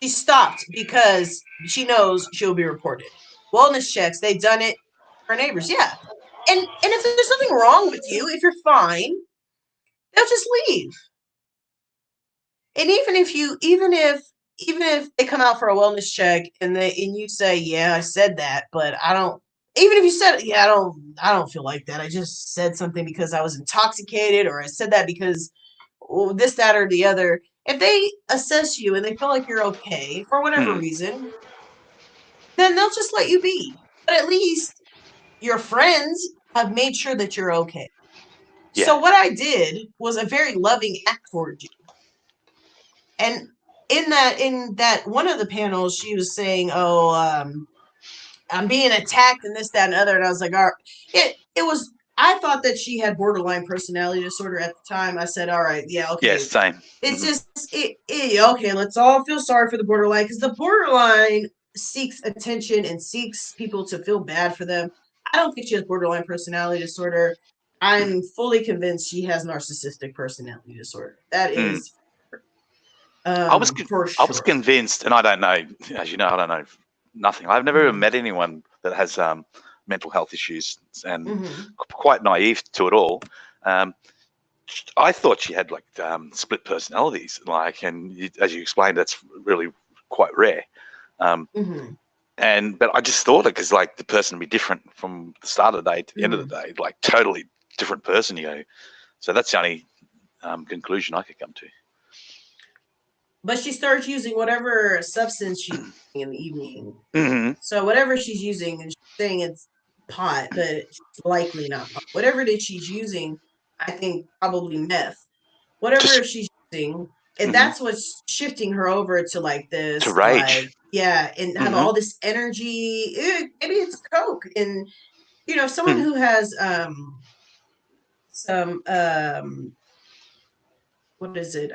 She stopped because she knows she'll be reported. Wellness checks, they've done it for neighbors, and if there's nothing wrong with you, if you're fine, they'll just leave. And even if they come out for a wellness check and you say, yeah, I said that, but I don't. Even if you said, yeah, I don't feel like that. I just said something because I was intoxicated, or I said that because this, that, or the other. If they assess you and they feel like you're okay for whatever reason, then they'll just let you be. But at least your friends have made sure that you're okay. So what I did was a very loving act towards you. And in that one of the panels, she was saying, I'm being attacked and this, that, and other. And I was like, all right. I thought that she had borderline personality disorder at the time. I said, all right, yeah, okay. Yes, same. It's just, okay, let's all feel sorry for the borderline, because the borderline seeks attention and seeks people to feel bad for them. I don't think she has borderline personality disorder. I'm fully convinced she has narcissistic personality disorder. That is I was convinced, and I don't know, as you know, I don't know nothing. I've never met anyone that has mental health issues, and quite naive to it all. I thought she had like split personalities, as you explained, that's really quite rare. But I just thought it because like the person would be different from the start of the day to the end of the day, like totally different person, So that's the only conclusion I could come to. But she starts using whatever substance she's using in the evening. So whatever she's using, and she's saying it's pot, but it's likely not pot. Whatever that she's using, I think probably meth. Whatever she's using, and that's what's shifting her over to like this. To rage. And have all this energy. Maybe it's coke. And, someone who has some, what is it?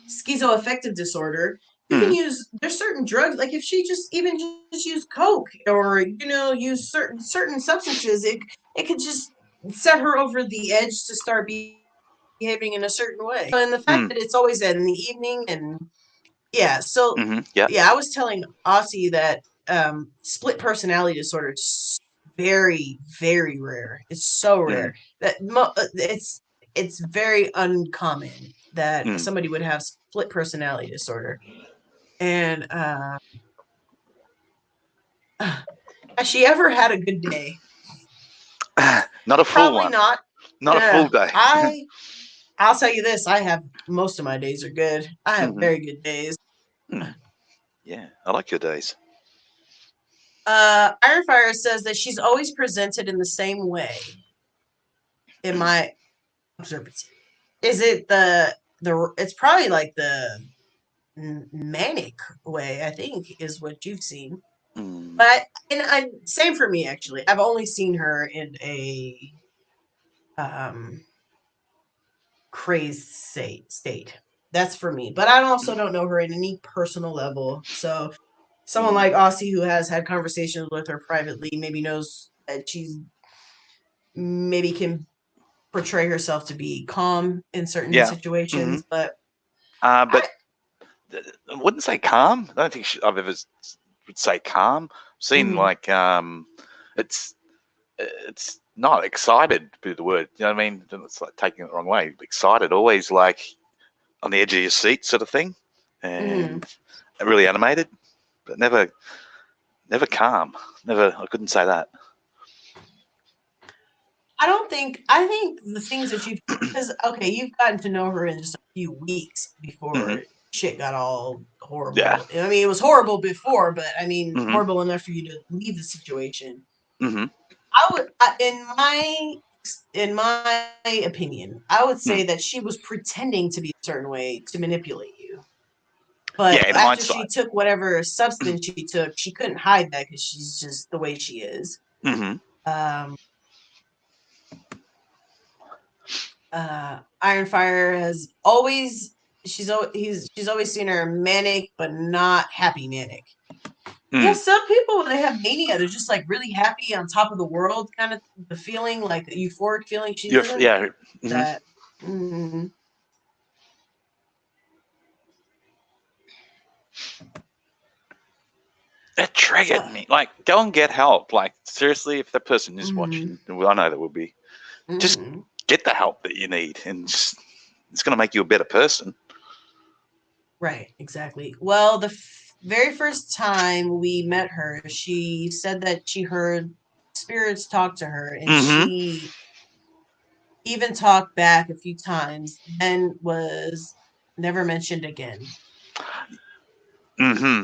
Schizoaffective disorder. You can use, there's certain drugs, like if she just use coke or use certain substances, it could just set her over the edge to start behaving in a certain way. And the fact that it's always in the evening, and I was telling Aussie that split personality disorder is very, very rare. It's so rare that it's very uncommon that somebody would have split personality disorder. And has she ever had a good day? Not a full Probably one. not. Not a full day. I'll tell you this: I have most of my days are good. I have very good days. Yeah, I like your days. Ironfire says that she's always presented in the same way. In my observance, is it the? It's probably like the manic way. I think is what you've seen. But same for me actually. I've only seen her in a crazed state. That's for me. But I also don't know her at any personal level. So someone like Aussie who has had conversations with her privately maybe knows that she's maybe can portray herself to be calm in certain situations. But I wouldn't say calm. I don't think I've ever would say calm. I've seen like it's not excited be the word. You know what I mean? It's like taking it the wrong way. Excited, always like on the edge of your seat sort of thing, and really animated, but never calm. Never. I couldn't say that. I think the things that you've, because okay, you've gotten to know her in just a few weeks before shit got all horrible. Yeah. I mean, it was horrible before, but I mean, horrible enough for you to leave the situation. I would, in my opinion, I would say that she was pretending to be a certain way to manipulate you. But after she took whatever substance she took, she couldn't hide that because she's just the way she is. Ironfire has always she's always seen her manic but not happy manic. Yeah, some people they have mania, they're just like really happy on top of the world, kind of the feeling, like the euphoric feeling. She doesn't that. That triggered me. Like, go and get help. Like, seriously, if that person is watching, well, I know there will be. Just get the help that you need, and just, it's going to make you a better person. Right, exactly. Well, the very first time we met her, she said that she heard spirits talk to her, and she even talked back a few times, and was never mentioned again.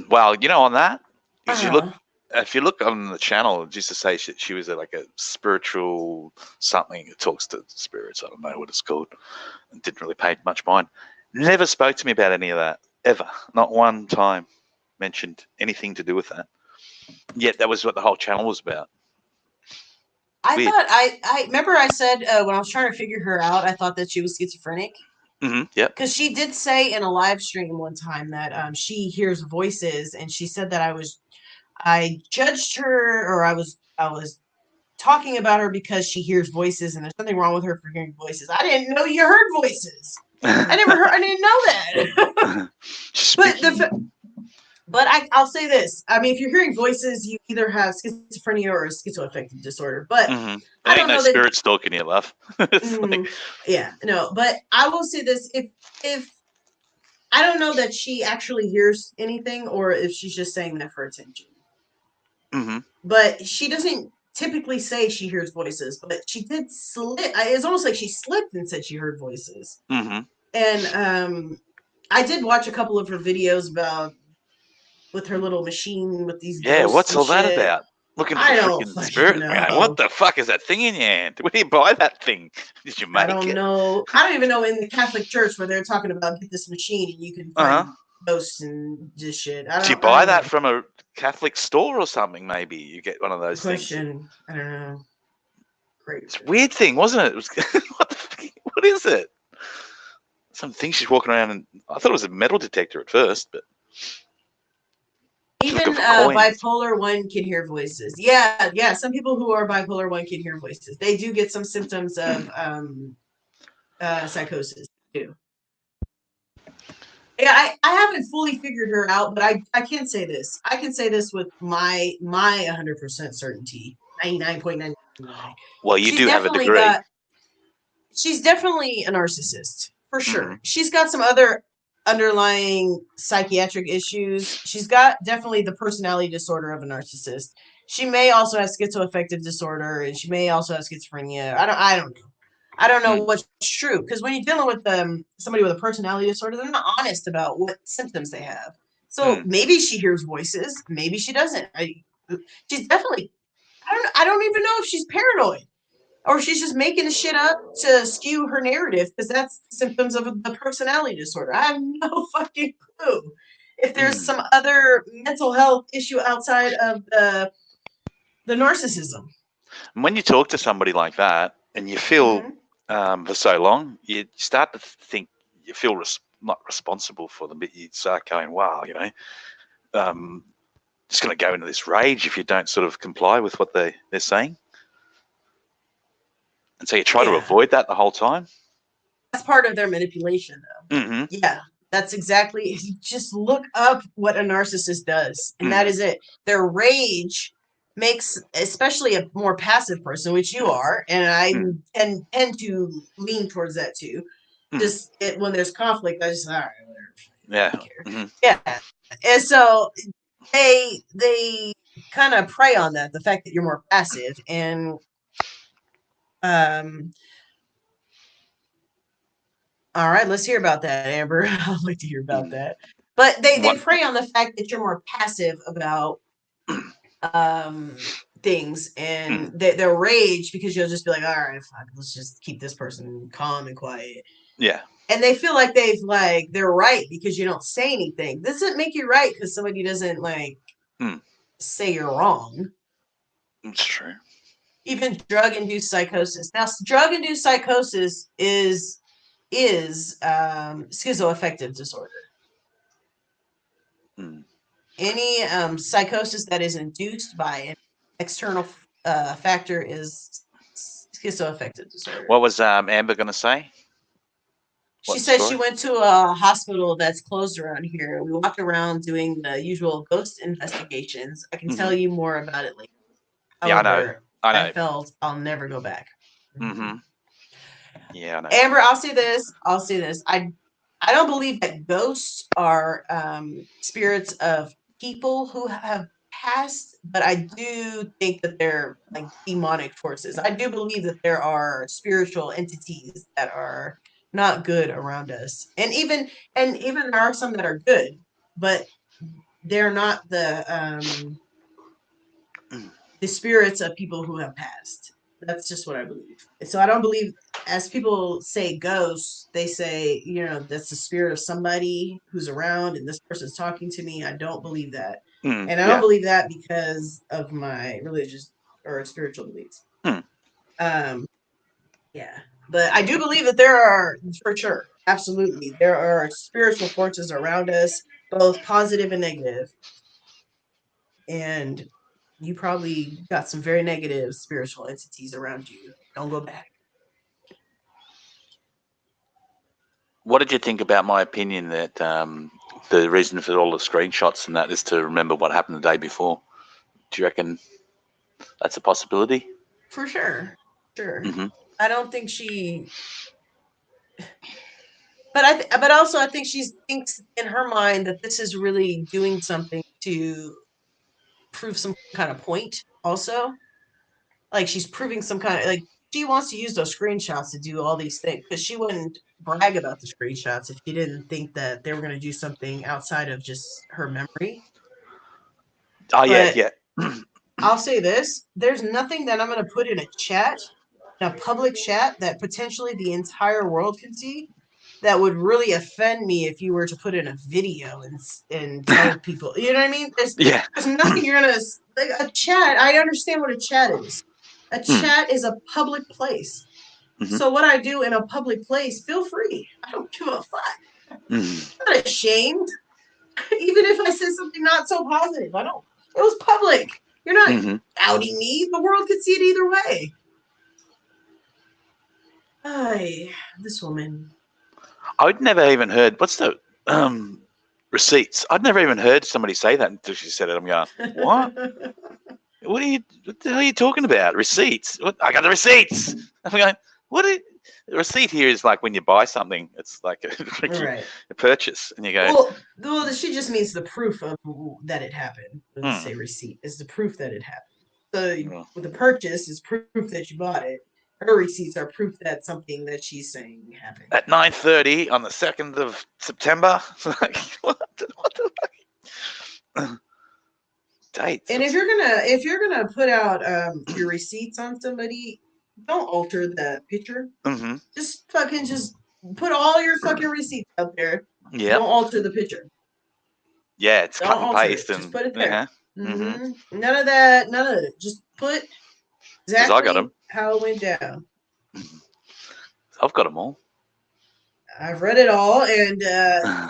Well, you know, on that, if you look on the channel, it used to say she was like a spiritual something. It talks to spirits. I don't know what it's called. And didn't really pay much mind. Never spoke to me about any of that ever. Not one time mentioned anything to do with that. Yet that was what the whole channel was about. I thought I remember I said when I was trying to figure her out, I thought that she was schizophrenic. Yeah. Because she did say in a live stream one time that she hears voices, and she said that I judged her, or I was talking about her because she hears voices, and there's something wrong with her for hearing voices. I didn't know you heard voices. I didn't know that. But I'll say this. I mean, if you're hearing voices, you either have schizophrenia or a schizoaffective disorder. But I don't know spirit stalking you, love. Yeah, no. But I will say this: if I don't know that she actually hears anything, or if she's just saying that for attention. But she doesn't typically say she hears voices. But she did slip. It's almost like she slipped and said she heard voices. And I did watch a couple of her videos about with her little machine with these. Yeah, what's all that about? Looking for the freaking spirit. What the fuck is that thing in your hand? Where do you buy that thing? Did you make it? I don't know. I don't even know in the Catholic Church where they're talking about get this machine and you can find ghosts and this shit. Did you buy that from a Catholic store or something? Maybe you get one of those things. I don't know. Great. It's a weird thing, wasn't it? It was what is it? Some thing she's walking around, and I thought it was a metal detector at first, but. Even bipolar 1 can hear voices. Yeah. Some people who are bipolar 1 can hear voices. They do get some symptoms of psychosis too. Yeah, I haven't fully figured her out, but I can say this. I can say this with my 100% certainty, 99.9. Well, you do have a degree. She's definitely a narcissist for sure. She's got some other underlying psychiatric issues. She's got definitely the personality disorder of a narcissist. She may also have schizoaffective disorder, and she may also have schizophrenia. I don't know. I don't know what's true, because when you're dealing with somebody with a personality disorder, they're not honest about what symptoms they have. So maybe she hears voices, maybe she doesn't. She's definitely. I don't even know if she's paranoid or she's just making the shit up to skew her narrative, because that's symptoms of the personality disorder. I have no fucking clue if there's some other mental health issue outside of the narcissism. When you talk to somebody like that and you feel for so long, you start to think you feel not responsible for them, but you start going, wow, you know, just going to go into this rage if you don't sort of comply with what they're saying. And so you try to avoid that the whole time. That's part of their manipulation, though. Yeah, that's exactly. Just look up what a narcissist does, and that is it. Their rage makes, especially a more passive person, which you are, and I tend to lean towards that too. Just when there's conflict, I just, all right, whatever. Yeah. I don't care. Yeah. And so they kind of prey on that, the fact that you're more passive, and all right, let's hear about that, Amber. I'd like to hear about that. But they prey on the fact that you're more passive about things, and they'll rage because you'll just be like, all right, fuck, let's just keep this person calm and quiet. Yeah. And they feel like they're right because you don't say anything. This doesn't make you right because somebody doesn't say you're wrong. That's true. Even drug-induced psychosis. Now, drug-induced psychosis is schizoaffective disorder. Any psychosis that is induced by an external factor is schizoaffective disorder. What was Amber going to say? She said she went to a hospital that's closed around here. We walked around doing the usual ghost investigations. I can tell you more about it later. However, I know. I felt I'll never go back. Yeah, I know. Amber, I'll say this. I don't believe that ghosts are spirits of people who have passed, but I do think that they're like demonic forces. I do believe that there are spiritual entities that are not good around us, and even there are some that are good, but they're not the spirits of people who have passed. That's just what I believe. So I don't believe, as people say ghosts, they say, you know, that's the spirit of somebody who's around and this person's talking to me. I don't believe that. And I don't believe that because of my religious or spiritual beliefs. Yeah. But I do believe that there are, for sure, absolutely, there are spiritual forces around us, both positive and negative. And you probably got some very negative spiritual entities around you. Don't go back. What did you think about my opinion that the reason for all the screenshots and that is to remember what happened the day before? Do you reckon that's a possibility? For sure. Sure. I don't think she... But also I think she thinks in her mind that this is really doing something to prove some kind of point also. Like she's proving some kind of, like, she wants to use those screenshots to do all these things, because she wouldn't brag about the screenshots if she didn't think that they were going to do something outside of just her memory. Yeah. I'll say this. There's nothing that I'm going to put in a chat, in a public chat, that potentially the entire world can see, that would really offend me if you were to put in a video and tell people. You know what I mean? There's nothing you're going to... Like a chat, I understand what a chat is. A chat is a public place. So what I do in a public place, feel free. I don't give a fuck. I'm not ashamed. Even if I said something not so positive, I don't. It was public. You're not outing me. The world could see it either way. Ay, this woman. I'd never even heard, what's the receipts? I'd never even heard somebody say that until she said it. I'm going, what? What the hell are you talking about? Receipts? What? I got the receipts. I'm going, the receipt here is like when you buy something. It's like a purchase, and you go. Well, she just means the proof of that it happened. Let's say receipt is the proof that it happened. So with the purchase is proof that you bought it. her receipts are proof that something that she's saying happened. At 9:30 on the 2nd of September. what the fuck? Dates. And if you're gonna put out your receipts on somebody, don't alter the picture. Mm-hmm. Just put all your fucking receipts out there. Yeah. Don't alter the picture. Yeah, it's Don't cut and alter paste, it. and Just put it there. Yeah. Mm-hmm. None of that. None of it. Just put exactly I got 'em. how it went down. I've got them all. I've read it all, and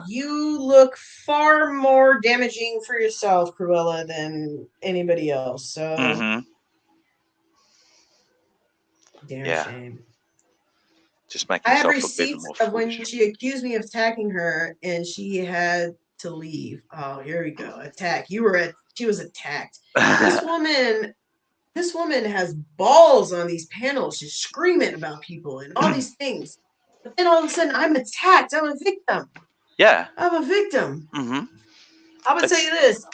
you look far more damaging for yourself, Cruella, than anybody else. So, damn shame. Just make I have yourself a bit receipts more of when foolish. she accused me of attacking her, and she had to leave. Oh, here we go. Attack. She was attacked. This woman has balls on these panels. She's screaming about people and all these things. But then all of a sudden, I'm attacked. I'm a victim. Yeah. I'm a victim. Mm-hmm. I would say this.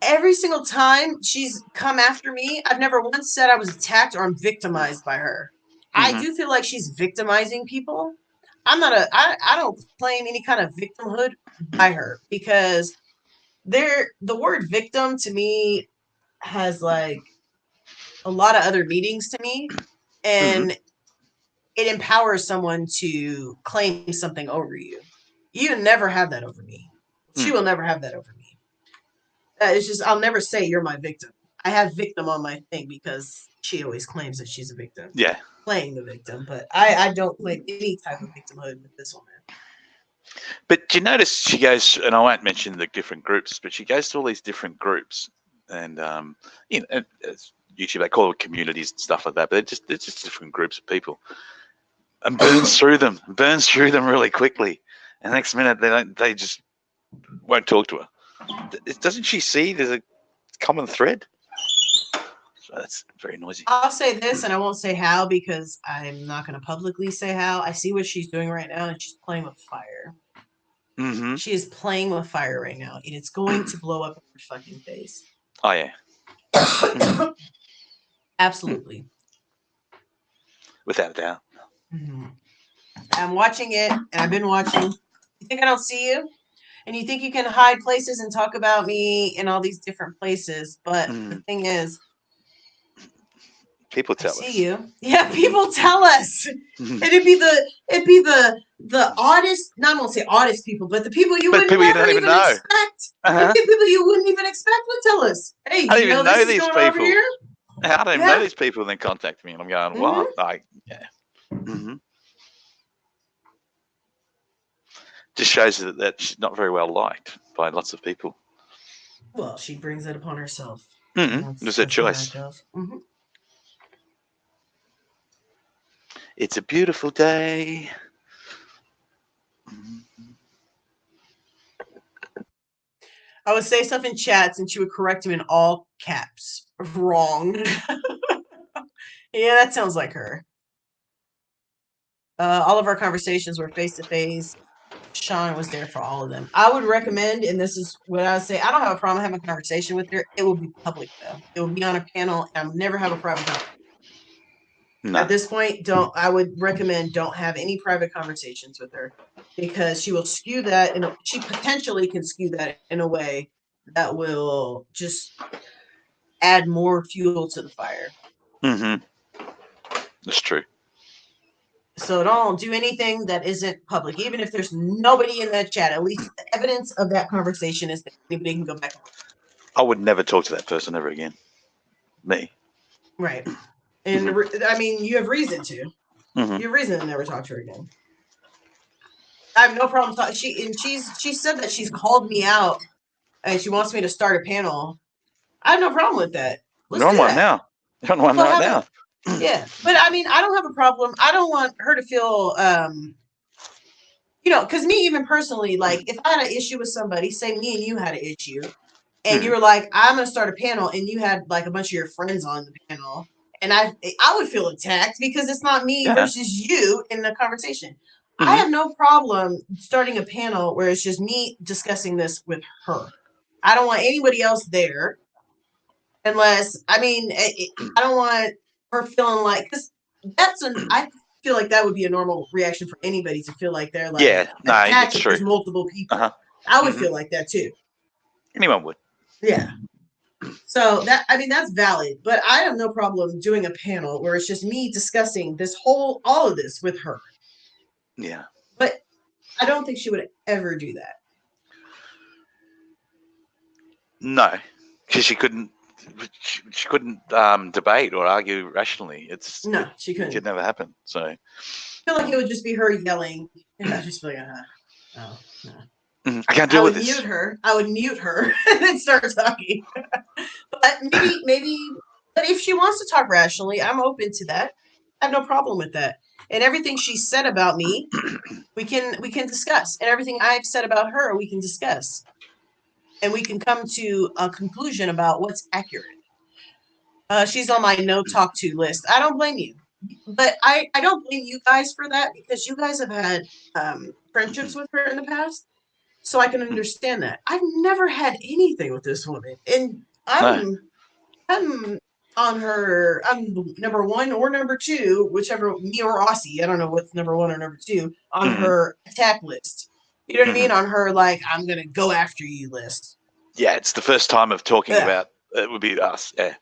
Every single time she's come after me, I've never once said I was attacked or I'm victimized by her. I do feel like she's victimizing people. I don't claim any kind of victimhood by her, because the word victim to me has like a lot of other meanings to me, and it empowers someone to claim something over you. You never have that over me. She will never have that over me. It's just, I'll never say you're my victim. I have victim on my thing because she always claims that she's a victim. Yeah. Playing the victim, but I don't claim any type of victimhood with this woman. But do you notice she goes, and I won't mention the different groups, but she goes to all these different groups, and as YouTube they call it communities and stuff like that, but they're just different groups of people, and burns through them really quickly, and the next minute they just won't talk to her. Doesn't she see there's a common thread? So that's very noisy. I'll say this, and I won't say how, because I'm not going to publicly say how. I see what she's doing right now, and she's playing with fire. Mm-hmm. She is playing with fire right now, and it's going to blow up in her fucking face. Oh, yeah. Absolutely. Without a doubt. Mm-hmm. I'm watching it, and I've been watching. You think I don't see you? And you think you can hide places and talk about me in all these different places, but the thing is, people tell us. I see you. Yeah, people tell us. And it'd be the oddest, not gonna say oddest people, but the people you wouldn't even know. Expect. The people you wouldn't even expect would tell us. Hey, I don't even know these people. I don't even know these people, and then contact me, and I'm going, what? Just shows that she's not very well liked by lots of people. Well, she brings it upon herself. It's a choice. It's a beautiful day. I would say stuff in chats, and she would correct him in all caps. Wrong. Yeah, that sounds like her. All of our conversations were face-to-face. Sean was there for all of them. I would recommend, and this is what I would say, I don't have a problem having a conversation with her. It will be public, though. It will be on a panel, and I'll never have a private conversation. No. At this point, I would recommend don't have any private conversations with her, because she will skew that, and she potentially can skew that in a way that will just add more fuel to the fire. That's true. So don't do anything that isn't public, even if there's nobody in that chat. At least the evidence of that conversation is that anybody can go back. I would never talk to that person ever again. Me. Right. And I mean, you have reason to. You have reason to never talk to her again. I have no problem talking. She said that she's called me out and she wants me to start a panel. I have no problem with that. You're on one now. You're on one right now. Yeah, but I mean, I don't have a problem. I don't want her to feel, because me, even personally, like if I had an issue with somebody, say me and you had an issue, and you were like, I'm going to start a panel, and you had like a bunch of your friends on the panel, and I would feel attacked because it's not me versus you in the conversation. I have no problem starting a panel where it's just me discussing this with her. I don't want anybody else there unless, I don't want her feeling like, because I feel like that would be a normal reaction for anybody to feel like they're like it's attacked if true. there's multiple people. Uh-huh. I would feel like that too. Anyone would. Yeah. So that's valid, but I have no problem doing a panel where it's just me discussing all of this with her. Yeah. But I don't think she would ever do that. No, because she couldn't debate or argue rationally. She couldn't. It could never happen. So I feel like it would just be her yelling, and I'd just be like, oh, no. I can't deal with this. I would mute her and then start talking. But maybe, but if she wants to talk rationally, I'm open to that. I have no problem with that. And everything she said about me, we can discuss. And everything I've said about her, we can discuss. And we can come to a conclusion about what's accurate. She's on my no talk to list. I don't blame you. But I don't blame you guys for that, because you guys have had friendships with her in the past. So I can understand that. I've never had anything with this woman. And I'm on her, I'm number 1 or number 2, whichever, me or Aussie, I don't know what's number 1 or number 2, on her attack list. You know what I mean? On her, like, I'm going to go after you list. Yeah, it's the first time of talking about it would be us. Yeah.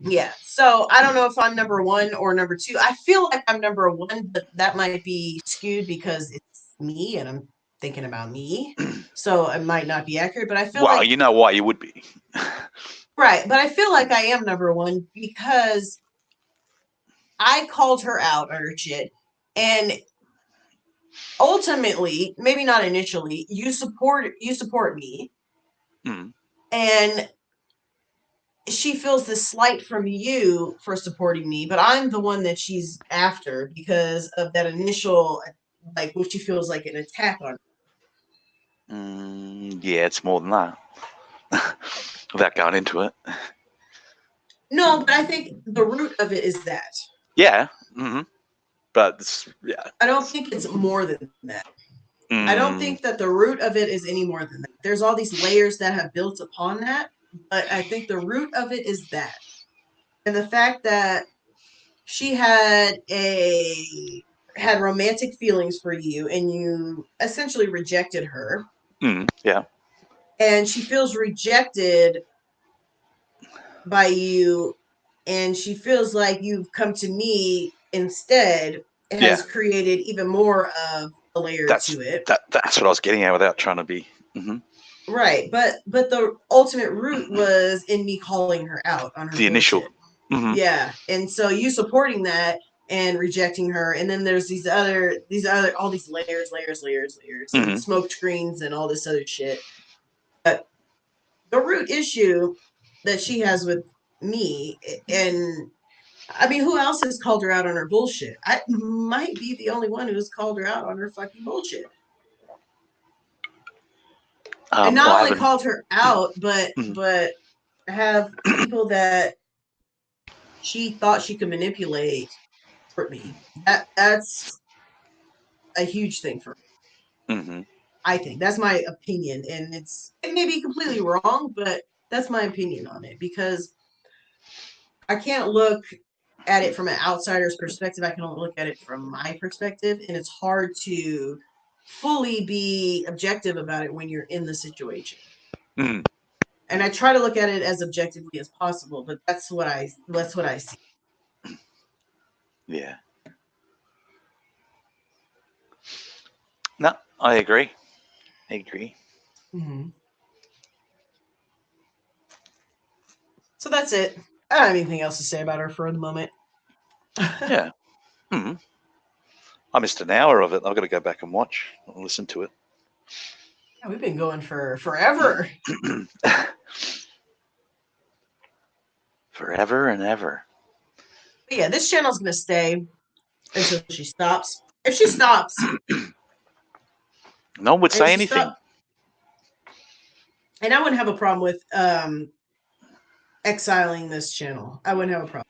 Yeah. So I don't know if I'm number 1 or number 2. I feel like I'm number 1, but that might be skewed because it's me and I'm thinking about me. So it might not be accurate, but I feel you know why you would be. Right. But I feel like I am number 1 because I called her out on her shit. And ultimately, maybe not initially, you support me. And she feels this slight from you for supporting me, but I'm the one that she's after because of that initial, like, what she feels like an attack on her. Yeah, it's more than that. Without going into it. No, but I think the root of it is that. Yeah. But I don't think it's more than that. I don't think that the root of it is any more than that. There's all these layers that have built upon that, but I think the root of it is that. And the fact that she had romantic feelings for you and you essentially rejected her. Yeah. And she feels rejected by you, and she feels like you've come to me instead. It has created even more of a layer to it. That's what I was getting at without trying to be. Right, but the ultimate root was in me calling her out on her the initial. Yeah, and so you supporting that and rejecting her, and then there's these other all these layers, and smoke screens and all this other shit. But the root issue that she has with me, and I mean, who else has called her out on her bullshit? I might be the only one who's called her out on her fucking bullshit. And not only called her out, but have people that she thought she could manipulate for me. That's a huge thing for me. I think that's my opinion, and it may be completely wrong, but that's my opinion on it, because I can't look at it from an outsider's perspective. I can only look at it from my perspective, and it's hard to fully be objective about it when you're in the situation. And I try to look at it as objectively as possible, but that's what I see. Yeah. No, I agree. So that's it. I don't have anything else to say about her for the moment. Yeah. I missed an hour of it. I've got to go back and watch and listen to it. Yeah, we've been going for forever. Forever and ever. But yeah, this channel's going to stay until she stops. If she stops, no one would say anything. And I wouldn't have a problem with exiling this channel. I wouldn't have a problem.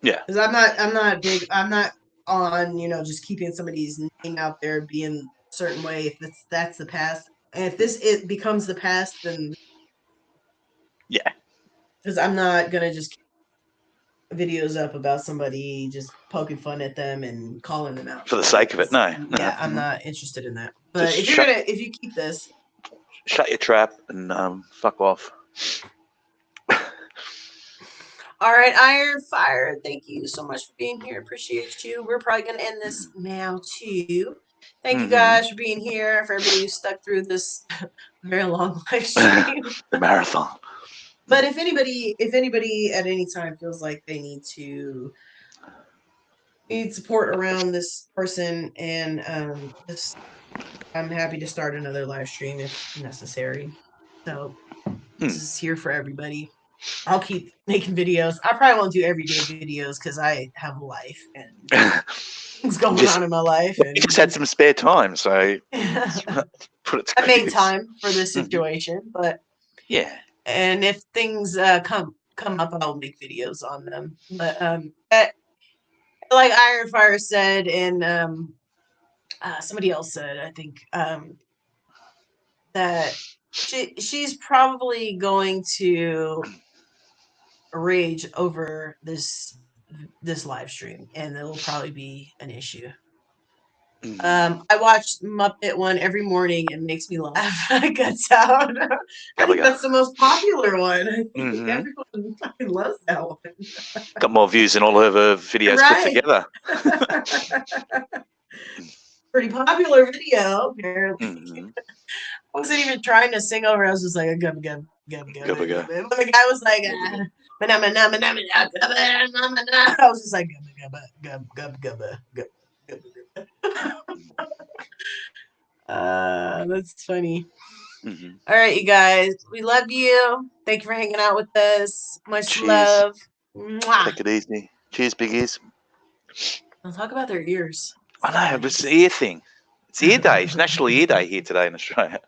Yeah. Because I'm not big. I'm not on, just keeping somebody's name out there being a certain way. If that's the past, and if it becomes the past, then yeah. Because I'm not gonna just. videos up about somebody just poking fun at them and calling them out for the sake of it. No, yeah, I'm not interested in that. But Just if you keep this, shut your trap and fuck off. All right, Iron Fire, thank you so much for being here. Appreciate you. We're probably going to end this now, too. Thank you guys for being here, for everybody who stuck through this very long live stream. The marathon. But if anybody at any time feels like they need support around this person, and I'm happy to start another live stream if necessary. So this is here for everybody. I'll keep making videos. I probably won't do everyday videos because I have a life and things going on in my life. And you just had some spare time, so put it to I made time for this situation, but yeah. And if things come up, I'll make videos on them. But like Iron Fire said, and somebody else said, I think that she's probably going to rage over this live stream, and it'll probably be an issue. I watch Muppet one every morning. It makes me laugh my guts out. I think that's the most popular one. I think everyone fucking loves that one. Got more views than all of her videos put together. Pretty popular video, apparently. I wasn't even trying to sing over. I was just like, gub, gub, gub, gub, gub. When the guy was like, I was just like, gub, gub, gub, gub, gub, gub, gub. That's funny. All right, you guys, we love you. Thank you for hanging out with us. Much love. Mwah. Take it easy. Cheers, biggies. I'll talk about their ears. I know, but it's the ear thing. It's ear day. It's National Ear Day here today in Australia.